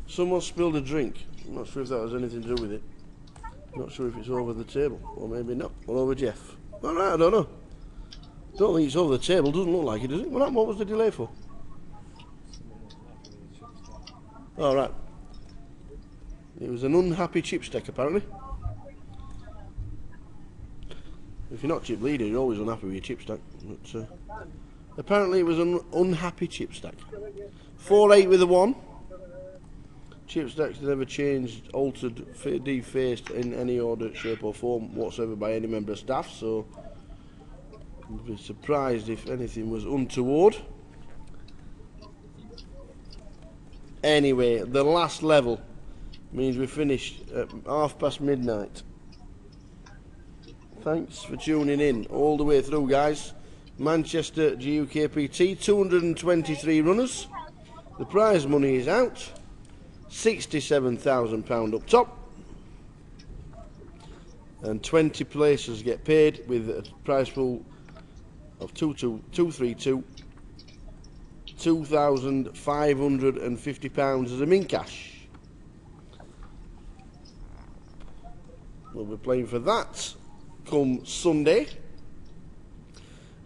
[SPEAKER 1] Someone spilled a drink. I'm not sure if that has anything to do with it. Not sure if it's over the table, or maybe not. Or over Jeff. All right, I don't know. Don't think it's over the table. Doesn't look like it, does it? What was the delay for? All right. It was an unhappy chip stack, apparently. If you're not chip leader, you're always unhappy with your chip stack. But, apparently it was an unhappy chip stack. 4-8 with a 1. Chip stacks never changed, altered, defaced in any order, shape or form whatsoever by any member of staff, so I'd be surprised if anything was untoward. Anyway, the last level means we finished at midnight. Thanks for tuning in all the way through, guys. Manchester GUKPT, 223 runners. The prize money is out. £67,000 up top. And 20 places get paid with a prize pool of 232. £2,550 as a min cash. We'll be playing for that come Sunday.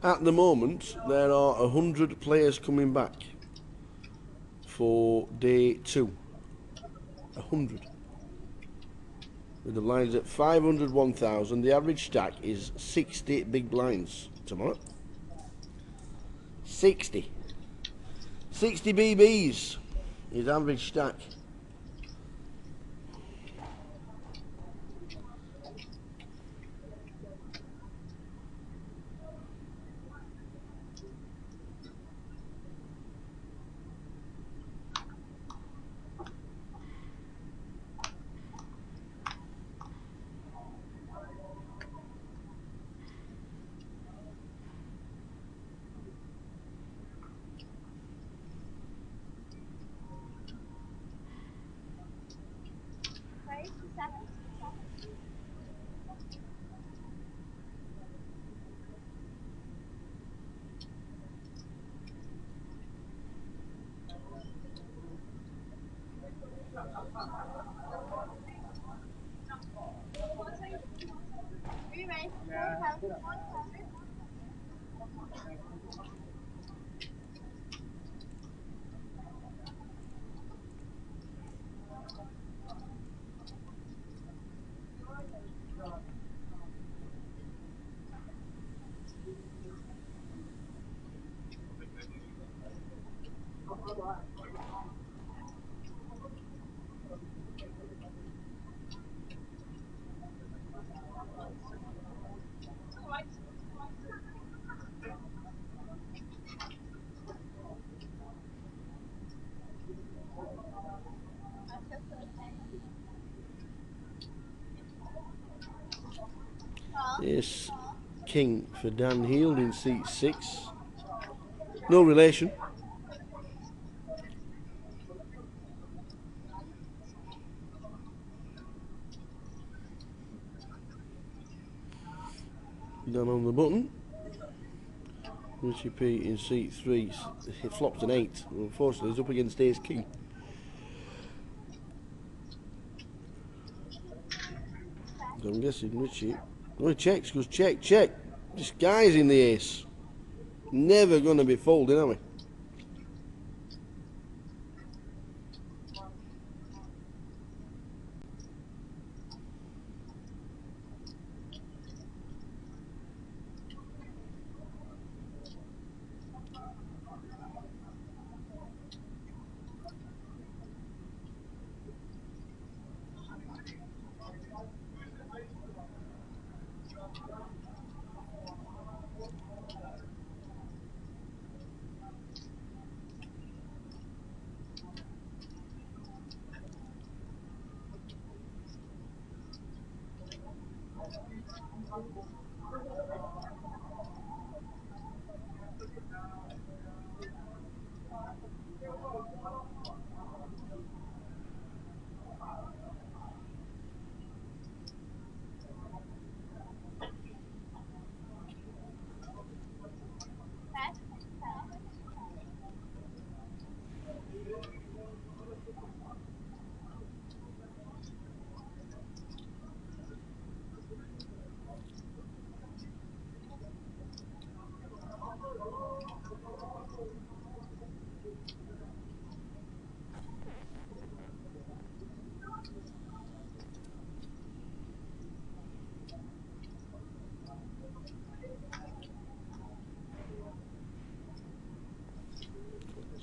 [SPEAKER 1] At the moment, there are 100 players coming back for day 2. 100.
[SPEAKER 2] with the blinds at 500, 1,000. The average stack is 60 big blinds tomorrow. 60 BBs is average stack. Yes, king for Dan Heald in seat 6. No relation. Dan on the button. Richie P in seat 3. He flopped an 8. Unfortunately, he's up against ace king. I'm guessing Richie. Oh, he checks, goes check, check. Disguising the ace. Never going to be folding, are we?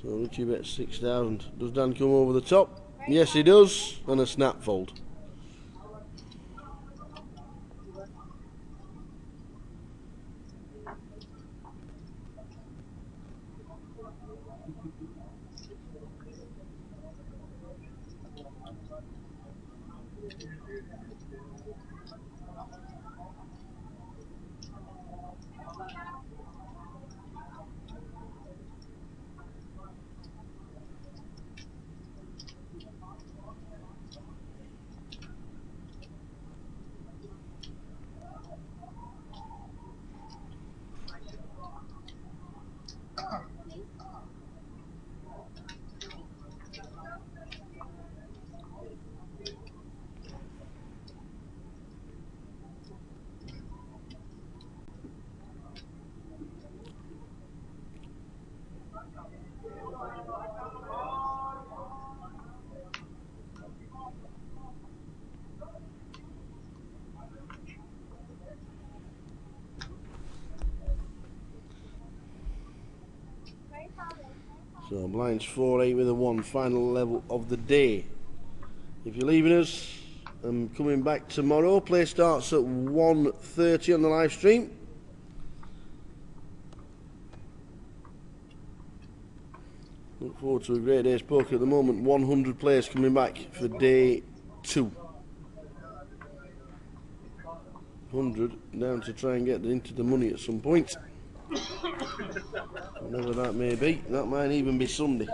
[SPEAKER 2] So Richie bets 6,000. Does Dan come over the top? Yes, he does. And a snap fold. So blinds 4-8 with a 1, final level of the day. If you're leaving us, I'm coming back tomorrow. Play starts at 1:30 on the live stream. Look forward to a great day's poker. At the moment, 100 players coming back for day 2. 100 down to try and get into the money at some point. Whenever that may be. That might even be Sunday.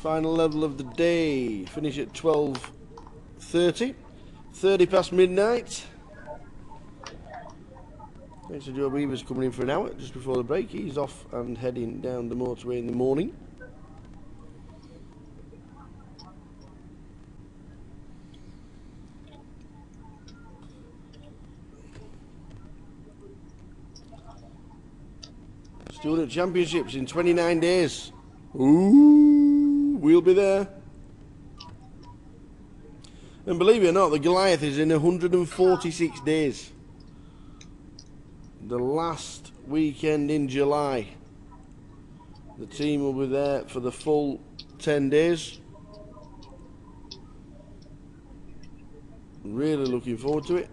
[SPEAKER 2] Final level of the day. Finish at 12:30. 30 past midnight. Thanks to Joe Beaver's coming in for an hour just before the break. He's off and heading down the motorway in the morning. Student Championships in 29 days. Ooh, we'll be there. And believe it or not, the Goliath is in 146 days. The last weekend in July.
[SPEAKER 1] The team will be there for the full 10 days. Really looking forward to it.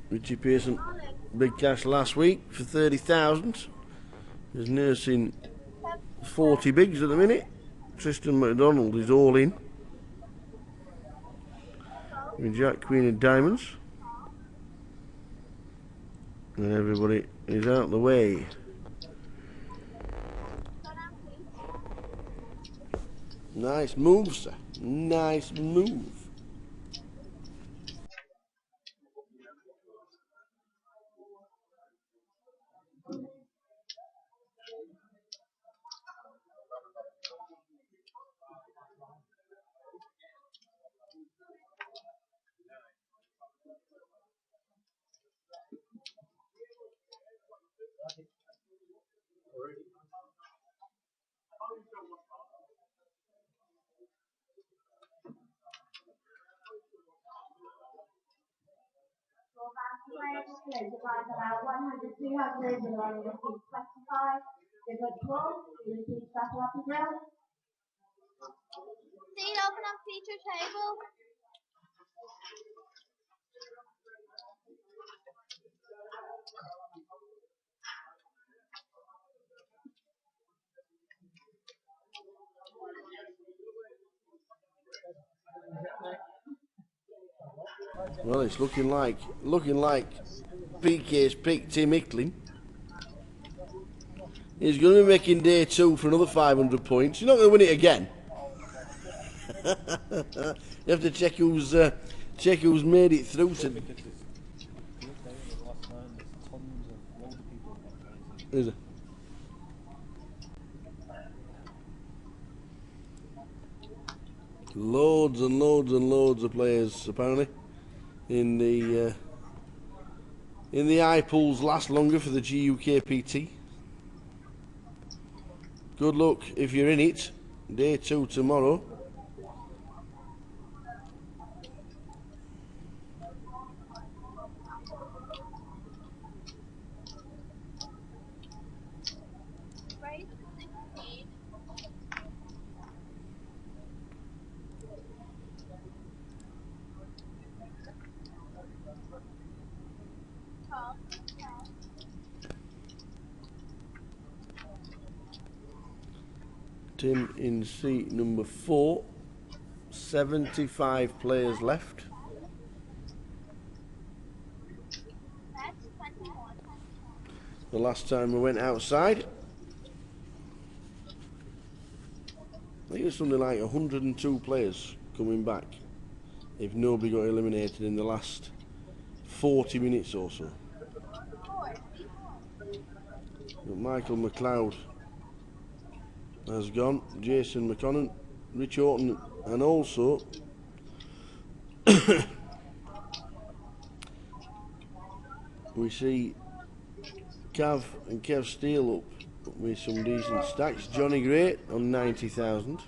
[SPEAKER 1] Richie Pearson, big cash last week for 30,000. He's nursing 40 bigs at the minute. Tristan McDonald is all in. With Jack, Queen and Diamonds. And everybody is out the way. Nice move, sir. Nice move.
[SPEAKER 11] About 100, 200, and then the 25. Good luck to all. We'll keep stuff up as well.
[SPEAKER 13] See, open up feature table.
[SPEAKER 1] Well, it's looking like PK's picked Tim Ickling. He's going to be making day 2 for another 500 points. You're not going to win it again. You have to check who's made it through to. Is it? Loads and loads and loads of players apparently in the eye pools last longer for the GUKPT. Good luck if you're in it. Day 2 tomorrow. Tim in seat number 4. 75 players left. The last time we went outside, I think it was something like 102 players coming back if nobody got eliminated in the last 40 minutes or so. But Michael McLeod has gone, Jason McConnell, Rich Orton, and also we see Cav and Kev Steele up with some decent stacks. Johnny Gray on 90,000.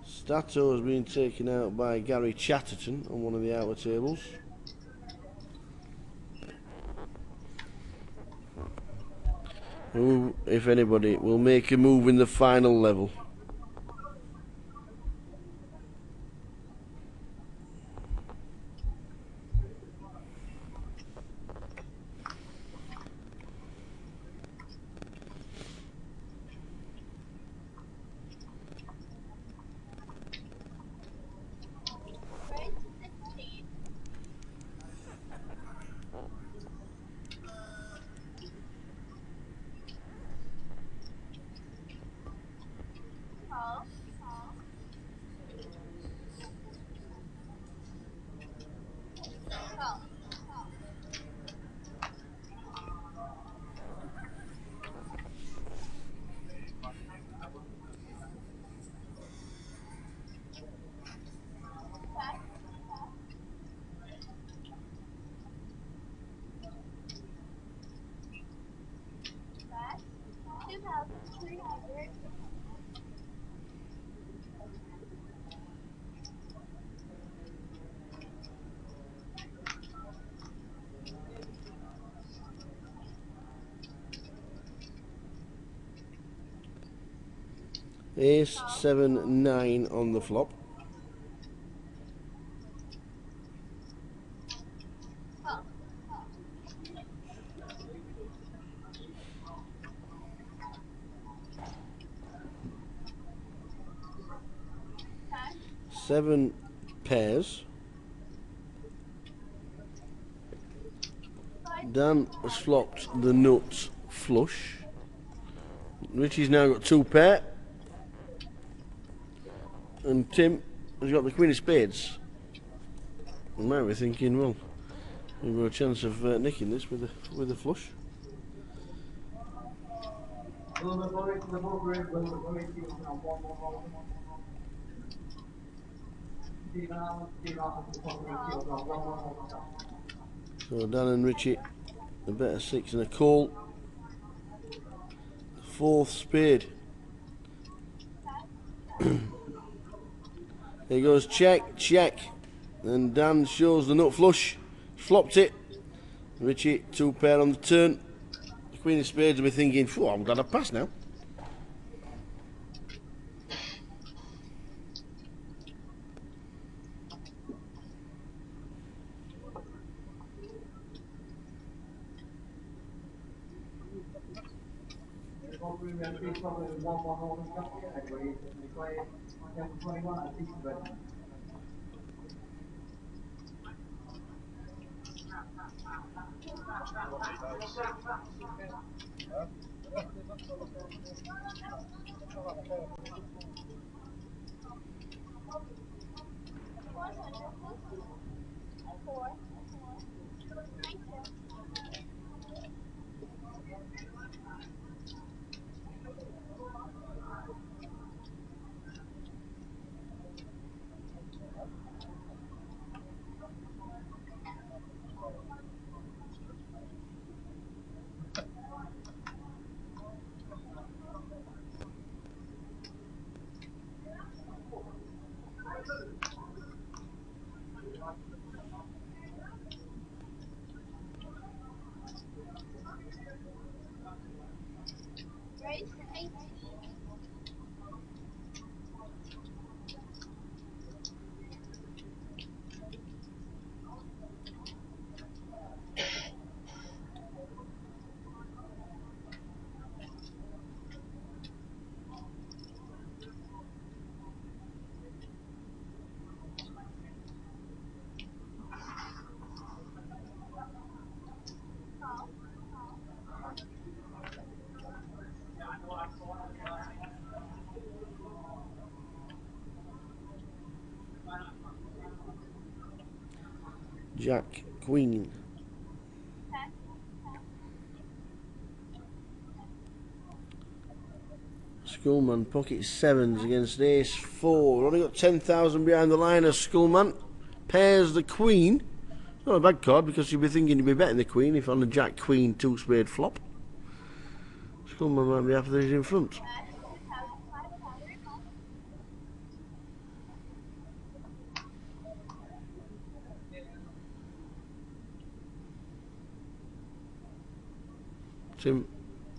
[SPEAKER 1] Stato has been taken out by Gary Chatterton on one of the outer tables. Who, if anybody, will make a move in the final level? Ace 7 9 on the flop. Seven pairs. Dan has flopped the nuts flush. Richie's now got 2 pair. And Tim has got the queen of spades. You might be thinking, well, we've got a chance of nicking this with a flush. So Dan and Richie, a better 6 and a call. 4th spade. There he goes, check, check. And Dan shows the nut flush. Flopped it. Richie, 2 pair on the turn. The queen of spades will be thinking, phew, I'm glad I passed now. Jack, queen. Schoolman, pocket 7s against ace 4. Only got 10,000 behind the line of Schoolman. Pairs the queen. Not a bad card because you'd be thinking you'd be betting the queen if on the Jack, queen, 2 spade flop. Schoolman might be happy that he's in front. Tim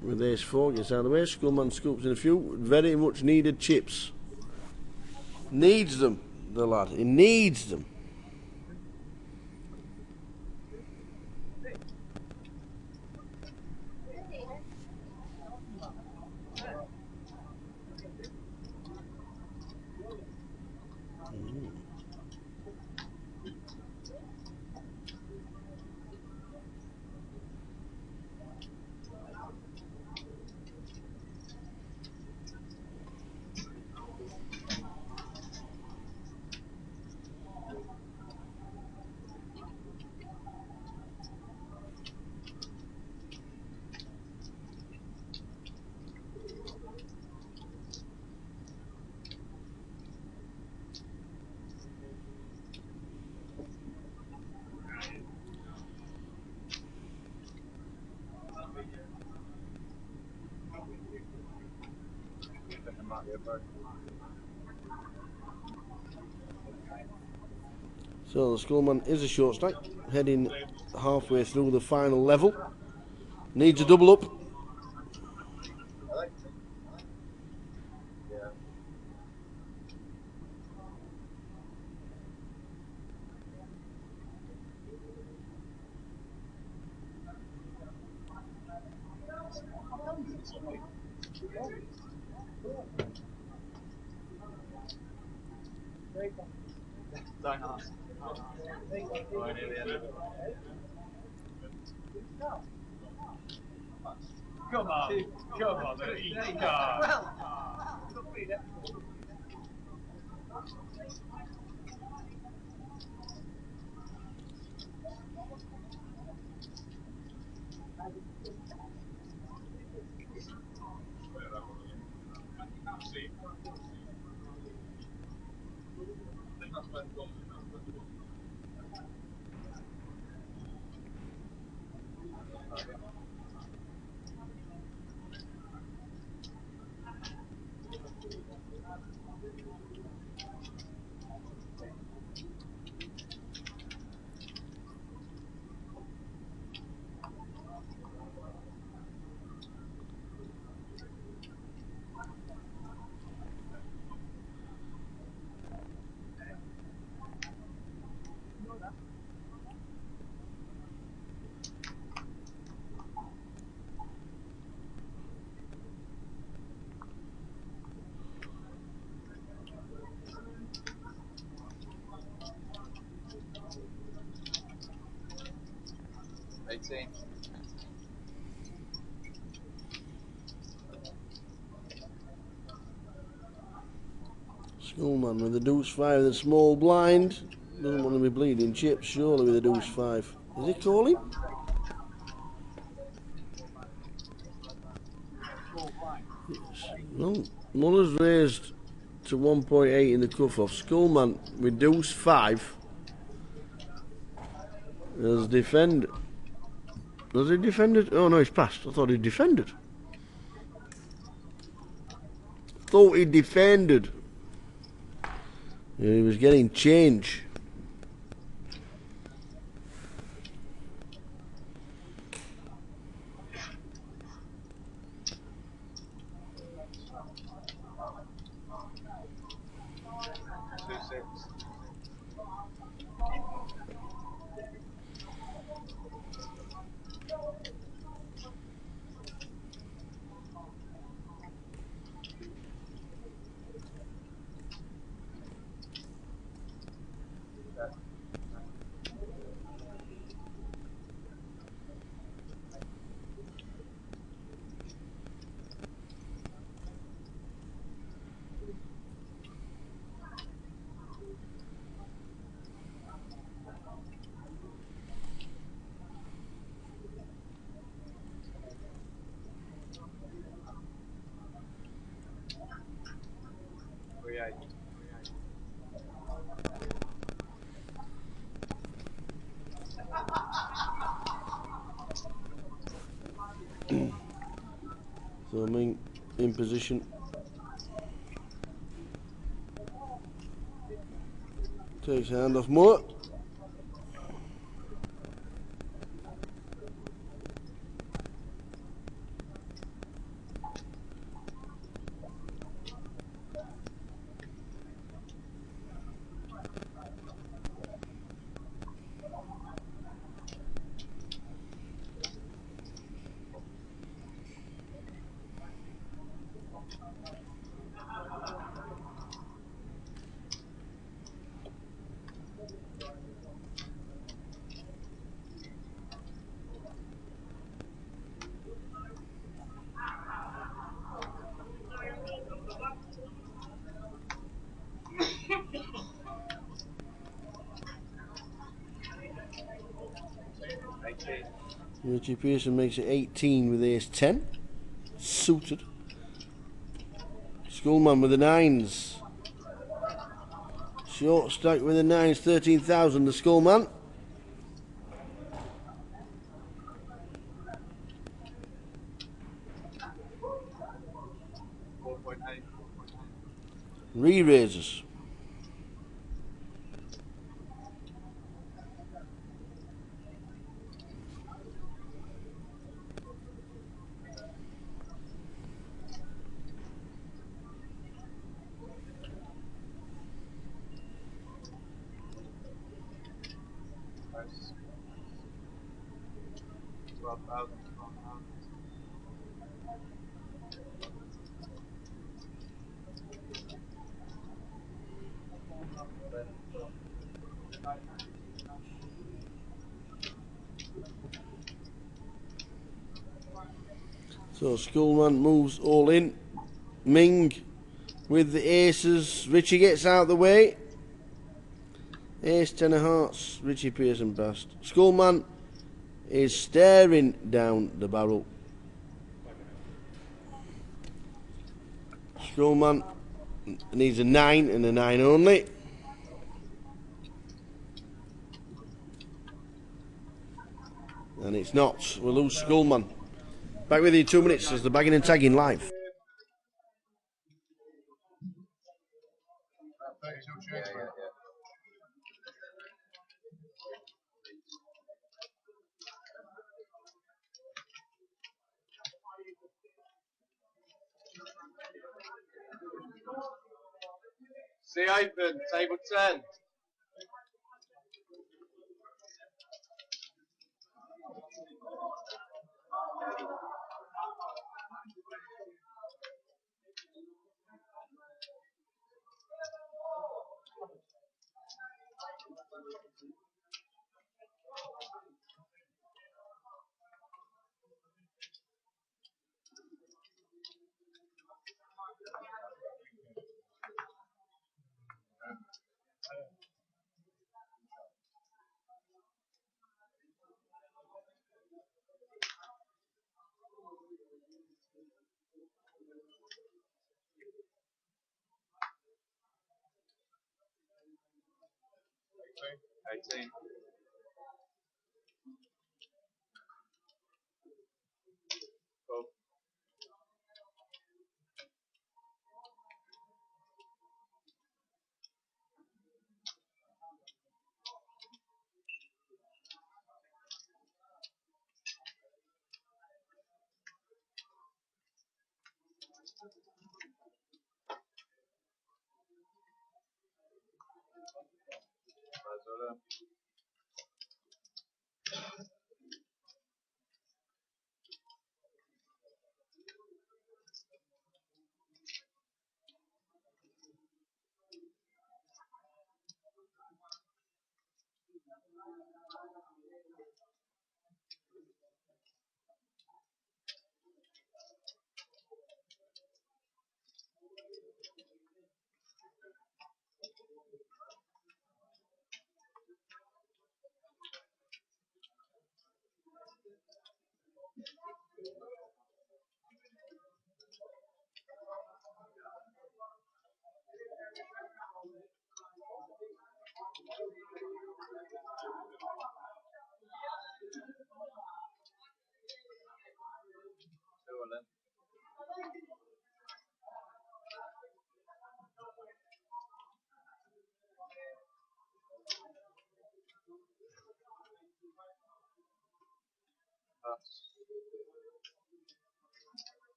[SPEAKER 1] with ace 4 gets out of the way. Schoolman scoops in a few very much needed chips. Needs them, the lad. He needs them. So the Skullman is a short stack, heading halfway through the final level. Needs a double up.
[SPEAKER 19] Don't ask. Right near the end of it. Come on, come on, each card.
[SPEAKER 1] Skullman with the deuce 5, the small blind. Doesn't want to be bleeding chips, surely, with the deuce 5. Is he calling? No. Muller's raised to 1.8 in the cuff-off. Skullman with deuce 5 has defended. Has he defended? Oh no, he's passed. I thought he defended. Thought he defended. Yeah, he was getting change. So I'm in position. Takes a hand off Muller. Richie Pearson makes it 18 with ace 10. Suited. Skullman with the 9s. Short stack with the 9s, 13,000. The Skullman. Re-raisers.
[SPEAKER 19] Nice. 12,000.
[SPEAKER 1] So Schoolman moves all in. Ming with the aces. Richie gets out of the way. Ace, 10 of hearts. Richie Pearson passed. Schoolman is staring down the barrel. Schoolman needs a 9 and a 9 only. And it's not. We'll lose Schoolman. Back with you in 2 minutes as the bagging and tagging live.
[SPEAKER 19] See open, table 10. Eighteen. Cool. That's all done.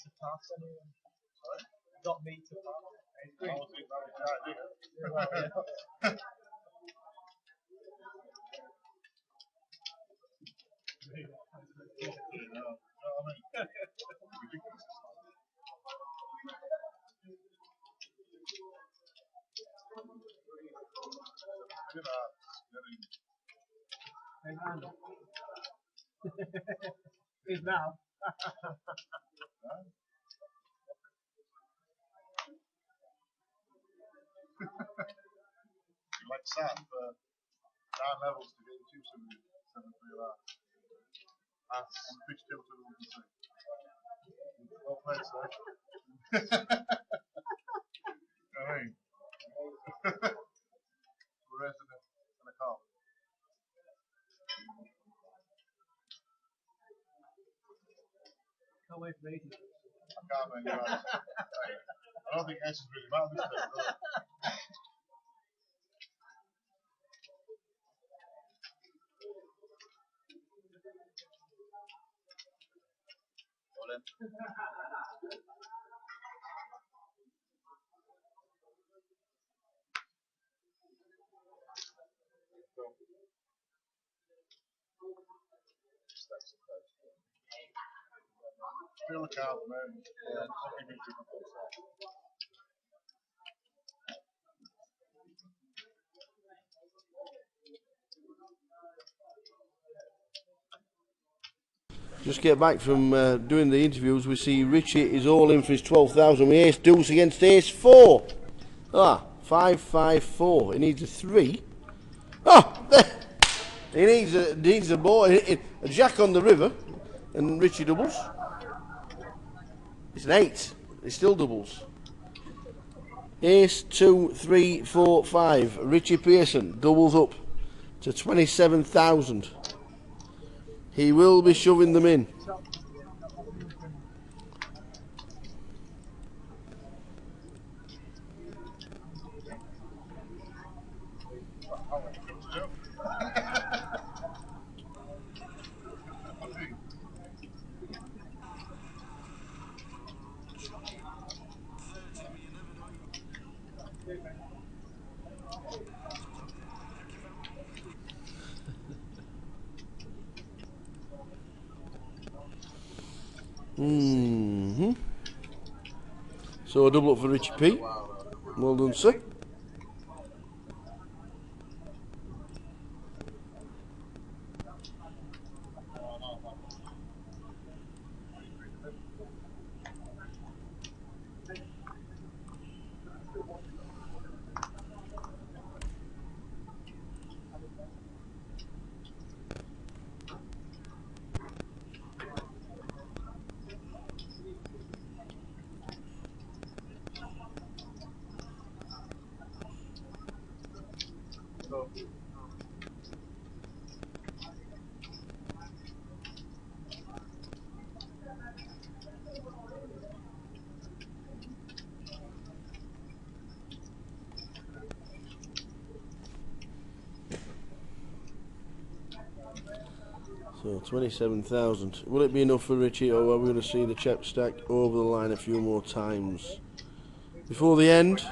[SPEAKER 5] to pass anyone. Got me to pass. Is now.
[SPEAKER 19] Like sat for 9 levels to get to 7 that. And pitch tilt to the 1 2. Well played, sir. I mean, we're raising it in a car.
[SPEAKER 5] Can't wait for 80.
[SPEAKER 19] I can't, man, you're right. I don't think S is really bad this time, does it? Feel the car, man.
[SPEAKER 1] Just get back from doing the interviews. We see Richie is all in for his 12,000 with ace deuce against ace 4. 5-5-4. He needs a 3. He needs a boy. A jack on the river, and Richie doubles. It's an 8. He still doubles. Ace 2, 3, 4, 5. Richie Pearson doubles up to 27,000. He will be shoving them in. So a double up for Richie P. Well done, sir. So 27,000. Will it be enough for Richie, or are we going to see the chip stack over the line a few more times before the end?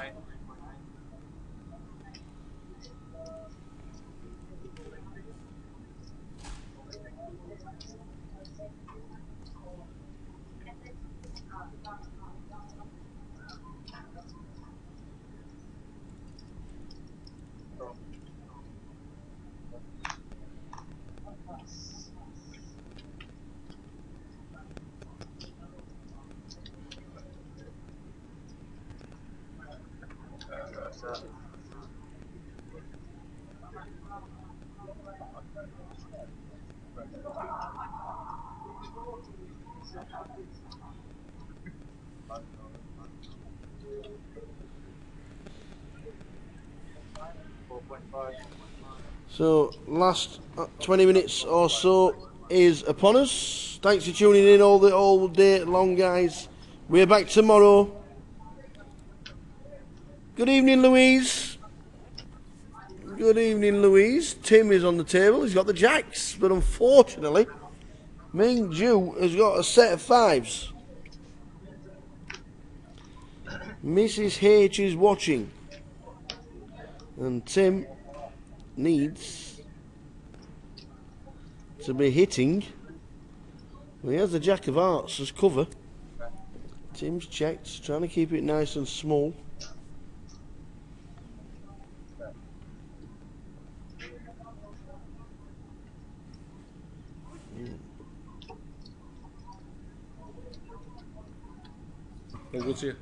[SPEAKER 1] So last 20 minutes or so is upon us. Thanks for tuning in all day long, guys. We're back tomorrow. Good evening, Louise. Good evening, Louise. Tim is on the table. He's got the jacks, but unfortunately, Ming Ju has got a set of 5s. Mrs. H is watching. And Tim needs to be hitting. Well, he has the Jack of Hearts as cover. Tim's checked, trying to keep it nice and small.
[SPEAKER 2] All good to you?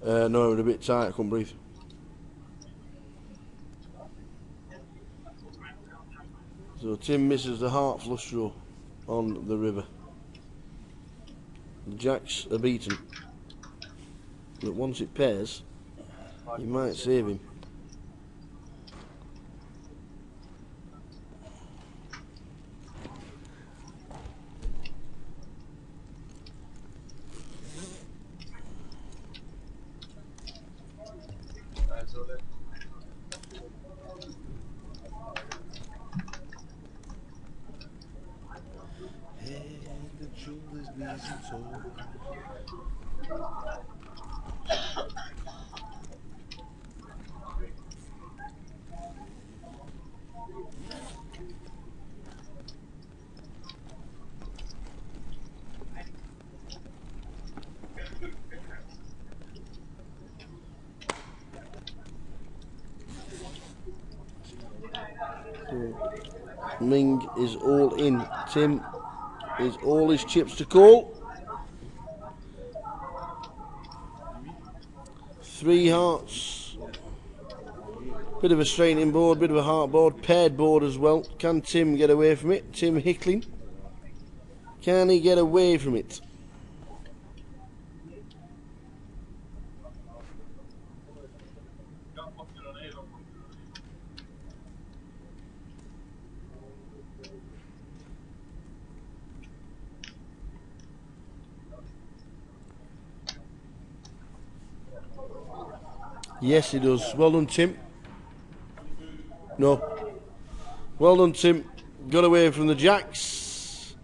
[SPEAKER 1] No, it was a bit tight, I couldn't breathe. So Tim misses the heart flush draw on the river. The jacks are beaten. But once it pairs, you might save him. Ming is all in. Tim is all his chips to call. 3 hearts. Bit of a straightening board, bit of a heart board, paired board as well. Can Tim get away from it? Tim Hickling. Can he get away from it? Yes, he does. Well done, Tim. No. Well done, Tim. Got away from the jacks.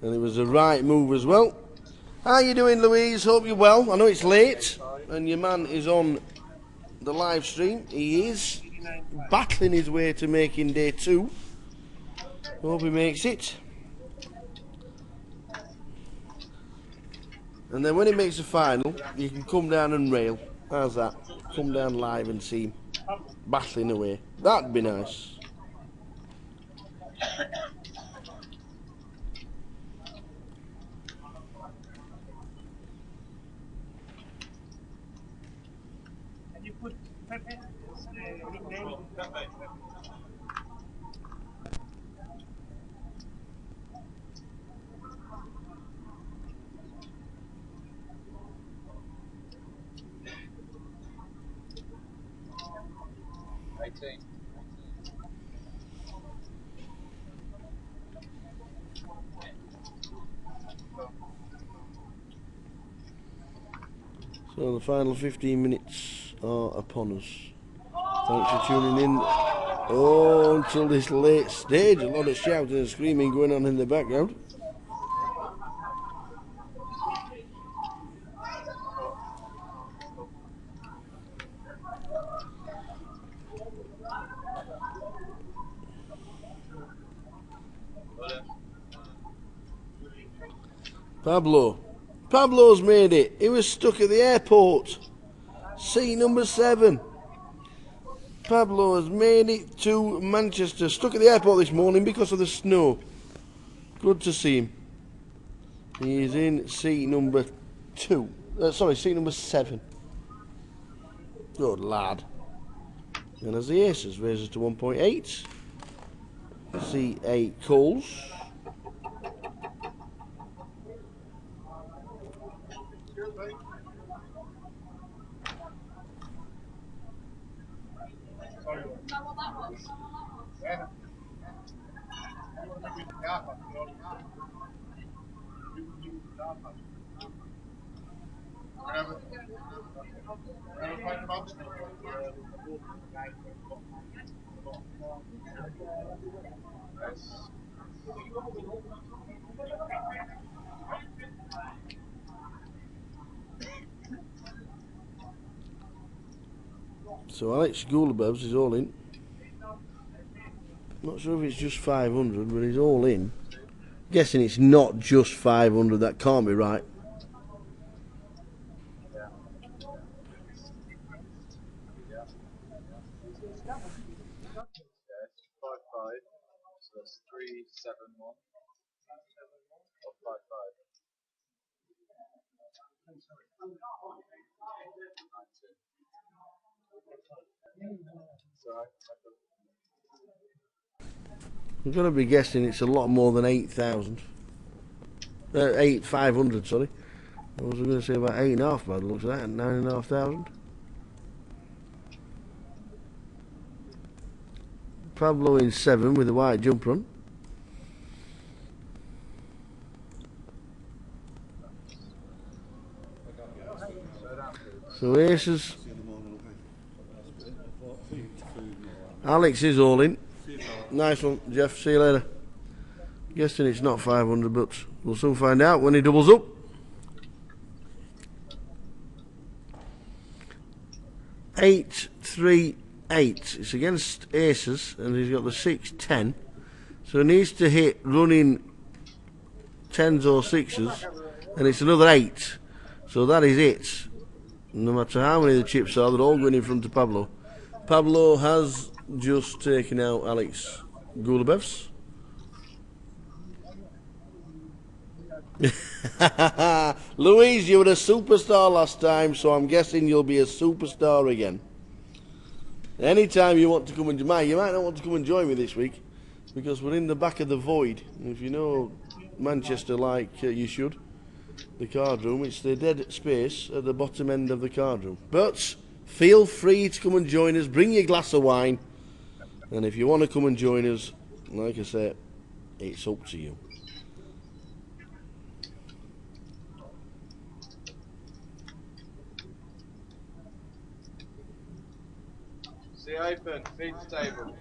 [SPEAKER 1] And it was the right move as well. How you doing, Louise? Hope you're well. I know it's late. And your man is on the live stream. He is battling his way to making day 2. Hope he makes it. And then when he makes the final, you can come down and rail. How's that? Come down live and see him battling away. That'd be nice.
[SPEAKER 5] Can you put Pepe as the nickname? Pepe. 18.
[SPEAKER 1] So the final 15 minutes are upon us. Thanks for tuning in. Oh, until this late stage, a lot of shouting and screaming going on in the background. Pablo's made it. He was stuck at the airport. Seat number 7. Pablo has made it to Manchester. Stuck at the airport this morning because of the snow. Good to see him. He is in seat number 2. Seat number 7. Good lad. And as the aces raises to 1.8. C8 calls. So Alex Gulabevs is all in. Not sure if it's just 500, but he's all in. Guessing it's not just 500. That can't be right.
[SPEAKER 19] Yeah, 5-5. So that's 3-7-1. Or 5-5. Sorry.
[SPEAKER 1] I'm going to be guessing it's a lot more than 8,000. 500, sorry. I was going to say about 8.5 by the looks of that, 9,500. Pablo in 7 with a white jumper on. So aces. Alex is all in. Nice one, Jeff. See you later. Guessing it's not 500, but we'll soon find out when he doubles up. 8-3-8. It's against aces, and he's got the 6-10. So he needs to hit running 10s or 6s, and it's another 8. So that is it. No matter how many the chips are, they're all going in front of Pablo. Pablo has just taken out Alex Gulabevs. Louise, you were a superstar last time, so I'm guessing you'll be a superstar again. Anytime you want to come and you might not want to come and join me this week, because we're in the back of the void. If you know Manchester like you should, the card room, it's the dead space at the bottom end of the card room. But feel free to come and join us. Bring your glass of wine, and if you want to come and join us, like I said, it's up to you.
[SPEAKER 19] See open, feet to table.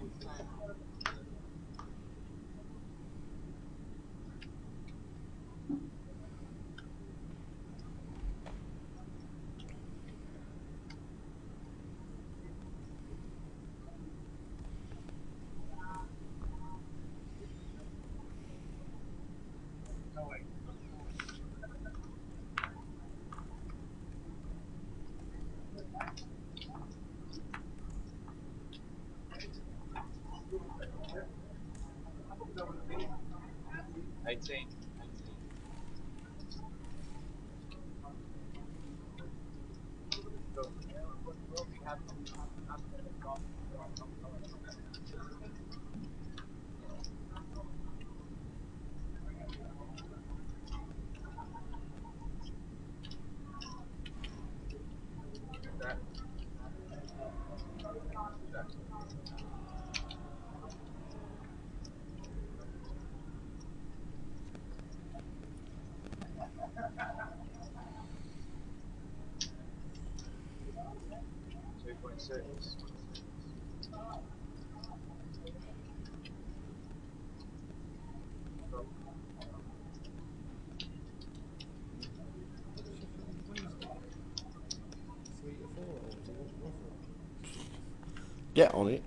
[SPEAKER 1] Get on it.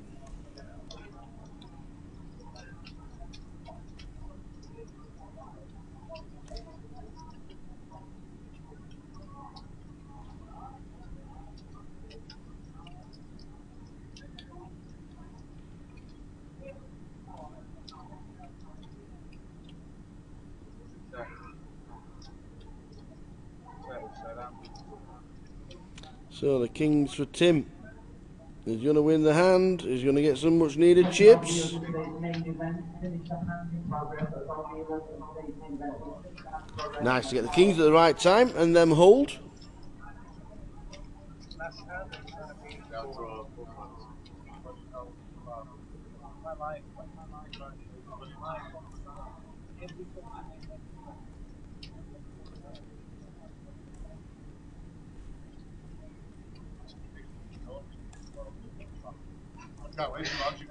[SPEAKER 1] So the kings for Tim. He's going to win the hand. He's going to get some much needed chips. Nice to get the kings at the right time and them hold.
[SPEAKER 5] Can't wait to watch you.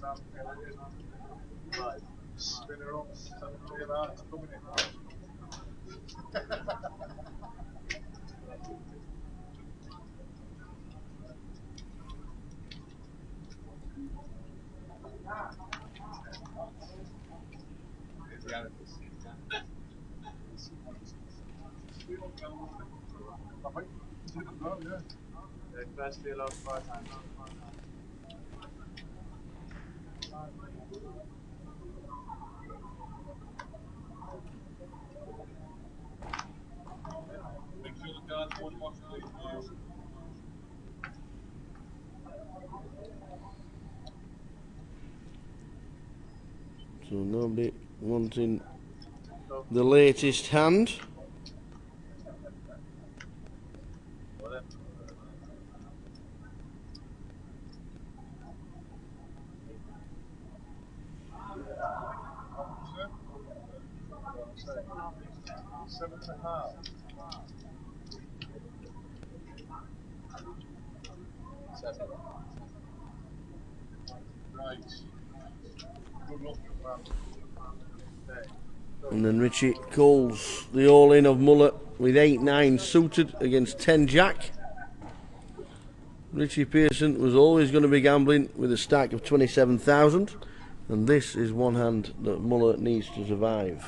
[SPEAKER 5] Right, spin her up, feel that, it's coming in. Here's the animals. First deal of 5 times. Make sure the guards one watch, please.
[SPEAKER 1] So nobody wanting the latest hand.
[SPEAKER 5] Seven and a half. Seven. Right. Good luck, man. Okay.
[SPEAKER 1] And then Richie calls the all-in of Muller with 8-9 suited against 10 jack. Richie Pearson was always going to be gambling with a stack of 27,000, and this is one hand that Muller needs to survive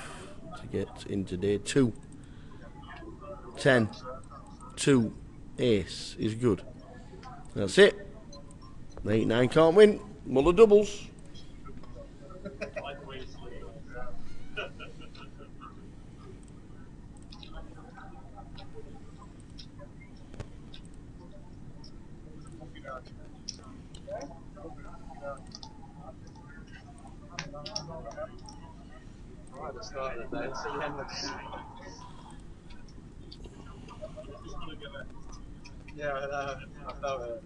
[SPEAKER 1] to get into day 2. 10, 2, ace is good. That's it. 8-9 can't win. Muller doubles.
[SPEAKER 5] Right at the start of the day, so the end of the yeah, I felt it.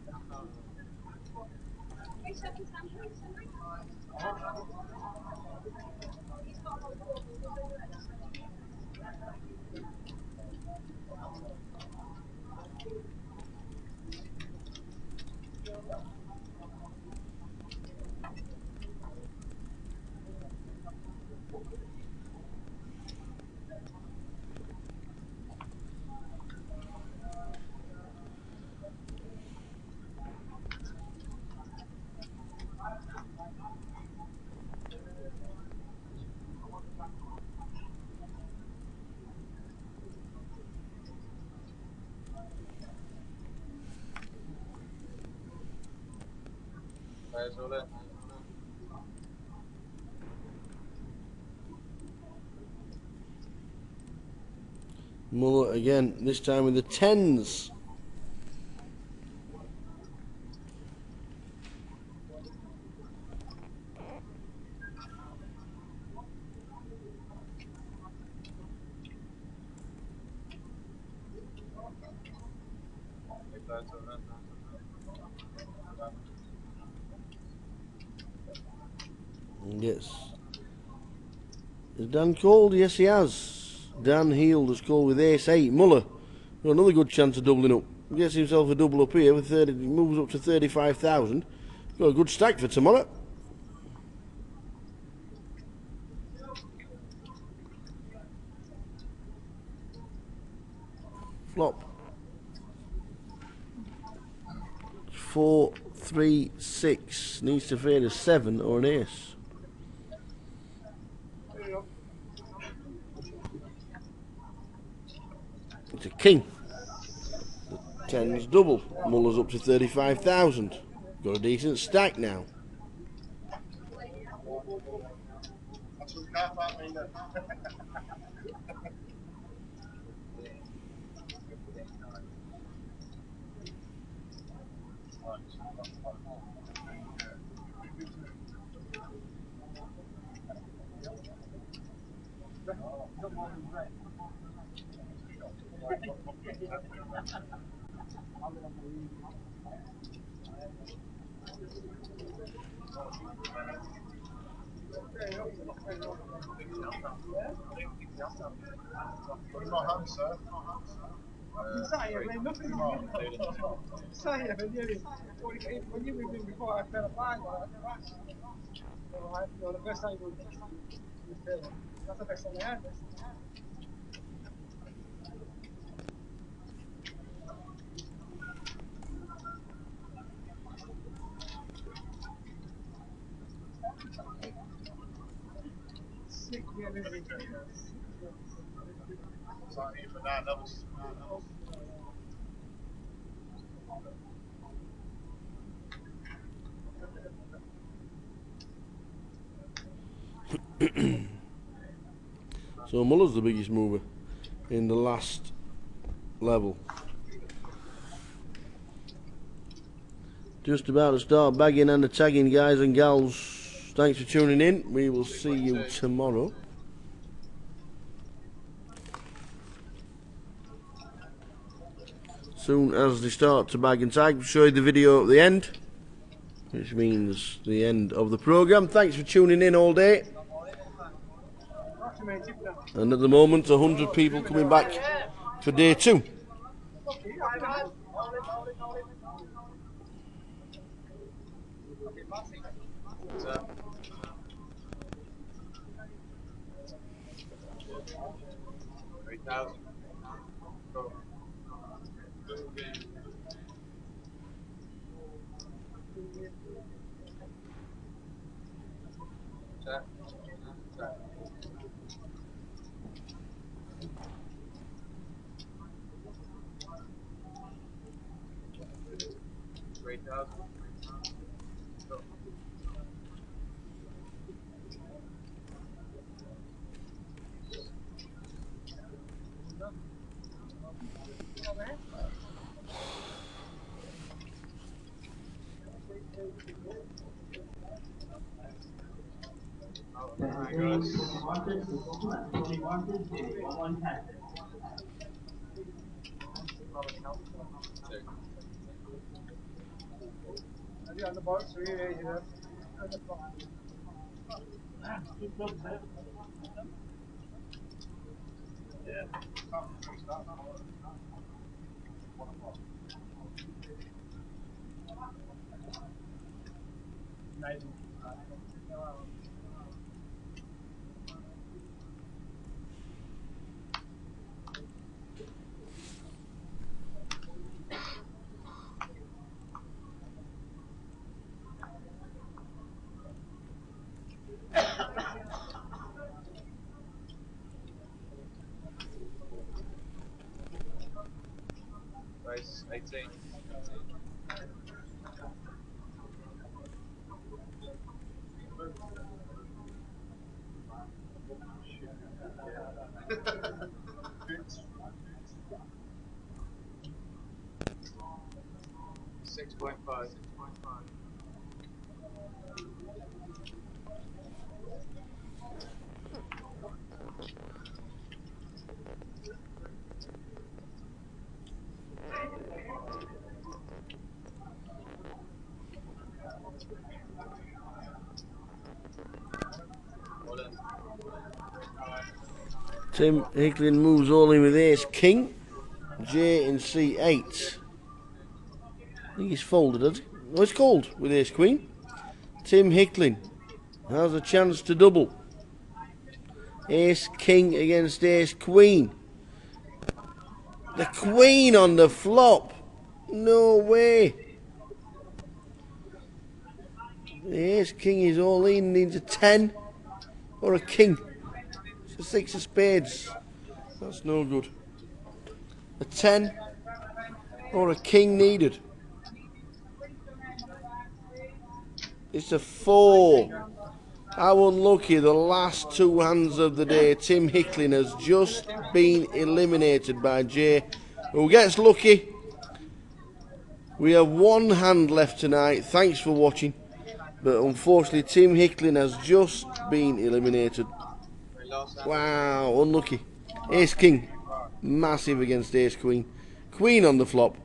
[SPEAKER 5] There's all it.
[SPEAKER 1] Muller again, this time with the 10s. Yes. Has Dan called? Yes, he has. Dan Heald has called with ace-8. Muller got another good chance of doubling up. Gets himself a double up here with 30. He moves up to 35,000. Got a good stack for tomorrow. Flop. 4, 3, 6. Needs to fade a 7 or an ace. It's a king. The 10's double. Muller's up to 35,000. Got a decent stack now.
[SPEAKER 5] That's what the car park mean then. Put in my hand, sir. Sorry, When you moved in before, I fell apart. The best time you that's the best time I had. Sick, yeah, this is
[SPEAKER 19] Sorry for that. That was.
[SPEAKER 1] So Muller's the biggest mover in the last level. Just about to start bagging and tagging, guys and gals. Thanks for tuning in. We will see you tomorrow. Soon as they start to bag and tag, show you the video at the end, which means the end of the programme. Thanks for tuning in all day. And at the moment, 100 people coming back for day 2.
[SPEAKER 5] on the box, so yeah.
[SPEAKER 19] Race 18. $6.5.
[SPEAKER 1] Tim Hicklin moves all in with ace king. J in C8. I think he's folded, has he? No, it's called with ace queen. Tim Hicklin has a chance to double. Ace king against ace queen. The queen on the flop. No way. The ace king is all in. Needs a 10 or a king. It's a 6 of spades. That's no good. A 10 or a king needed. It's a 4. How unlucky. The last 2 hands of the day. Tim Hicklin has just been eliminated by Jay, who gets lucky. We have 1 hand left tonight. Thanks for watching. But unfortunately, Tim Hicklin has just been eliminated. Wow, unlucky. Ace king. Massive against ace queen. Queen on the flop.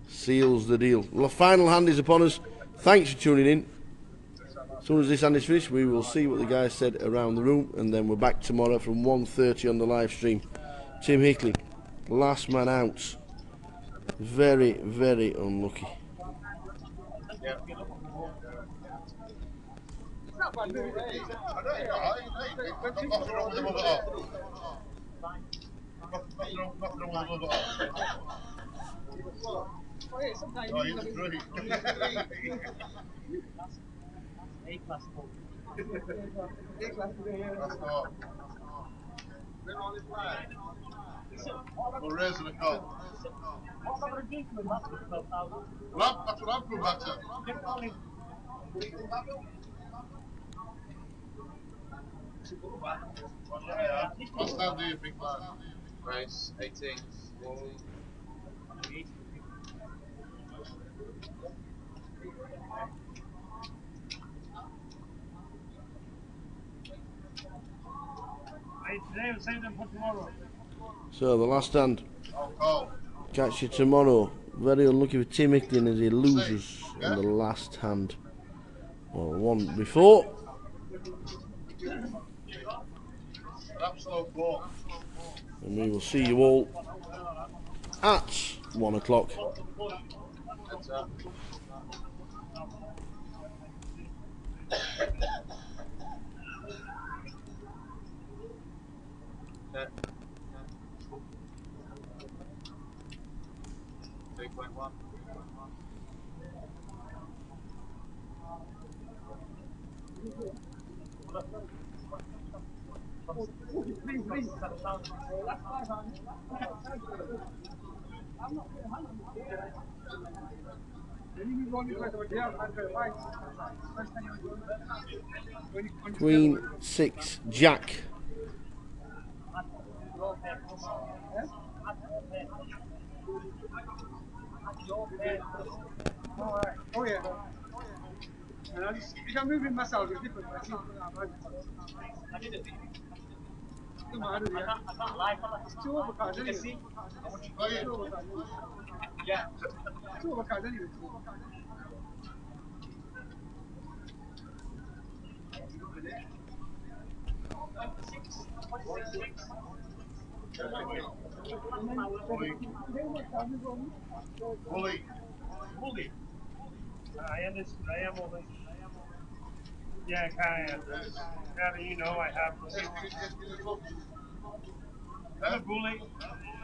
[SPEAKER 1] Seals the deal. Well, the final hand is upon us. Thanks for tuning in. As soon as this hand is finished, we will see what the guys said around the room, and then we're back tomorrow from 1:30 on the live stream. Tim Hicklin, last man out. Very, very unlucky.
[SPEAKER 5] Yeah. It's not bad, no, it is. I know you're right. Nothing wrong with the mother up. Nothing wrong with the mother up. Oh, yeah, sometimes you need to drink. A-class boat. A-class today, yeah. That's not. We're on his line. We're raising a cup. What about a drink with that? Well, that's what I'm coming back to. I'll stand here, big man.
[SPEAKER 19] Race 18.
[SPEAKER 5] Today we'll save them for tomorrow.
[SPEAKER 1] So the last stand. Catch you tomorrow. Very unlucky for Tim Hickling as he loses in the last hand. Well, one before. And we will see you all at 1 o'clock. Queen 6 Jack.
[SPEAKER 5] Oh yeah. And if I'm moving myself, it's different. I did it. I can't lie. It's 2 overcards anyway. Yeah. 2 overcards anyway. Bully. I understand. I am over. Yeah, kind of. Yeah, but you know I have. I'm a bully.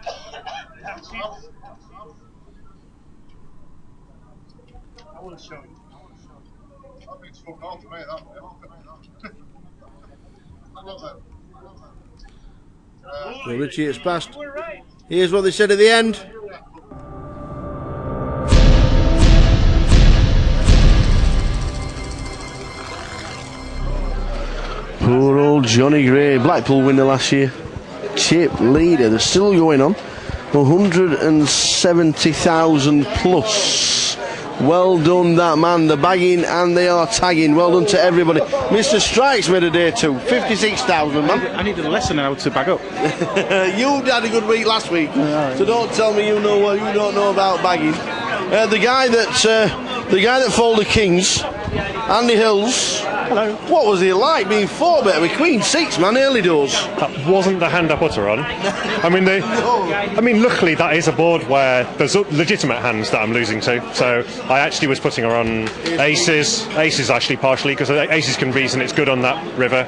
[SPEAKER 5] I have cheats. I will show you. That makes fuck all to me, that. I love that.
[SPEAKER 1] So Richie, it's past. Here's what they said at the end. Poor old Johnny Gray. Blackpool winner last year. Chip leader. They're still going on. 170,000 plus. Well done, that man. They're bagging and they are tagging. Well done to everybody. Mr. Strikes made a day too. 56,000, man.
[SPEAKER 14] I need a lesson how to bag up.
[SPEAKER 1] You had a good week last week, so don't tell me you know what you don't know about bagging. The guy that folded Kings, Andy Hills.
[SPEAKER 14] Hello.
[SPEAKER 1] What was he like being 4-bet with Queen 6, man, early doors?
[SPEAKER 14] That wasn't the hand I put her on. I mean, luckily that is a board where there's legitimate hands that I'm losing to. So I actually was putting her on aces actually partially, because aces can reason it's good on that river,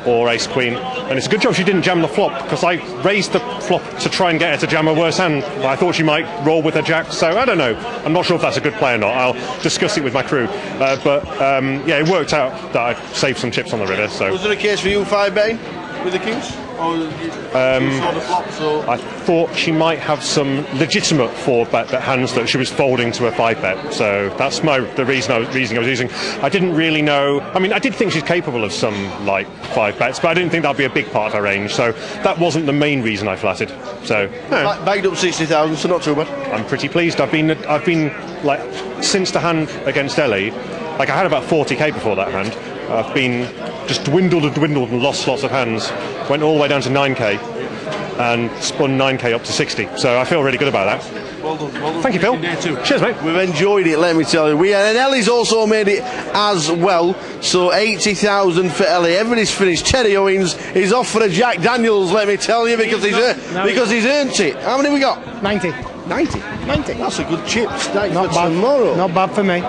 [SPEAKER 14] or ace queen. And it's a good job she didn't jam the flop, because I raised the flop to try and get her to jam a worse hand. I thought she might roll with her jack, so I don't know. I'm not sure if that's a good play or not. I'll discuss it with my crew. Yeah, it worked out that I saved some chips on the river. So
[SPEAKER 1] was there a case for you 5-betting with the Kings? Or you saw the flop, so
[SPEAKER 14] I thought she might have some legitimate 4-bet hands that she was folding to a 5-bet. So that's the reason I was using. I didn't really know. I mean, I did think she's capable of some like 5-bets, but I didn't think that'd be a big part of her range. So that wasn't the main reason I flatted. So
[SPEAKER 1] bagged up 60,000, so not too bad.
[SPEAKER 14] I'm pretty pleased. I've been like since the hand against Ellie. Like I had about 40k before that hand. I've been just dwindled and lost lots of hands. Went all the way down to 9k and spun 9k up to 60. So I feel really good about that.
[SPEAKER 1] Well done.
[SPEAKER 14] Thank you, Phil. Cheers, mate.
[SPEAKER 1] We've enjoyed it, let me tell you. And Ellie's also made it as well. So 80,000 for Ellie. Everybody's finished. Terry Owens is off for a Jack Daniels, let me tell you, because he's earned it. How many we got?
[SPEAKER 15] 90.
[SPEAKER 2] 90.
[SPEAKER 7] 90.
[SPEAKER 2] That's a good chip steak
[SPEAKER 7] Not
[SPEAKER 2] for
[SPEAKER 7] bad.
[SPEAKER 2] tomorrow.
[SPEAKER 7] Not bad for me.